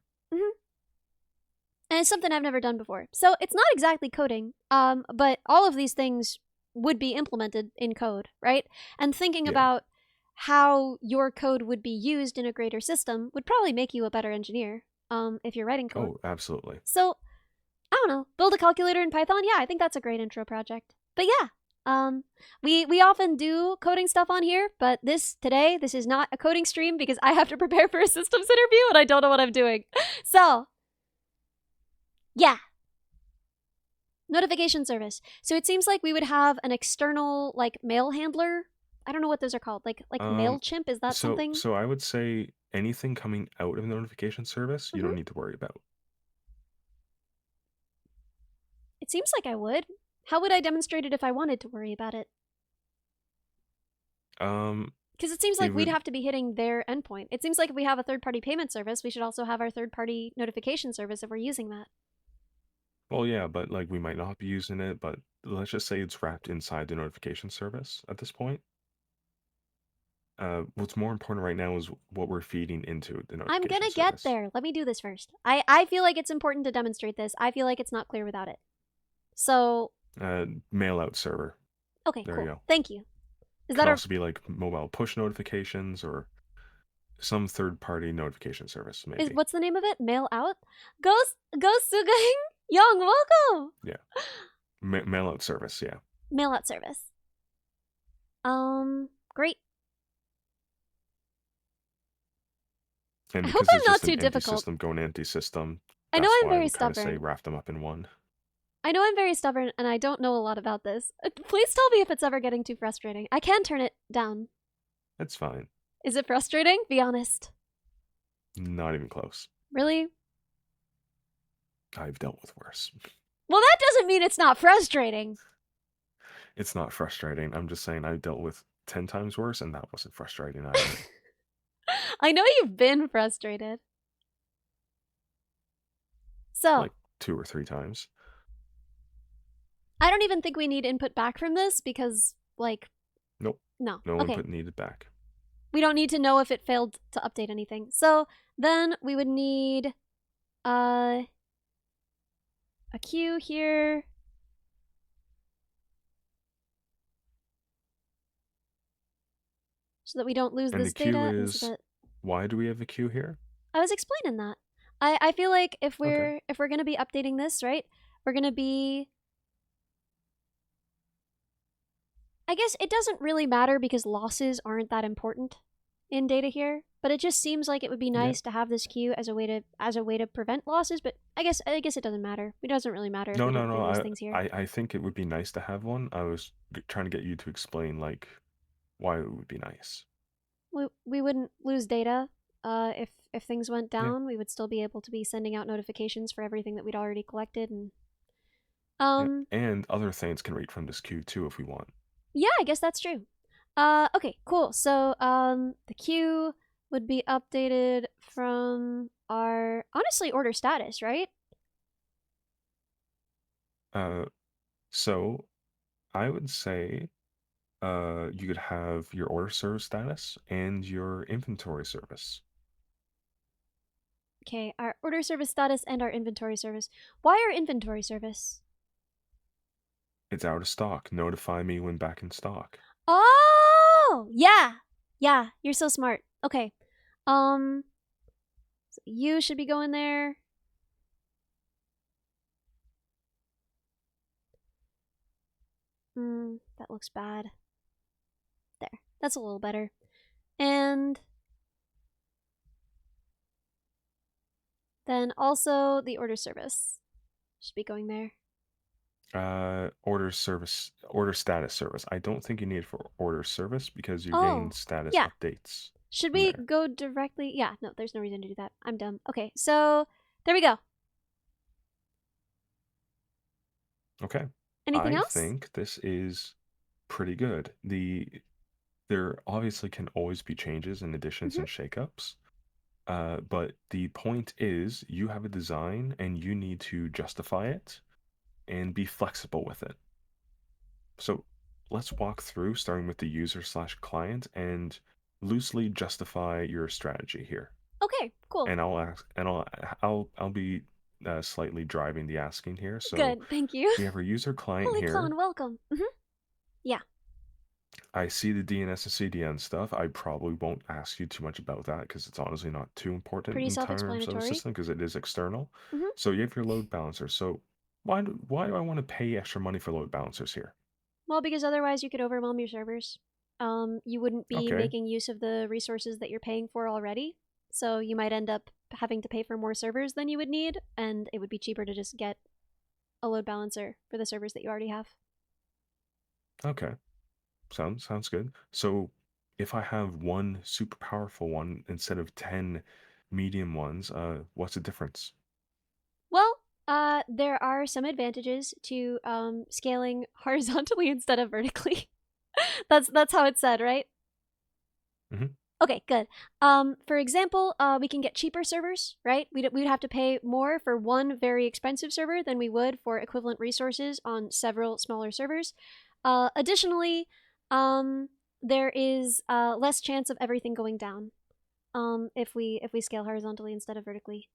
And it's something I've never done before. So it's not exactly coding, but all of these things would be implemented in code, right? And thinking about how your code would be used in a greater system would probably make you a better engineer if you're writing code. Oh, absolutely. So, I don't know, build a calculator in Python? Yeah, I think that's a great intro project. But yeah, we often do coding stuff on here, but this is not a coding stream because I have to prepare for a systems interview and I don't know what I'm doing. So, yeah. Notification service. So it seems like we would have an external like mail handler. I don't know what those are called. Like MailChimp, is that something? So I would say anything coming out of a notification service, you don't need to worry about. It seems like I would. How would I demonstrate it if I wanted to worry about it? Because it seems like we'd have to be hitting their endpoint. It seems like if we have a third-party payment service, we should also have our third-party notification service if we're using that. Well, yeah, but like we might not be using it, but let's just say it's wrapped inside the notification service at this point. What's more important right now is what we're feeding into the notification I'm gonna service. get there. Let me do this first. I feel like it's important to demonstrate this. I feel like it's not clear without it. So... mail out server. Okay, there cool. You go. Thank you. Is that also be like mobile push notifications or some third-party notification service, maybe. What's the name of it? Mail out? Go Sugahing Young, welcome! Yeah. Mail out service, yeah. Mail out service. Great. And I hope because I'm it's not just too an empty difficult. system going empty system, I know that's I'm why very we kind of say stubborn. wrap them up in one. I know I'm very stubborn and I don't know a lot about this. Please tell me if it's ever getting too frustrating. I can turn it down. It's fine. Is it frustrating? Be honest. Not even close. Really? I've dealt with worse. Well, that doesn't mean it's not frustrating. It's not frustrating. I'm just saying I've dealt with 10 times worse, and that wasn't frustrating either. I know you've been frustrated. So, Like 2 or 3 times. I don't even think we need input back from this because, like... Nope. No. No Okay. input needed back. We don't need to know if it failed to update anything. So, then we would need... a queue here. So that we don't lose And this the queue data. is... So that... Why do we have a queue here? I was explaining that. I feel like if Okay. we're gonna be updating this, right? We're gonna be... I guess it doesn't really matter because losses aren't that important in data here, but it just seems like it would be nice to have this queue as a way to prevent losses. But I guess it doesn't matter. It doesn't really matter if we lose things here. I think it would be nice to have one. I was trying to get you to explain like why it would be nice. We wouldn't lose data. If things went down, we would still be able to be sending out notifications for everything that we'd already collected, and and other things can read from this queue too if we want. Yeah, I guess that's true. Okay, cool. So the queue would be updated from our honestly order status, right? So I would say you could have your order service status and your inventory service. Okay, our order service status and our inventory service. Why our inventory service? It's out of stock. Notify me when back in stock. Oh, yeah. Yeah, you're so smart. Okay. So you should be going there. That looks bad. There. That's a little better. And then also the order service should be going there. Order status service. I don't think you need it for order service because you gain status updates. Should we go directly? Yeah, no, there's no reason to do that. I'm dumb. Okay, so there we go. Okay. Anything else? I think this is pretty good. There obviously can always be changes and additions and shakeups. But the point is you have a design and you need to justify it and be flexible with it. So let's walk through starting with the user/client and loosely justify your strategy here. Okay, cool. And I'll be slightly driving the asking here. So good, thank you. We have our user client Holy here. clone, welcome. Yeah. I see the DNS and CDN stuff. I probably won't ask you too much about that because it's honestly not too important Pretty in terms of the self-explanatory. system because it is external. So you have your load balancer. So why do I want to pay extra money for load balancers here? Well, because otherwise you could overwhelm your servers. You wouldn't be making use of the resources that you're paying for already. So you might end up having to pay for more servers than you would need, and it would be cheaper to just get a load balancer for the servers that you already have. Okay. Sounds good. So if I have one super powerful one instead of 10 medium ones, what's the difference? Well, there are some advantages to scaling horizontally instead of vertically. That's how it's said, right? Okay, good. For example, we can get cheaper servers, right? We'd have to pay more for one very expensive server than we would for equivalent resources on several smaller servers. Additionally, there is less chance of everything going down if we scale horizontally instead of vertically.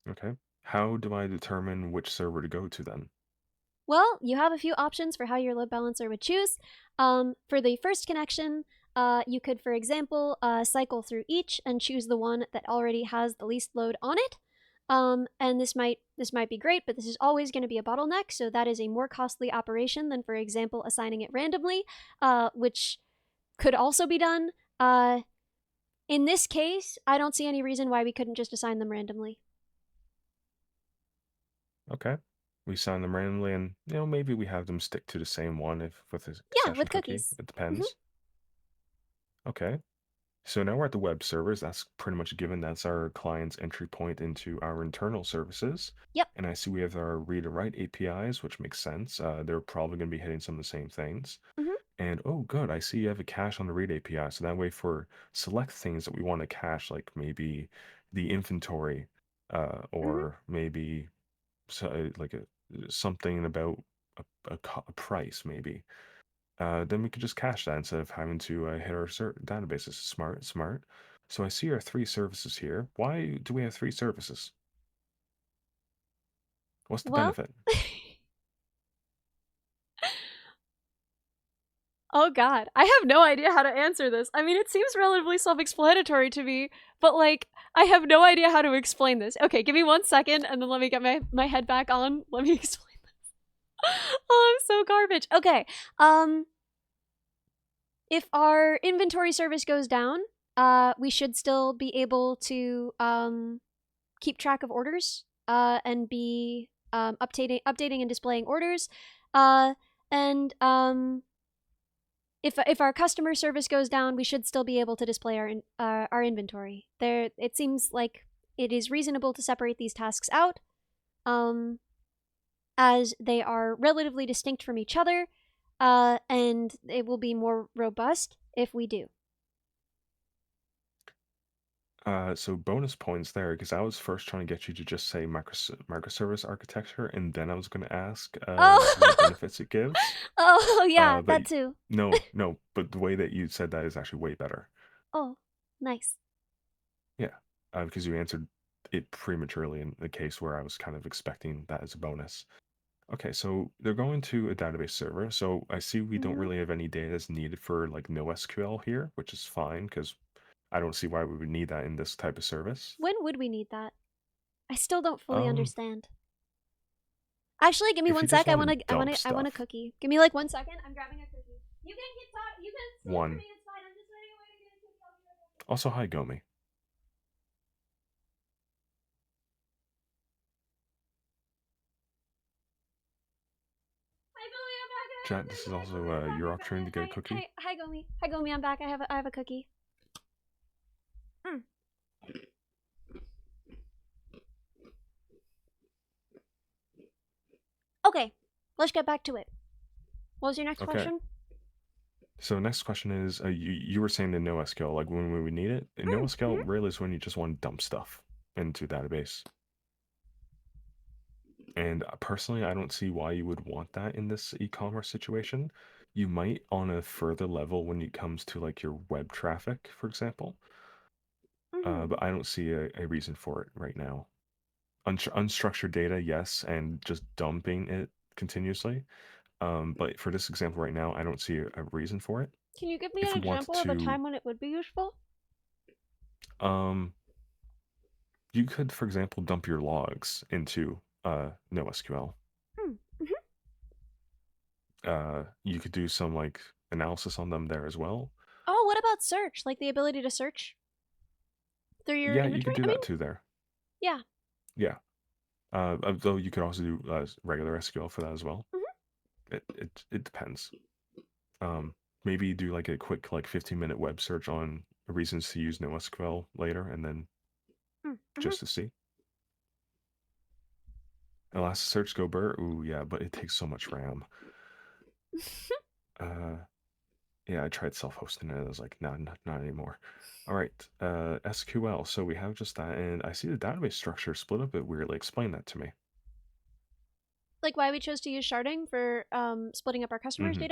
Okay. How do I determine which server to go to then? Well, you have a few options for how your load balancer would choose. For the first connection, you could, for example, cycle through each and choose the one that already has the least load on it. And this might be great, but this is always going to be a bottleneck, so that is a more costly operation than, for example, assigning it randomly, which could also be done. In this case, I don't see any reason why we couldn't just assign them randomly. Okay. We assign them randomly, and maybe we have them stick to the same one if with a Yeah, session with cookie. cookies. It Mhm. depends. Okay. So now we're at the web servers. That's pretty much given. That's our client's entry point into our internal services. Yep. And I see we have our read and write APIs, which makes sense. They're probably going to be hitting some of the same things. Mhm. And oh, good. I see you have a cache on the read API. So that way, for select things that we want to cache, like maybe the inventory, Mhm. or maybe like something about a price, maybe. Then we could just cache that instead of having to hit our databases. Smart, smart. So I see our 3 services here. Why do we have 3 services? What's the Well, benefit? oh god, I have no idea how to answer this. I mean, it seems relatively self-explanatory to me, but like, I have no idea how to explain this. Okay, give me 1 second and then let me get my head back on. Let me explain this. Oh, I'm so garbage. Okay, if our inventory service goes down, we should still be able to keep track of orders and be updating and displaying orders. And if our customer service goes down, we should still be able to display our inventory. There, it seems like it is reasonable to separate these tasks out, as they are relatively distinct from each other, and it will be more robust if we do. So bonus points there, because I was first trying to get you to just say microservice architecture, and then I was going to ask what Oh, benefits it gives. oh yeah, But that too. no, no, but the way that you said that is actually way better. Oh, nice. Yeah, because you answered it prematurely in the case where I was kind of expecting that as a bonus. Okay, so they're going to a database server. So I see we don't Mhm. really have any data that's needed for like NoSQL here, which is fine because I don't see why we would need that in this type of service. When would we need that? I still don't fully Um, understand. Actually, give me if you 1 just sec. want to dump I want a stuff, cookie. Give me like 1 second. I'm grabbing a cookie. You can keep talking. You can stay for one. me. It's fine. I'm just waiting away to get a cookie. I'll be right back. Also, hi, Gomi. Hi, Gomi. I'm back. I have a Chat, this cookie. is Hi, also Gomi. I'm back. your I got opportunity it. to get a cookie. Hi, Gomi. Hi, Gomi. I'm back. I have a cookie. Mm. Okay, let's get back to it. What was your next Okay, question? so next question is, you were saying the NoSQL, like when we would need it. In Mm-hmm. NoSQL really is when you just want to dump stuff into a database. And personally, I don't see why you would want that in this e-commerce situation. You might on a further level when it comes to like your web traffic, for example. Mm-hmm. But I don't see a reason for it right now. Unstructured data, yes, and just dumping it continuously. But for this example right now, I don't see a reason for it. Can you give me If an we wanted example of a to, time when it would be useful? um, you could, for example, dump your logs into NoSQL. Mm-hmm. You could do some like analysis on them there as well. Oh, what about search? Like the ability to search through your Yeah, you could inventory? do I mean, that too there. yeah. Yeah. Though you could also do regular SQL for that as well. Mm-hmm. It depends. Um, Maybe do like a quick like 15-minute web search on reasons to use NoSQL later, and then Mm-hmm. just to see. Elasticsearch go burr. Ooh, yeah, but it takes so much RAM. Uh, yeah, I tried self-hosting it. I was like, no, not anymore. All right, SQL. So we have just that, and I see the database structure split up a bit weirdly. Explain that to me. Like why we chose to use sharding for splitting up our customers' Mm-hmm.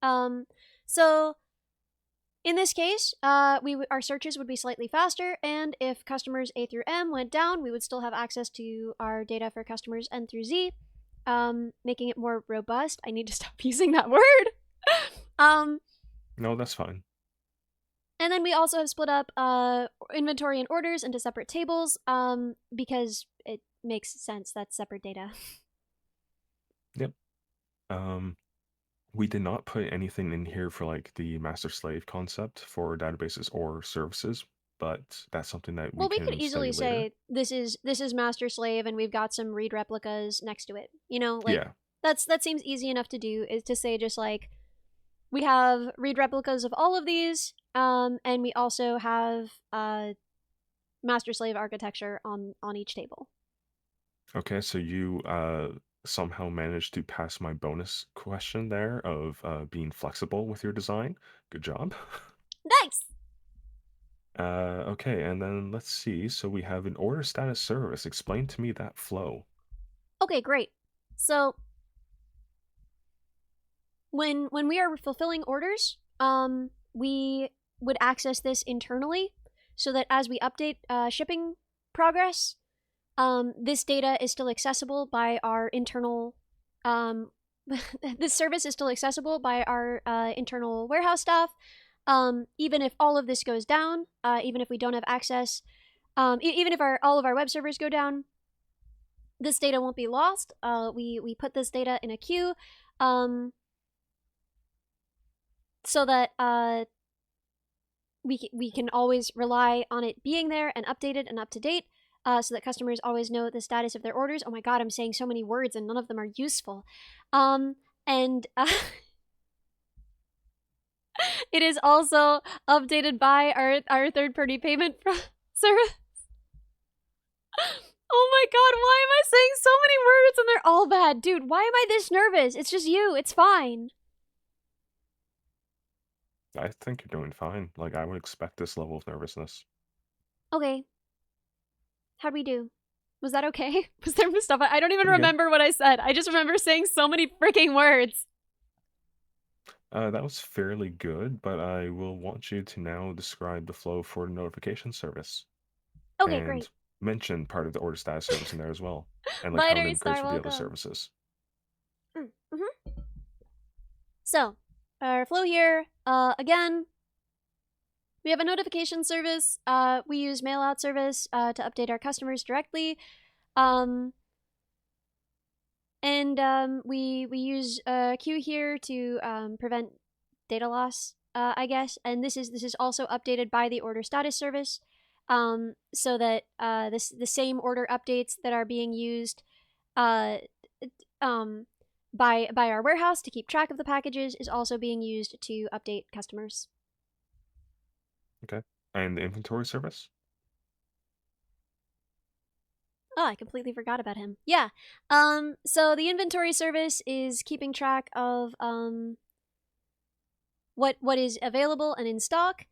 data. So in this case, our searches would be slightly faster, and if customers A through M went down, we would still have access to our data for customers N through Z, making it more robust. I need to stop using that word. um, No, that's fine. and then we also have split up inventory and orders into separate tables, because it makes sense. That's separate data. Yep. Um, we did not put anything in here for like the master slave concept for databases or services, but that's something that we Well, we could can study easily later. say this is master slave, and we've got some read replicas next to it. You know, like Yeah. that seems easy enough to do. Is to say just like we have read replicas of all of these, and we also have master slave architecture on each table. Okay, so you somehow managed to pass my bonus question there of being flexible with your design. Good job. Nice. Okay, and then let's see. So we have an order status service. Explain to me that flow. Okay, great. So when we are fulfilling orders, we would access this internally, so that as we update shipping progress, this data is still accessible by our internal. This service is still accessible by our internal warehouse staff. Even if all of this goes down, even if we don't have access, even if all of our web servers go down, this data won't be lost. We put this data in a queue, so that we can always rely on it being there and updated and up to date, so that customers always know the status of their orders. Oh my god, I'm saying so many words and none of them are useful. And it is also updated by our third-party payment service. Oh my god, why am I saying so many words and they're all bad? Dude, why am I this nervous? It's just you. It's fine. I think you're doing fine. Like, I would expect this level of nervousness. Okay. How'd we do? Was that okay? Was there stuff? I don't even Pretty good. remember what I said. I just remember saying so many freaking words. That was fairly good, but I will want you to now describe the flow for the notification service Okay, and great. mention part of the order status service in there as well, and like how it Binary integrates star, with the other welcome. services. So, our flow here, again, we have a notification service. We use mail-out service to update our customers directly. We use a queue here to prevent data loss, I guess. And this is also updated by the order status service, so that the same order updates that are being used by our warehouse to keep track of the packages is also being used to update customers. Okay. And the inventory service? Oh, I completely forgot about him. Yeah. So the inventory service is keeping track of what is available and in stock.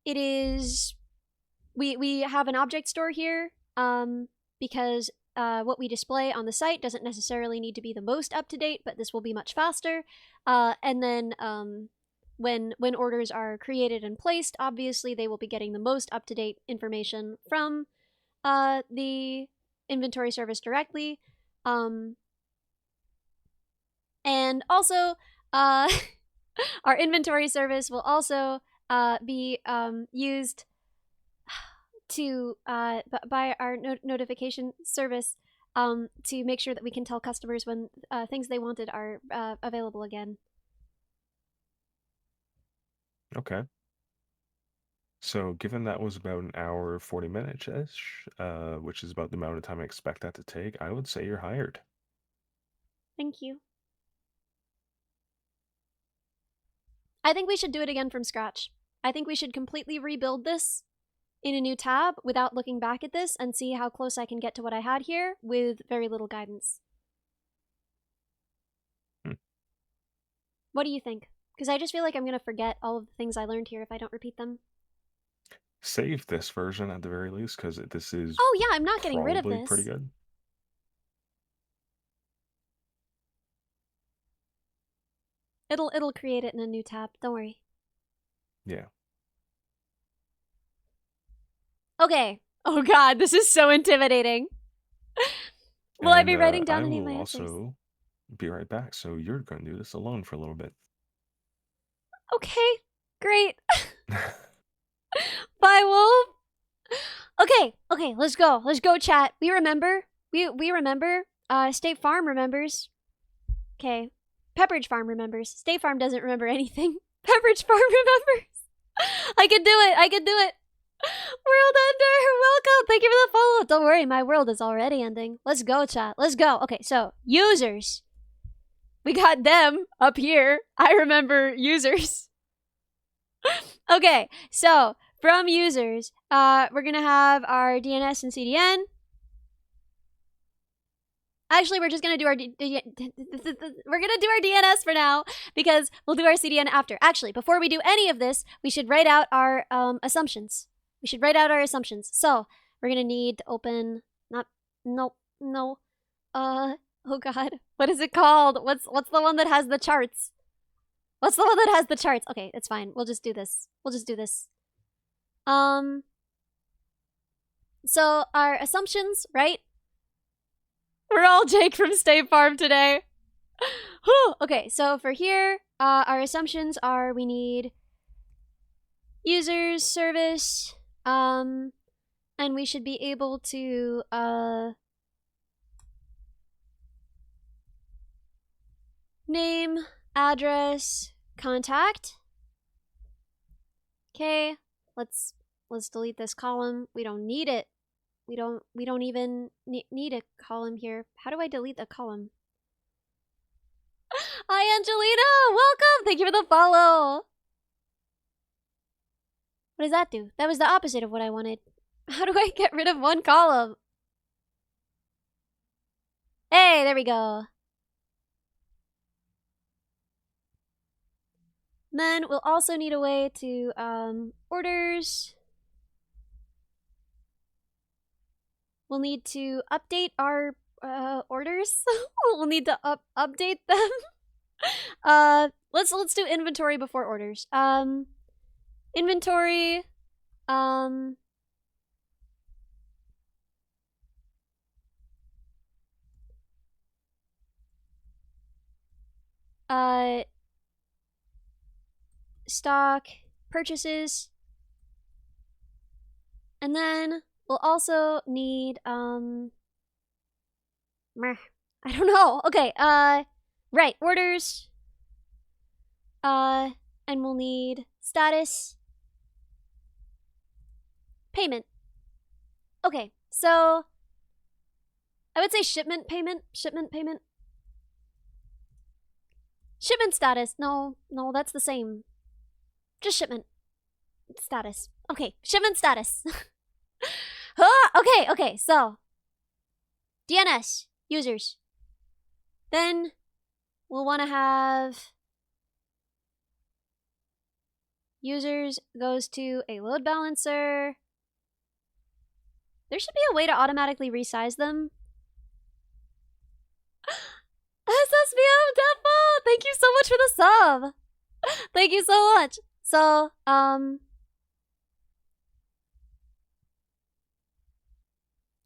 It is we have an object store here, because what we display on the site doesn't necessarily need to be the most up to date, but this will be much faster. And then when orders are created and placed, obviously they will be getting the most up to date information from the inventory service directly. And also, our inventory service will also be used to by our notification service, to make sure that we can tell customers when things they wanted are available again. Okay. So given that was about an hour, 40 minutes-ish, which is about the amount of time I expect that to take, I would say you're hired. Thank you. I think we should do it again from scratch. I think we should completely rebuild this in a new tab without looking back at this and see how close I can get to what I had here with very little guidance. What do you think? Because I just feel like I'm going to forget all of the things I learned here if I don't repeat them. Save this version at the very least, because this is Oh yeah, I'm not getting rid of probably this. pretty good. It'll create it in a new tab. Don't worry. Yeah. Okay. Oh god, this is so intimidating. Will I be writing down I any of will my essays? also be right back, so you're going to do this alone for a little bit. Okay, great. Bye, Wolf. Okay, let's go. Let's go, chat. We remember. We remember. State Farm remembers. Okay. Pepperidge Farm remembers. State Farm doesn't remember anything. Pepperidge Farm remembers. I can do it. I can do it. World Ender, welcome. Thank you for the follow. Don't worry, my world is already ending. Let's go, chat. Let's go. Okay, so users. We got them up here. I remember users. Okay, so from users, we're gonna have our DNS and CDN. Actually, we're just gonna do our we're gonna do our DNS for now because we'll do our CDN after. Actually, before we do any of this, we should write out our assumptions. We should write out our assumptions. So we're gonna need to open. No. Oh god, what is it called? What's the one that has the charts? What's the one that has the charts? Okay, it's fine. We'll just do this. So our assumptions, right? We're all Jake from State Farm today. Okay, so for here, our assumptions are we need users, service, and we should be able to, name, address, contact. Okay, let's delete this column. We don't need it. We don't even need a column here. How do I delete a column? Hi, Angelina! Welcome! Thank you for the follow! What does that do? That was the opposite of what I wanted. How do I get rid of one column? Hey, there we go. Then we'll also need a way to, orders. We'll need to update our orders. We'll need to update them. Let's do inventory before orders. Inventory. Stock, purchases, and then we'll also need I don't know. Okay, right, orders. And we'll need status, payment. Okay, so I would say shipment payment. Shipment status. No, that's the same. Just shipment status. Okay, shipment status. Okay, so DNS users. Then we'll want to have users goes to a load balancer. There should be a way to automatically resize them. SSBM Defo! Thank you so much for the sub! Thank you so much! So,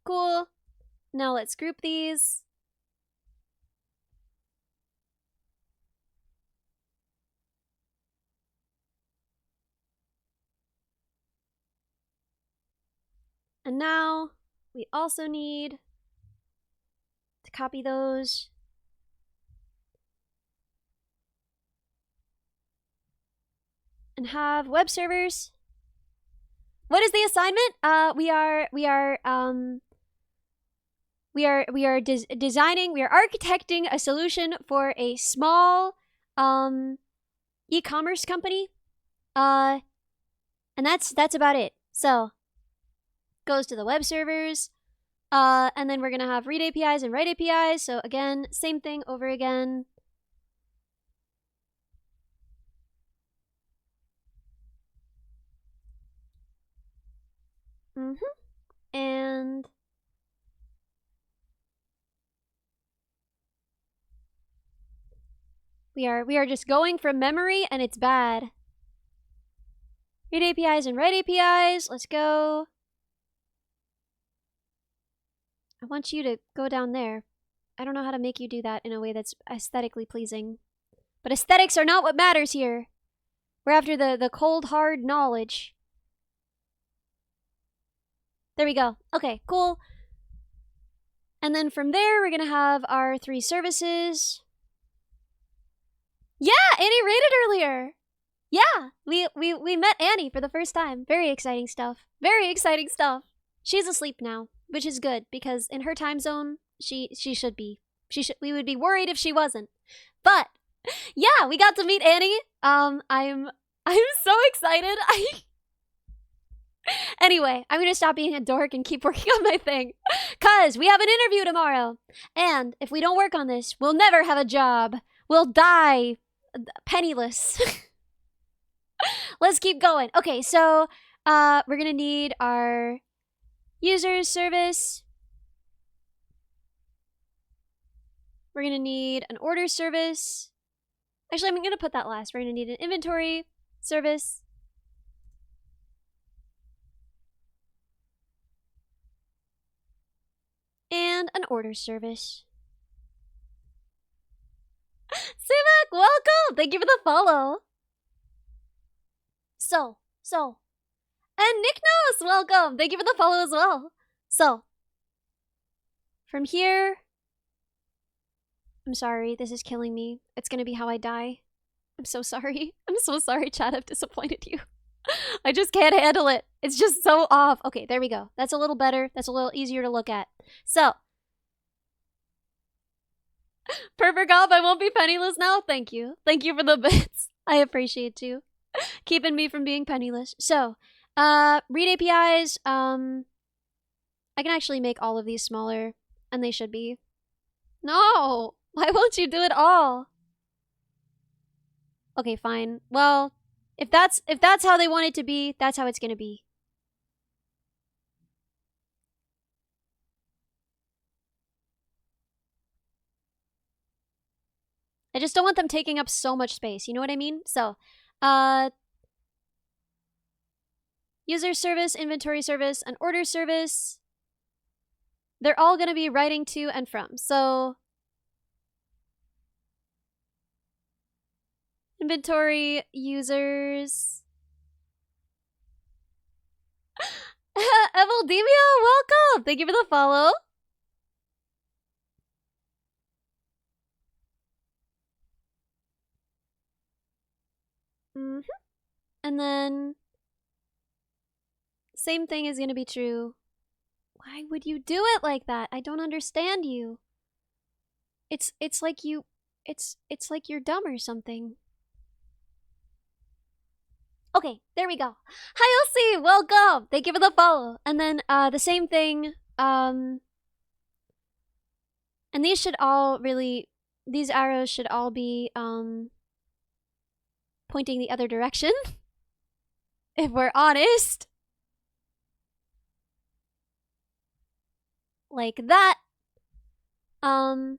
cool. Now let's group these. And now we also need to copy those. And have web servers. What is the assignment? We are designing, we are architecting a solution for a small e-commerce company. And that's about it. So goes to the web servers. And then we're gonna have read APIs and write APIs. So again, same thing over again. And we are just going from memory and it's bad. Read APIs and write APIs. Let's go. I want you to go down there. I don't know how to make you do that in a way that's aesthetically pleasing. But aesthetics are not what matters here. We're after the cold, hard knowledge. There we go. Okay, cool. And then from there, we're gonna have our 3 services. Yeah, Annie rated earlier. Yeah, we met Annie for the first time. Very exciting stuff. Very exciting stuff. She's asleep now, which is good because in her time zone, she should be. We would be worried if she wasn't. But yeah, we got to meet Annie. I'm so excited. Anyway, I'm gonna stop being a dork and keep working on my thing. Cause we have an interview tomorrow. And if we don't work on this, we'll never have a job. We'll die penniless. Let's keep going. Okay, so we're gonna need our user service. We're gonna need an order service. Actually, I'm gonna put that last. We're gonna need an inventory service. And an order service. Sumac, welcome! Thank you for the follow. So. And Nicknos, welcome! Thank you for the follow as well. So. From here. I'm sorry, this is killing me. It's gonna be how I die. I'm so sorry. I'm so sorry, chat, I've disappointed you. I just can't handle it. It's just so off. Okay, there we go. That's a little better. That's a little easier to look at. So. Perfect off, I won't be penniless now. Thank you. Thank you for the bits. I appreciate you. Keeping me from being penniless. So, read APIs. I can actually make all of these smaller, and they should be. No! Why won't you do it all? Okay, fine. Well, if that's how they want it to be, that's how it's gonna be. I just don't want them taking up so much space, you know what I mean? So, user service, inventory service, and order service. They're all gonna be writing to and from. So, inventory, users. Evoldemia, welcome! Thank you for the follow. And then, same thing is gonna be true. Why would you do it like that? I don't understand you. It's like you, it's like you're dumb or something. Okay, there we go. Hi, Elsie, welcome. Thank you for the follow. And then the same thing. And these should all really, these arrows should all be pointing the other direction. If we're honest. Like that. And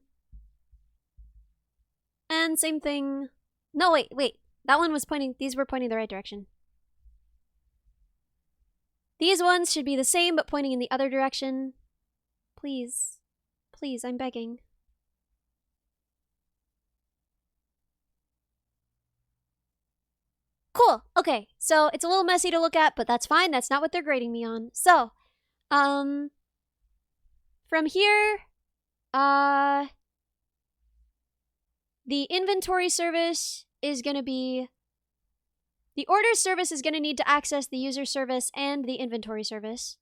same thing. No, wait. That one was pointing, these were pointing the right direction. These ones should be the same, but pointing in the other direction. Please. Please, I'm begging. Cool, okay. So, it's a little messy to look at, but that's fine. That's not what they're grading me on. So, from here, the inventory service is going to be, the order service is going to need to access the user service and the inventory service.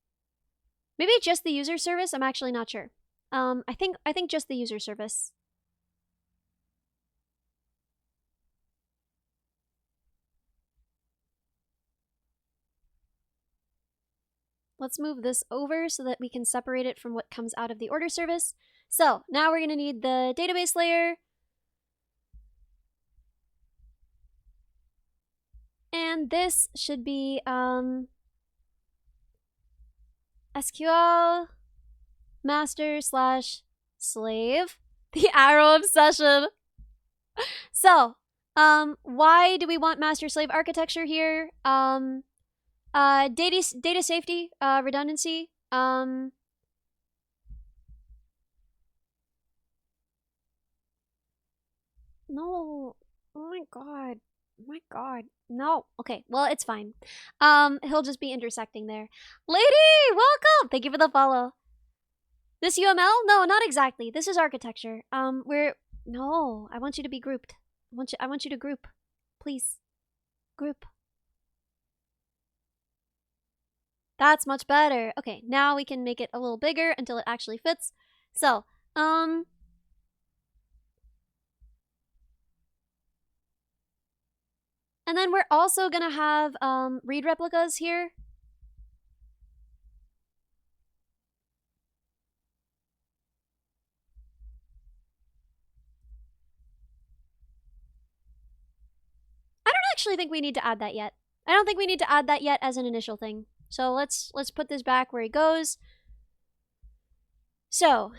Maybe just the user service? I'm actually not sure. I think just the user service. Let's move this over so that we can separate it from what comes out of the order service. So now we're going to need the database layer. And this should be SQL master /slave, the arrow obsession. So, why do we want master slave architecture here? Data safety, redundancy. No. Oh my god. My god. No. Okay, well, it's fine. He'll just be intersecting there. Lady, welcome! Thank you for the follow. This UML? No, not exactly. This is architecture. No, I want you to be grouped. I want you to group. Please. Group. That's much better. Okay, now we can make it a little bigger until it actually fits. So, and then we're also gonna have read replicas here. I don't actually think we need to add that yet. I don't think we need to add that yet as an initial thing. So let's put this back where it goes. So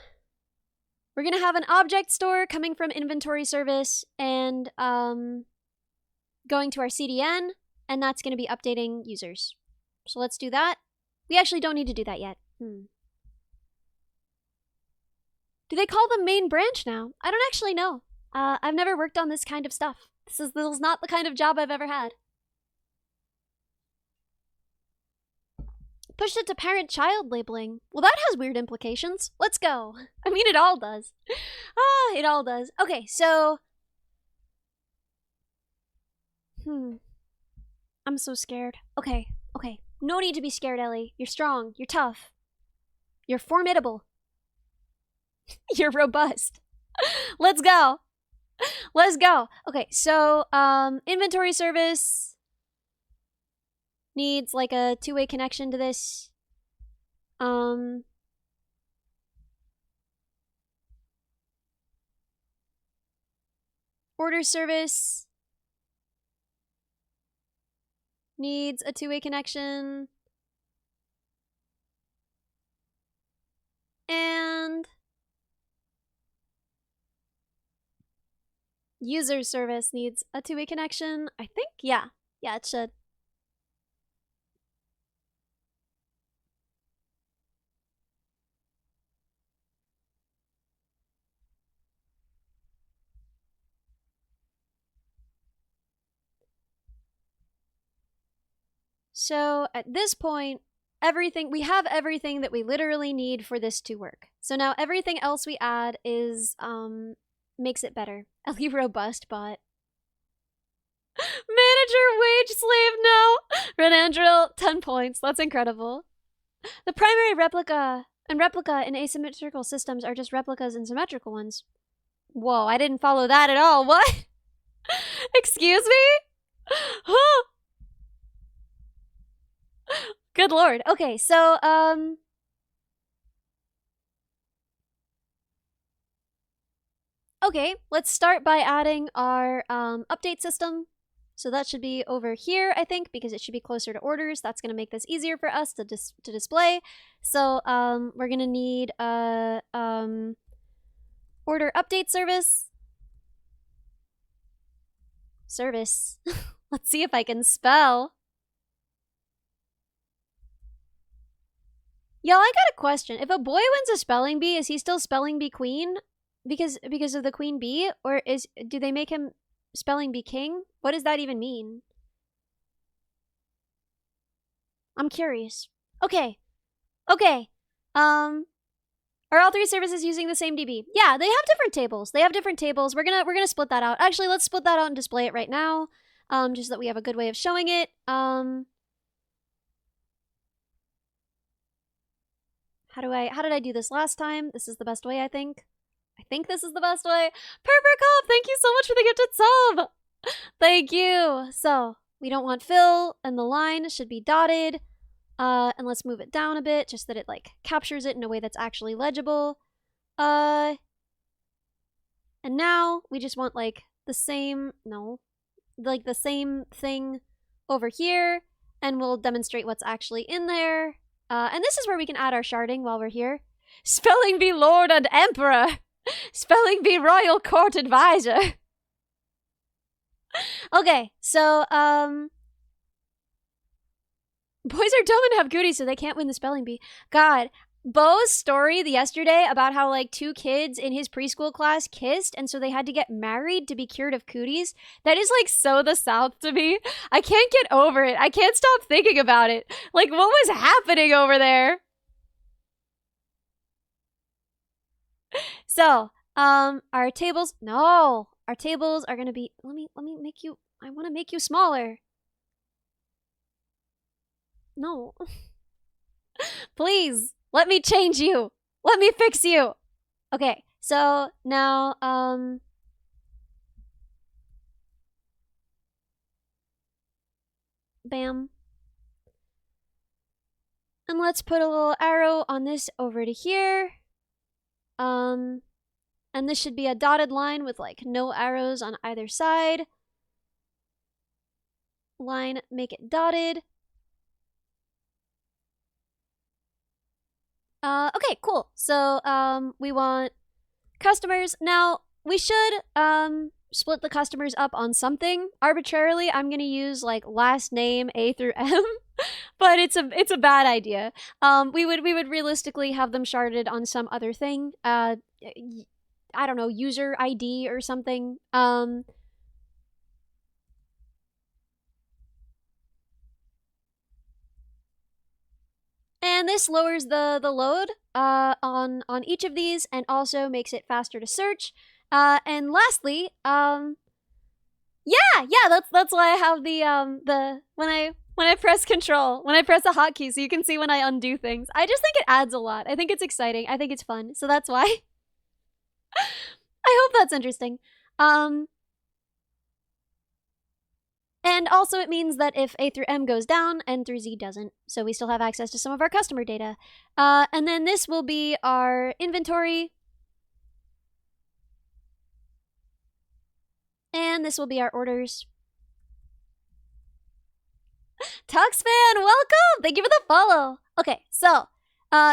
we're gonna have an object store coming from inventory service and going to our CDN, and that's gonna be updating users. So let's do that. We actually don't need to do that yet. Do they call them main branch now? I don't actually know. I've never worked on this kind of stuff. This is not the kind of job I've ever had. Pushed it to parent-child labeling. Well, that has weird implications. Let's go. I mean, it all does. It all does. Okay, so... I'm so scared. Okay. No need to be scared, Ellie. You're strong. You're tough. You're formidable. You're robust. Let's go. Let's go. Okay, so, inventory service needs like a two-way connection to this. Order service needs a two-way connection. And user service needs a two-way connection. I think, yeah, it should. So at this point, we have everything that we literally need for this to work. So now everything else we add is, makes it better. Ellie robust bot. Manager wage slave now! Renandril, 10 points. That's incredible. The primary replica in asymmetrical systems are just replicas in symmetrical ones. Whoa, I didn't follow that at all. What? Excuse me? Huh? Good lord. Okay, so, okay, let's start by adding our update system. So that should be over here, I think, because it should be closer to orders. That's going to make this easier for us to display. So we're going to need a order update service. Let's see if I can spell. Y'all, I got a question. If a boy wins a spelling bee, is he still spelling bee queen? Because of the queen bee? Or do they make him spelling bee king? What does that even mean? I'm curious. Okay. Are all three services using the same DB? Yeah, they have different tables. We're gonna split that out. Actually, let's split that out and display it right now. Just so that we have a good way of showing it. How did I do this last time? This is the best way, I think. I think this is the best way. Purple thank you so much for the gifted sub! Thank you! So, we don't want fill, and the line should be dotted. And let's move it down a bit, just that it, like, captures it in a way that's actually legible. And now, we just want, like, the same thing over here, and we'll demonstrate what's actually in there. And this is where we can add our sharding while we're here. Spelling bee lord and emperor! Spelling bee royal court advisor! Okay, so, boys are dumb and have cooties, so they can't win the spelling bee. God, Bo's story yesterday about how, like, 2 kids in his preschool class kissed, and so they had to get married to be cured of cooties. That is, like, so the South to me. I can't get over it. I can't stop thinking about it. Like, what was happening over there? So, our tables are gonna be, let me make you, I wanna make you smaller. No. Please, let me change you. Let me fix you. Okay, so now, bam. And let's put a little arrow on this over to here. And this should be a dotted line with like no arrows on either side. Line, make it dotted. Okay, cool. So, we want customers. Now, we should, split the customers up on something. Arbitrarily, I'm gonna use, like, last name A through M, but it's a bad idea. We would realistically have them sharded on some other thing. I don't know, user ID or something. And this lowers the load on each of these and also makes it faster to search. And lastly, yeah, that's why I have the when I press control, when I press a hotkey, so you can see when I undo things. I just think it adds a lot. I think it's exciting. I think it's fun. So that's why. I hope that's interesting. And also it means that if A through M goes down, N through Z doesn't. So we still have access to some of our customer data. And then this will be our inventory. And this will be our orders. Tuxfan, welcome! Thank you for the follow. Okay, so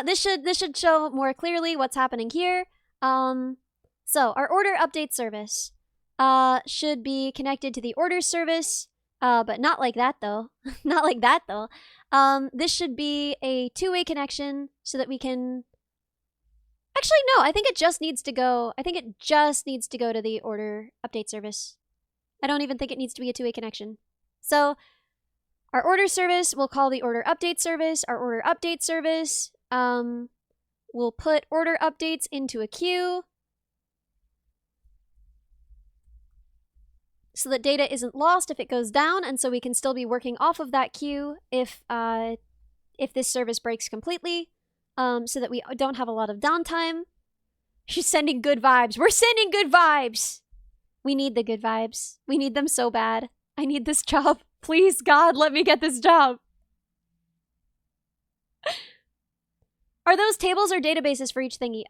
this should show more clearly what's happening here. So our order update service should be connected to the order service. But not like that though. Not like that though. This should be a two-way connection so that we can... Actually, no, I think it just needs to go... I think it just needs to go to the order update service. I don't even think it needs to be a two-way connection. So, our order service will call the order update service. Our order update service will put order updates into a queue so that data isn't lost if it goes down, and so we can still be working off of that queue if this service breaks completely, so that we don't have a lot of downtime. She's sending good vibes. We're sending good vibes! We need the good vibes. We need them so bad. I need this job. Please, God, let me get this job. Are those tables or databases for each thingy?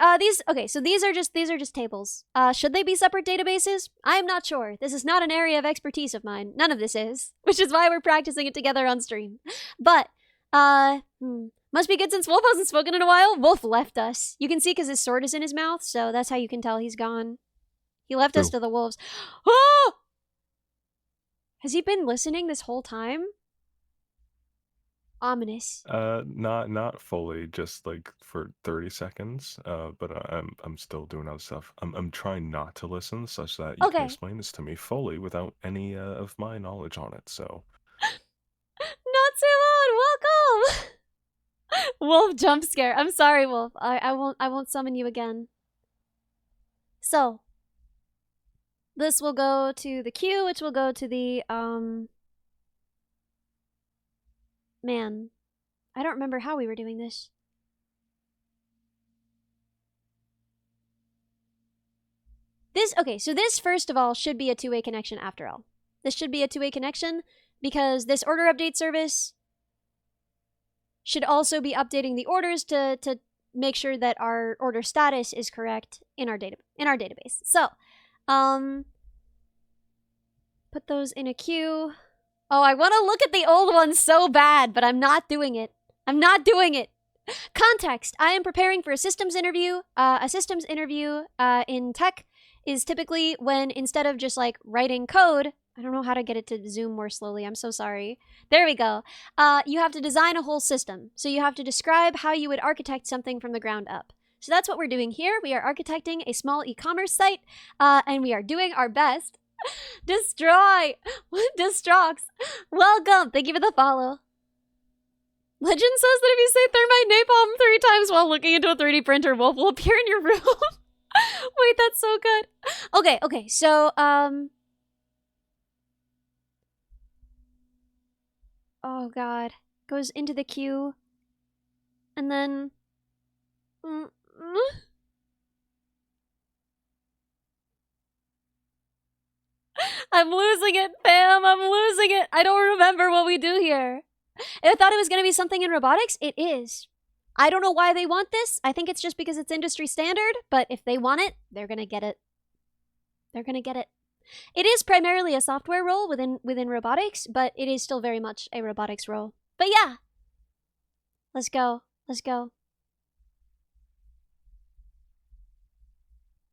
Okay, so these are just tables. Should they be separate databases? I am not sure. This is not an area of expertise of mine. None of this is, which is why we're practicing it together on stream. But, must be good since Wolf hasn't spoken in a while. Wolf left us. You can see because his sword is in his mouth, so that's how you can tell he's gone. He left us to the wolves. Oh! Has he been listening this whole time? Ominous. Not fully, just like for 30 seconds. But I'm still doing other stuff. I'm trying not to listen such that you can explain this to me fully without any of my knowledge on it. So. Natsuman, welcome. Wolf jump scare. I'm sorry, Wolf. I won't summon you again. So, this will go to the queue, which will go to the man, I don't remember how we were doing this. Okay, so this first of all should be a two-way connection after all. This should be a two-way connection because this order update service should also be updating the orders to make sure that our order status is correct in our database. So, put those in a queue. Oh, I want to look at the old ones so bad, but I'm not doing it. I'm not doing it. Context. I am preparing for a systems interview. A systems interview in tech is typically when instead of just like writing code, I don't know how to get it to zoom more slowly. I'm so sorry. There we go. You have to design a whole system. So you have to describe how you would architect something from the ground up. So that's what we're doing here. We are architecting a small e-commerce site, and we are doing our best. Destroy! Destrox! Welcome! Thank you for the follow. Legend says that if you say thermite napalm 3 times while looking into a 3D printer, Wolf will appear in your room. Wait, that's so good. Okay, so, oh god. goes into the queue, and then... I'm losing it, fam. I'm losing it. I don't remember what we do here. I thought it was going to be something in robotics. It is. I don't know why they want this. I think it's just because it's industry standard, but if they want it, they're going to get it. They're going to get it. It is primarily a software role within robotics, but it is still very much a robotics role. But yeah. Let's go. Let's go.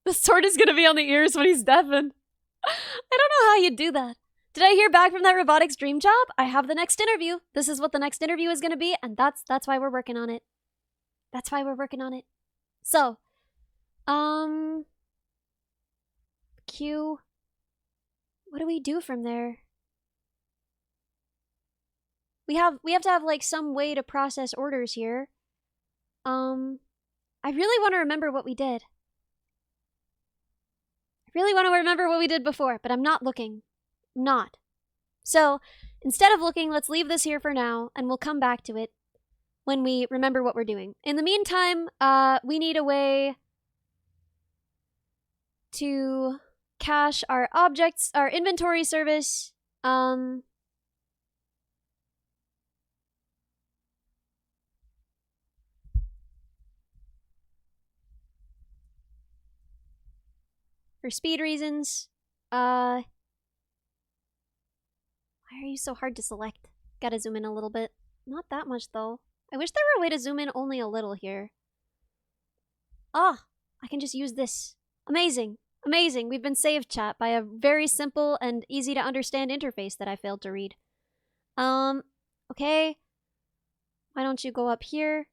The sword is going to be on the ears when he's deafened. I don't know how you do that. Did I hear back from that robotics dream job? I have the next interview. This is what the next interview is going to be, and that's why we're working on it. That's why we're working on it. So, Q. What do we do from there? We have to have like some way to process orders here. I really want to remember what we did. Really want to remember what we did before, but I'm not looking. I'm not. So, instead of looking, let's leave this here for now, and we'll come back to it when we remember what we're doing. In the meantime, we need a way to cache our objects, our inventory service. For speed reasons. Why are you so hard to select? Gotta zoom in a little bit. Not that much, though. I wish there were a way to zoom in only a little here. Ah, I can just use this. Amazing. Amazing. We've been saved, chat, by a very simple and easy to understand interface that I failed to read. Okay. Why don't you go up here?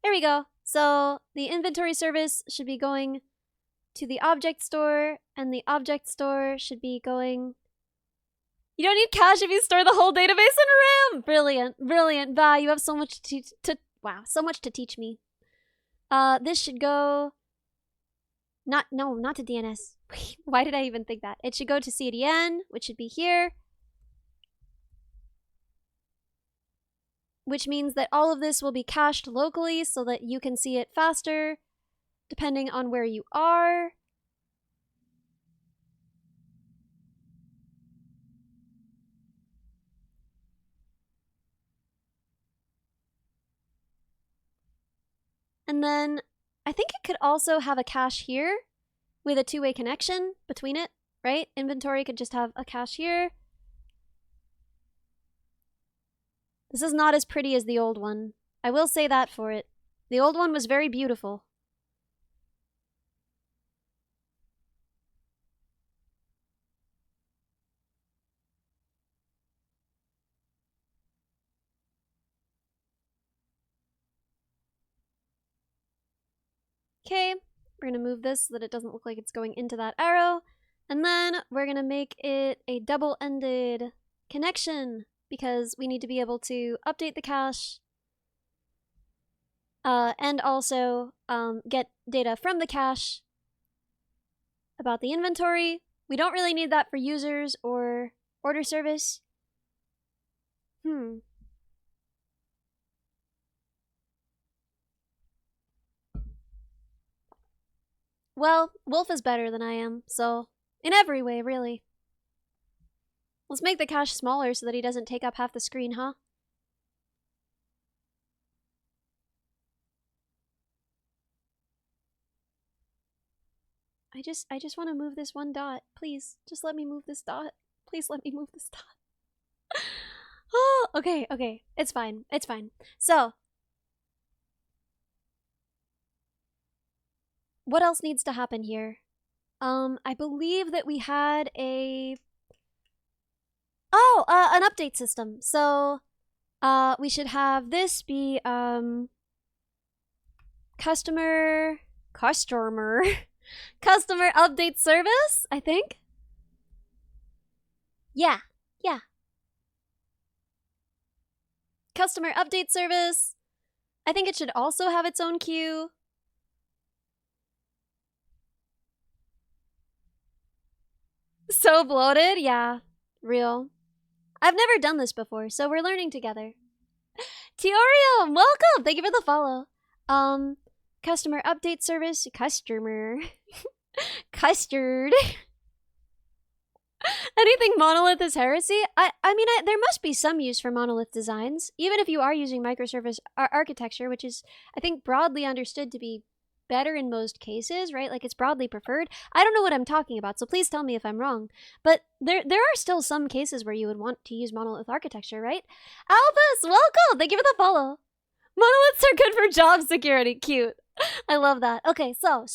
There we go. So the inventory service should be going to the object store, and the object store should be going... You don't need cache if you store the whole database in RAM! Brilliant, brilliant. Bah, you have so much wow, so much to teach me. This should go... not to DNS. Wait, why did I even think that? It should go to CDN, which should be here. Which means that all of this will be cached locally so that you can see it faster, depending on where you are. And then I think it could also have a cache here with a two-way connection between it, right? Inventory could just have a cache here. This is not as pretty as the old one. I will say that for it. The old one was very beautiful. Okay, we're gonna move this so that it doesn't look like it's going into that arrow. And then we're gonna make it a double-ended connection because we need to be able to update the cache and also get data from the cache about the inventory. We don't really need that for users or order service. Well, Wolf is better than I am, so in every way, really. Let's make the cache smaller so that he doesn't take up half the screen, huh? I just want to move this one dot. Please, just let me move this dot. Please let me move this dot. Oh, okay, okay. It's fine. It's fine. So, what else needs to happen here? I believe that we had a... Oh, an update system. So, we should have this be, customer update service, I think? Yeah, yeah. Customer update service. I think it should also have its own queue. So bloated? Yeah. Real. I've never done this before, so we're learning together. Teorium, welcome! Thank you for the follow. Customer update service. Customer. Custard. Anything monolith is heresy? I mean, there must be some use for monolith designs, even if you are using microservice architecture, which is, I think, broadly understood to be better in most cases, right? Like, it's broadly preferred. I don't know what I'm talking about, so please tell me if I'm wrong. But there are still some cases where you would want to use monolith architecture, right? Albus, welcome! Thank you for the follow. Monoliths are good for job security. Cute. I love that. Okay, so.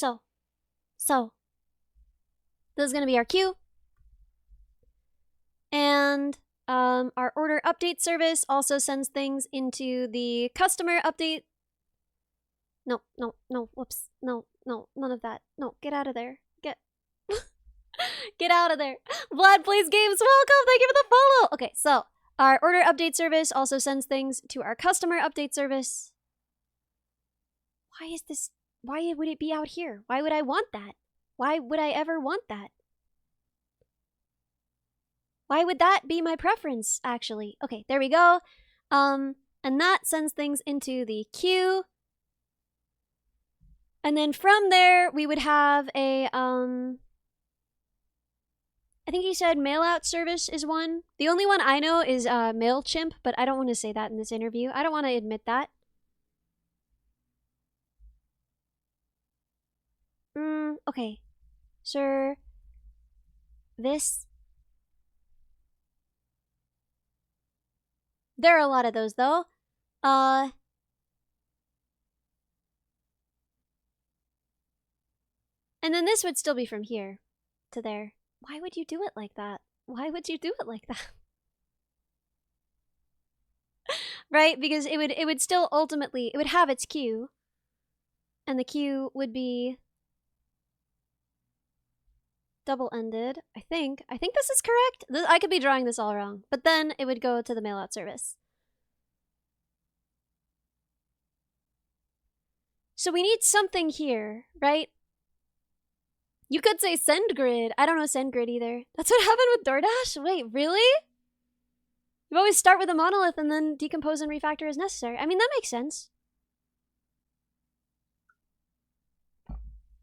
This is gonna be our queue. And our order update service also sends things into the customer update. No, whoops. No, none of that. No, get out of there. Get out of there. Vlad Plays Games, welcome! Thank you for the follow! Okay, so our order update service also sends things to our customer update service. Why would it be out here? Why would I want that? Why would I ever want that? Why would that be my preference, actually? Okay, there we go. And that sends things into the queue. And then from there, we would have a, I think he said mail out service is one. The only one I know is MailChimp, but I don't want to say that in this interview. I don't want to admit that. Okay. Sir. This. There are a lot of those, though. And then this would still be from here to there. Why would you do it like that? Why would you do it like that? Right? Because it would still ultimately, it would have its queue. And the queue would be double-ended, I think. I think this is correct. I could be drawing this all wrong. But then it would go to the mail-out service. So we need something here, right? You could say SendGrid. I don't know SendGrid either. That's what happened with DoorDash? Wait, really? You always start with a monolith and then decompose and refactor as necessary. I mean, that makes sense.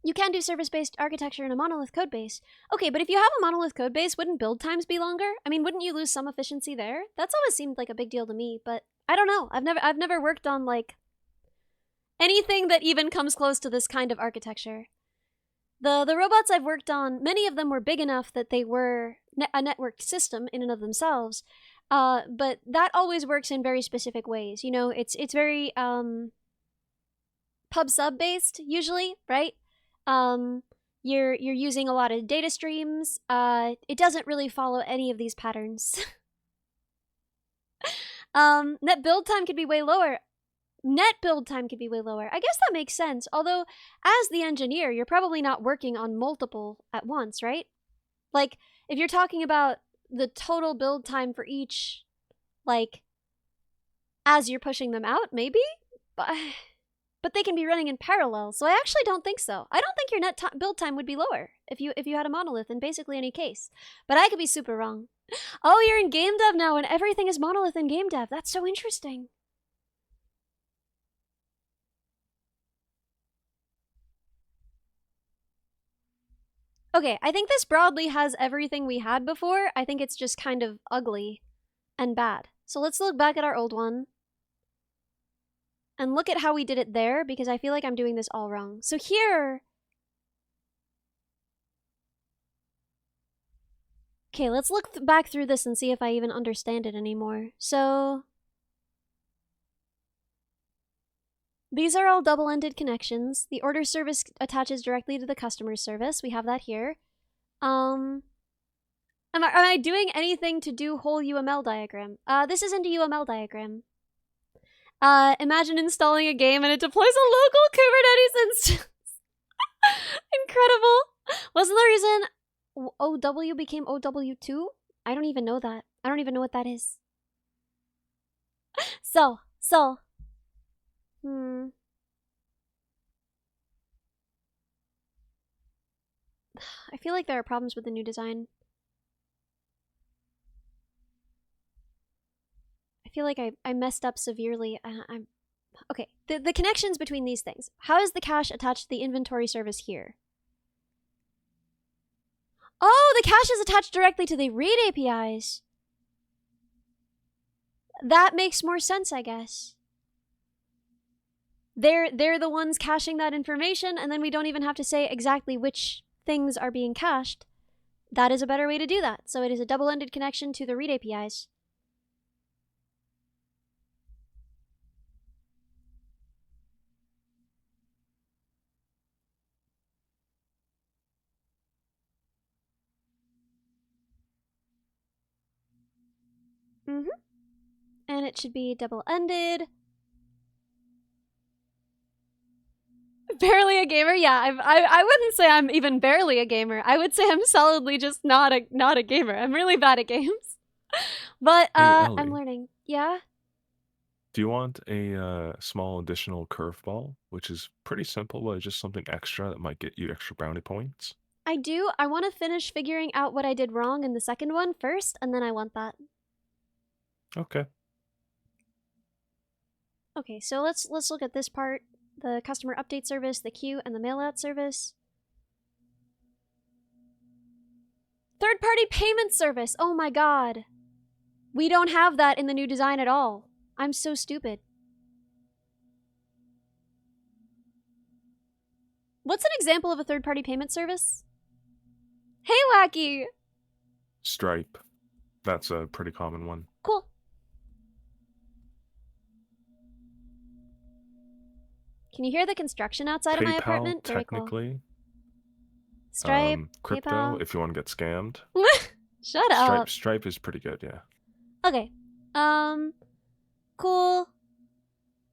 You can do service-based architecture in a monolith codebase. Okay, but if you have a monolith codebase, wouldn't build times be longer? I mean, wouldn't you lose some efficiency there? That's always seemed like a big deal to me, but I don't know. I've never worked on, like, anything that even comes close to this kind of architecture. The robots I've worked on, many of them were big enough that they were a networked system in and of themselves. But that always works in very specific ways. You know, it's very pub-sub based usually, right? You're using a lot of data streams. It doesn't really follow any of these patterns. Net build time could be way lower. Net build time could be way lower. I guess that makes sense. Although, as the engineer, you're probably not working on multiple at once, right? Like, if you're talking about the total build time for each, like, as you're pushing them out, maybe? But they can be running in parallel, so I actually don't think so. I don't think your net build time would be lower if you had a monolith in basically any case. But I could be super wrong. Oh, you're in game dev now and everything is monolith in game dev. That's so interesting. Okay, I think this broadly has everything we had before. I think it's just kind of ugly and bad. So let's look back at our old one and look at how we did it there, because I feel like I'm doing this all wrong. So here... Okay, let's look back through this and see if I even understand it anymore. So... these are all double-ended connections. The order service attaches directly to the customer service. We have that here. Am I doing anything to do whole UML diagram? This isn't a UML diagram. Imagine installing a game and it deploys a local Kubernetes instance. Incredible. Wasn't the reason OW became OW2? I don't even know that. I don't even know what that is. So. I feel like there are problems with the new design. feel like I messed up severely. I'm okay. The connections between these things. How is the cache attached to the inventory service here? Oh, the cache is attached directly to the read APIs. That makes more sense, I guess. They're the ones caching that information, and then we don't even have to say exactly which things are being cached. That is a better way to do that. So it is a double-ended connection to the read APIs. And it should be double-ended. Barely a gamer? Yeah, I wouldn't say I'm even barely a gamer. I would say I'm solidly just not a gamer. I'm really bad at games. But Hey, I'm Ellie, learning. Yeah? do you want a small additional curveball, which is pretty simple, but just something extra that might get you extra brownie points? I do. I want to finish figuring out what I did wrong in the second one first, and then I want that. Okay. Okay, so let's look at this part. The customer update service, the queue, and the mailout service. Third-party payment service. Oh my god. We don't have that in the new design at all. I'm so stupid. What's an example of a third-party payment service? Hey, Wacky! Stripe. That's a pretty common one. Cool. Can you hear the construction outside of my PayPal, apartment? Very cool. technically. Stripe, Crypto, PayPal. if you want to get scammed. Shut up. Stripe is pretty good, yeah. Okay. Cool.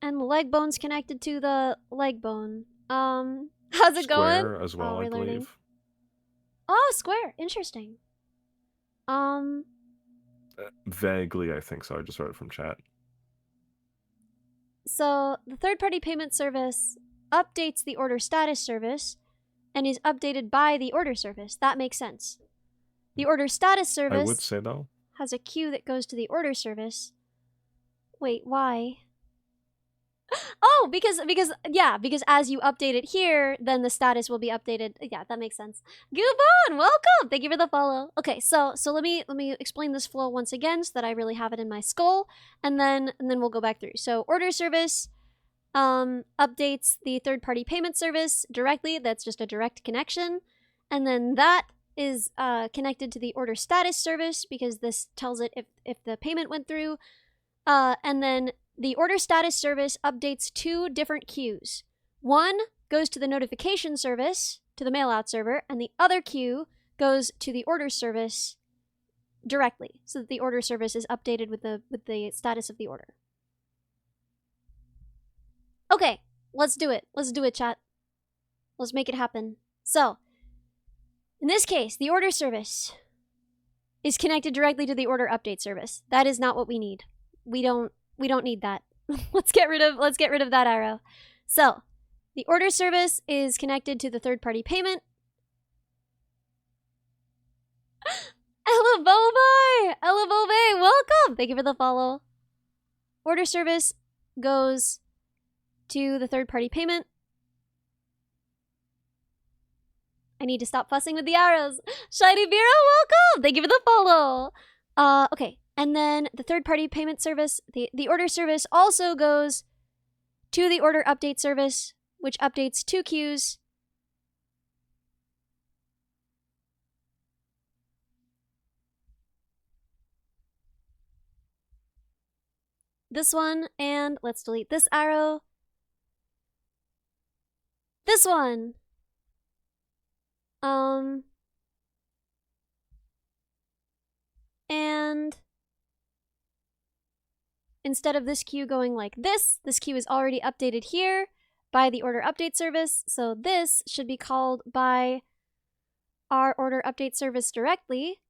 And the leg bone's connected to the leg bone. How's it going? Square as well, I believe. Oh, Square. Interesting. Vaguely, I think so. I just wrote it from chat. So the third-party payment service updates the order status service and is updated by the order service. That makes sense. The order status service I would say, though, has a queue that goes to the order service. Wait, why? Oh, because as you update it here, then the status will be updated. Yeah, that makes sense. Gubon, welcome. Thank you for the follow. Okay, so let me explain this flow once again so that I really have it in my skull, and then we'll go back through. So order service updates the third-party payment service directly. That's just a direct connection, and then that is connected to the order status service because this tells it if the payment went through, and then the order status service updates two different queues. One goes to the notification service, to the mailout server, and the other queue goes to the order service directly, so that the order service is updated with the status of the order. Okay, let's do it. Let's do it, chat. Let's make it happen. So, in this case, the order service is connected directly to the order update service. That is not what we need. We don't need that. let's get rid of that arrow. So, the order service is connected to the third-party payment. Ella Bobe, welcome. Thank you for the follow. Order service goes to the third-party payment. I need to stop fussing with the arrows. Shiny Biro, welcome. Thank you for the follow. Okay. And then the third-party payment service, the order service also goes to the order update service, which updates two queues. This one, and let's delete this arrow. This one. And instead of this queue going like this queue is already updated here by the order update service, so this should be called by our order update service directly.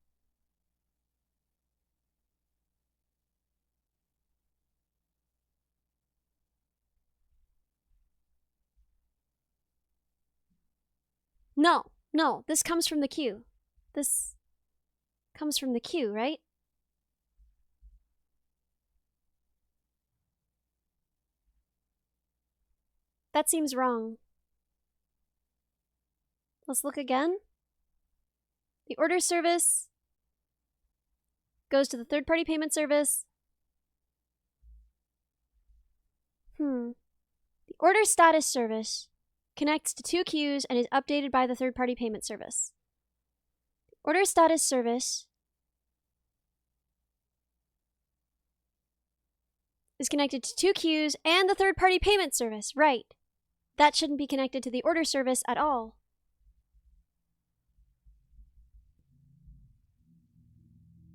No, this comes from the queue. This comes from the queue, right? That seems wrong. Let's look again. The order service goes to the third-party payment service. The order status service connects to 2 queues and is updated by the third-party payment service. The order status service is connected to 2 queues and the third-party payment service. Right. That shouldn't be connected to the order service at all.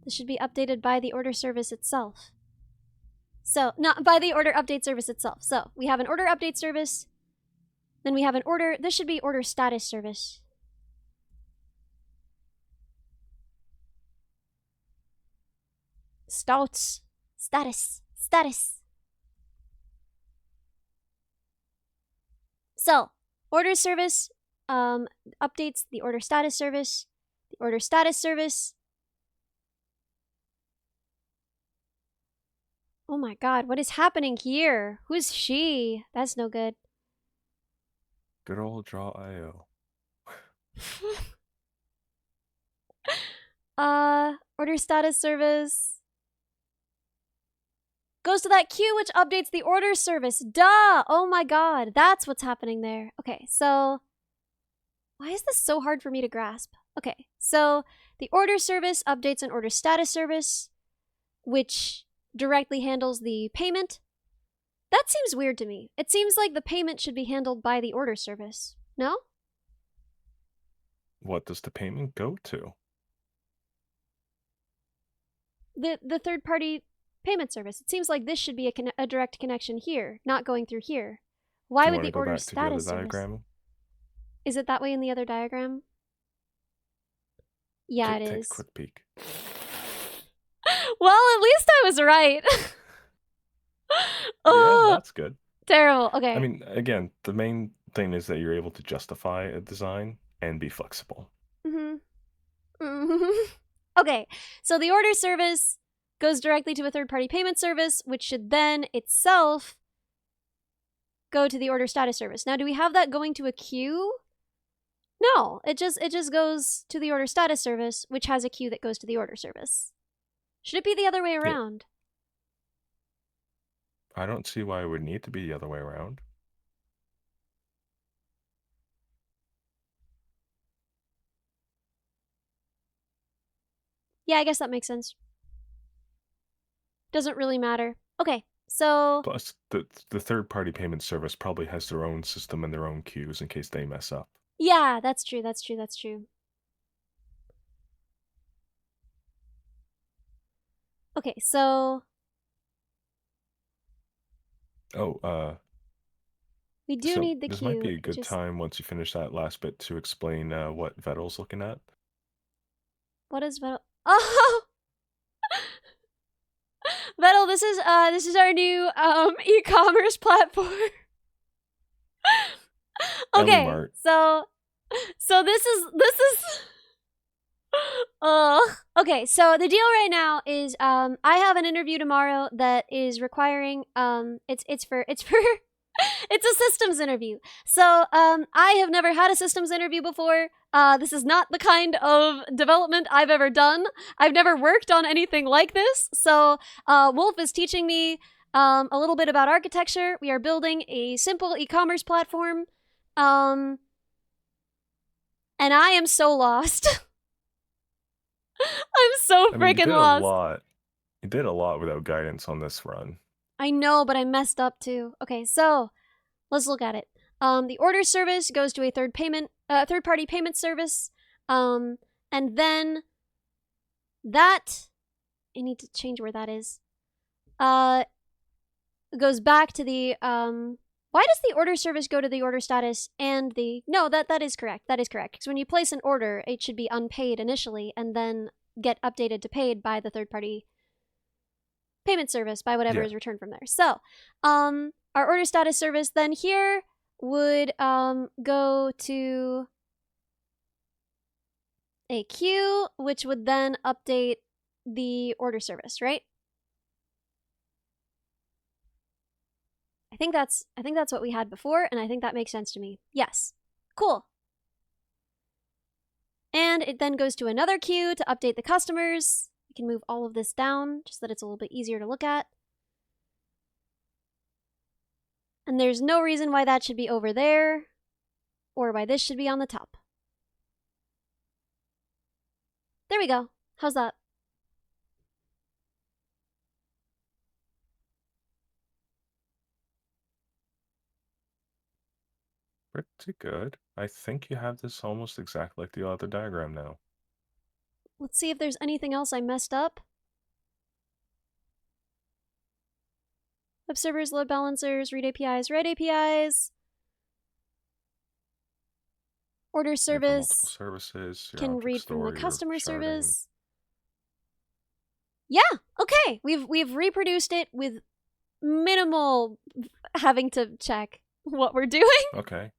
This should be updated by the order service itself. So, not by the order update service itself. So, we have an order update service. Then we have an order. This should be order status service. Status. So, order service updates the order status service. The order status service. Oh my god, what is happening here? Who's she? That's no good. Good old Draw.io. Order status service goes to that queue which updates the order service. Duh! Oh my god, that's what's happening there. Okay, so why is this so hard for me to grasp? Okay, so the order service updates an order status service, which directly handles the payment. That seems weird to me. It seems like the payment should be handled by the order service. No? What does the payment go to? The third-party payment service. It seems like this should be a direct connection here, not going through here. Why would the order status service? Diagram? Is it that way in the other diagram? Yeah, it is. Take a quick peek. Well, at least I was right. Yeah, that's good. Terrible. Okay. I mean, again, the main thing is that you're able to justify a design and be flexible. Okay, so the order service goes directly to a third-party payment service, which should then itself go to the order status service. Now, do we have that going to a queue? No, it just goes to the order status service, which has a queue that goes to the order service. Should it be the other way around? I don't see why it would need to be the other way around. Yeah, I guess that makes sense. Doesn't really matter. Okay, so... Plus, the third-party payment service probably has their own system and their own queues in case they mess up. Yeah, that's true. Okay, so... Oh, we do need the this queue. might be a good time once you finish that last bit to explain what Vettel's looking at. What is Vettel? Oh! Vettel, this is our new e-commerce platform. Okay, so this is okay, so the deal right now is I have an interview tomorrow that is requiring it's for it's a systems interview. So I have never had a systems interview before. This is not the kind of development I've ever done. I've never worked on anything like this. So Wolf is teaching me a little bit about architecture. We are building a simple e-commerce platform. And I am so lost. I'm so freaking lost. You did a lot without guidance on this run. I know, but I messed up too. Okay, so let's look at it. The order service goes to a third-party payment service, and then that I need to change where that is. Goes back to the why does the order service go to the order status and the... No, that is correct. That is correct. Because when you place an order, it should be unpaid initially and then get updated to paid by the third-party payment service, by whatever is returned from there. So, our order status service then here would go to a queue, which would then update the order service, right? I I think that's what we had before, and I think that makes sense to me. Yes. Cool. And it then goes to another queue to update the customers. We can move all of this down just so that it's a little bit easier to look at. And there's no reason why that should be over there or why this should be on the top. There we go. How's that? Pretty good. I think you have this almost exactly like the other diagram now. Let's see if there's anything else I messed up. Web servers, load balancers, read APIs, write APIs. Order service. Multiple services. Your Can object read from store, the your customer sharding. service. Yeah, okay. We've reproduced it with minimal having to check what we're doing. Okay.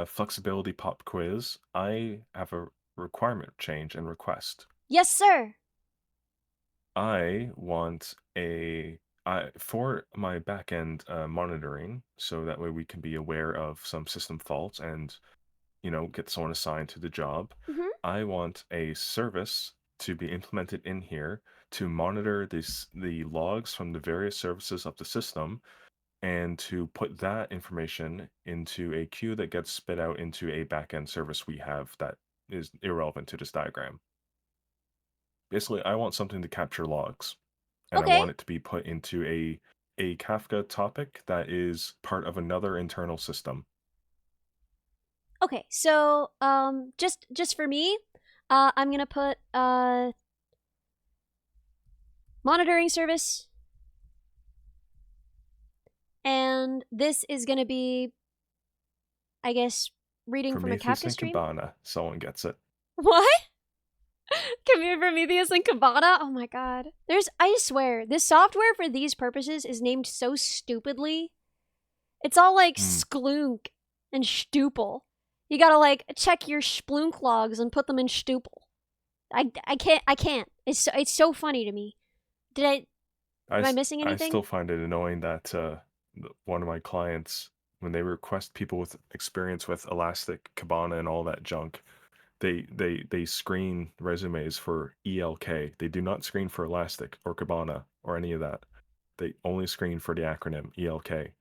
Flexibility pop quiz. I have a requirement change and request. Yes, sir. I want for my backend monitoring, so that way we can be aware of some system faults and, get someone assigned to the job. Mhm. I want a service to be implemented in here to monitor the logs from the various services of the system, and to put that information into a queue that gets spit out into a backend service we have that is irrelevant to this diagram. Basically, I want something to capture logs, and I want it to be put into a Kafka topic that is part of another internal system. Okay, so just for me, I'm gonna put monitoring service, and this is gonna be, I guess, reading from a Prometheus Kafka and stream. Kibana, someone gets it. What? Come here, Prometheus and Kibana. Oh my god. I swear, this software for these purposes is named so stupidly. It's all like Sklunk and Stupel. You gotta like check your Splunk logs and put them in Stupel. I can't. It's so funny to me. Am I missing anything? I still find it annoying that one of my clients, when they request people with experience with Elastic, Kibana, and all that junk, they screen resumes for ELK. They do not screen for Elastic or Kibana or any of that. They only screen for the acronym ELK.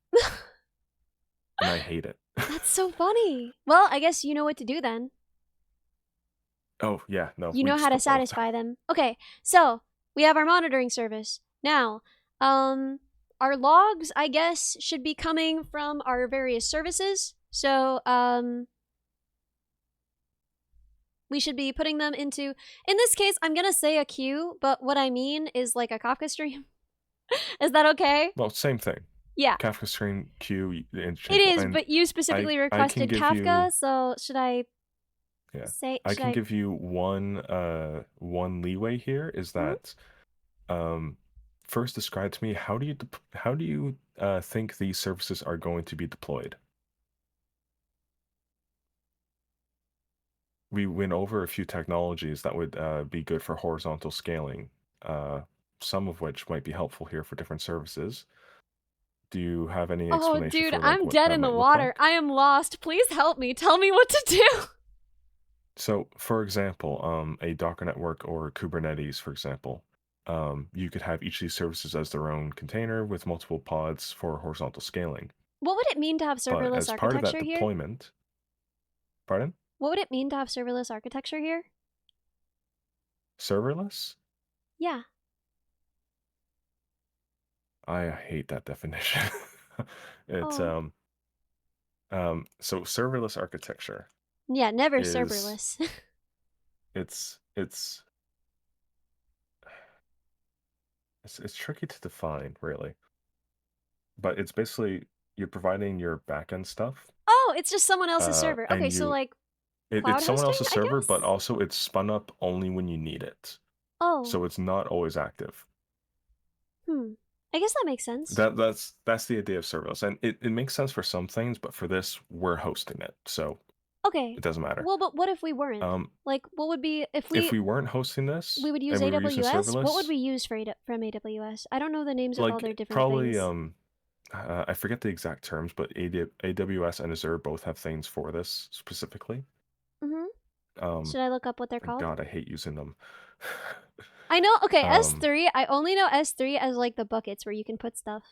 And I hate it. That's so funny. Well, I guess you know what to do then. Oh, yeah, no. You know how to satisfy them. Okay, so we have our monitoring service. Now, our logs, I guess, should be coming from our various services. So, we should be putting them into, in this case, I'm gonna say a queue, but what I mean is like a Kafka stream. Is that okay? Well, same thing. Yeah. Kafka stream queue. It is, but you specifically requested Kafka, so should I say? I can give you one leeway here. Is that first describe to me how do you think these services are going to be deployed? We went over a few technologies that would be good for horizontal scaling, some of which might be helpful here for different services. Do you have any explanation? Oh, dude, for, like, I'm dead in the water. I am lost. Please help me. Tell me what to do. So, for example, a Docker network or Kubernetes, for example, you could have each of these services as their own container with multiple pods for horizontal scaling. What would it mean to have serverless But as architecture part of that here? deployment, pardon? What would it mean to have serverless architecture here? Serverless? Yeah. I hate that definition. It's Oh. So serverless architecture. Yeah, never serverless. It's tricky to define, really. But it's basically you're providing your backend stuff. Oh, it's just someone else's server. and Okay, so like cloud it's someone hosting, else's I server, guess? but also it's spun up only when you need it. Oh. So it's not always active. I guess that makes sense. That's the idea of serverless, and it makes sense for some things, but for this, we're hosting it, so Okay. it doesn't matter. Well, but what if we weren't? Like, what would be if we weren't hosting this? we would use and we were using AWS. What serverless, would we use from AWS? I don't know the names of all their different probably things. I forget the exact terms, but AWS and Azure both have things for this specifically. Should I look up what they're And called? God, I hate using them. I know. Okay, Um, S3. I only know S3 as like the buckets where you can put stuff.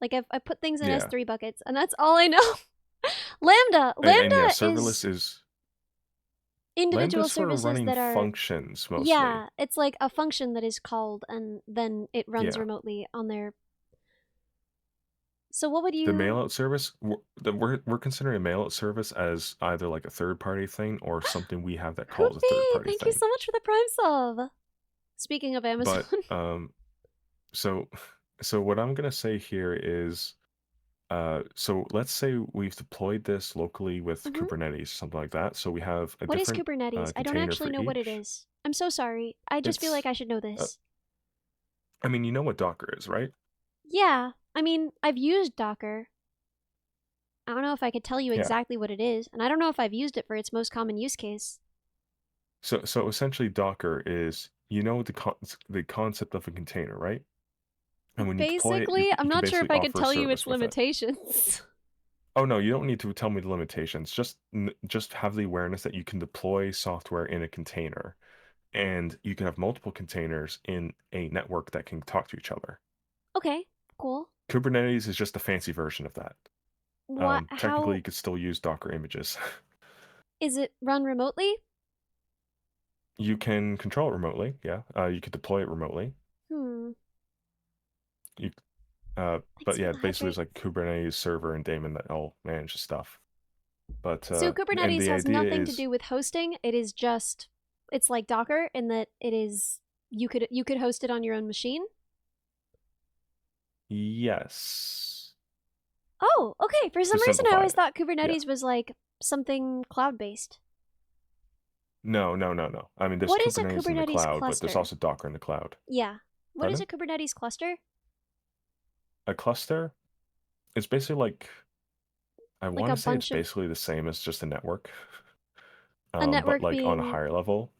Like I put things in yeah, S3 buckets, and that's all I know. Lambda. and yeah, Lambda is serverless is individual Lambda's for services running that are. functions mostly. Yeah, it's like a function that is called, and then it runs Yeah, remotely on their. So what would the you? mailout service we're considering a mailout service as either like a third party thing or something we have that calls a third Hoopty! party Thank you thing. so much for the Prime sub. Speaking of Amazon. But so so what I'm gonna say here is so let's say we've deployed this locally with Mhm. Kubernetes, something like that. So we have a What is different Kubernetes? I don't container actually for know what it each. is. I'm so sorry. I just feel like It's I should know uh, this. I mean, you know what Docker is, right? Yeah, I mean, I've used Docker. I don't know if I could tell you Yeah. exactly what it is, and I don't know if I've used it for its most common use case. So essentially Docker is you know the concept of a container, right? And when you deploy it, Basically, I'm you can not sure if basically I could offer a tell you its service with it. limitations. Oh no, you don't need to tell me the limitations. Just have the awareness that you can deploy software in a container, and you can have multiple containers in a network that can talk to each other. Okay, cool. Kubernetes is just a fancy version of that. What? Technically, How you could still use Docker images. is it run remotely? You can control it remotely. Yeah, you could deploy it remotely. Hmm. You, Thanks but for yeah, the basically it's hydrate. like Kubernetes server and daemon that all manage the stuff. But So and Kubernetes the has idea nothing to is do with hosting. It is just it's like Docker in that it is you could host it on your own machine. yes, Oh, okay. For to some reason I simplify always it. thought Yeah. Kubernetes was like something cloud-based. No, no, no, no. I mean, there's What is a Kubernetes in the Kubernetes cloud, but there's cluster? also Docker in the cloud. Yeah. What is a Pardon? Kubernetes cluster? A cluster is basically like I Like want a to say it's bunch of basically the same as just a network, a but network like on a being higher level.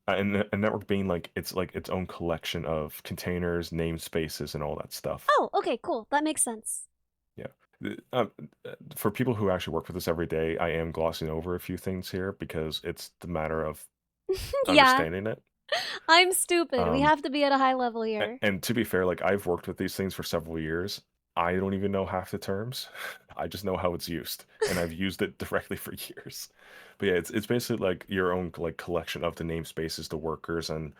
And a network being like its own collection of containers, namespaces, and all that stuff. Oh, okay, cool. That makes sense. Yeah. For people who actually work with this every day, I am glossing over a few things here because it's the matter of Yeah. understanding it. I'm stupid. We Um, have to be at a high level here. and to be fair, like I've worked with these things for several years. I don't even know half the terms. I just know how it's used, and I've used it directly for years. But yeah, it's basically like your own like collection of the namespaces, the workers, and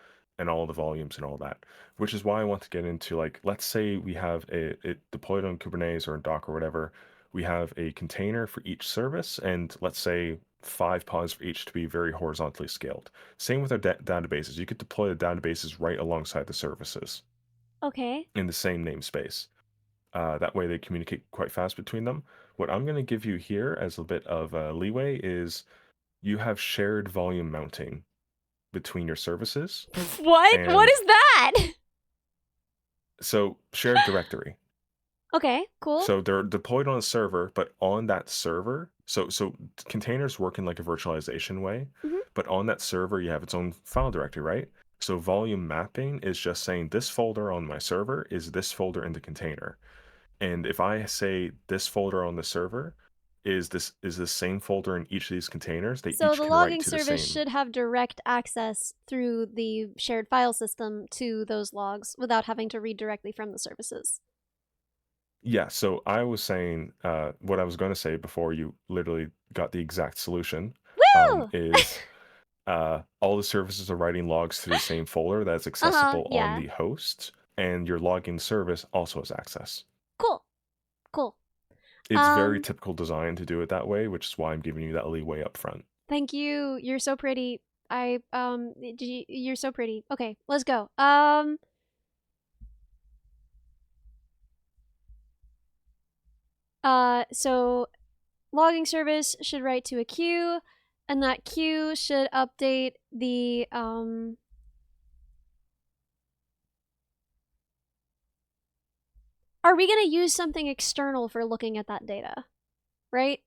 all the volumes and all that. Which is why I want to get into like let's say we have it deployed on Kubernetes or in Docker or whatever. We have a container for each service, and let's say 5 pods for each to be very horizontally scaled. Same with our databases. You could deploy the databases right alongside the services Okay. in the same namespace. That way they communicate quite fast between them. What I'm going to give you here as a bit of leeway is you have shared volume mounting between your services. What? What And is that? so shared directory. Okay, cool. So they're deployed on a server, but on that server, so containers work in like a virtualization way, Mhm. but on that server you have its own file directory, right? So volume mapping is just saying this folder on my server is this folder in the container. And if I say this folder on the server is the same folder in each of these containers, they So each the can write logging to the service same. should have direct access through the shared file system to those logs without having to read directly from the services. Yeah, so I was saying what I was going to say before you literally got the exact solution Woo! is all the services are writing logs to the same folder that's accessible on Yeah. the host, and your login service also has access. Cool. Cool. It's very Um, typical design to do it that way, which is why I'm giving you that leeway up front. thank you. You're so pretty. You're so pretty. Okay, let's go. So logging service should write to a queue, and that queue should update the Are we going to use something external for looking at that data? Right?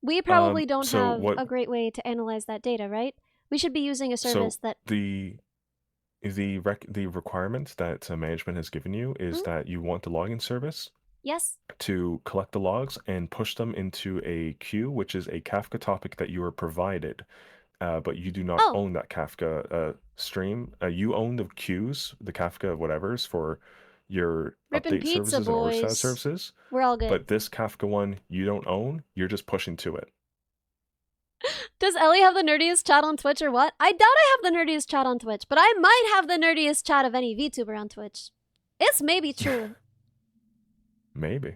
We probably don't So have what? a great way to analyze that data, right? We should be using a So service that the requirement that management has given you is mm, that you want the login service Yes? to collect the logs and push them into a queue, which is a Kafka topic that you are provided, but you do not Oh, own that Kafka stream. You own the queues, the Kafka whatevers for your Rippin' update pizza, services and order status boys. services. We're all good. But this Kafka one you don't own, you're just pushing to it. Does Ellie have the nerdiest chat on Twitch or what? I doubt I have the nerdiest chat on Twitch, but I might have the nerdiest chat of any VTuber on Twitch. It's maybe true. Maybe.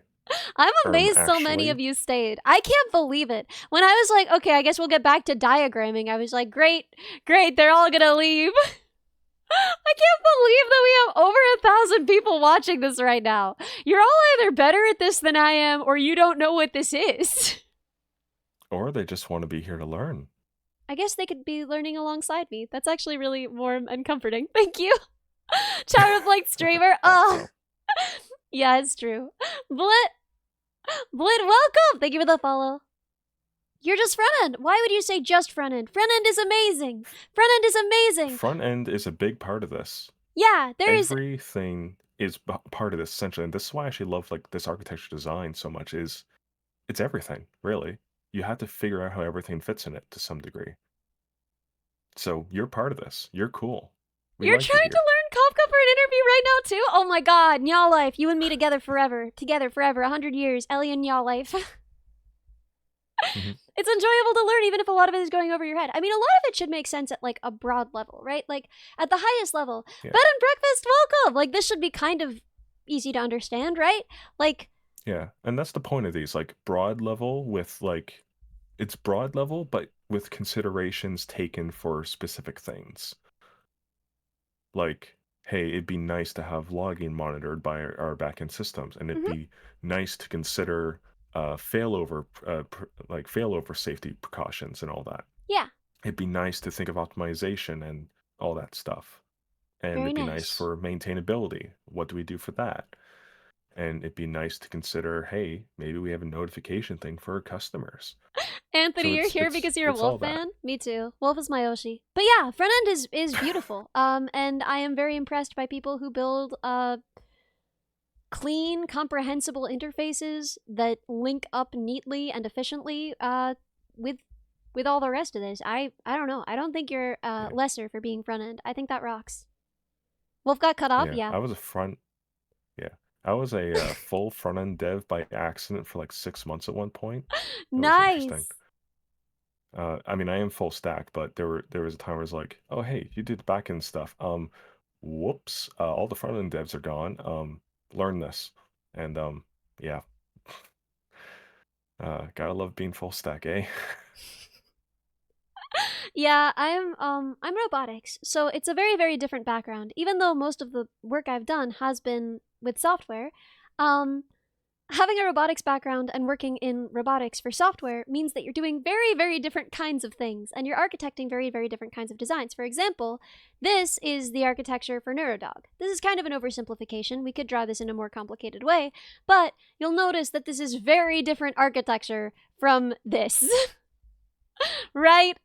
I'm amazed so many Actually, of you stayed. I can't believe it. When I was like, okay, I guess we'll get back to diagramming, I was like, great, they're all gonna leave. I can't believe that we have over 1,000 people watching this right now. You're all either better at this than I am, or you don't know what this is. or they just want to be here to learn. I guess they could be learning alongside me. That's actually really warm and comforting. Thank you. Chat with like streamer. Oh, yeah, it's true. Blit, welcome. Thank you for the follow. You're just front end. Why would you say just front end? Front end is amazing. Front end is amazing. Front end is a big part of this. Yeah, there is. Everything is part of this essentially, and this is why I actually love like this architecture design so much. Is it's everything really. You have to figure out how everything fits in it to some degree. So you're part of this. You're cool. You're like trying to learn Kafka for an interview right now too? Oh my god, Nya life. You and me together forever. Together forever. 100 years. Ellie and Nya life. It's enjoyable to learn even if a lot of it is going over your head. I mean, a lot of it should make sense at like a broad level, right? Like at the highest level. Yeah. Bed and breakfast, welcome. Like this should be kind of easy to understand, right? Like yeah, and that's the point of these, like broad level with like it's broad level but with considerations taken for specific things. Like, hey, it'd be nice to have logging monitored by our backend systems, and it'd be nice to consider failover safety precautions and all that. yeah. It'd be nice to think of optimization and all that stuff. And Very it'd be nice. nice for maintainability. What do we do for that? And it'd be nice to consider, hey, maybe we have a notification thing for our customers. Anthony, So you're here because you're a Wolf fan? Me too. Wolf is my Oshi. But yeah, front end is beautiful. And I am very impressed by people who build clean, comprehensible interfaces that link up neatly and efficiently with all the rest of this. I don't know. I don't think you're lesser for being front end. I think that rocks. Wolf got cut off? Yeah. I was a full front end dev by accident for like 6 months at one point. Nice. I mean, I am full stack, but there was a time where it was like, oh hey, you did back end stuff. Whoops, all the front end devs are gone. Learn this, and yeah. Gotta love being full stack, eh? Yeah, I'm robotics, so it's a very, very different background. Even though most of the work I've done has been with software, having a robotics background and working in robotics for software means that you're doing very, very different kinds of things, and you're architecting very, very different kinds of designs. For example, this is the architecture for Neurodog. This is kind of an oversimplification. We could draw this in a more complicated way, but you'll notice that this is very different architecture from this. Right?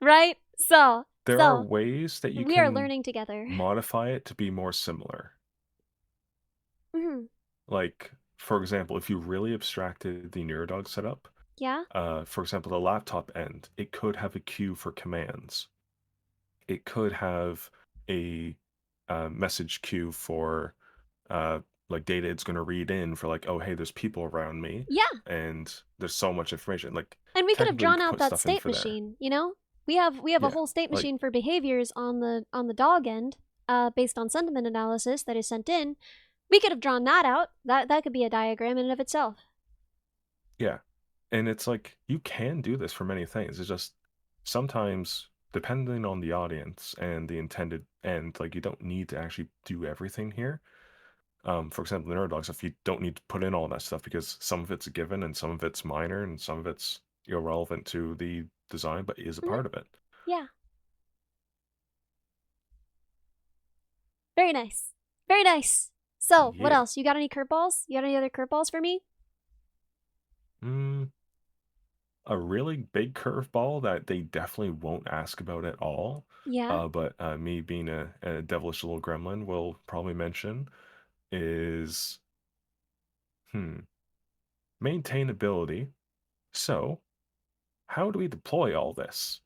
Right? So, there are ways that you we can are learning together. Modify it to be more similar. Like, for example, if you really abstracted the Neurodog setup, yeah. For example, the laptop end, it could have a queue for commands. It could have a message queue for like data it's going to read in for like, oh hey, there's people around me. Yeah. And there's so much information. Like, and we could have drawn out that state machine, you know? We have a whole state machine for behaviors on the dog end, based on sentiment analysis that is sent in. We could have drawn that out. That could be a diagram in and of itself. Yeah. And it's like, you can do this for many things. It's just sometimes, depending on the audience and the intended end, like you don't need to actually do everything here. For example, the Neurodog stuff, you don't need to put in all that stuff because some of it's a given and some of it's minor and some of it's irrelevant to the design, but is a part of it. Yeah. Very nice. Very nice. So, what else? You got any curveballs? You got any other curveballs for me? A really big curveball that they definitely won't ask about at all. Yeah. But me being a devilish little gremlin will probably mention is Maintainability. So, how do we deploy all this?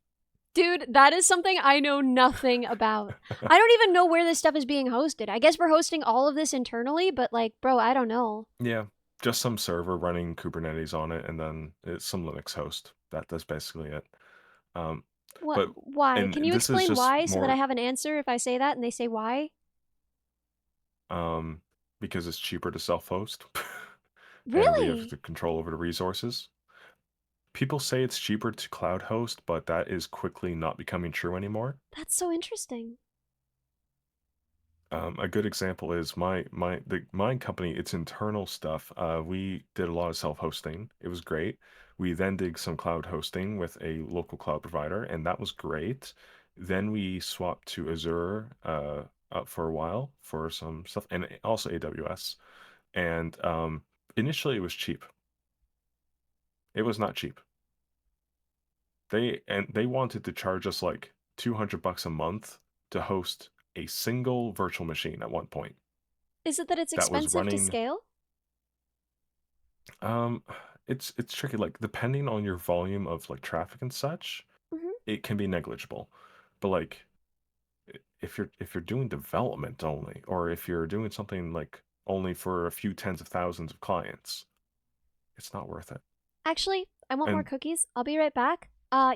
Dude, that is something I know nothing about. I don't even know where this stuff is being hosted. I guess we're hosting all of this internally, but like, bro, I don't know. Yeah, just some server running Kubernetes on it, and then it's some Linux host. That's basically it. Um, What? but Why? Can and you this is explain just why so that I more have an answer if I say that and they say why? um, because it's cheaper to self-host, and we have Really? the control over the resources. People say it's cheaper to cloud host, but that is quickly not becoming true anymore. That's so interesting. A good example is my company. It's internal stuff. We did a lot of self-hosting. It was great. We then did some cloud hosting with a local cloud provider, and that was great. Then we swapped to Azure for a while for some stuff, and also AWS. And initially, it was cheap. It was not cheap. They wanted to charge us like $200 a month to host a single virtual machine at one point Is it that it's that was expensive to running. scale? Um, it's tricky. Like depending on your volume of like traffic and such, Hmm. it can be negligible. But like if you're doing development only, or if you're doing something like only for a few tens of thousands of clients, it's not worth it. Actually, I want more And cookies. I'll be right back.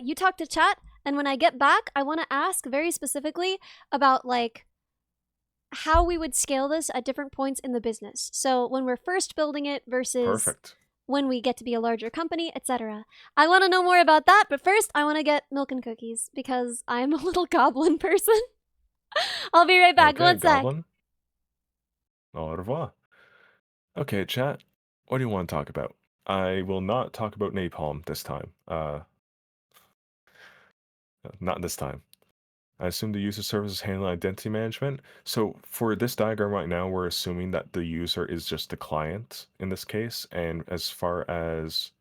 You talk to chat, and when I get back, I want to ask very specifically about like how we would scale this at different points in the business. So when we're first building it versus perfect. when we get to be a larger company, etc. I want to know more about that, but first I want to get milk and cookies because I'm a little goblin person. I'll be right back. Okay, One sec. Goblin. Au revoir. Okay, chat. What do you want to talk about? I will not talk about napalm this time. Not this time. I assume the user service is handling identity management. So for this diagram right now, we're assuming that the user is just the client in this case. And as far as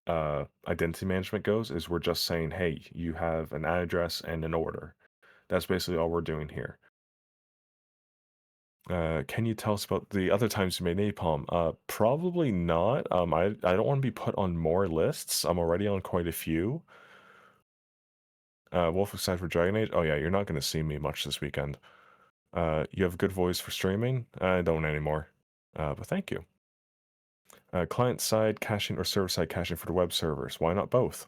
identity management goes, is we're just saying, hey, you have an address and an order. That's basically all we're doing here. Can you tell us about the other times you made napalm? Probably not. I don't want to be put on more lists. I'm already on quite a few. Wolf excited for Dragon Age. Oh yeah, you're not going to see me much this weekend. You have a good voice for streaming? I don't anymore. But thank you. Client-side caching or server-side caching for the web servers. Why not both?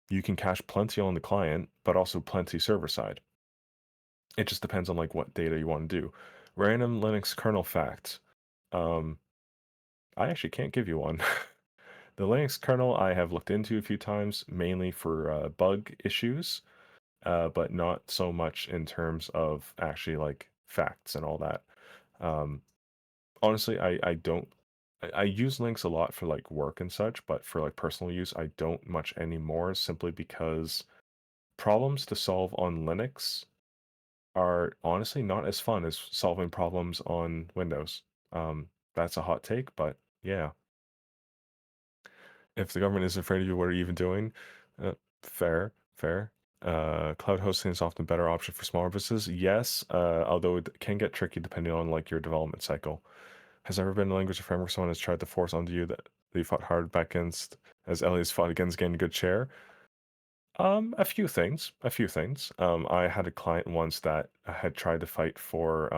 You can cache plenty on the client, but also plenty server-side. It just depends on like what data you want to do. Random Linux kernel fact. I actually can't give you one. The Linux kernel I have looked into a few times, mainly for bug issues, but not so much in terms of actually like facts and all that. Um, Honestly, I don't. I use Linux a lot for like work and such, but for like personal use, I don't much anymore simply because problems to solve on Linux are honestly not as fun as solving problems on Windows. That's a hot take, but yeah. If the government is afraid of you, what are you even doing? Fair, fair. Cloud hosting is often a better option for smaller businesses. Yes, although it can get tricky depending on like your development cycle. Has there ever been a language or framework someone has tried to force onto you that you fought hard back against, as Ellie's fought against getting a good share? A few things, a few things. I had a client once that had tried to fight for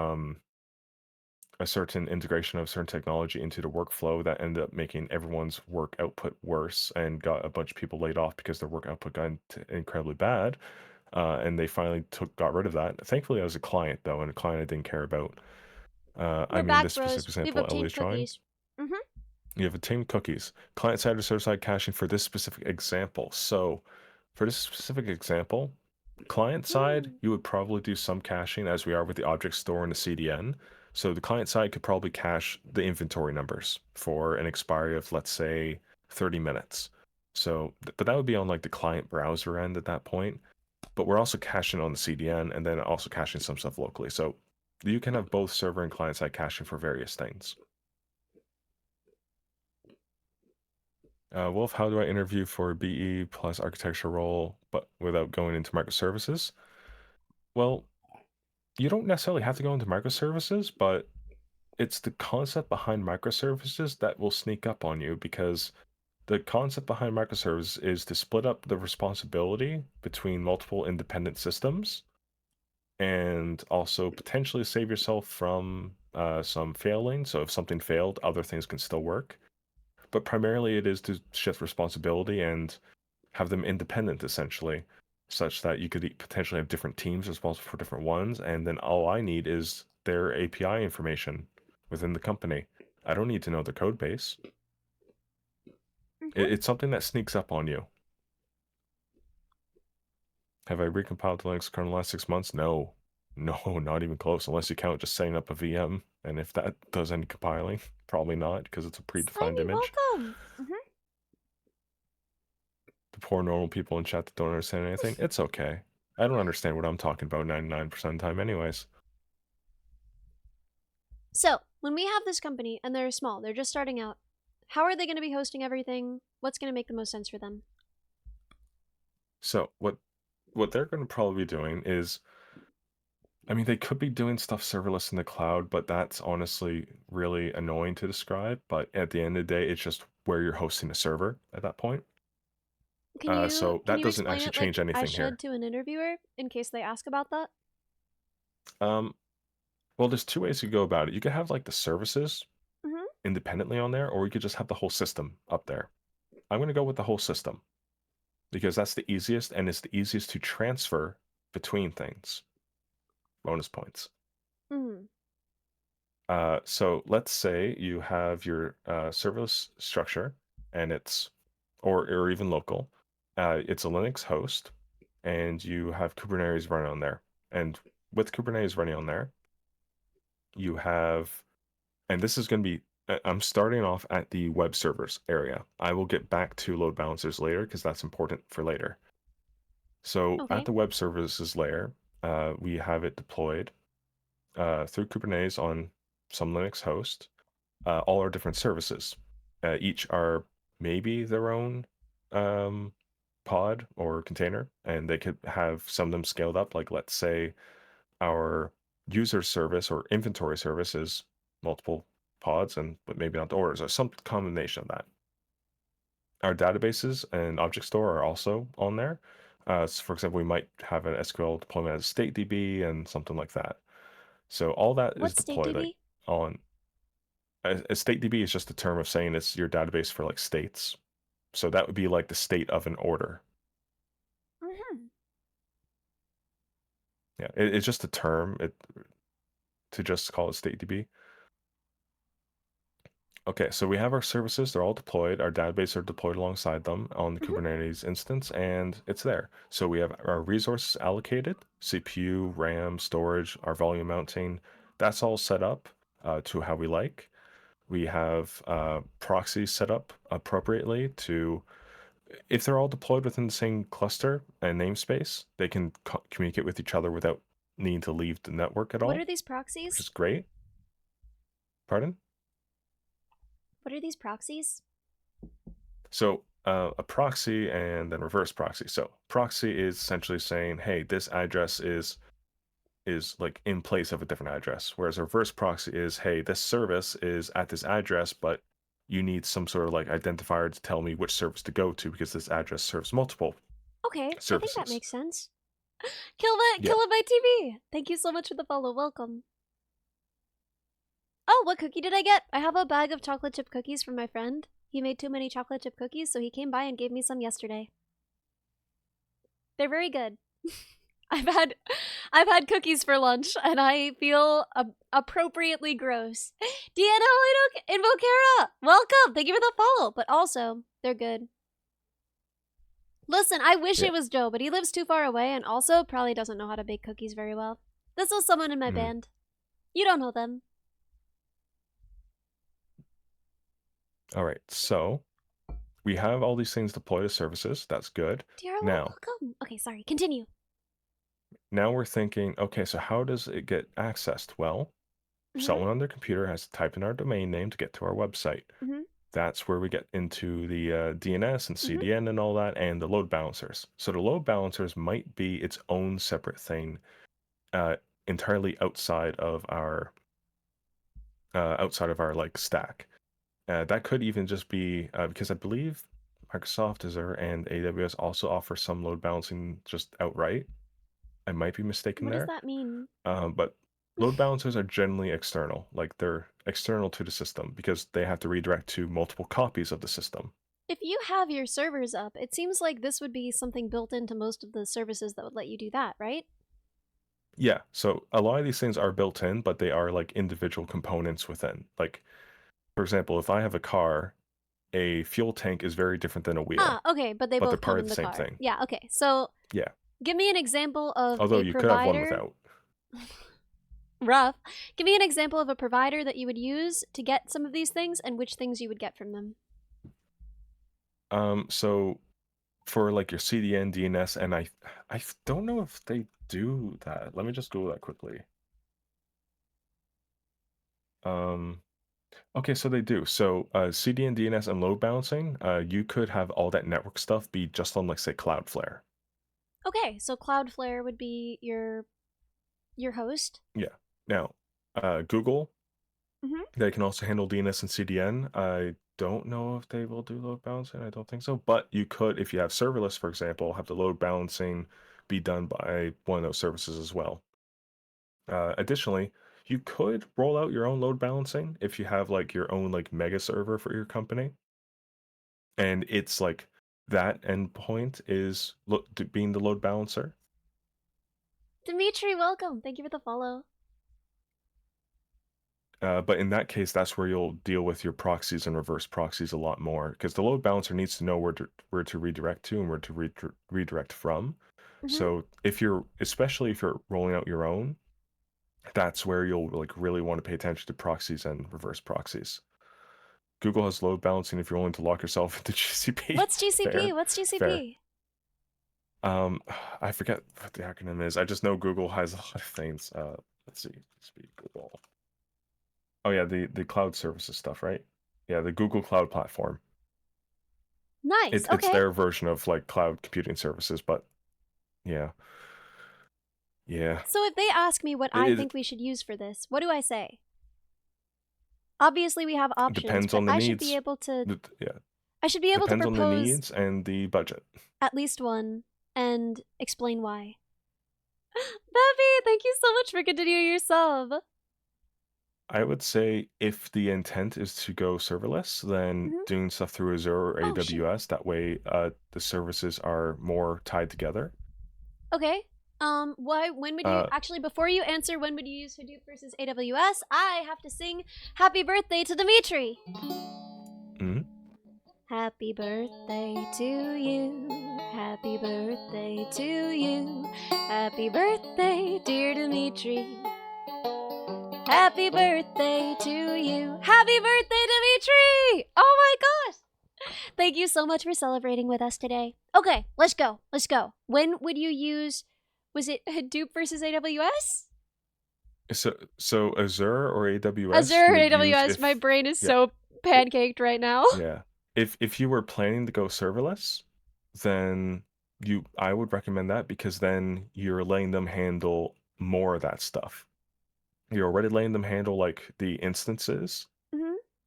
a certain integration of certain technology into the workflow that ended up making everyone's work output worse and got a bunch of people laid off because their work output got incredibly bad. And they finally got rid of that. Thankfully, I was a client though, and a client I didn't care about. I We're mean, back, this specific bros. We've example Ellie's obtained drawing. cookies. Mm-hmm. You have obtained cookies. Client-side or server-side caching for this specific example. So, for this specific example, client side, you would probably do some caching as we are with the object store and the CDN. So the client side could probably cache the inventory numbers for an expiry of, let's say, 30 minutes. So, but that would be on like the client browser end at that point. But we're also caching on the CDN and then also caching some stuff locally. So you can have both server and client side caching for various things. Wolf, how do I interview for a BE plus architecture role, but without going into microservices? Well, you don't necessarily have to go into microservices, but it's the concept behind microservices that will sneak up on you because the concept behind microservices is to split up the responsibility between multiple independent systems and also potentially save yourself from some failing. So if something failed, other things can still work. But primarily it is to shift responsibility and have them independent essentially, such that you could potentially have different teams responsible for different ones, and then all I need is their API information within the company. I don't need to know the code base. It's something that sneaks up on you. Have I recompiled the Linux kernel in the last 6 months? No. No, not even close, unless you count just setting up a VM. And if that does any compiling, probably not, because it's a predefined Slimy, image. welcome. The poor normal people in chat that don't understand anything, it's okay. I don't understand what I'm talking about 99% of the time anyways. So, when we have this company and they're small, they're just starting out, how are they going to be hosting everything? What's going to make the most sense for them? So what they're going to probably be doing is, I mean, they could be doing stuff serverless in the cloud, but that's honestly really annoying to describe. But at the end of the day, it's just where you're hosting a server at that point. So Can that you doesn't explain actually it like change I anything should here. to an interviewer in case they ask about that? Well, there's two ways you go about it. You could have like the services Mm-hmm. independently on there, or you could just have the whole system up there. I'm going to go with the whole system because that's the easiest and it's the easiest to transfer between things. Bonus points. Mm-hmm. So let's say you have your serverless structure and it's, or even local, it's a Linux host and you have Kubernetes running on there. And with Kubernetes running on there, you have, and this is going to be, I'm starting off at the web servers area. I will get back to load balancers later because that's important for later. So Okay. at the web services layer, we have it deployed through Kubernetes on some Linux host, all our different services. Each are maybe their own pod or container, and they could have some of them scaled up. Like let's say our user service or inventory service is multiple pods, and but maybe not the orders, or some combination of that. Our databases and object store are also on there. So for example, we might have an SQL deployment as state DB and something like that. So all that is What's state deployed like DB? on a state DB is just a term of saying it's your database for like states. So that would be like the state of an order. Mm-hmm. Yeah, it's just a term to just call it state DB. Okay, so we have our services, they're all deployed. Our database are deployed alongside them on the Mm-hmm. Kubernetes instance, and it's there. So we have our resources allocated, CPU, RAM, storage, our volume mounting. That's all set up to how we like. We have proxies set up appropriately to, if they're all deployed within the same cluster and namespace, they can communicate with each other without needing to leave the network at What all, are these which proxies? is great. Pardon? What are these proxies? So a proxy and then reverse proxy. So proxy is essentially saying, hey, this address is like in place of a different address. Whereas a reverse proxy is, hey, this service is at this address, but you need some sort of like identifier to tell me which service to go to because this address serves multiple Okay, I think that services. makes sense. Yeah. Kilobyte TV! Thank you so much for the follow. Welcome. Oh, what cookie did I get? I have a bag of chocolate chip cookies from my friend. He made too many chocolate chip cookies, so he came by and gave me some yesterday. They're very good. I've had cookies for lunch, and I feel appropriately gross. Deanna Invocera, welcome. Thank you for the follow. But also, they're good. Listen, I wish Yeah. it was Joe, but he lives too far away, and also probably doesn't know how to bake cookies very well. This was someone in my band. You don't know them. All right. So we have all these things deployed as services. That's good. Tiara, Now, welcome. Okay, sorry. Continue. now we're thinking, okay, so how does it get accessed? Well, someone on their computer has to type in our domain name to get to our website. Mm-hmm. That's where we get into the DNS and CDN and all that, and the load balancers. So the load balancers might be its own separate thing, entirely outside of our outside of our like stack. That could even just be because I believe Microsoft, Azure, and AWS also offer some load balancing just outright. I might be mistaken What does there. that mean? But load balancers are generally external, like they're external to the system because they have to redirect to multiple copies of the system. If you have your servers up, it seems like this would be something built into most of the services that would let you do that, right? Yeah, so a lot of these things are built in, but they are like individual components within. Like, for example, if I have a car, a fuel tank is very different than a wheel, Okay, but they but they're both part come of in the the same car. thing. Yeah, okay. So Yeah. give me an example of Although a you could have one provider. without. Rough. Give me an example of a provider that you would use to get some of these things and which things you would get from them. So for like your CDN, DNS, and I don't know if they do that. Let me just Google that quickly. Okay, so they do. So CDN, DNS, and load balancing, you could have all that network stuff be just on, like, say, Cloudflare. Okay, so Cloudflare would be your host. Yeah. Now, Google, Mhm. they can also handle DNS and CDN. I don't know if they will do load balancing. I don't think so. But you could, if you have serverless, for example, have the load balancing be done by one of those services as well. Additionally, you could roll out your own load balancing if you have like your own like mega server for your company. And it's like that endpoint is being the load balancer. Dimitri, welcome. Thank you for the follow. But in that case, that's where you'll deal with your proxies and reverse proxies a lot more because the load balancer needs to know where to redirect to and where to redirect from. So especially if you're rolling out your own, that's where you'll like really want to pay attention to proxies and reverse proxies. Google has load balancing if you're willing to lock yourself into GCP. What's GCP? Fair. What's Fair. GCP? I forget what the acronym is. I just know Google has a lot of things. Let's see. Speak Google. Oh yeah, the cloud services stuff, right? Yeah, the Google Cloud Platform. Nice. It's Okay. their version of like cloud computing services, but yeah, yeah. So if they ask me what I think we should use for this, what do I say? Obviously, we have It options, depends but on the I should be needs. able to. Yeah, I should be able to depends on the propose needs and the budget. at least one and explain why. Bevy, thank you so much for continuing your sub. I would say if the intent is to go serverless, then doing stuff through Azure or AWS, that way the services are more tied together. Okay. When would you actually, before you answer when would you use Hadoop versus AWS, I have to sing happy birthday to Dimitri. Happy birthday to you. Happy birthday to you. Happy birthday, dear Dimitri. Happy birthday to you. Happy birthday, Dimitri! Oh my gosh! Thank you so much for celebrating with us today. Okay, let's go. Let's go. When would you use, was it Hadoop versus AWS? So Azure or AWS? Azure or AWS. My brain is so pancaked right now. Yeah. If you were planning to go serverless, then I would recommend that because then you're letting them handle more of that stuff. You're already letting them handle like the instances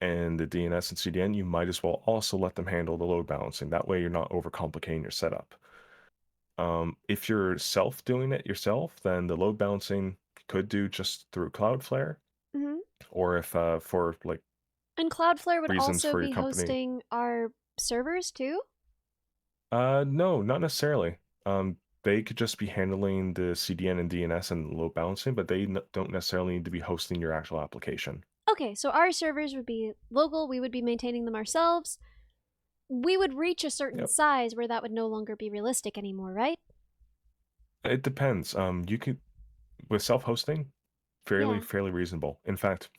and the DNS and CDN. You might as well also let them handle the load balancing. That way you're not overcomplicating your setup. If you're doing it yourself, then the load balancing could do just through Cloudflare, or if for like and Cloudflare would reasons also for your be company. hosting our servers too? No, not necessarily. They could just be handling the CDN and DNS and load balancing, but they don't necessarily need to be hosting your actual application. Okay, so our servers would be local. We would be maintaining them ourselves. We would reach a certain size where that would no longer be realistic anymore, right? It depends. You could, with self-hosting, fairly reasonable. In fact,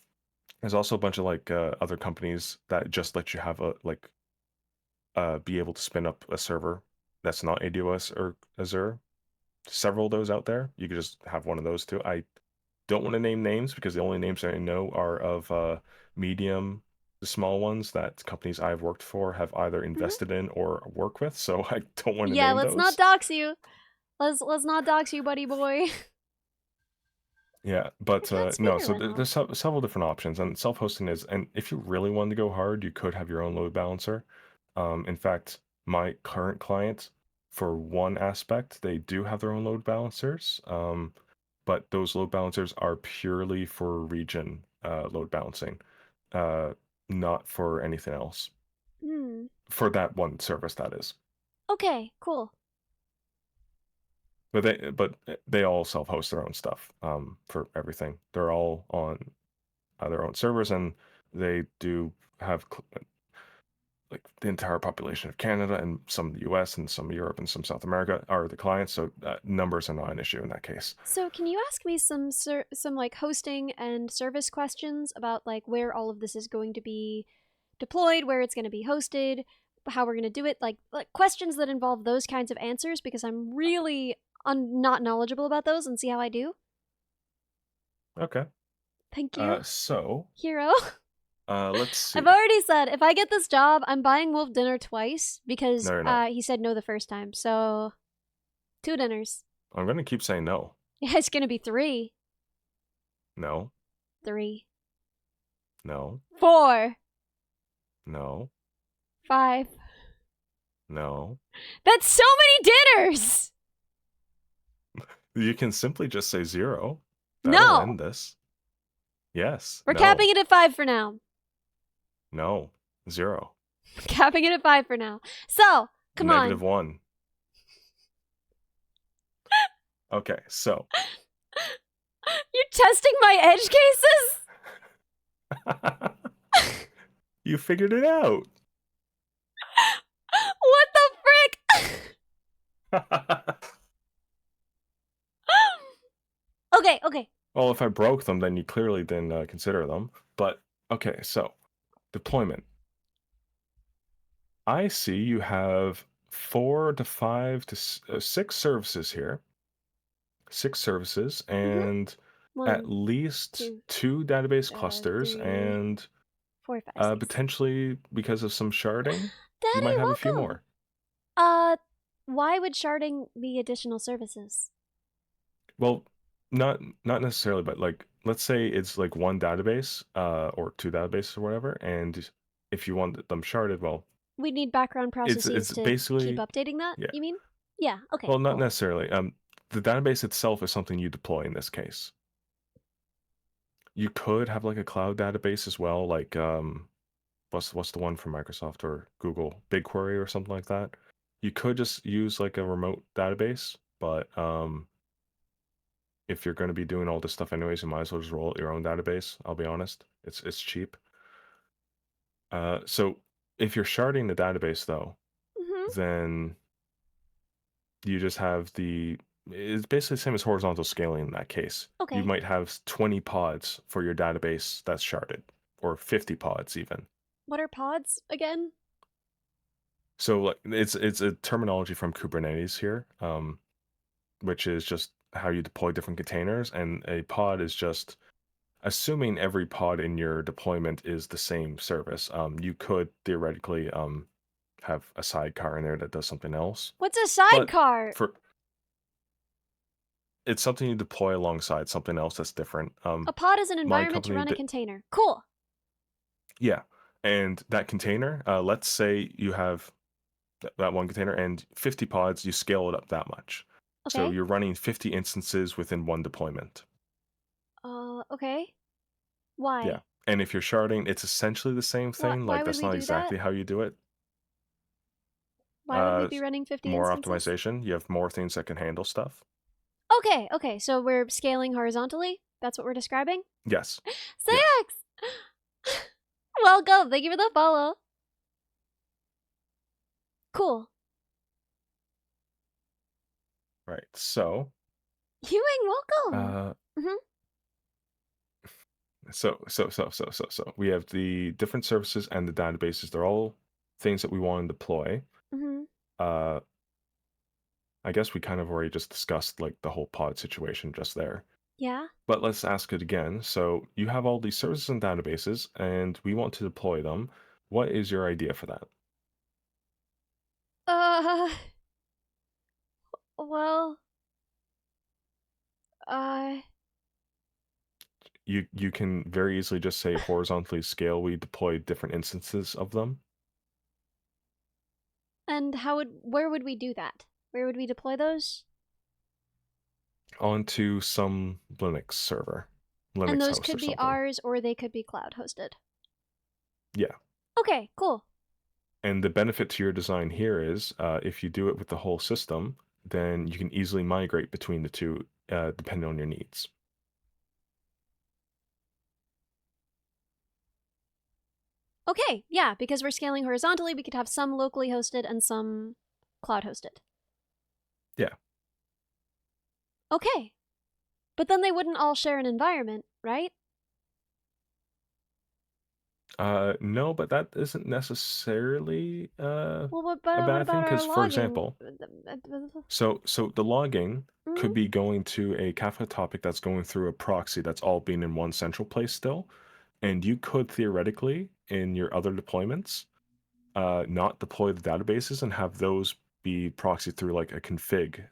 there's also a bunch of like other companies that just let you have be able to spin up a server that's not AWS or Azure. Several of those out there. You could just have one of those too. I don't want to name names because the only names I know are of medium, the small ones that companies I've worked for have either invested in or work with. So I don't want to name those. Yeah, let's not dox you. Let's not dox you, buddy boy. Yeah, but That's no. bigger So than there's several different options, and self-hosting is. And if you really wanted to go hard, you could have your own load balancer. In fact, my current client, for one aspect, they do have their own load balancers. But those load balancers are purely for region load balancing, uh, not for anything else. Hmm. For that one service, that is. Okay, cool. But they all self-host their own stuff for everything. They're all on their own servers, and they do have like the entire population of Canada and some of the US and some of Europe and some South America are the clients, so numbers are not an issue in that case. So can you ask me some like hosting and service questions about like where all of this is going to be deployed, where it's going to be hosted, how we're going to do it, like questions that involve those kinds of answers, because I'm really not knowledgeable about those, and see how I do. Okay. Thank you, So Hero. let's see. I've already said if I get this job, I'm buying Wolf dinner twice because No, you're not. he said no the first time. So 2 dinners. I'm gonna keep saying no. Yeah, it's gonna be 3. No. 3. No. 4. No. 5. No. That's so many dinners! You can simply just say 0. That'll No! end this. Yes. We're No. capping it at 5 for now. No. 0. Capping it at 5 for now. So, come on. -1. Okay, so. You're testing my edge cases? You figured it out. What the frick? Okay. Well, if I broke them, then you clearly didn't consider them. But, okay, so, deployment. I see you have 4 to 5 to 6 services here. 6 services, and at 1, least 2, 2 database clusters, 3, and 4, 5, 6. potentially, because of some sharding, you Daddy, might have a few welcome. more. Why would sharding be additional services? Well, not necessarily, but like let's say it's like one database, or 2 databases or whatever, and if you want them sharded, well, We need background processes it's to basically keep updating that, yeah. you mean? Yeah, okay, Well, not cool. necessarily. The database itself is something you deploy in this case. You could have like a cloud database as well, like what's the one from Microsoft or Google, BigQuery or something like that. You could just use like a remote database, but if you're going to be doing all this stuff anyways, you might as well just roll out your own database. I'll be honest, it's cheap. So if you're sharding the database though, Mm-hmm. then you just have it's basically the same as horizontal scaling in that case. Okay. You might have 20 pods for your database that's sharded, or 50 pods even. What are pods again? So like it's a terminology from Kubernetes here, which is just how you deploy different containers, and a pod is just assuming every pod in your deployment is the same service. You could theoretically have a sidecar in there that does something else. What's a sidecar? It's something you deploy alongside something else that's different. A pod is an environment to run a container. Cool. Yeah, and that container, let's say you have that one container and 50 pods, you scale it up that much. Okay. So you're running 50 instances within one deployment. Okay. Why? Yeah, and if you're sharding, it's essentially the same thing. Why Like that's would we not do exactly that? how you do it. Why would we be running 50 more instances? optimization. You have more things that can handle stuff. Okay, so we're scaling horizontally? That's what we're describing? Yes. Six! Yes. Welcome! Thank you for the follow. Cool. Right, so... Ewing, welcome! So, we have the different services and the databases. They're all things that we want to deploy. I guess we kind of already just discussed like the whole pod situation just there. Yeah. But let's ask it again. So you have all these services and databases, and we want to deploy them. What is your idea for that? Well, you can very easily just say horizontally scale. We deploy different instances of them. And where would we do that? Where would we deploy those? Onto some Linux server, And Linux those host or could be something. ours or they could be cloud hosted. Yeah. Okay, cool. And the benefit to your design here is if you do it with the whole system, then you can easily migrate between the two depending on your needs. Okay, yeah, because we're scaling horizontally, we could have some locally hosted and some cloud hosted. Yeah. Okay. But then they wouldn't all share an environment, right? No, but that isn't necessarily Well, a what bad thing about our because, for logging? example, so the logging Mhm. could be going to a Kafka topic that's going through a proxy that's all being in one central place still, and you could theoretically in your other deployments not deploy the databases and have those be proxied through like a config.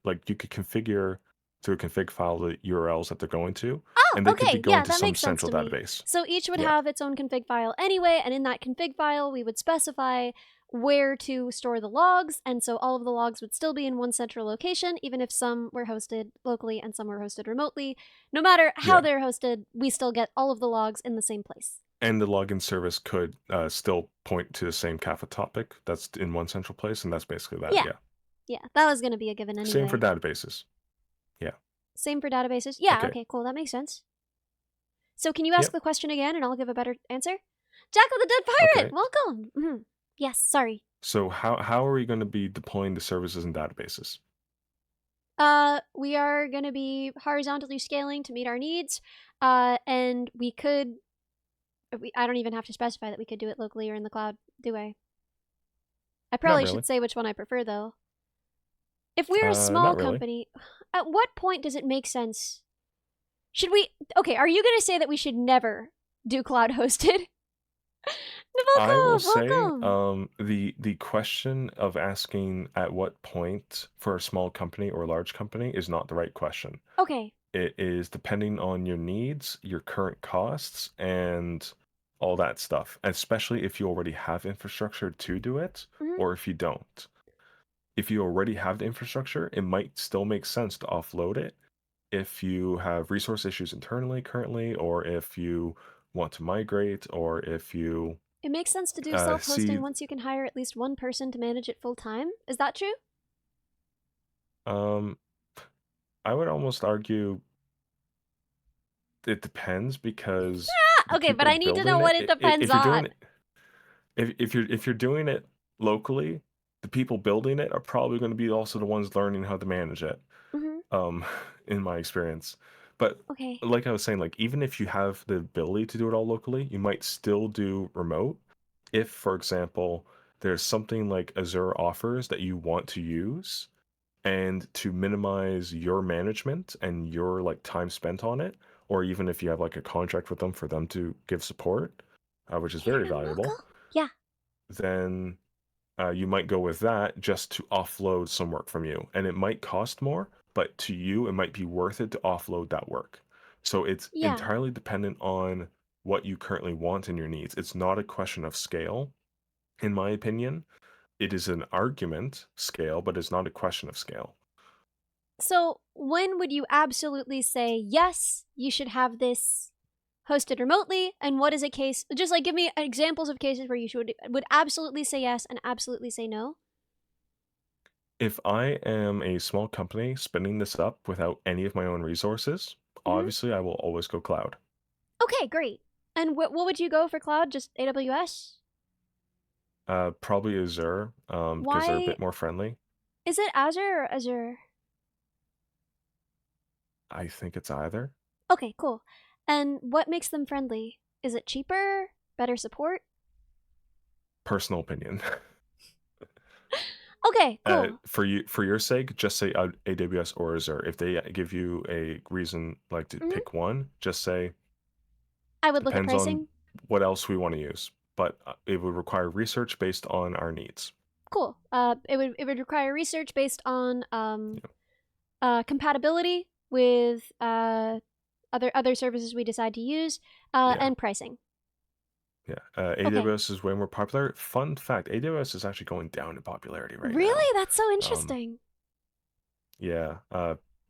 Like you could configure through a config file the URLs that they're going to, Oh, and they could be okay, going yeah, to that some makes sense central to me. database. So each would Yeah. have its own config file anyway, and in that config file, we would specify where to store the logs, and so all of the logs would still be in one central location, even if some were hosted locally and some were hosted remotely. No matter how Yeah. they're hosted, we still get all of the logs in the same place. And the login service could still point to the same Kafka topic that's in one central place, and that's basically that. Yeah. Yeah. Yeah, that was going to be a given Same for anyway. databases. Yeah. Same for databases? Yeah, Okay. okay, cool, that makes sense. So can you ask Yep. the question again and I'll give a better answer? Jack of the Dead Pirate, Okay. welcome! Yes, sorry. So how are we going to be deploying the services and databases? We are going to be horizontally scaling to meet our needs, and we could. I don't even have to specify that we could do it locally or in the cloud, do I? I Not probably really. should say which one I prefer, though. If we're a small Not really. company, at what point does it make sense? Should we? Okay, are you going to say that we should never do cloud hosted? I will say, Welcome. the question of asking at what point for a small company or a large company is not the right question. Okay. It is depending on your needs, your current costs, and all that stuff, especially if you already have infrastructure to do it, Mhm. or if you don't. If you already have the infrastructure, it might still make sense to offload it if you have resource issues internally currently, or if you want to migrate, or if you It makes sense to do self-hosting see. once you can hire at least one person to manage it full time. Is that true? Um, I would almost argue it depends because the Okay, but people I need to know building what it it, depends if you're doing on. it, if you're doing it locally, the people building it are probably going to be also the ones learning how to manage it. Mm-hmm. Um, in my experience, but Okay. like I was saying, like even if you have the ability to do it all locally, you might still do remote. If, for example, there's something like Azure offers that you want to use and to minimize your management and your like time spent on it, or even if you have like a contract with them for them to give support, which is very valuable, Yeah. then you might go with that just to offload some work from you. And it might cost more, but to you, it might be worth it to offload that work. So it's Yeah. entirely dependent on what you currently want and your needs. It's not a question of scale, in my opinion. It is an argument scale, but it's not a question of scale. So when would you absolutely say, yes, you should have this hosted remotely? And what is a case, just like give me examples of cases where you would absolutely say yes and absolutely say no? If I am a small company spinning this up without any of my own resources, Mm-hmm. obviously I will always go cloud. Okay, great. And what would you go for cloud? Just AWS? Probably Azure, because they're a Why? bit more friendly. Is it Azure or Azure? I think it's either. Okay, cool. And what makes them friendly? Is it cheaper? Better support? Personal opinion. Okay, cool. For your sake, just say AWS or Azure. If they give you a reason like to Mm-hmm. pick one, just say I would look at depends on pricing. what else we want to use. But it would require research based on our needs. Cool. It would require research based on Yeah. compatibility with other services we decide to use, Yeah. and pricing. Yeah, AWS is way more popular. Fun fact, AWS is actually going down in popularity right now. Really? That's so interesting. Yeah,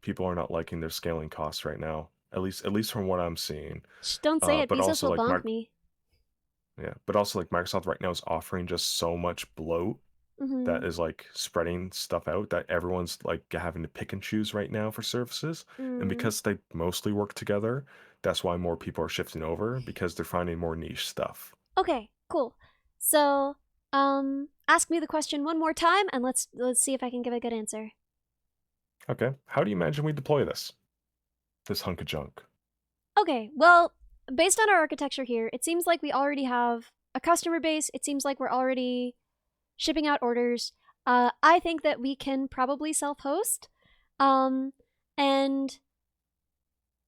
people are not liking their scaling costs right now. At least from what I'm seeing. Shh, don't say it. But Bezos also will like bonk me. yeah, but also like Microsoft right now is offering just so much bloat that is like spreading stuff out that everyone's like having to pick and choose right now for services. And because they mostly work together, that's why more people are shifting over because they're finding more niche stuff. Okay, cool. So, ask me the question one more time, and let's see if I can give a good answer. Okay, how do you imagine we deploy this hunk of junk? Okay, well, based on our architecture here, it seems like we already have a customer base. It seems like we're already shipping out orders. I think that we can probably self-host. And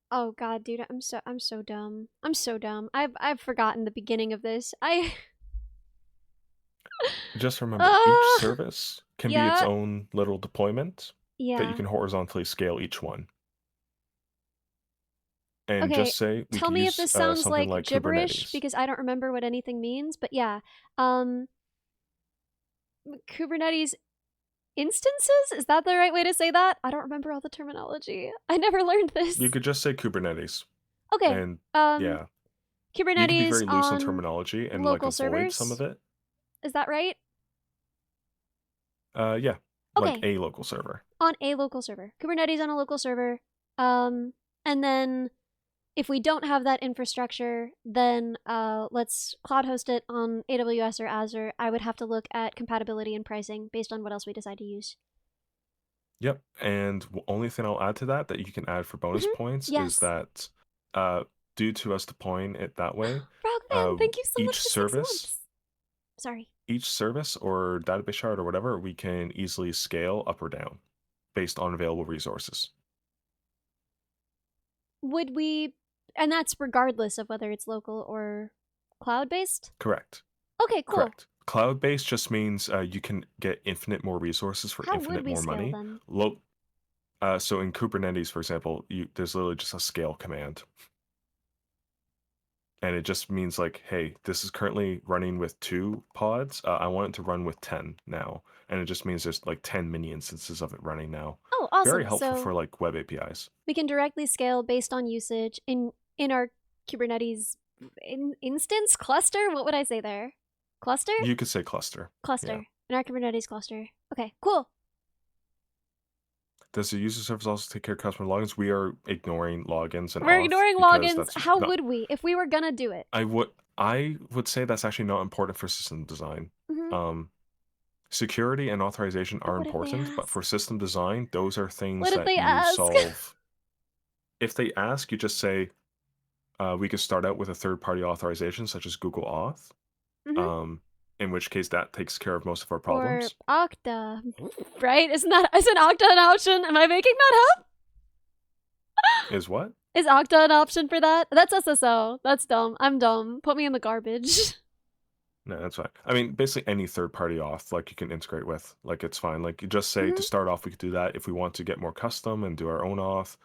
oh god, dude, I'm so dumb. I'm so dumb. I've forgotten the beginning of this. Just remember, each service can be its yeah. own little deployment that you Yeah. can horizontally scale each one. And Okay, just say we tell could me if use this sounds something like like gibberish Kubernetes. because I don't remember what anything means, but yeah. Kubernetes instances? Is that the right way to say that? I don't remember all the terminology. I never learned this. You could just say Kubernetes. Okay. And yeah. Kubernetes You can be very loose on on terminology and local like avoid servers? some of it. Is that right? Yeah. Okay. Like a local server. On a local server. Kubernetes on a local server. And then if we don't have that infrastructure, then let's cloud host it on AWS or Azure. I would have to look at compatibility and pricing based on what else we decide to use. Yep. And only thing I'll add to that you can add for bonus points is that due to us deploying it that way, Frogman, thank you so much each for 6 months. Sorry. Each service or database shard or whatever, we can easily scale up or down based on available resources. Would we, and that's regardless of whether it's local or cloud-based? Correct. Okay, cool. Correct. Cloud-based just means you can get infinite more resources for infinite more money. So in Kubernetes, for example, there's literally just a scale command. And it just means like, hey, this is currently running with 2 pods. I want it to run with 10 now. And it just means there's like 10 mini instances of it running now. Oh, awesome. Very helpful so for like web APIs. We can directly scale based on usage in our Kubernetes instance cluster. What would I say there? Cluster? You could say cluster. Cluster. Yeah. In our Kubernetes cluster. Okay, cool. Does the user service also take care of customer logins? We are ignoring logins and we're ignoring logins. How would we if we were gonna do it? I would say that's actually not important for system design. Security and authorization are important, but for system design, those are things that you solve. If they ask, you just say, we could start out with a third-party authorization, such as Google Auth. In which case that takes care of most of our problems. Or Okta, right? Isn't Okta an option? Am I making that up? Is what? Is Okta an option for that? That's SSO. That's dumb. I'm dumb. Put me in the garbage. No, that's fine. I mean, basically any third-party auth, like you can integrate with, like it's fine. Like you just say to start off, we could do that. If we want to get more custom and do our own auth,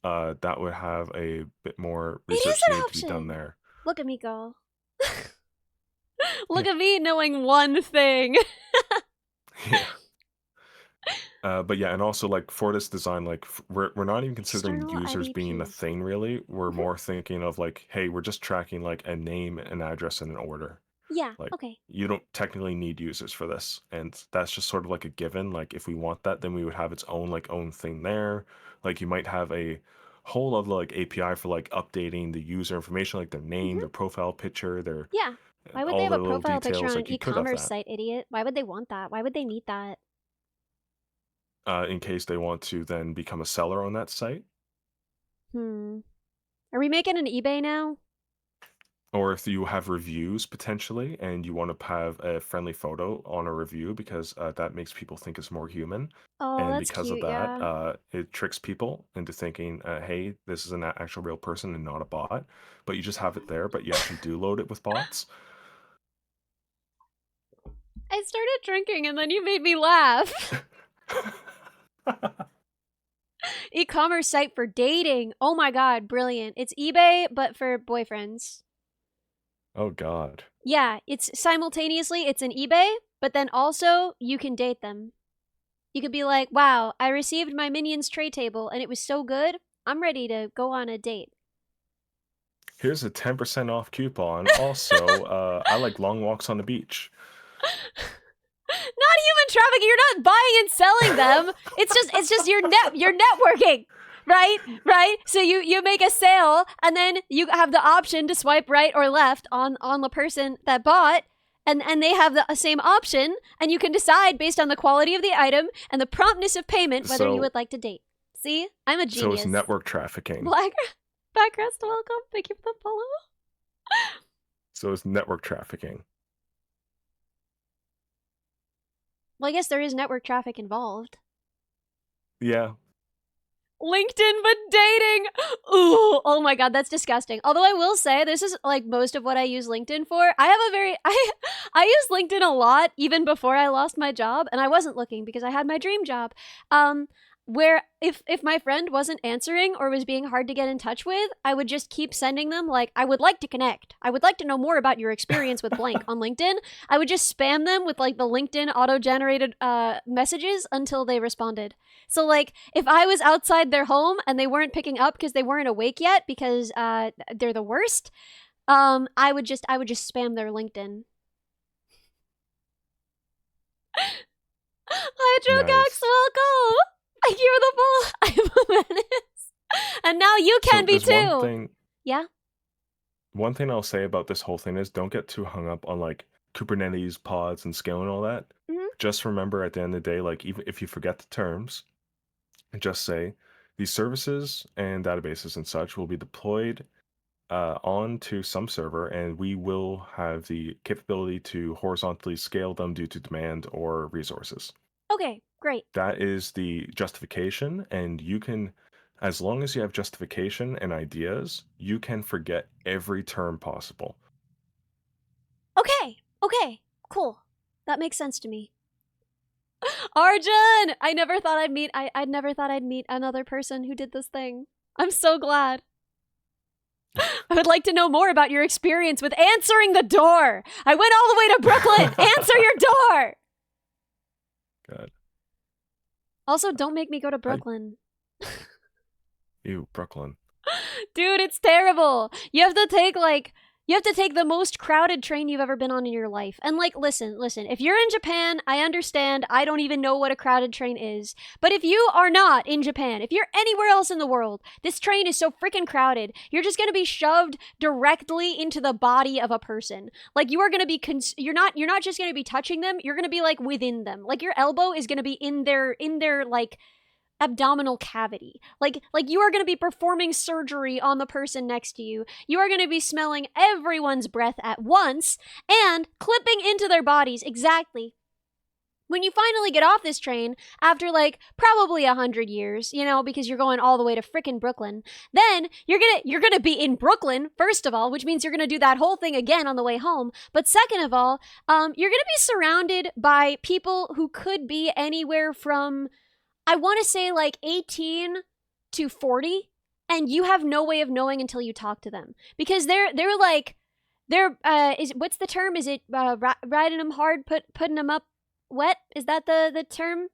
that would have a bit more research need to be done there. Look at me go. Look at me knowing one thing. Yeah. But yeah, and also like for this design, like we're not even considering External users IDP. being a thing really. We're more thinking of like, hey, we're just tracking like a name, an address, and an order. Yeah. Like, okay. You don't technically need users for this, and that's just sort of like a given. Like if we want that, then we would have its own thing there. Like you might have a whole other like API for like updating the user information, like their name, their profile picture, their yeah. Why would they have a profile picture on an e-commerce site, idiot? Why would they want that? Why would they need that? In case they want to then become a seller on that site. Are we making an eBay now? Or if you have reviews potentially and you want to have a friendly photo on a review because that makes people think it's more human. Oh, and that's because cute, of that, it tricks people into thinking, hey, this is an actual real person and not a bot. But you just have it there, but you actually do load it with bots. I started drinking and then you made me laugh. E-commerce site for dating. Oh my god, brilliant. It's eBay, but for boyfriends. Oh God. Yeah, it's simultaneously, it's an eBay, but then also you can date them. You could be like, wow, I received my Minions tray table and it was so good, I'm ready to go on a date. Here's a 10% off coupon. Also, I like long walks on the beach. Not human trafficking, you're not buying and selling them. It's just you're networking. Right? So you make a sale and then you have the option to swipe right or left on the person that bought. And they have the same option, and you can decide based on the quality of the item and the promptness of payment whether you would like to date. See? I'm a genius. So it's network trafficking. Backrest, welcome. Thank you for the follow. So it's network trafficking. Well, I guess there is network traffic involved. Yeah. LinkedIn but dating. Ooh, oh my god, that's disgusting. Although I will say this is like most of what I use LinkedIn for. I use LinkedIn a lot even before I lost my job, and I wasn't looking because I had my dream job. Where if my friend wasn't answering or was being hard to get in touch with, I would just keep sending them like, I would like to connect. I would like to know more about your experience with blank on LinkedIn. I would just spam them with like the LinkedIn auto-generated messages until they responded. So like if I was outside their home and they weren't picking up because they weren't awake yet because they're the worst, I would just spam their LinkedIn. Hydrogax, Nice. welcome! You're the ball. I'm a menace. And now you can be too. Yeah? One thing I'll say about this whole thing is don't get too hung up on like Kubernetes pods and scale and all that. Mm-hmm. Just remember at the end of the day, like even if you forget the terms, just say these services and databases and such will be deployed onto some server, and we will have the capability to horizontally scale them due to demand or resources. Okay, great. That is the justification, and you can, as long as you have justification and ideas, you can forget every term possible. Okay, cool. That makes sense to me. Arjun! I never thought I'd meet another person who did this thing. I'm so glad. I would like to know more about your experience with answering the door. I went all the way to Brooklyn. Answer your door. God. Also, don't make me go to Brooklyn. Ew, Brooklyn. Dude, it's terrible. You have to take the most crowded train you've ever been on in your life. And like, listen, if you're in Japan, I understand. I don't even know what a crowded train is. But if you are not in Japan, if you're anywhere else in the world, this train is so freaking crowded. You're just going to be shoved directly into the body of a person. Like you are going to be, you're not just going to be touching them. You're going to be like within them. Like your elbow is going to be in their like abdominal cavity. Like you are going to be performing surgery on the person next to you. You are going to be smelling everyone's breath at once and clipping into their bodies. Exactly. When you finally get off this train, after like probably 100 years, you know, because you're going all the way to frickin' Brooklyn, then you're gonna be in Brooklyn, first of all, which means you're gonna do that whole thing again on the way home. But second of all, you're gonna be surrounded by people who could be anywhere from, I want to say like 18 to 40, and you have no way of knowing until you talk to them because they're what's the term? Is it riding them hard, putting them up wet? Is that the term?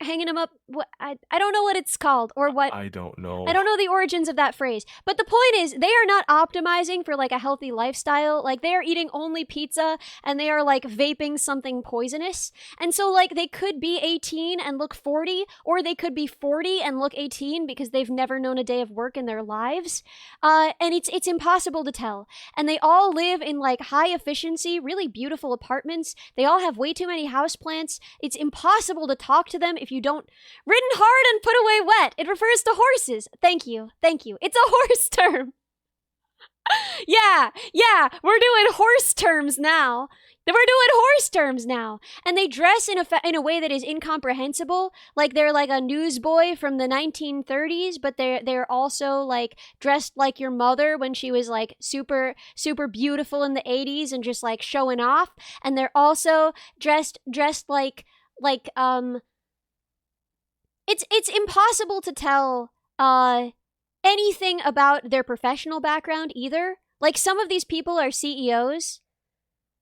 Hanging them up? What, I don't know what it's called or what. I don't know. I don't know the origins of that phrase. But the point is, they are not optimizing for like a healthy lifestyle. Like they are eating only pizza and they are like vaping something poisonous. And so like they could be 18 and look 40, or they could be 40 and look 18 because they've never known a day of work in their lives. And it's impossible to tell. And they all live in like high efficiency, really beautiful apartments. They all have way too many houseplants. It's impossible to talk to them if you don't. Ridden hard and put away wet. It refers to horses. Thank you. It's a horse term. Yeah. We're doing horse terms now. And they dress in a way that is incomprehensible. Like they're like a newsboy from the 1930s, but they're also like dressed like your mother when she was like super beautiful in the 80s and just like showing off. And they're also dressed like it's impossible to tell anything about their professional background either. Like, some of these people are CEOs.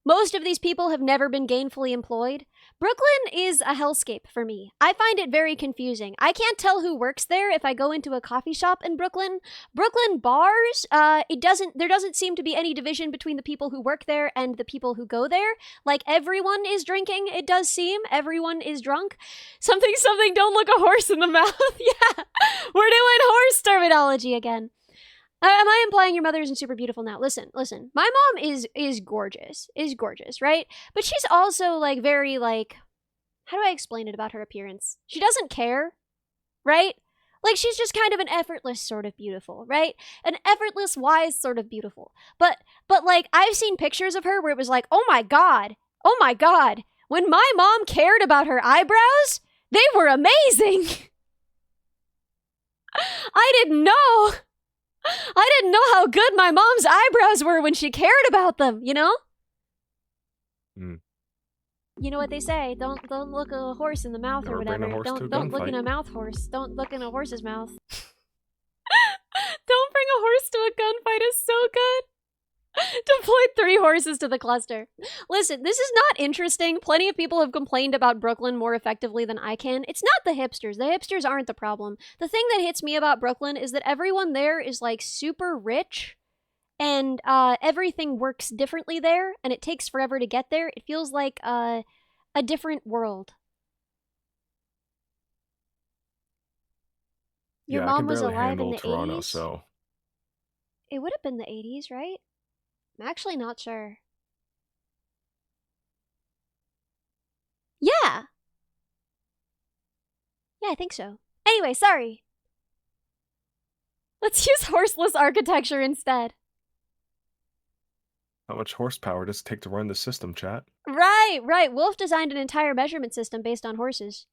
Most of these people have never been gainfully employed. Brooklyn is a hellscape for me. I find it very confusing. I can't tell who works there if I go into a coffee shop in Brooklyn. Brooklyn bars, there doesn't seem to be any division between the people who work there and the people who go there. Like, everyone is drinking, it does seem. Everyone is drunk. Something, don't look a horse in the mouth. Yeah, we're doing horse terminology again. Am I implying your mother isn't super beautiful now? Listen. My mom is gorgeous, right? But she's also, like, very, like, how do I explain it about her appearance? She doesn't care, right? Like, she's just kind of an effortless sort of beautiful, right? An effortless, wise sort of beautiful. But like, I've seen pictures of her where it was like, oh my god, when my mom cared about her eyebrows, they were amazing. I didn't know how good my mom's eyebrows were when she cared about them, you know? Mm. You know what they say, don't look a horse in the mouth or whatever. Don't look in a mouth horse. Don't look in a horse's mouth. Don't bring a horse to a gunfight is so good. Deployed 3 horses to the cluster. Listen, this is not interesting. Plenty of people have complained about Brooklyn more effectively than I can. It's not the hipsters. The hipsters aren't the problem. The thing that hits me about Brooklyn is that everyone there is, like, super rich, and everything works differently there, and it takes forever to get there. It feels like a different world. Your mom was alive in the Toronto, 80s? so It would have been the 80s, right? I'm actually not sure. Yeah, I think so. Anyway, sorry. Let's use horseless architecture instead. how much horsepower does it take to run the system, chat? Right. Wolf designed an entire measurement system based on horses.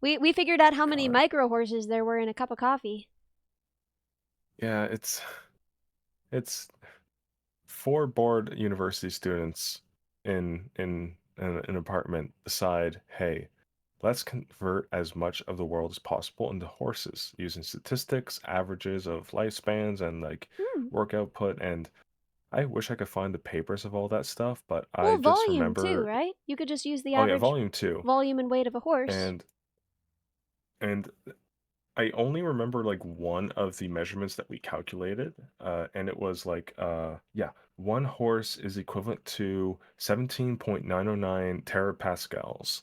We figured out how many micro horses there were in a cup of coffee. Yeah, it's 4 bored university students in an apartment decide, hey, let's convert as much of the world as possible into horses using statistics, averages of lifespans, and like work output. And I wish I could find the papers of all that stuff, but I just volume remember too, right? You could just use the oh average yeah, volume 2 volume and weight of a horse. And I only remember like one of the measurements that we calculated, and it was like, yeah, 1 horse is equivalent to 17.909 terapascals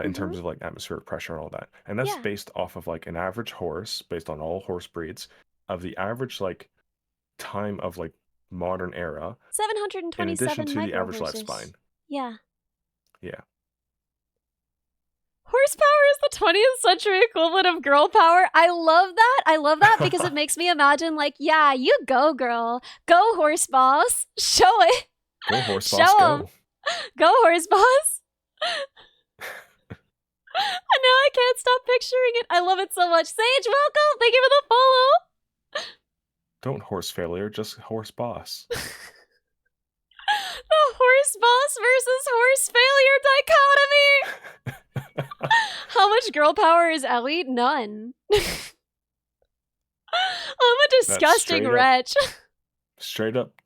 in terms of like atmospheric pressure and all that. And that's based off of like an average horse, based on all horse breeds, of the average like time of like modern era, 727 in addition to the average microhorses. lifespan. Yeah. Horsepower is the 20th century equivalent of girl power. I love that because it makes me imagine, like, yeah, you go, girl. Go, horse boss. Show it. Go, horse boss, go. Go, horse boss. And now I can't stop picturing it. I love it so much. Sage, welcome. Thank you for the follow. Don't horse failure, just horse boss. The horse boss versus horse failure dichotomy. How much girl power is Ellie? None. I'm a disgusting wretch. Straight up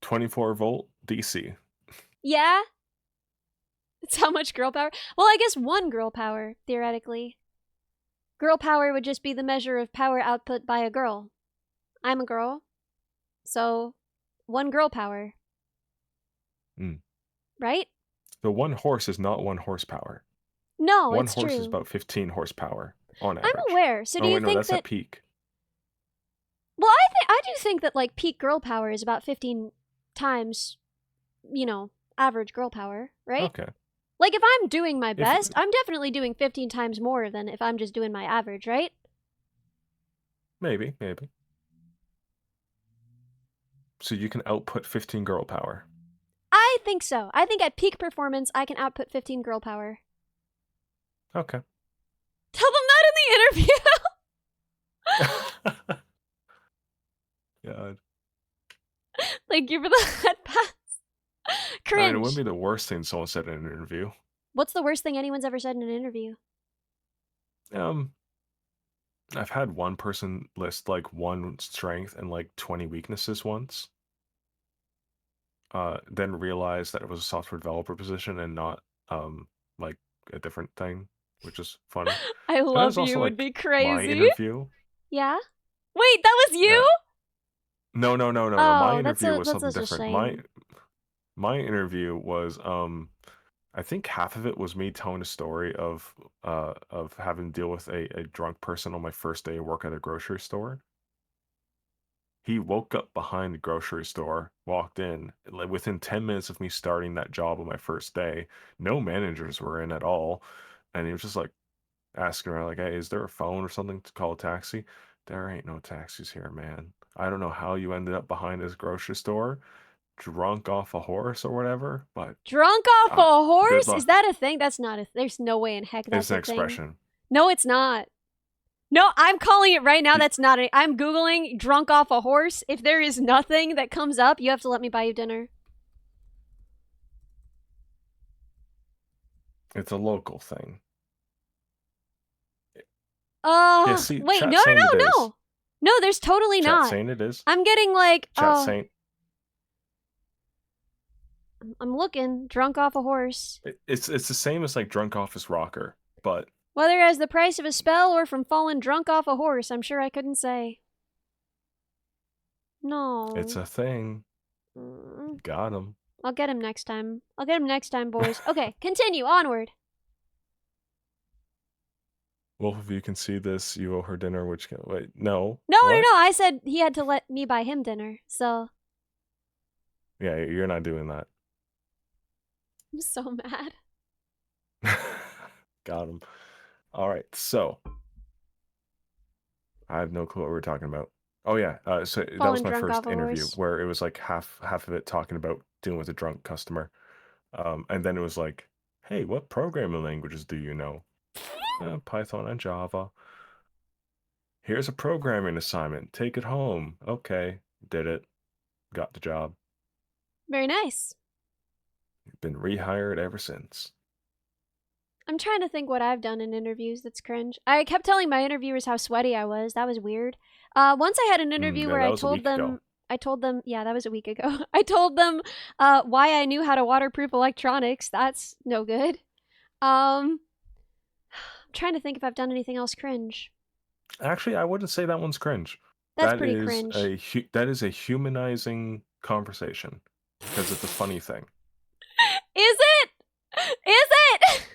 24 volt DC. Yeah? It's how much girl power? Well, I guess 1 girl power, theoretically. Girl power would just be the measure of power output by a girl. I'm a girl. So, 1 girl power. Right? The 1 horse is not 1 horsepower. No, One it's horse true. is about 15 horsepower on average. I'm aware. So do you think that's that at peak? Well, I do think that like peak girl power is about 15 times, average girl power, right? Okay. Like if I'm doing my best, I'm definitely doing 15 times more than if I'm just doing my average, right? Maybe. So you can output 15 girl power. I think so. I think at peak performance, I can output 15 girl power. Okay. Tell them that in the interview. God. Thank you for the hot pass. Cringe. It wouldn't be the worst thing someone said in an interview. What's the worst thing anyone's ever said in an interview? I've had one person list like one strength and like 20 weaknesses once. Then realized that it was a software developer position and not like a different thing, which is funny. I And that was love also you would like be my crazy. interview. Yeah? Wait, that was Yeah. you? No. My Oh, that's interview was that's something such a different. shame. My interview was I think half of it was me telling a story of having to deal with a drunk person on my first day of work at a grocery store. He woke up behind the grocery store, walked in, like within 10 minutes of me starting that job on my first day. No managers were in at all. And he was just like asking around, like, hey, is there a phone or something to call a taxi? There ain't no taxis here, man. I don't know how you ended up behind this grocery store, drunk off a horse or whatever, but Drunk off a good horse? Is luck. that a thing? That's not a. There's no way in heck It's that's an a thing. expression. No, it's not. No, I'm calling it right now. Y- That's not it. I'm Googling drunk off a horse. If there is nothing that comes up, you have to let me buy you dinner. It's a local thing. Yeah, see, Wait, chat no, saying no, it no, is. no. No, there's totally Chat not. saying it is. I'm getting like, Chat saying I'm looking, drunk off a horse. it's the same as like drunk off his rocker, but Whether as the price of a spell or from falling drunk off a horse, I'm sure I couldn't say. No. it's a thing. Mm, Got him. I'll get him next time. I'll get him next time, boys. Okay, continue, onward. Wolf, if you can see this, you owe her dinner. Which wait, no. No, What? no, I said he had to let me buy him dinner, so Yeah, you're not doing that. I'm so mad. Got him. All right, so I have no clue what we're talking about. Oh yeah, so that was Falling my drunk first off a interview horse. where it was like half of it talking about dealing with a drunk customer, and then it was like, hey, what programming languages do you know? Python and Java. Here's a programming assignment. Take it home. Okay, did it. Got the job. Very nice. Been rehired ever since. I'm trying to think what I've done in interviews that's cringe. I kept telling my interviewers how sweaty I was. That was weird. Once I had an interview Yeah, where that was a week ago. I told them, yeah, that was a week ago. I told them why I knew how to waterproof electronics. That's no good. I'm trying to think if I've done anything else cringe. Actually, I wouldn't say that one's cringe. That's That pretty is cringe. that is a humanizing conversation because it's a funny thing. Is it? Is it?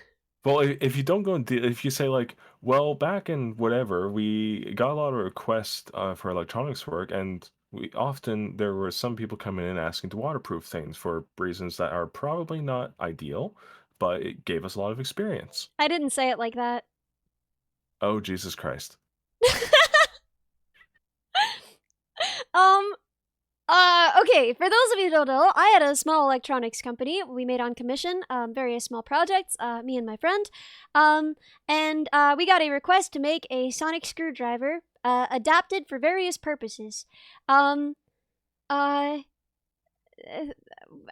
Well, if you don't go and if you say like, well, back in whatever, we got a lot of requests for electronics work, and there were some people coming in asking to waterproof things for reasons that are probably not ideal, but it gave us a lot of experience. I didn't say it like that. Oh, Jesus Christ. Okay, for those of you who don't know, I had a small electronics company. We made on commission various small projects, me and my friend. And we got a request to make a sonic screwdriver adapted for various purposes. Um, uh,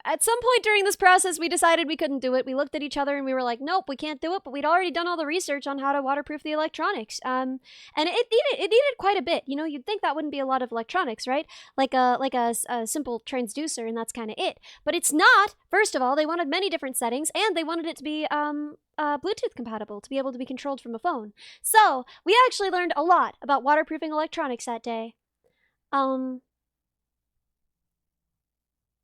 at some point during this process, we decided we couldn't do it. We looked at each other and we were like, nope, we can't do it. But we'd already done all the research on how to waterproof the electronics. And it needed quite a bit. You know, you'd think that wouldn't be a lot of electronics, right? Like a simple transducer, and that's kind of it. But it's not. First of all, they wanted many different settings, and they wanted it to be Bluetooth compatible, to be able to be controlled from a phone. So we actually learned a lot about waterproofing electronics that day.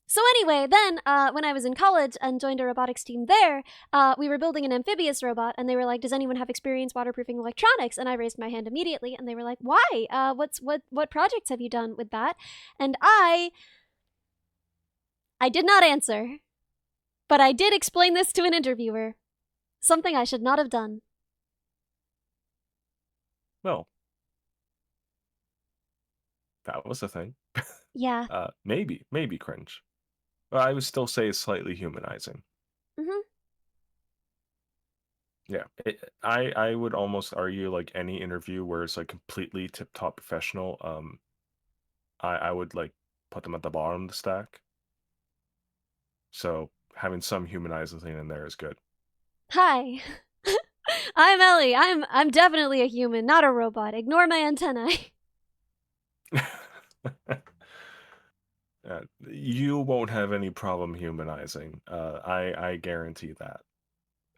So anyway, then when I was in college and joined a robotics team there, we were building an amphibious robot, and they were like, "Does anyone have experience waterproofing electronics?" And I raised my hand immediately, and they were like, "Why? What projects have you done with that?" And I did not answer, but I did explain this to an interviewer, something I should not have done. Well, that was a thing. Yeah. Maybe cringe. But I would still say it's slightly humanizing. Mhm. Yeah, I would almost argue like any interview where it's like completely tip top professional, I would like put them at the bottom of the stack. So having some humanizing thing in there is good. Hi. I'm Ellie. I'm definitely a human, not a robot. Ignore my antennae. You won't have any problem humanizing. I guarantee that.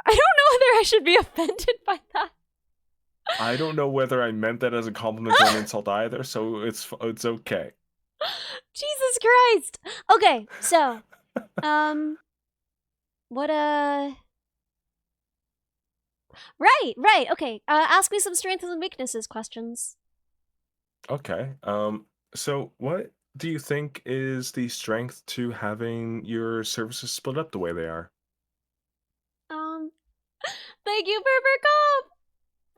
I don't know whether I should be offended by that. I don't know whether I meant that as a compliment or an insult either, so it's okay. Jesus Christ. Okay, so, what right. Okay, ask me some strengths and weaknesses questions. Okay. So what do you think is the strength to having your services split up the way they are? Thank you, Purple Cop.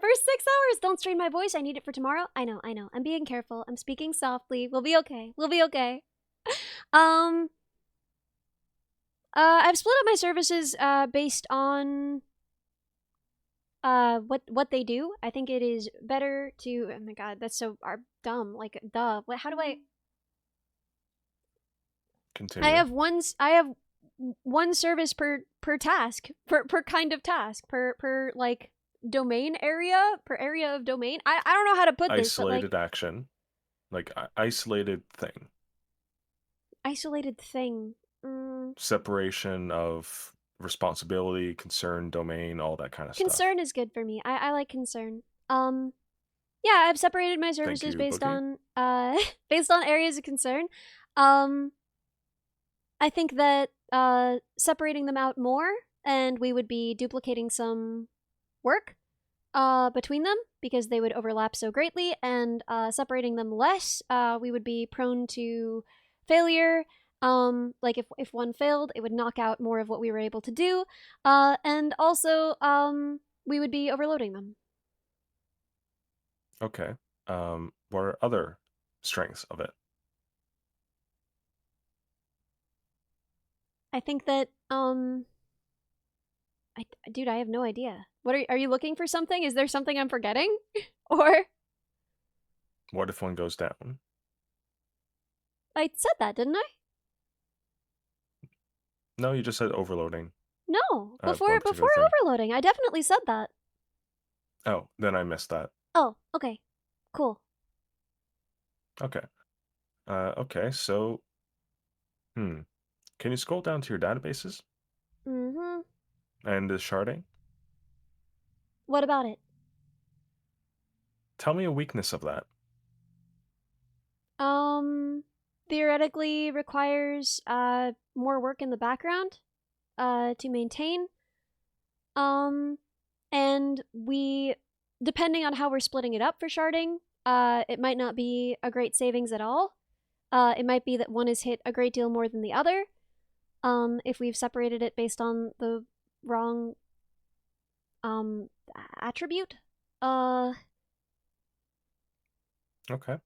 For 6 hours. Don't strain my voice. I need it for tomorrow. I know. I'm being careful. I'm speaking softly. We'll be okay. I've split up my services based on what they do. I think it is better to. Oh my god, that's so dumb. Like, duh. What? How do I? Continue. I have one service per task, per kind of task, per like domain area, per area of domain. I don't know how to put this. Isolated action, like isolated thing. Isolated thing. Separation of responsibility, concern, domain, all that kind of stuff. Concern is good for me. I like concern. Yeah, I've separated my services based Bookie. on based on areas of concern. I think that separating them out more, and we would be duplicating some work between them because they would overlap so greatly, and separating them less, we would be prone to failure. Like if one failed, it would knock out more of what we were able to do, and also we would be overloading them. Okay. What are other strengths of it? I think that dude, I have no idea. What are you looking for something? Is there something I'm forgetting? Or what if one goes down? I said that, didn't I? No, you just said overloading. No, before overloading. I definitely said that. Oh, then I missed that. Oh, okay. Cool. Okay. Okay, so can you scroll down to your databases? Mm-hmm. And the sharding? What about it? Tell me a weakness of that. Theoretically requires more work in the background to maintain. And we, depending on how we're splitting it up for sharding, it might not be a great savings at all. It might be that one is hit a great deal more than the other. If we've separated it based on the wrong attribute. Okay.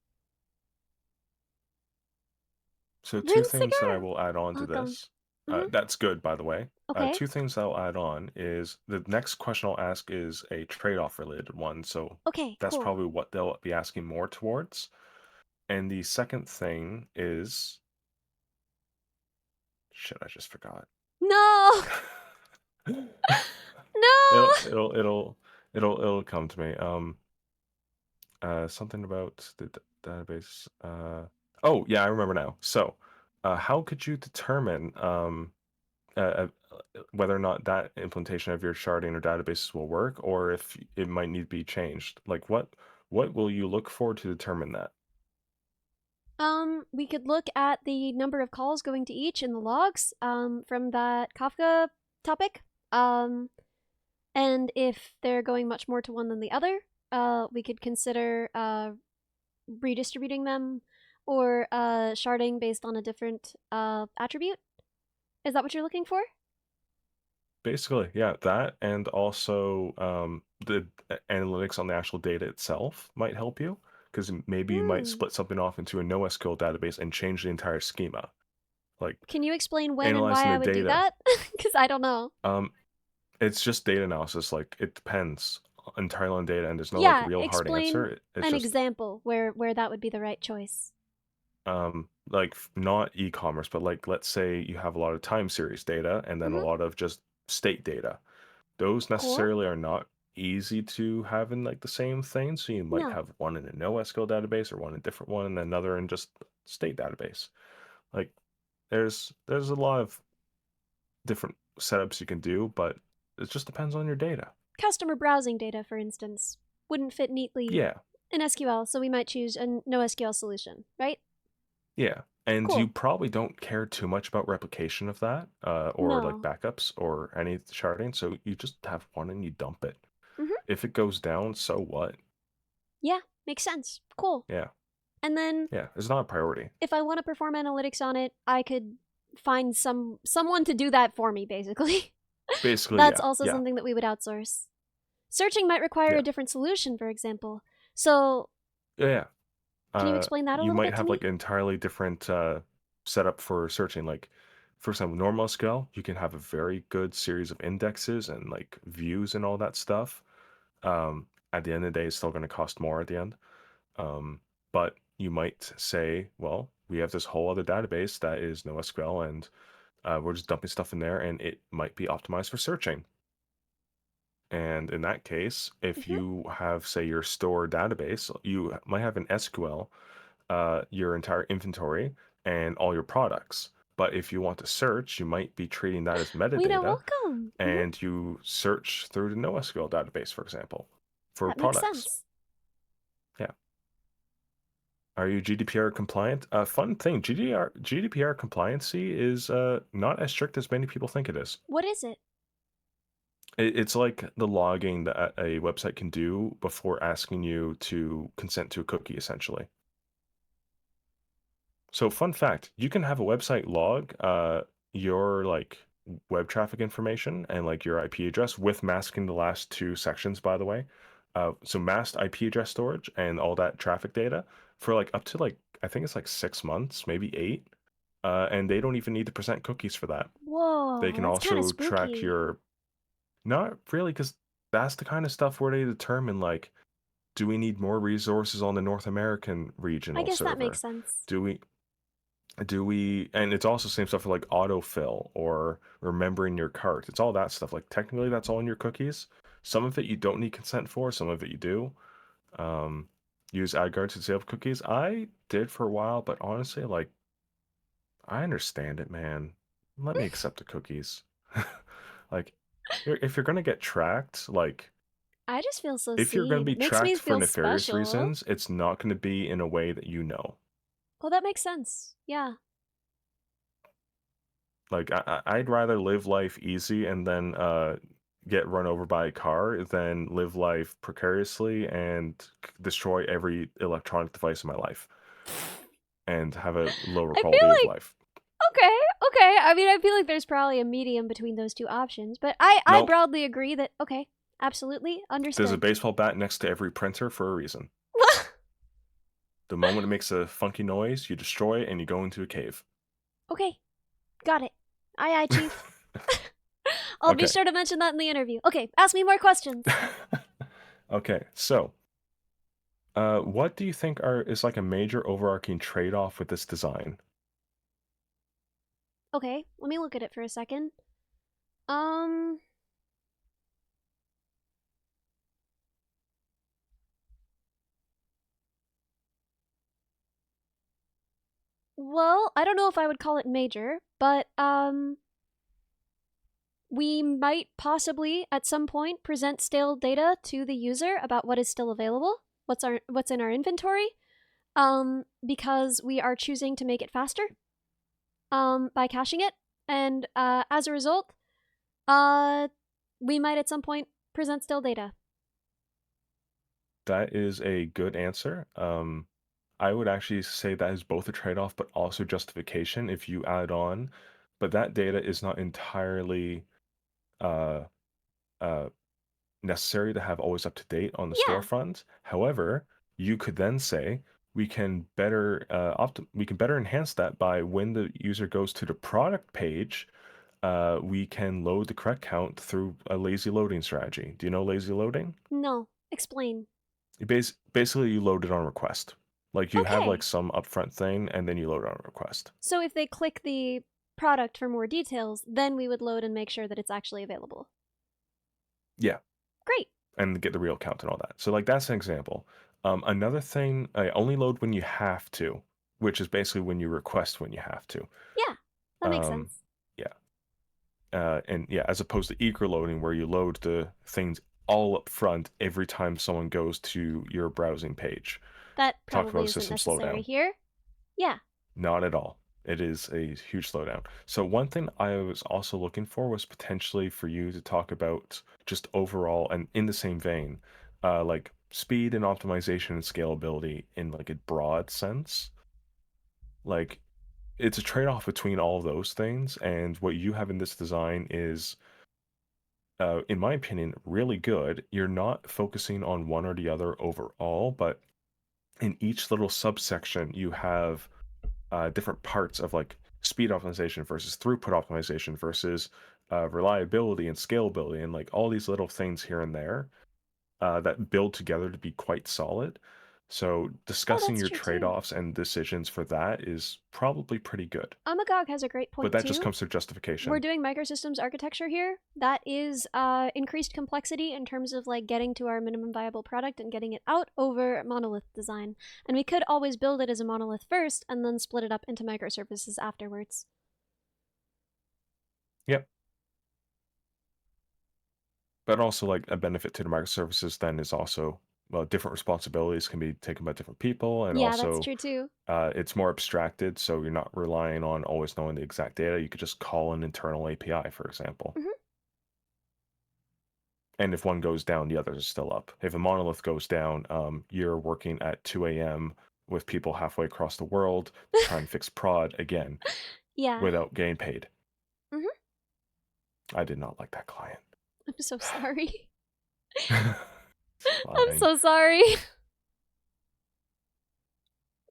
So two things that I will add on to this. That's good, by the way. Okay. Two things I'll add on is the next question I'll ask is a trade-off related one. So okay, that's cool. probably what they'll be asking more towards. And the second thing is, shit, I just forgot. No. No. It'll come to me. Something about the database. Oh yeah, I remember now. So, how could you determine whether or not that implementation of your sharding or databases will work, or if it might need to be changed? Like, what will you look for to determine that? We could look at the number of calls going to each in the logs from that Kafka topic. And if they're going much more to one than the other, we could consider redistributing them or sharding based on a different attribute. Is that what you're looking for? Basically, yeah, that and also the analytics on the actual data itself might help you, because maybe you might split something off into a NoSQL database and change the entire schema. Like, can you explain when and why I would do that? Because I don't know. It's just data analysis. Like, it depends entirely on data, and there's no like real hard answer. It's an example where that would be the right choice. Like not e-commerce, but like let's say you have a lot of time series data and then a lot of just state data. Those necessarily are not easy to have in like the same thing. So you might No. have one in a NoSQL database or one in a different one and another in just state database. Like there's a lot of different setups you can do, but it just depends on your data. Customer browsing data, for instance, wouldn't fit neatly Yeah. in SQL, so we might choose a NoSQL solution, right? Yeah. And you Cool. probably don't care too much about replication of that, or like No. backups or any sharding. So you just have one and you dump it. Mhm. If it goes down, so what? Yeah, makes sense. Cool. Yeah. And then Yeah. It's not a priority. if I want to perform analytics on it, I could find someone to do that for me, basically. Basically, That's yeah. also Yeah. something that we would outsource. Searching might require Yeah. a different solution, for example. So, Yeah. Yeah. can you explain that a You little might bit to have me? like an entirely different setup for searching. Like, for example, normal SQL, you can have a very good series of indexes and like views and all that stuff. At the end of the day, it's still going to cost more at the end. But you might say, well, we have this whole other database that is NoSQL, and we're just dumping stuff in there, and it might be optimized for searching. And in that case, if Mhm. you have, say, your store database, you might have an SQL, your entire inventory and all your products. But if you want to search, you might be treating that as Wait, metadata, welcome. and you search through the NoSQL database, for example, for That makes products. sense. Yeah. Are you GDPR compliant? Fun thing, GDPR compliancy is not as strict as many people think it is. What is it? It's like the logging that a website can do before asking you to consent to a cookie, essentially. So, fun fact, you can have a website log your like web traffic information and like your IP address with masking the last two sections, by the way. So masked IP address storage and all that traffic data for like up to like I think it's like 6 months, maybe eight. And they don't even need to present cookies for that. They Whoa, can that's kind of also track spooky. your not really, because that's the kind of stuff where they determine like, do we need more resources on the North American I regional guess that makes server? sense. Do we and it's also same stuff for like autofill or remembering your cart. It's all that stuff. Like technically that's all in your cookies. Some of it you don't need consent for, some of it you do. Um, use AdGuard to disable cookies. I did for a while, but honestly, like I understand it, man. Let me accept the cookies. Like if you're gonna get tracked, like I just feel so if you're gonna seen. be It makes me tracked for feel nefarious special. reasons, it's not gonna be in a way that you know. Well, that makes sense. Yeah. Like I'd rather live life easy and then get run over by a car than live life precariously and destroy every electronic device in my life and have a lower I quality of feel like life. okay, okay. I mean, I feel like there's probably a medium between those two options, but I No, broadly agree that okay, absolutely there's a understood. baseball bat next to every printer for a reason. The moment it makes a funky noise, you destroy it and you go into a cave. Okay, got it. Aye, Chief. I'll be Okay. sure to mention that in the interview. Okay, ask me more questions. Okay, so what do you think is like a major overarching trade-off with this design? Okay, let me look at it for a second. Um, well, I don't know if I would call it major, but we might possibly at some point present stale data to the user about what is still available, what's in our inventory, because we are choosing to make it faster, by caching it, and as a result, we might at some point present stale data. That is a good answer. I would actually say that is both a trade-off, but also justification if you add on. But that data is not entirely uh, uh, necessary to have always up to date on the Yeah, storefront. However, you could then say we can better enhance that by when the user goes to the product page, we can load the correct count through a lazy loading strategy. Do you know lazy loading? no, explain. Basically, you load it on request. Like you have like Okay, some upfront thing, and then you load it on request. so if they click the product for more details, then we would load and make sure that it's actually available. Yeah, Great. and get the real count and all that. So like that's an example. Another thing, I only load when you have to, which is basically when you request when you have to. Yeah, that makes Um, sense. yeah. And yeah, as opposed to eager loading where you load the things all up front every time someone goes to your browsing page. That Talk about probably a isn't system necessary slowdown. here. Yeah. Not at all. It is a huge slowdown. So one thing I was also looking for was potentially for you to talk about just overall and in the same vein, like speed and optimization and scalability in like a broad sense. Like it's a trade-off between all of those things, and what you have in this design is, in my opinion, really good. You're not focusing on one or the other overall, but in each little subsection, you have different parts of like speed optimization versus throughput optimization versus reliability and scalability, and like all these little things here and there that build together to be quite solid. So Oh, discussing that's your true too. trade-offs and decisions for that is probably pretty good. Amagog has a great But point that just too. comes through We're justification. doing microsystems architecture here. That is increased complexity in terms of like getting to our minimum viable product and getting it out over monolith design. And we could always build it as a monolith first and then split it up into microservices afterwards. Yep. But also like a benefit to the microservices then is also, well, different responsibilities can be taken by different people, and Yeah, that's also true too. it's more abstracted, so you're not relying on always knowing the exact data. You could just call an internal API, for example. Mhm. And if one goes down, the others are still up. If a monolith goes down, you're working at 2 a.m. with people halfway across the world to try and fix prod again Yeah. without getting paid. Mhm. I did not like that client. I'm so sorry. It's I'm fine. so sorry.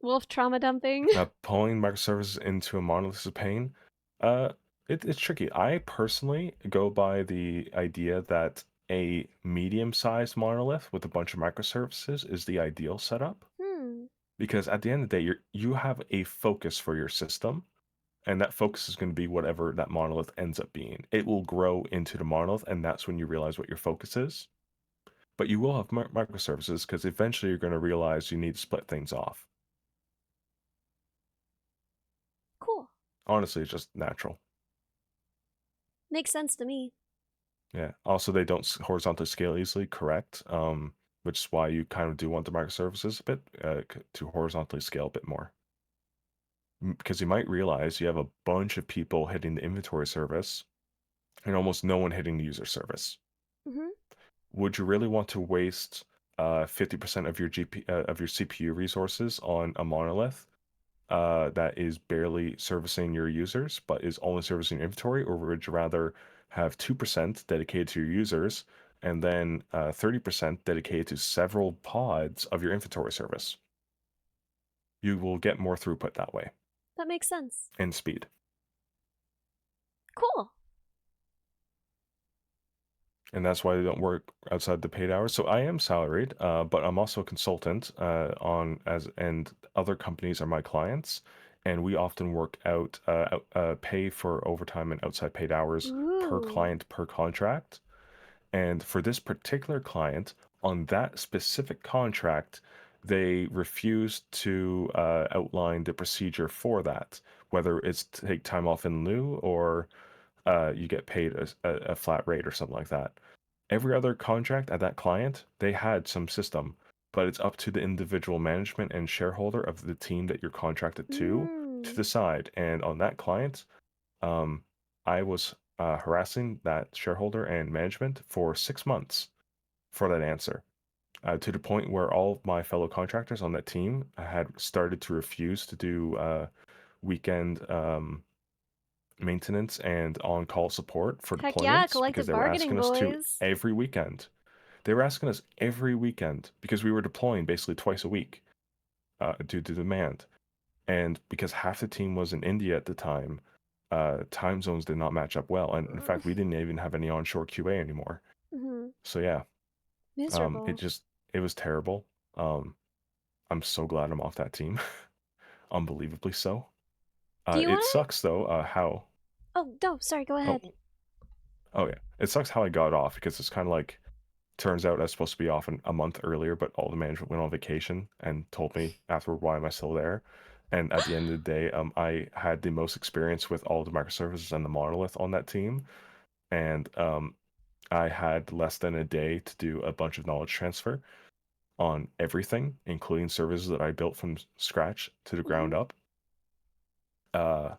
Wolf trauma dumping. Pulling microservices into a monolith is a pain. Uh, it's tricky. I personally go by the idea that a medium-sized monolith with a bunch of microservices is the ideal setup, Hmm. because at the end of the day, you have a focus for your system, and that focus is going to be whatever that monolith ends up being. It will grow into the monolith, and that's when you realize what your focus is. But you will have microservices because eventually you're going to realize you need to split things off. Cool. Honestly, it's just natural. Makes sense to me. Yeah. Also, they don't horizontally scale easily, correct? Which is why you kind of do want the microservices a bit to horizontally scale a bit more. Because you might realize you have a bunch of people hitting the inventory service and almost no one hitting the user service. Mhm. Would you really want to waste 50% of your of your CPU resources on a monolith that is barely servicing your users, but is only servicing your inventory? Or would you rather have 2% dedicated to your users and then 30% dedicated to several pods of your inventory service? You will get more throughput that way That makes sense. and speed. Cool. And that's why they don't work outside the paid hours. So I am salaried, but I'm also a consultant on as and other companies are my clients, and we often work out pay for overtime and outside paid hours per Ooh. client per contract. And for this particular client, on that specific contract, they refused to outline the procedure for that, whether it's to take time off in lieu or you get paid a flat rate or something like that. Every other contract at that client, they had some system, but it's up to the individual management and shareholder of the team that you're contracted to Mm. decide. And on that client, um, I was harassing that shareholder and management for 6 months for that answer, to the point where all of my fellow contractors on that team had started to refuse to do weekend maintenance and on-call support for Heck yeah, deployments because collective they were bargaining, asking us to boys. every weekend. They were asking us every weekend because we were deploying basically twice a week due to demand. And because half the team was in India at the time, time zones did not match up well. And in fact, we didn't even have any onshore QA anymore. Mm-hmm. So yeah, Miserable. it was terrible. Um, I'm so glad I'm off that team. Unbelievably so. Do you It want sucks though, how, to? Oh, no, sorry, go oh, ahead. oh yeah, it sucks how I got off because it's kind of like turns out I was supposed to be off a month earlier, but all the management went on vacation and told me afterward, why am I still there? And at the end of the day, I had the most experience with all the microservices and the monolith on that team. And I had less than a day to do a bunch of knowledge transfer on everything, including services that I built from scratch to the ground up. I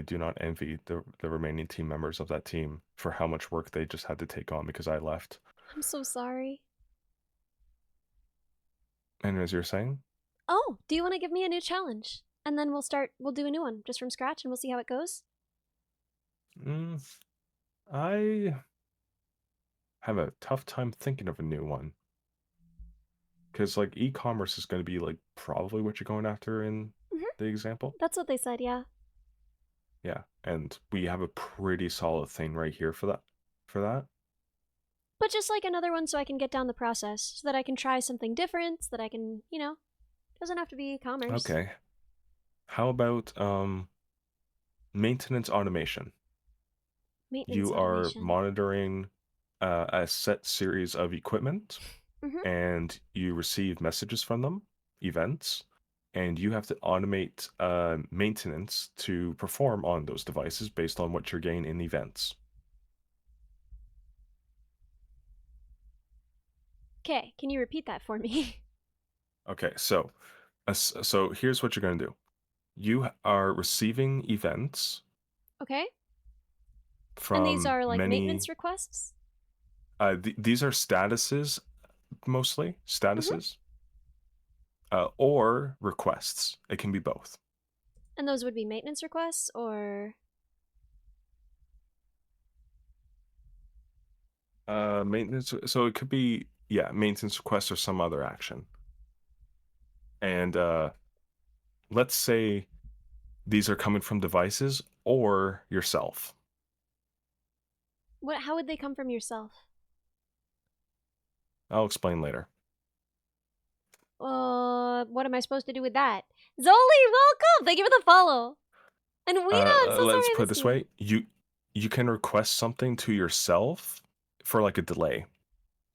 do not envy the remaining team members of that team for how much work they just had to take on because I left. I'm so sorry. And as you're saying, Oh, do you want to give me a new challenge? And then we'll do a new one just from scratch and we'll see how it goes. I have a tough time thinking of a new one. Because like e-commerce is going to be like probably what you're going after in the example. That's what they said, yeah. Yeah, and we have a pretty solid thing right here for that. But just like another one so I can get down the process, so that I can try something different, so that I can, you know, doesn't have to be commerce. Okay. How about maintenance automation? Maintenance You are automation. monitoring a set series of equipment, and you receive messages from them, events, and you have to automate maintenance to perform on those devices based on what you're getting in events. Okay, can you repeat that for me? Okay, so here's what you're going to do. You are receiving events Okay. from And these are like many maintenance requests? these are statuses, mostly statuses, or requests. It can be both. And those would be maintenance requests or Maintenance. So it could be, yeah, maintenance requests or some other action. And let's say these are coming from devices or yourself. how would they come from yourself? I'll explain later. What am I supposed to do with that? Zoli, welcome! Thank you for the follow. And Weena, I'm so Let's sorry I put it missed this you. way. You can request something to yourself for like a delay.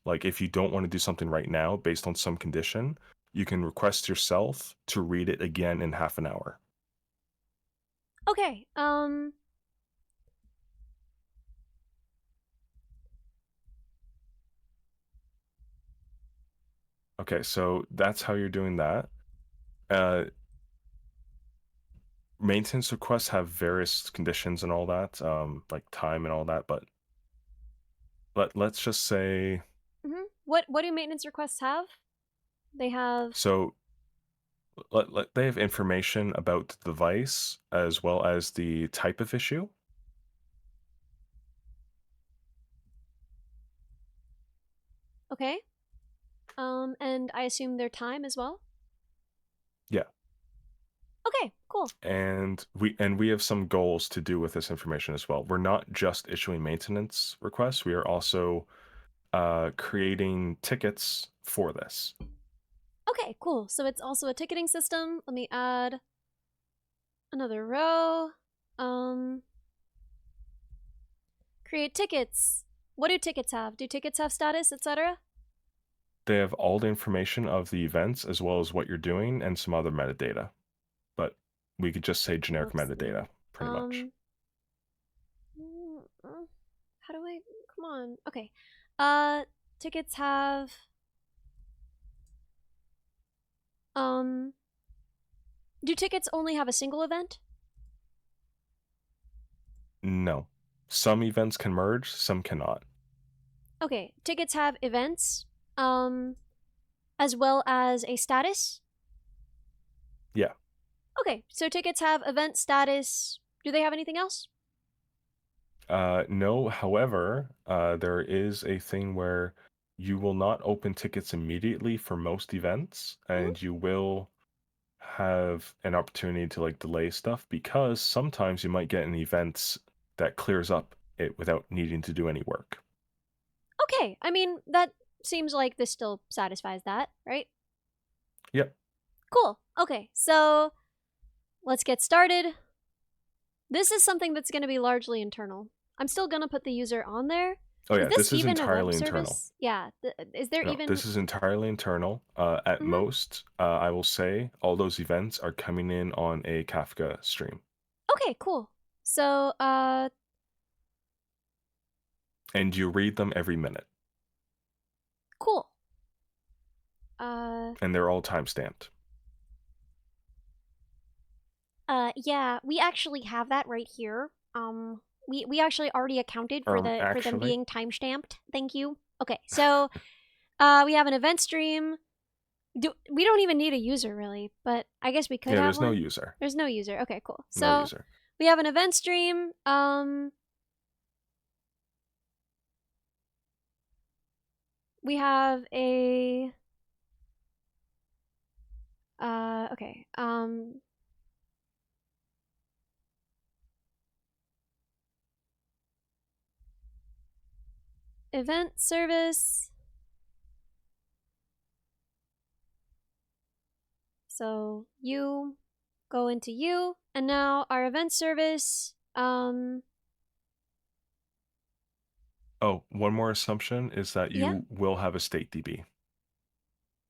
Like if you don't want to do something right now based on some condition, you can request yourself to read it again in half an hour. Okay, Okay, so that's how you're doing that. Maintenance requests have various conditions and all that, like time and all that, but let's just say what do maintenance requests have? They have so they have information about the device as well as the type of issue. okay. And I assume their time as well? Yeah. Okay, cool. And we have some goals to do with this information as well. We're not just issuing maintenance requests, we are also creating tickets for this. Okay, cool. So it's also a ticketing system. Let me add another row. Create tickets. What do tickets have? Do tickets have status, etc.? They have all the information of the events as well as what you're doing and some other metadata. But we could just say generic metadata, pretty much. How do I... Come on. Okay. Tickets have... Do tickets only have a single event? No. Some events can merge, some cannot. Okay. Tickets have events, as well as a status? Yeah. Okay, so tickets have event status. Do they have anything else? No, however, there is a thing where you will not open tickets immediately for most events, and you will have an opportunity to like delay stuff because sometimes you might get an event that clears up it without needing to do any work. Okay, I mean, that seems like this still satisfies that, right? Yep. Cool. Okay, so let's get started. This is something that's going to be largely internal. I'm still going to put the user on there, Oh Is yeah, this this is even a web entirely internal. service? Yeah. Is there No, even? this is entirely internal. At Mhm. most, I will say all those events are coming in on a Kafka stream. Okay, cool. So, And you read them every minute. cool. And they're all timestamped. Yeah, we actually have that right here. We actually already accounted for for them Actually, being timestamped. Thank you. Okay, so we have an event stream. We don't even need a user really, but I guess we could yeah, have there's no one. user. There's no user. Okay, cool. No So user. we have an event stream. We have a okay. Event service. So you go into you, and now our event service. Oh, one more assumption is that Yeah. you will have a state DB.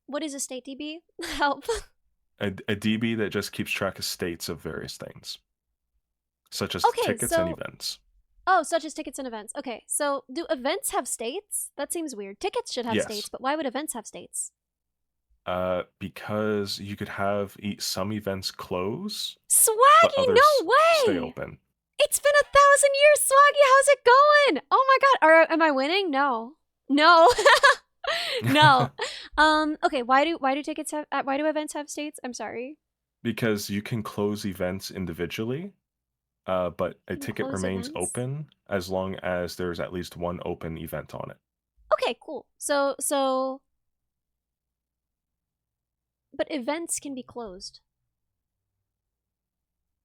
What is a state DB? Help. A DB that just keeps track of states of various things, such as Okay, tickets and so events. oh, such as tickets and events. Okay, so do events have states? That seems weird. Tickets should have Yes. states, but why would events have states? Because you could have some events close, but Swaggy, others no way! stay open. It's been 1,000 years, Swaggy. How's it going? Oh my god. Am I winning? No. No. No. Okay, why do tickets have why do events have states? I'm sorry. Because you can close events individually, but a You can ticket close remains events? open as long as there's at least one open event on it. Okay, cool. But events can be closed.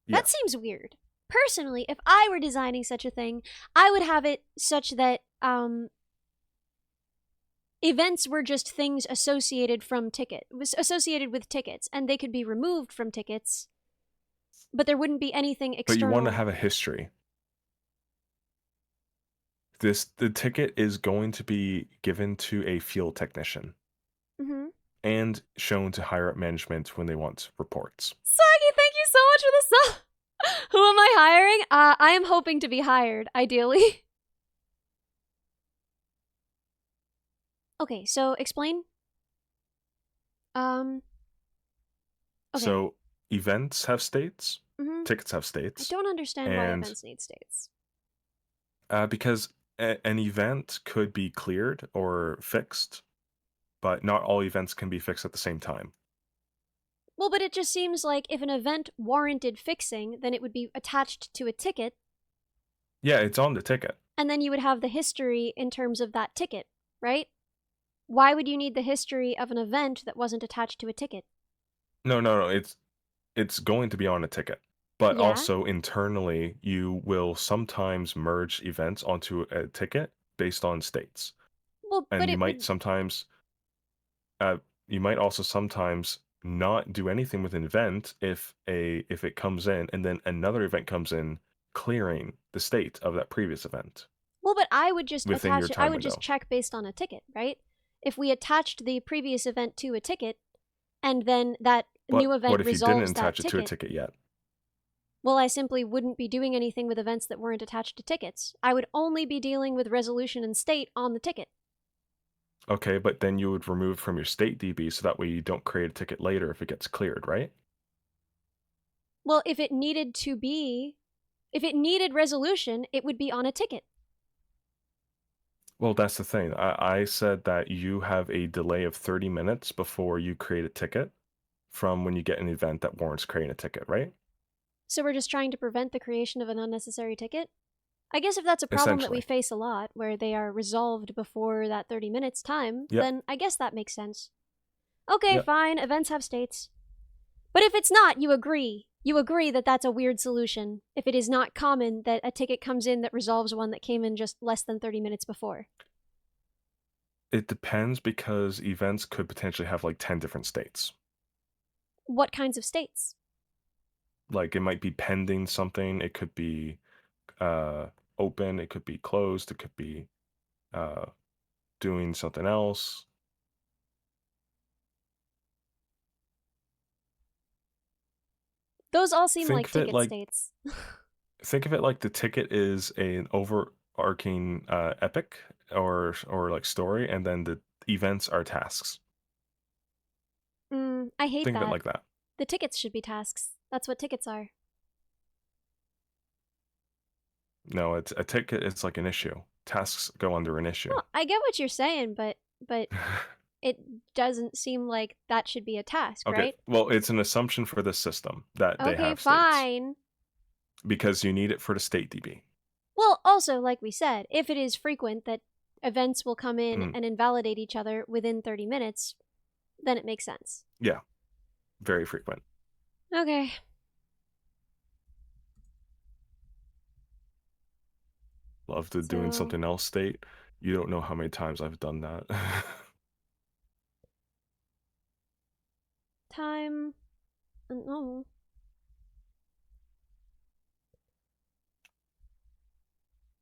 Yeah. That seems weird. Personally, if I were designing such a thing, I would have it such that events were just things associated with tickets, and they could be removed from tickets, but there wouldn't be anything external. But you want to have a history. The ticket is going to be given to a field technician. Mm-hmm. And shown to higher up management when they want reports. Swaggy, thank you so much for the sub. Who am I hiring? I am hoping to be hired, ideally. Okay, so explain. Okay. So events have states, Mm-hmm. tickets have states. I don't understand why events need states. Because an event could be cleared or fixed, but not all events can be fixed at the same time. Well, but it just seems like if an event warranted fixing, then it would be attached to a ticket. Yeah, it's on the ticket. And then you would have the history in terms of that ticket, right? Why would you need the history of an event that wasn't attached to a ticket? No. It's going to be on a ticket. But Yeah. also internally, you will sometimes merge events onto a ticket based on states. Well, And but you it might would... sometimes, you might also sometimes not do anything with an event if it comes in and then another event comes in clearing the state of that previous event. Well, but I would just within your attach it. time I would just window. check based on a ticket, right? If we attached the previous event to a ticket, and then that new event What if you resolves didn't attach that it to a ticket yet? Well, I simply wouldn't be doing anything with events that weren't attached to tickets. I would only be dealing with resolution and state on the ticket. Okay, but then you would remove from your state DB so that way you don't create a ticket later if it gets cleared, right? Well, if it needed resolution, it would be on a ticket. Well, that's the thing. I said that you have a delay of 30 minutes before you create a ticket from when you get an event that warrants creating a ticket, right? So we're just trying to prevent the creation of an unnecessary ticket? I guess if that's a problem that we Essentially. face a lot, where they are resolved before that 30 minutes time, Yep. then I guess that makes sense. Okay, Yep. fine, events have states. But if it's not, you agree. You agree that that's a weird solution, if it is not common that a ticket comes in that resolves one that came in just less than 30 minutes before. It depends because events could potentially have like 10 different states. What kinds of states? Like it might be pending something, it could be open, it could be closed, it could be doing something else. Those all seem Think like of it ticket like states. think of it like the ticket is an overarching epic or like story, and then the events are tasks. I hate Think of it that. like that. The tickets should be tasks. That's what tickets are. No, it's a ticket. It's like an issue. Tasks go under an issue. No, I get what you're saying, but it doesn't seem like that should be a task, Okay, right? well, it's an assumption for the system that they Okay, have states fine. because you need it for the state DB. Well, also, like we said, if it is frequent that events will come in Mm. and invalidate each other within 30 minutes, then it makes sense. Yeah, very frequent. Okay. Love the doing So- something else state. You don't know how many times I've done that. Time. No.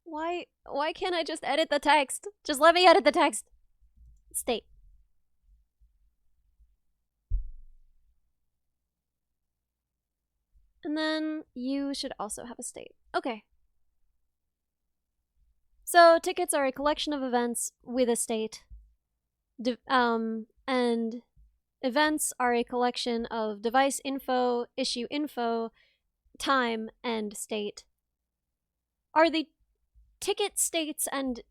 Why can't I just edit the text? Just let me edit the text. State. And then you should also have a state. Okay. So tickets are a collection of events with a state. And events are a collection of device info, issue info, time, and state. Are the ticket states and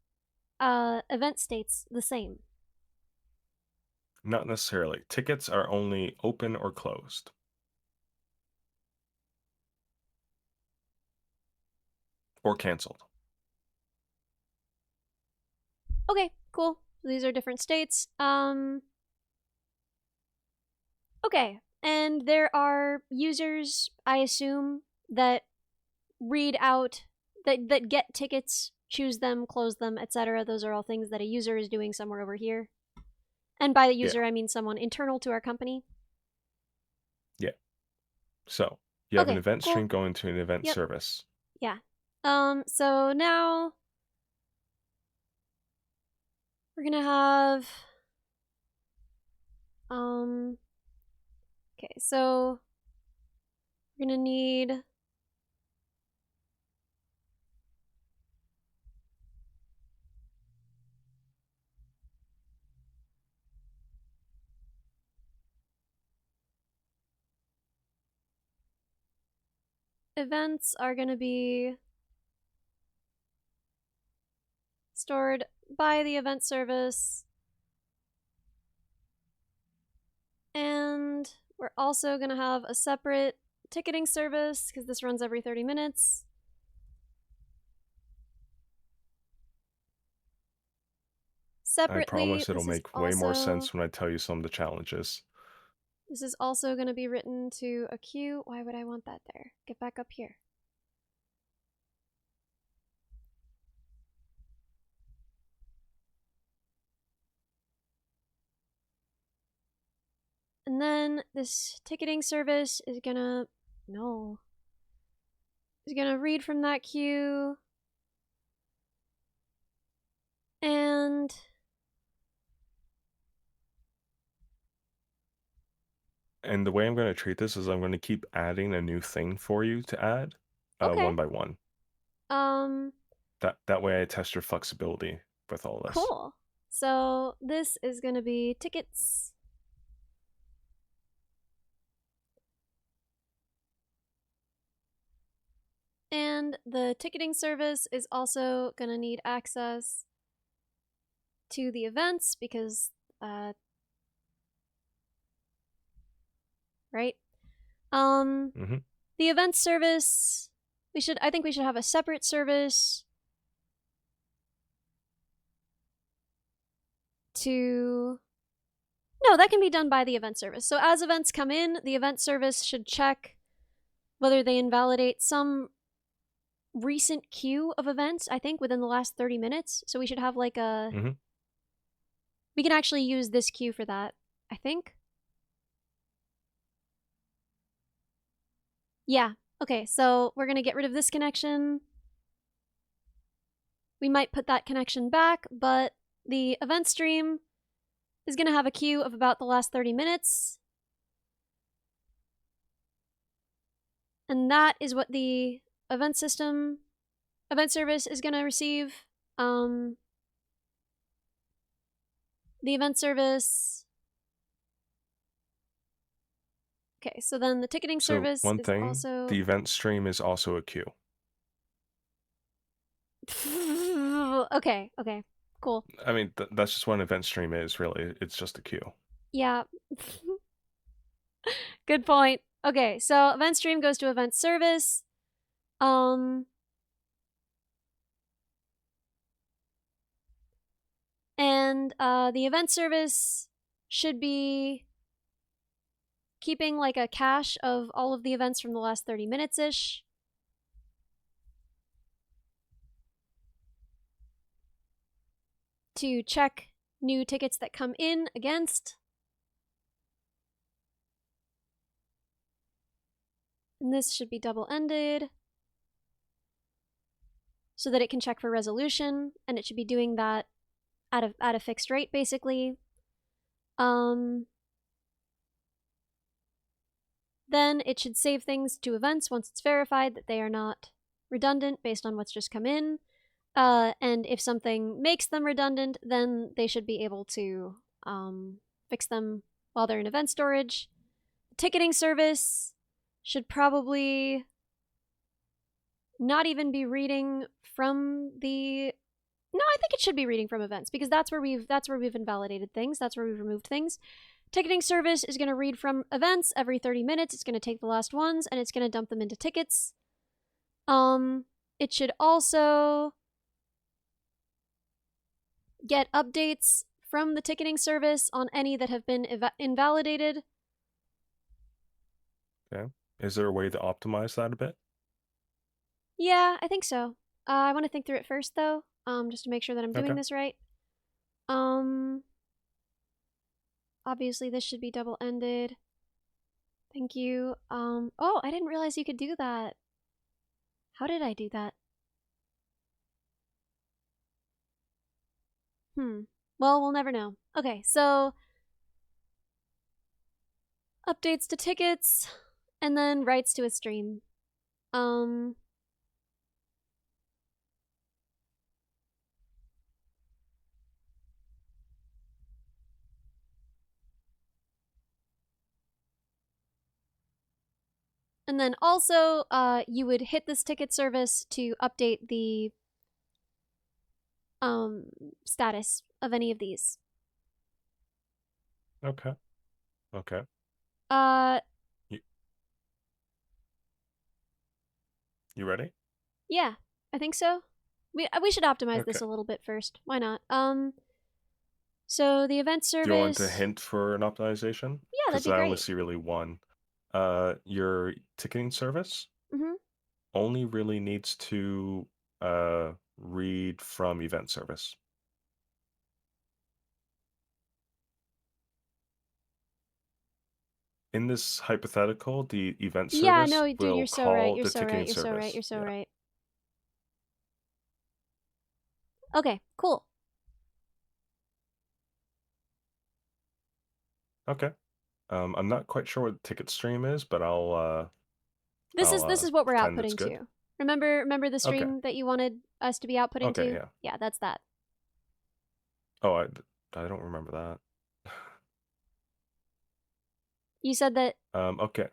event states the same? Not necessarily. Tickets are only open or closed. Or canceled. Okay, cool. These are different states. Okay, and there are users, I assume, that read out, that get tickets, choose them, close them, etc. Those are all things that a user is doing somewhere over here. And by the user, I mean someone internal to our company. Yeah. So, you have an Okay, event cool. stream going to an event Yep. service. Yeah. So now we're gonna have okay, so we're gonna need events are gonna be stored by the event service. And we're also gonna have a separate ticketing service because this runs every 30 minutes. Separately, I promise it'll this is make way more also- sense when I tell you some of the challenges. This is also going to be written to a queue. Why would I want that there? Get back up here. And then this ticketing service is gonna, no, is gonna read from that queue. And And the way I'm going to treat this is I'm going to keep adding a new thing for you to add Okay. one by one. That way I test your flexibility with all this. Cool. So this is gonna be tickets. And the ticketing service is also gonna need access to the events because, right? Mhm. The event service, I think we should have a separate service to, no, that can be done by the event service. So as events come in, the event service should check whether they invalidate some recent queue of events, I think, within the last 30 minutes. So we should have like a... We can actually use this queue for that, I think. Yeah. Okay, so we're going to get rid of this connection. we might put that connection back, but the event stream is going to have a queue of about the last 30 minutes. And that is what the event service is going to receive. The event service. Okay, so then the ticketing service one is thing, also... the event stream is also a queue. Okay, cool. I mean, that's just what an event stream is, really. It's just a queue. Yeah. Good point. Okay, so event stream goes to event service. And the event service should be keeping like a cache of all of the events from the last 30 minutes-ish. To check new tickets that come in against. And this should be double-ended so that it can check for resolution, and it should be doing that at a fixed rate, basically. Then it should save things to events once it's verified that they are not redundant based on what's just come in. And if something makes them redundant, then they should be able to fix them while they're in event storage. The ticketing service should probably not even be reading from the... No, I think it should be reading from events, because that's where we've invalidated things. That's where we've removed things. Ticketing service is going to read from events every 30 minutes. It's going to take the last ones, and it's going to dump them into tickets. It should also get updates from the ticketing service on any that have been invalidated. Okay. Is there a way to optimize that a bit? Yeah, I think so. I want to think through it first, though, just to make sure that I'm doing this right. Obviously, this should be double-ended. Thank you. Oh, I didn't realize you could do that. How did I do that? Well, we'll never know. Okay, so updates to tickets, and then rights to a stream. And then also, you would hit this ticket service to update the status of any of these. Okay. Okay. You ready? Yeah, I think so. We should optimize this a little bit first. Why not? So the event service... Do you want a hint for an optimization? Yeah, that'd be great. Because I only great. see really one. Your ticketing service Mhm. only really needs to read from event service. In this hypothetical, the event service Yeah, no, dude, will you're so call right. You're the so ticketing right. You're so service. right. You're so Yeah. right. Okay, cool. Okay. I'm not quite sure what the ticket stream is, but This is what we're pretend it's outputting good. to. Remember the stream that you wanted us to be outputting to? Yeah. Yeah, that's that. Oh, I don't remember that. You said that... Okay.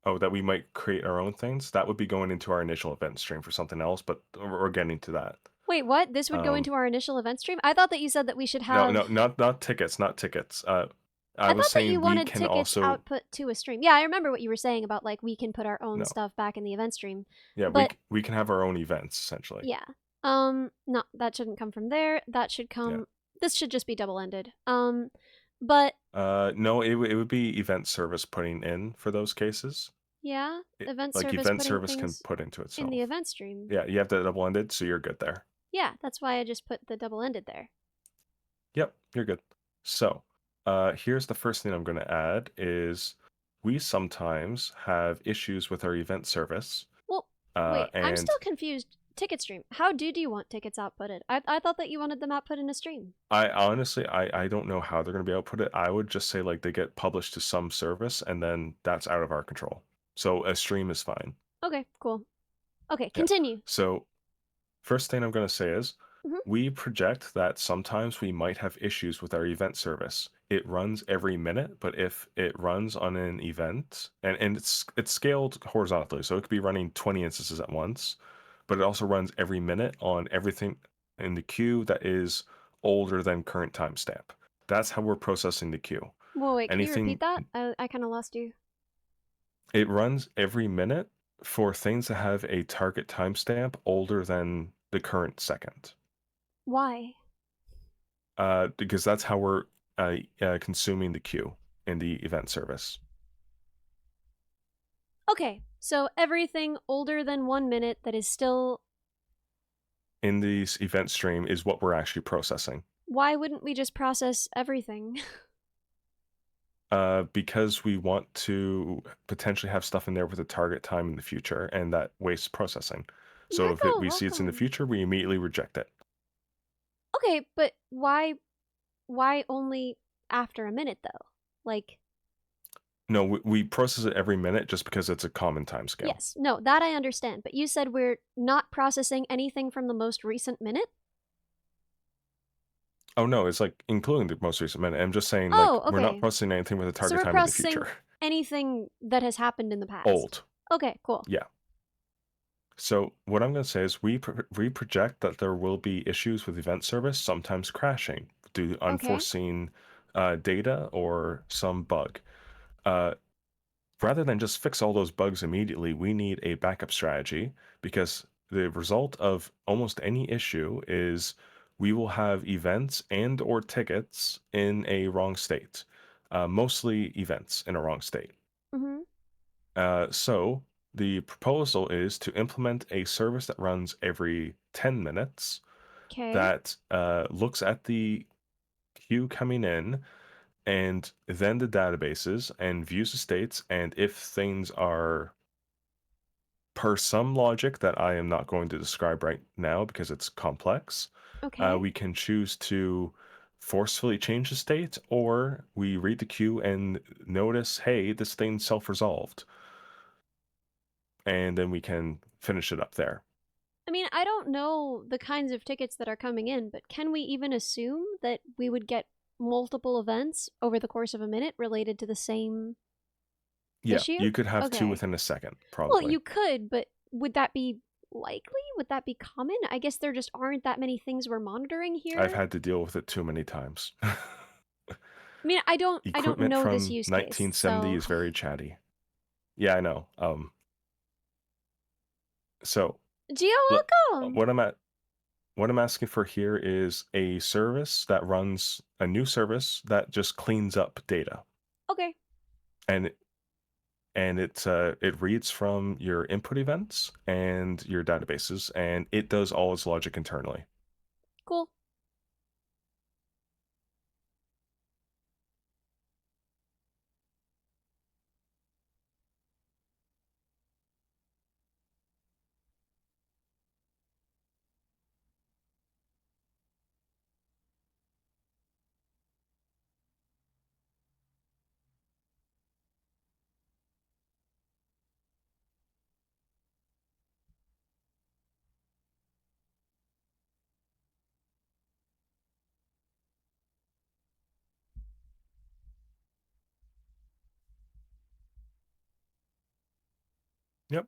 Oh, that we might create our own things? That would be going into our initial event stream for something else, but we're getting to that. Wait, what? This would go into our initial event stream? I thought that you said that we should have... No, not tickets, not tickets. I was thought that saying you wanted we can tickets also... output to a stream. Yeah, I remember what you were saying about, like, we can put our own stuff back in the event stream. Yeah, but... we can have our own events, essentially. Yeah. No, that shouldn't come from there. That should come... Yeah. This should just be double-ended. But... No, it would be event service putting in for those cases. Yeah, event like service event service can put into itself. In the event stream. Yeah, you have the double-ended, so you're good there. Yeah, that's why I just put the double-ended there. Yep, you're good. So, here's the first thing I'm going to add is we sometimes have issues with our event service. Well, wait, I'm still confused. ticket stream. How do you want tickets outputted? I thought that you wanted them output in a stream. I honestly, I don't know how they're going to be outputted. I would just say like they get published to some service, and then that's out of our control. So a stream is fine. Okay, cool. Okay, Yeah. continue. So first thing I'm going to say is Mhm. we project that sometimes we might have issues with our event service. It runs every minute, but if it runs on an event, and it's scaled horizontally, so it could be running 20 instances at once, but it also runs every minute on everything in the queue that is older than current timestamp. That's how we're processing the queue. Whoa, wait, can you Anything repeat that? I kind of lost you. it runs every minute for things that have a target timestamp older than the current second. Why? Because that's how we're consuming the queue in the event service. Okay, so everything older than 1 minute that is still... In this event stream is what we're actually processing. Why wouldn't we just process everything? Because we want to potentially have stuff in there with a target time in the future, and that wastes processing. So if we see it's in the future, we immediately reject it. Okay, but why only after a minute though? Like, no, we process it every minute just because it's a common time scale. Yes, no, that I understand. But you said we're not processing anything from the most recent minute? Oh no, it's like including the most recent minute. I'm just saying, Oh, like, we're not okay. processing anything with a So target we're time in the processing future. anything that has happened in the past. Old. Okay, cool. Yeah. So what I'm going to say is we project that there will be issues with event service, sometimes crashing due to unforeseen data or some bug. Rather than just fix all those bugs immediately, we need a backup strategy, because the result of almost any issue is we will have events and or tickets in a wrong state. Mostly events in a wrong state. So the proposal is to implement a service that runs every 10 minutes that looks at the queue coming in and then the databases and views the states, and if things are per some logic that I am not going to describe right now because it's complex, we can choose to forcefully change the state, or we read the queue and notice, hey, this thing's self-resolved, and then we can finish it up there. I mean, I don't know the kinds of tickets that are coming in, but can we even assume that we would get multiple events over the course of a minute related to the same issue? You could have two within a second, probably. Well, you could, but would that be likely? Would that be common? I guess there just aren't that many things we're monitoring here. I've had to deal with it too many times. I mean, I don't know this use case. 1970 is very chatty. Yeah, I know. So Geo, welcome. What I'm asking for here is a service that runs a new service that just cleans up data. Okay. And it reads from your input events and your databases, and it does all its logic internally. Cool. Yep.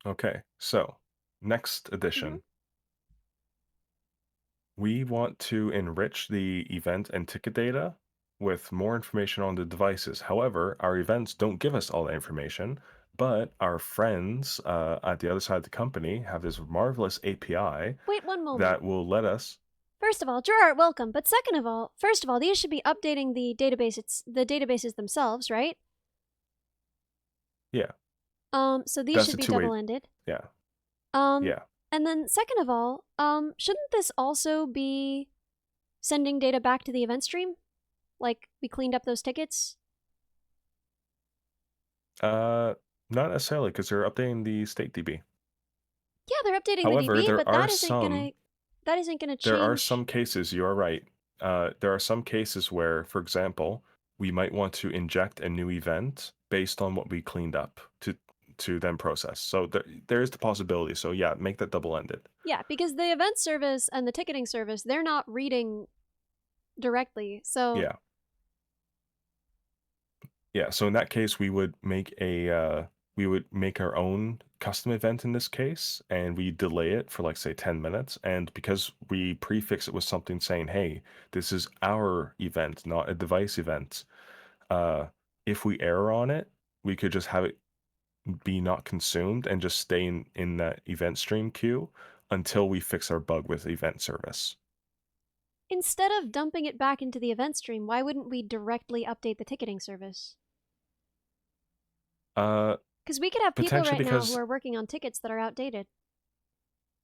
Okay, so next edition. We want to enrich the event and ticket data with more information on the devices. However, our events don't give us all the information, but our friends at the other side of the company have this marvelous API Wait one moment. that will let us... First of all, Gerard, welcome. But second of all, these should be updating the databases themselves, right? Yeah. So these should be double-ended. Yeah. Yeah. And then second of all, shouldn't this also be sending data back to the event stream? Like, we cleaned up those tickets? Not necessarily, because they're updating the state DB. Yeah, they're updating the However, DB, but that isn't gonna there are change. some cases, you are right. There are some cases where, for example, we might want to inject a new event based on what we cleaned up to then process. So there is the possibility. So yeah, make that double-ended. Yeah, because the event service and the ticketing service, they're not reading directly. So Yeah. Yeah, so in that case, we would make our own custom event in this case, and we delay it for like say 10 minutes. And because we prefix it with something saying, "Hey, this is our event, not a device event," uh, if we error on it, we could just have it be not consumed and just stay in that event stream queue until we fix our bug with event service. instead of dumping it back into the event stream, why wouldn't we directly update the ticketing service? Uh, Because we could have people Potentially right now who because, are working on tickets that are outdated.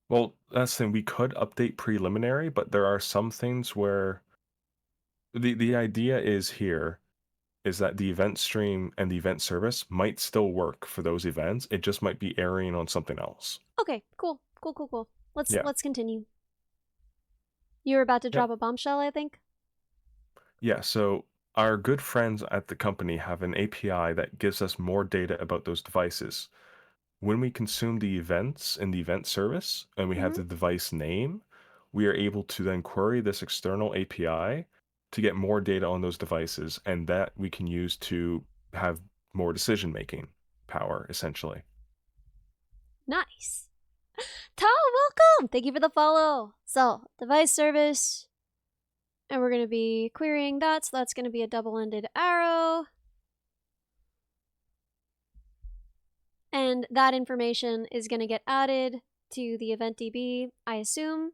well, that's the thing. We could update preliminary, but there are some things where the idea is here is that the event stream and the event service might still work for those events. It just might be erring on something else. Okay, cool. Let's Yeah. let's continue. You were about to Yep. drop a bombshell, I think. Yeah. So our good friends at the company have an API that gives us more data about those devices. When we consume the events in the event service and we have Mhm. the device name, we are able to then query this external API to get more data on those devices, and that we can use to have more decision making power, essentially. Nice. Tal, welcome! Thank you for the follow. So, device service. And we're going to be querying that, so that's going to be a double-ended arrow. And that information is going to get added to the event DB, I assume.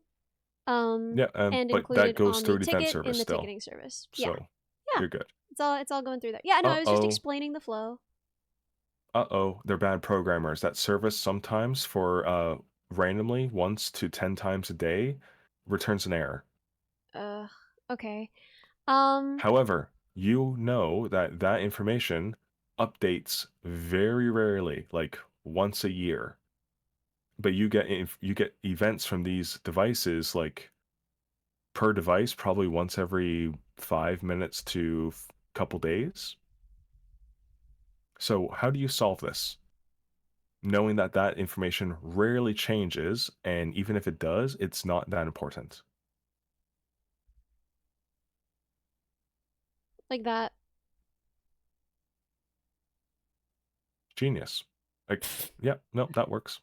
Yeah, And but that included goes on the through the event ticket in service the still, ticketing service. Yeah. so Yeah. you're good. It's all going through there. Yeah, no, I was just Uh-oh, explaining the flow. uh-oh, they're bad programmers. That service sometimes for randomly once to 10 times a day returns an error. Okay. However, you know that that information updates very rarely, like once a year. But you get events from these devices like per device probably once every 5 minutes to couple days. So how do you solve this? Knowing that that information rarely changes, and even if it does, it's not that important. like that. Genius. Like, yeah, no, that works.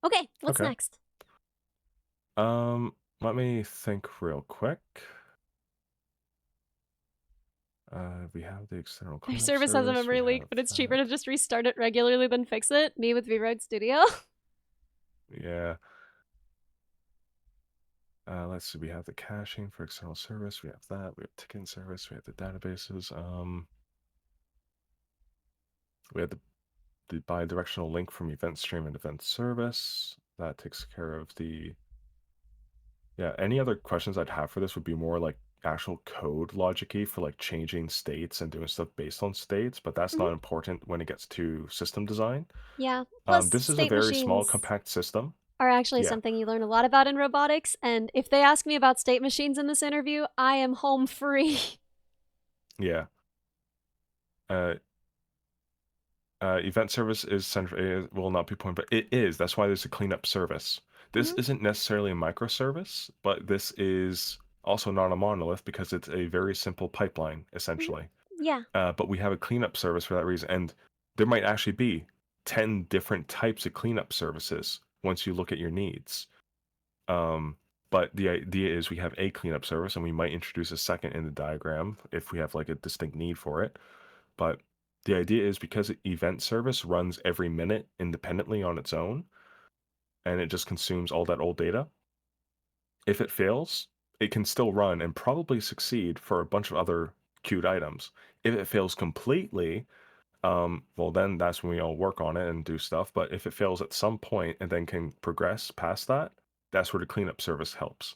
Okay, what's Okay. next? Let me think real quick. We have the external Our cleanup service has a service. memory We leak, have but it's cheaper that. to just restart it regularly than fix it. Me with VRoid Studio. Yeah. Let's see. We have the caching for external service. We have that. We have ticketing service. We have the databases. We have the bi-directional link from event stream and event service. That takes care of the. Yeah. Any other questions I'd have for this would be more like actual code logic-y for like changing states and doing stuff based on states, but that's not important when it gets to system design. Yeah. Plus, This is a state very small, machines compact system. are actually Yeah. something you learn a lot about in robotics. And if they ask me about state machines in this interview, I am home free. Yeah. Uh, Event service is will not be point, but it is. That's why there's a cleanup service. This Mhm. isn't necessarily a microservice, but this is also not a monolith because it's a very simple pipeline, essentially. Yeah. But we have a cleanup service for that reason. And there might actually be 10 different types of cleanup services once you look at your needs. But the idea is we have a cleanup service and we might introduce a second in the diagram if we have like a distinct need for it. But the idea is because event service runs every minute independently on its own and it just consumes all that old data, if it fails, it can still run and probably succeed for a bunch of other queued items. If it fails completely, well, then that's when we all work on it and do stuff. But if it fails at some point and then can progress past that, that's where the cleanup service helps.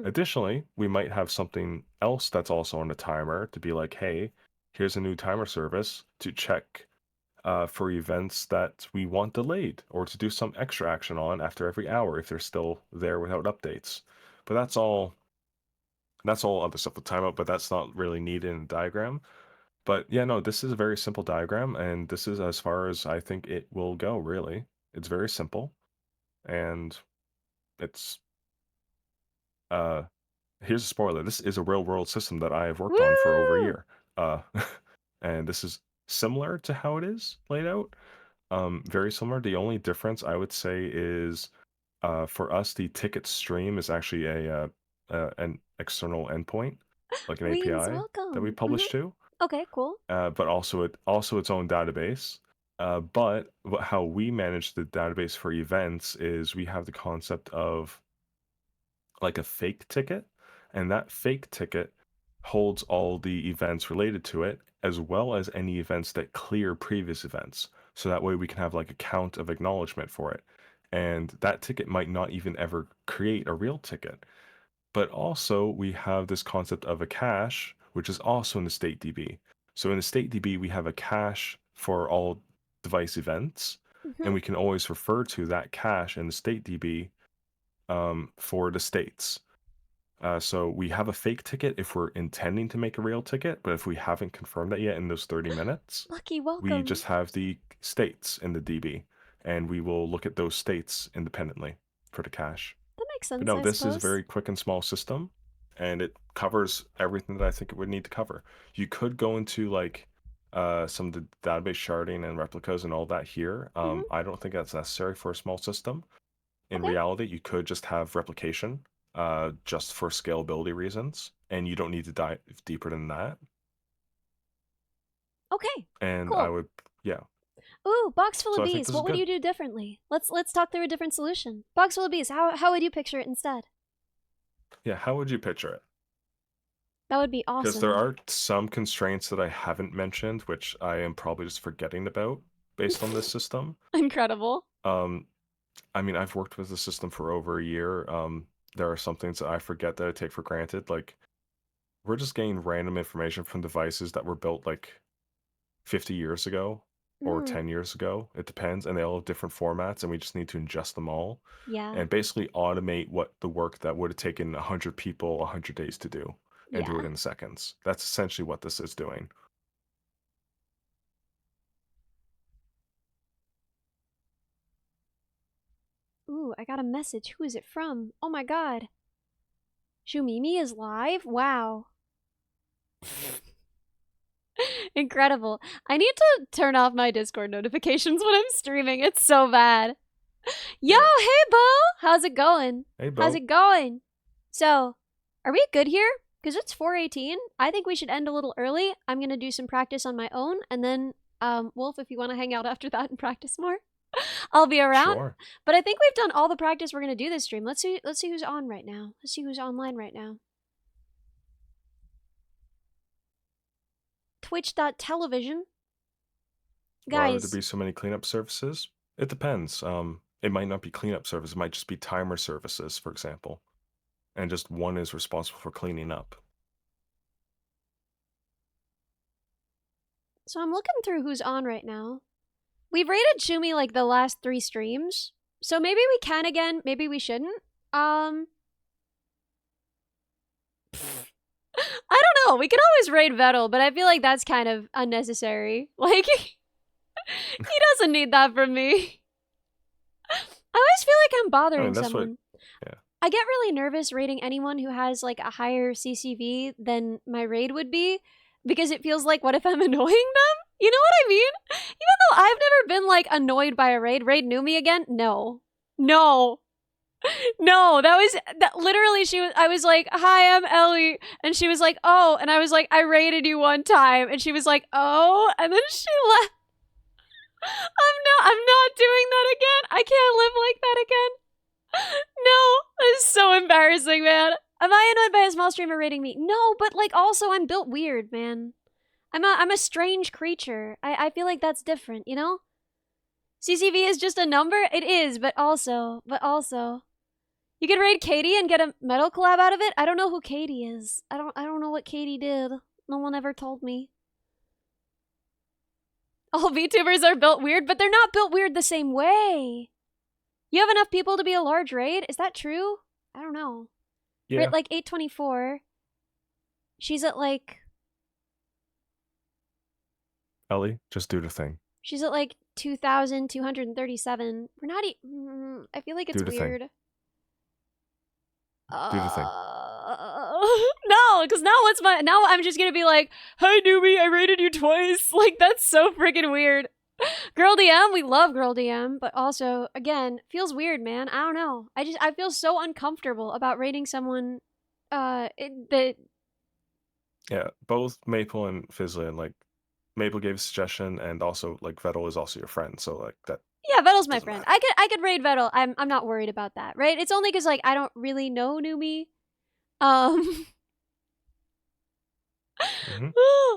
Additionally, we might have something else that's also on a timer to be like, hey, here's a new timer service to check for events that we want delayed or to do some extra action on after every hour if they're still there without updates. But that's all other stuff with timeout, but that's not really needed in the diagram. But yeah, no, this is a very simple diagram, and this is as far as I think it will go, really. It's very simple, and it's here's a spoiler. This is a real world system that I have worked on for over a Woo! year. And this is similar to how it is laid out. Very similar. The only difference I would say is for us, the ticket stream is actually an external endpoint, like an Wings, API that we welcome. publish to, Okay, cool. but also its own database. But how we manage the database for events is we have the concept of like a fake ticket, and that fake ticket holds all the events related to it, as well as any events that clear previous events. So that way we can have like a count of acknowledgement for it. And that ticket might not even ever create a real ticket. But also we have this concept of a cache, which is also in the state DB. So in the state DB, we have a cache for all device events, and we can always refer to that cache in the state DB for the states. So we have a fake ticket if we're intending to make a real ticket, but if we haven't confirmed that yet in those 30 minutes, Lucky, we welcome. just have the states in the DB, and we will look at those states independently for the cache. That makes But sense, no, I this is a suppose. very quick and small system, and it covers everything that I think it would need to cover. You could go into like some of the database sharding and replicas and all that here. I don't think that's necessary for a small system. In Okay. reality, you could just have replication just for scalability reasons, and you don't need to dive deeper than that. Okay. And Cool. I would, yeah. Ooh, box full So of I think bees. this is What would good. you do differently? Let's talk through a different solution. Box full of bees. How would you picture it instead? Yeah, how would you picture it? That would be Because there awesome. are some constraints that I haven't mentioned, which I am probably just forgetting about based on this system. Incredible. I mean, I've worked with the system for over a year. There are some things that I forget that I take for granted. Like, we're just getting random information from devices that were built like 50 years ago or 10 years ago. It depends, and they all have different formats, and we just need to ingest them all Yeah. and basically automate what the work that would have taken 100 people 100 days to do and do it Yeah. in seconds. That's essentially what this is doing. Ooh, I got a message. Who is it from? Oh my god. Shumimi is live? Wow. Incredible. I need to turn off my Discord notifications when I'm streaming. It's so bad. Yo, Yeah. hey, Bo! How's it going? Hey, How's Bo. it going? So, are we good here? Because it's 4:18. I think we should end a little early. I'm going to do some practice on my own. And then, Wolf, if you want to hang out after that and practice more, I'll be around. Sure. But I think we've done all the practice we're going to do this stream. Let's see who's on right now. Let's see who's online right now. Twitch.television. Why would there Guys, be so many cleanup services? It depends. It might not be cleanup service. It might just be timer services, for example. And just one is responsible for cleaning up. so I'm looking through who's on right now. We've rated Shumi like the last 3 streams. So maybe we can again, maybe we shouldn't. I don't know. We could always raid Vettel, but I feel like that's kind of unnecessary. Like, he doesn't need that from me. I always feel like I'm bothering that's someone. yeah. I get really nervous raiding anyone who has like a higher CCV than my raid would be because it feels like, what if I'm annoying them? You know what I mean? Even though I've never been like annoyed by a raid. Raid knew me again? No. No. No, that literally I was like, "Hi, I'm Ellie." And she was like, "Oh." And I was like, "I raided you one time." And she was like, "Oh." And then she left. I'm not doing that again. I can't live like that again. No, this is so embarrassing, man. Am I annoyed by a small streamer raiding me? No, but like also I'm built weird, man. I'm a strange creature. I feel like that's different, you know? CCV is just a number? It is, but also, You could raid Katie and get a metal collab out of it. I don't know who Katie is. I don't know what Katie did. No one ever told me. All VTubers are built weird, but they're not built weird the same way. You have enough people to be a large raid? Is that true? I don't know. Yeah. We're at like 824. She's at like... Ellie, just do the thing. She's at like 2,237. We're not I feel like it's Do the thing. weird. Do the thing. No, because now I'm just gonna be like, hi newbie, I rated you twice. Like, that's so freaking weird. Girl DM, we love Girl DM, but also, again, feels weird, man. I don't know. I feel so uncomfortable about rating someone that... Yeah, both Maple and Fizzlin, like, Maple gave a suggestion, and also, like, Vettel is also your friend, so, like, that... Yeah, Vettel's my doesn't friend. matter. I could raid Vettel. I'm not worried about that, right? It's only because, like, I don't really know Numi.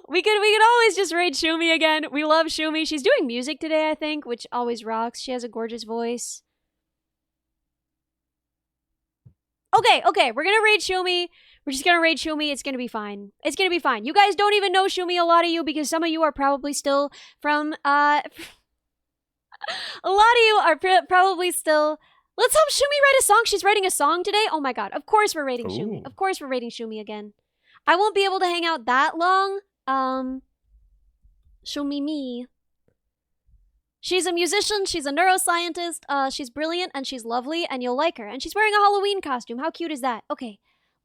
We could always just raid Shumi again. We love Shumi. She's doing music today, I think, which always rocks. She has a gorgeous voice. Okay, we're gonna raid Shumi. We're just gonna raid Shumi. It's gonna be fine. It's gonna be fine. You guys don't even know Shumi, a lot of you, because some of you are probably still from, a lot of you are probably still... Let's help Shumi write a song. She's writing a song today. Oh my god. Of course we're raiding Shumi. Of course we're raiding Shumi again. I won't be able to hang out that long. Shumi me. She's a musician. She's a neuroscientist. She's brilliant and she's lovely and you'll like her. And she's wearing a Halloween costume. How cute is that? Okay.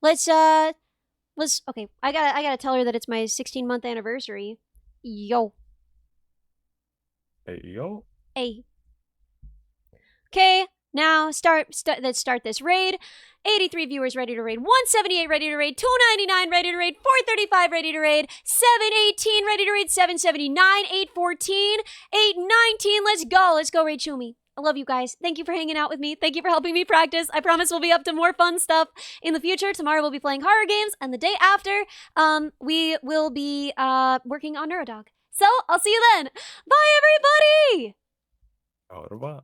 Okay. I gotta tell her that it's my 16-month anniversary. Yo. Hey, yo. Hey. Okay, now let's start this raid. 83 viewers ready to raid, 178 ready to raid, 299 ready to raid, 435 ready to raid, 718 ready to raid, 779, 814, 819. Let's go raid Shumi. I love you guys. Thank you for hanging out with me. Thank you for helping me practice. I promise we'll be up to more fun stuff in the future. Tomorrow we'll be playing horror games, and the day after, we will be working on Neurodog. So, I'll see you then. Bye, everybody! Au revoir.